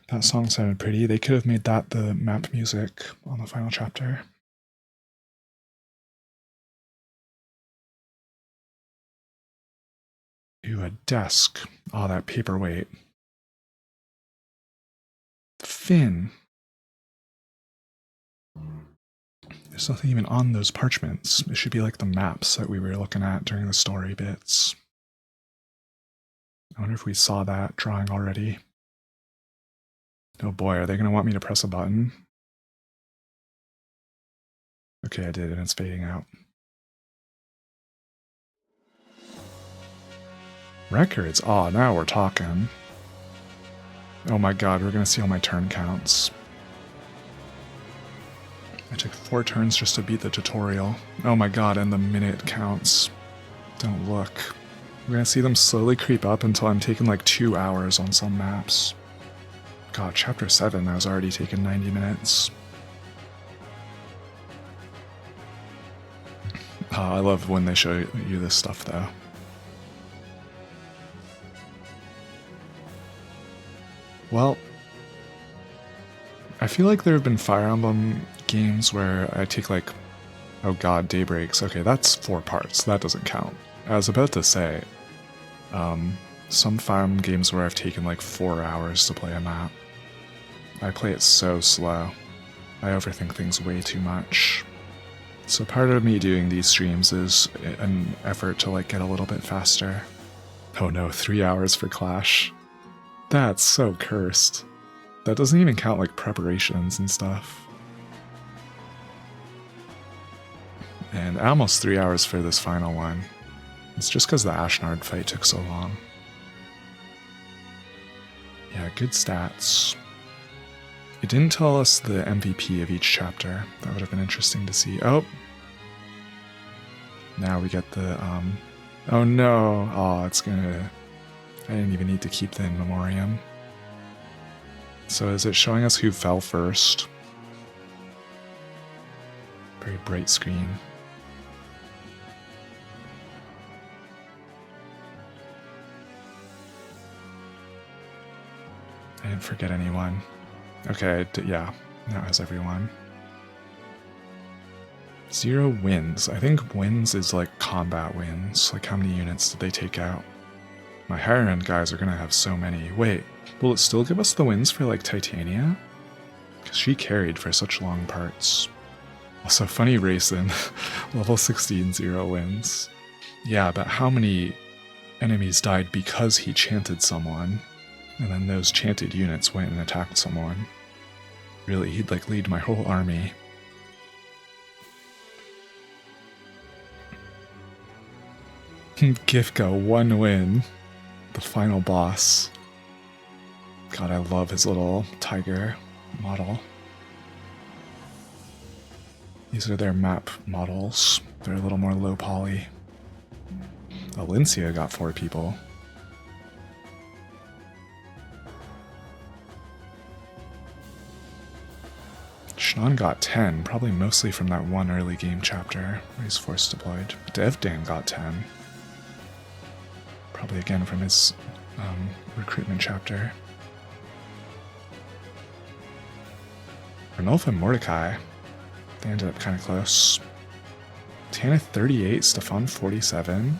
That song sounded pretty. They could have made that the map music on the final chapter. Ooh, a desk. Oh, that paperweight. Finn. There's nothing even on those parchments. It should be like the maps that we were looking at during the story bits. I wonder if we saw that drawing already. Oh boy, are they going to want me to press a button? Okay, I did, and it's fading out. Records? Oh, now we're talking. Oh my god, we're going to see all my turn counts. I took 4 turns just to beat the tutorial. Oh my god, and the minute counts. Don't look. We're going to see them slowly creep up until I'm taking like 2 hours on some maps. God, chapter 7, I was already taking 90 minutes. I love when they show you this stuff though. Well, I feel like there have been Fire Emblem games where I take like, oh god, Daybreaks. Okay, that's 4 parts. That doesn't count. I was about to say, some Fire Emblem games where I've taken like 4 hours to play a map. I play it so slow. I overthink things way too much. So part of me doing these streams is an effort to like get a little bit faster. Oh no, 3 hours for Clash. That's so cursed. That doesn't even count like preparations and stuff. And almost 3 hours for this final one. It's just because the Ashnard fight took so long. Yeah, good stats. It didn't tell us the MVP of each chapter. That would have been interesting to see. Oh! Now we get the, oh no! Oh, it's gonna... I didn't even need to keep the in memoriam. So is it showing us who fell first? Very bright screen. I didn't forget anyone. Okay, yeah, now it has everyone. 0 wins. I think wins is like combat wins. Like how many units did they take out? My higher end guys are gonna have so many. Wait, will it still give us the wins for like Titania? Because she carried for such long parts. Also, funny racing. Level 16, 0 wins. Yeah, but how many enemies died because he chanted someone? And then those chanted units went and attacked someone. Really, he'd like lead my whole army. Gifka, 1 win. The final boss. God, I love his little tiger model. These are their map models. They're a little more low poly. Valencia got 4 people. Shannon got 10, probably mostly from that one early game chapter where he's force deployed. Devdan got 10. Probably again from his recruitment chapter. Ranulph and Mordecai, they ended up kind of close. Tana 38, Stefan 47,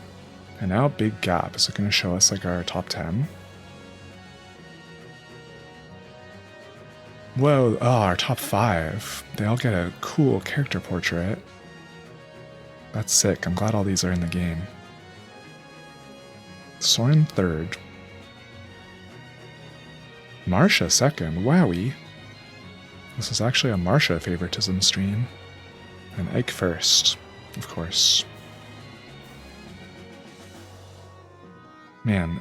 and now a big gap. Is it going to show us like our top 10? Whoa, oh, our top 5. They all get a cool character portrait. That's sick. I'm glad all these are in the game. Soren 3rd. Marsha 2nd. Wowie. This is actually a Marsha favoritism stream. And Ike 1st, of course. Man,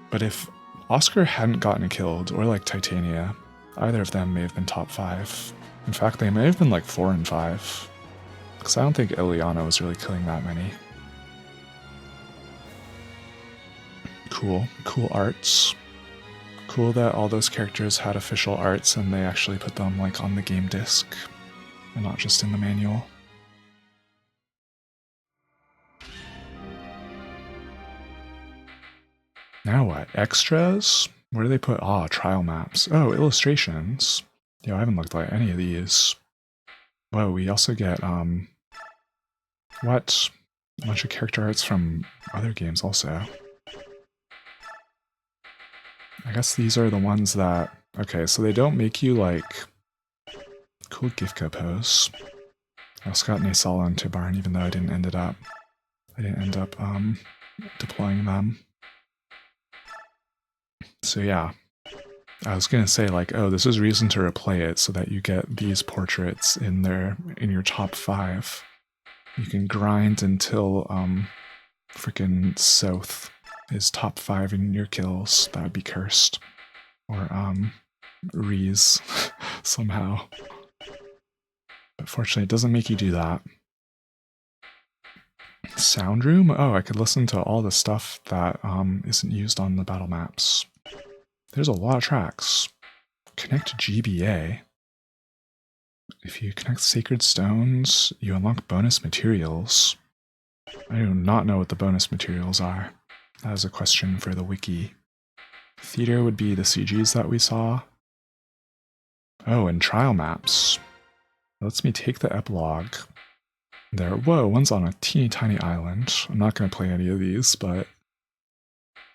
But if Oscar hadn't gotten killed, or like Titania, either of them may have been top 5. In fact, they may have been like 4 and 5. Because I don't think Ileana was really killing that many. Cool. Cool arts. Cool that all those characters had official arts and they actually put them like on the game disc and not just in the manual. Now what? Extras? Where do they put? Ah, trial maps. Oh, illustrations. Yo, I haven't looked at any of these. Whoa, we also get, what? A bunch of character arts from other games also. I guess these are the ones that... Okay, so they don't make you, like... Cool Gifka pose. I also got Nasala and Tibarn, even though I didn't end up deploying them. So yeah. I was gonna say, like, oh, this is reason to replay it so that you get these portraits in your top 5. You can grind until, frickin' South is top 5 in your kills. That would be cursed. Or, Reese, somehow. But fortunately, it doesn't make you do that. Sound room? Oh, I could listen to all the stuff that, isn't used on the battle maps. There's a lot of tracks. Connect GBA. If you connect Sacred Stones, you unlock bonus materials. I do not know what the bonus materials are. That is a question for the wiki. Theater would be the CGs that we saw. Oh, and trial maps. Lets me take the epilogue. There. Whoa, one's on a teeny tiny island. I'm not going to play any of these, but...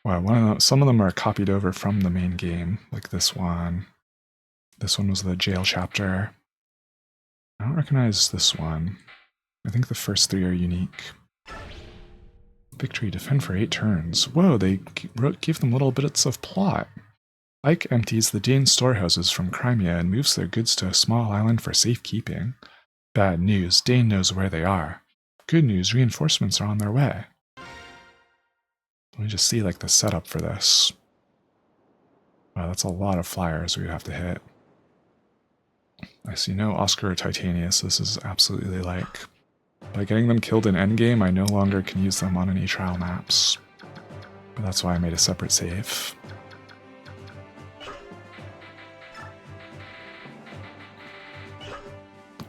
Wow, some of them are copied over from the main game, like this one. This one was the jail chapter. I don't recognize this one. I think the first 3 are unique. Victory, defend for 8 turns. Whoa, they gave them little bits of plot. Ike empties the Dane storehouses from Crimea and moves their goods to a small island for safekeeping. Bad news, Dane knows where they are. Good news, reinforcements are on their way. Let me just see, like, the setup for this. Wow, that's a lot of flyers we have to hit. I see no Oscar or Titania, so this is absolutely, like... By getting them killed in Endgame, I no longer can use them on any trial maps. But that's why I made a separate save.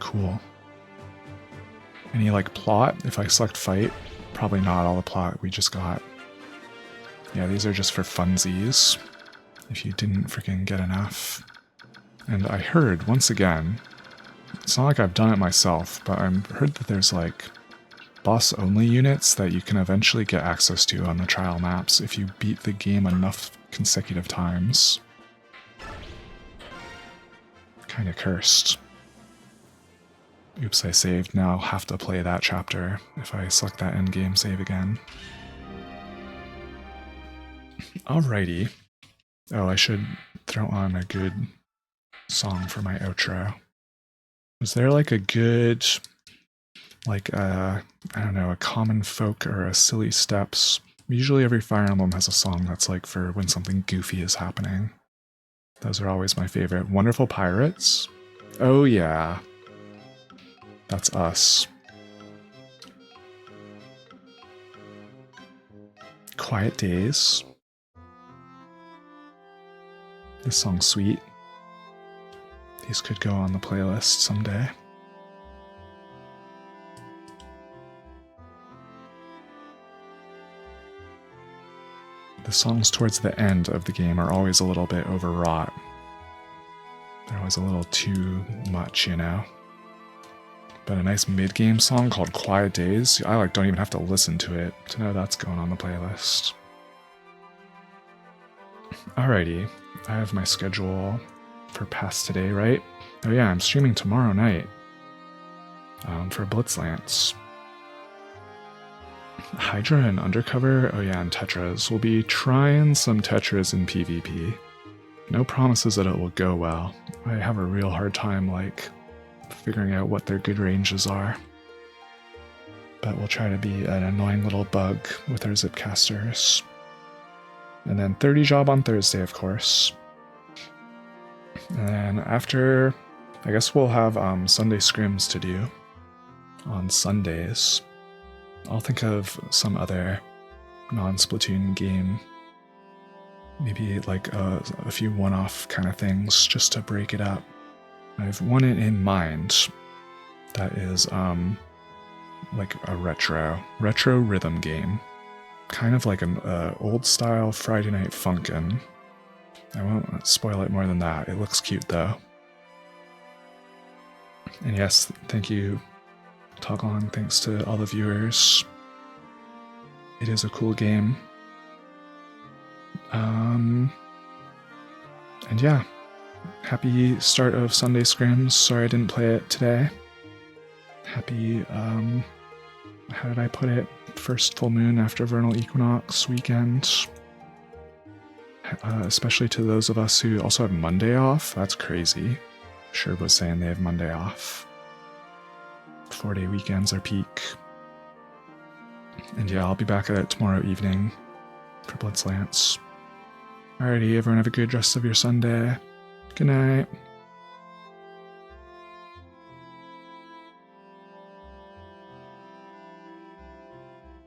Cool. Any, like, plot? If I select fight, probably not all the plot we just got. Yeah, these are just for funsies, if you didn't freaking get enough. And I heard, once again, it's not like I've done it myself, but I've heard that there's, like, boss-only units that you can eventually get access to on the trial maps if you beat the game enough consecutive times. Kinda cursed. Oops, I saved. Now I'll have to play that chapter if I select that endgame save again. Alrighty. Oh, I should throw on a good song for my outro. Was there like a good, like I don't know, a common folk or a silly steps? Usually every Fire Emblem has a song that's like for when something goofy is happening. Those are always my favorite. Wonderful Pirates? Oh yeah. That's us. Quiet Days. This song's sweet. These could go on the playlist someday. The songs towards the end of the game are always a little bit overwrought. They're always a little too much, you know? But a nice mid-game song called Quiet Days, I like don't even have to listen to it to know that's going on the playlist. Alrighty, I have my schedule for past today, right? Oh yeah, I'm streaming tomorrow night for Blitzlance. Hydra and Undercover, oh yeah, and Tetras. We'll be trying some Tetras in PvP. No promises that it will go well. I have a real hard time, like, figuring out what their good ranges are. But we'll try to be an annoying little bug with our Zipcasters. And then 30 job on Thursday, of course. And then after, I guess we'll have Sunday scrims to do on Sundays. I'll think of some other non-Splatoon game. Maybe like a few one-off kind of things just to break it up. I've one in mind that is like a retro rhythm game. Kind of like an old-style Friday Night Funkin'. I won't spoil it more than that. It looks cute, though. And yes, thank you, Toglong. Thanks to all the viewers. It is a cool game. And yeah, happy start of Sunday Scrims. Sorry I didn't play it today. Happy, how did I put it? First full moon after vernal equinox weekend. Especially to those of us who also have Monday off. That's crazy. Sherb was saying they have Monday off. 4-day weekends are peak. And yeah, I'll be back at it tomorrow evening for Bloodslants. Alrighty, everyone have a good rest of your Sunday. Good night.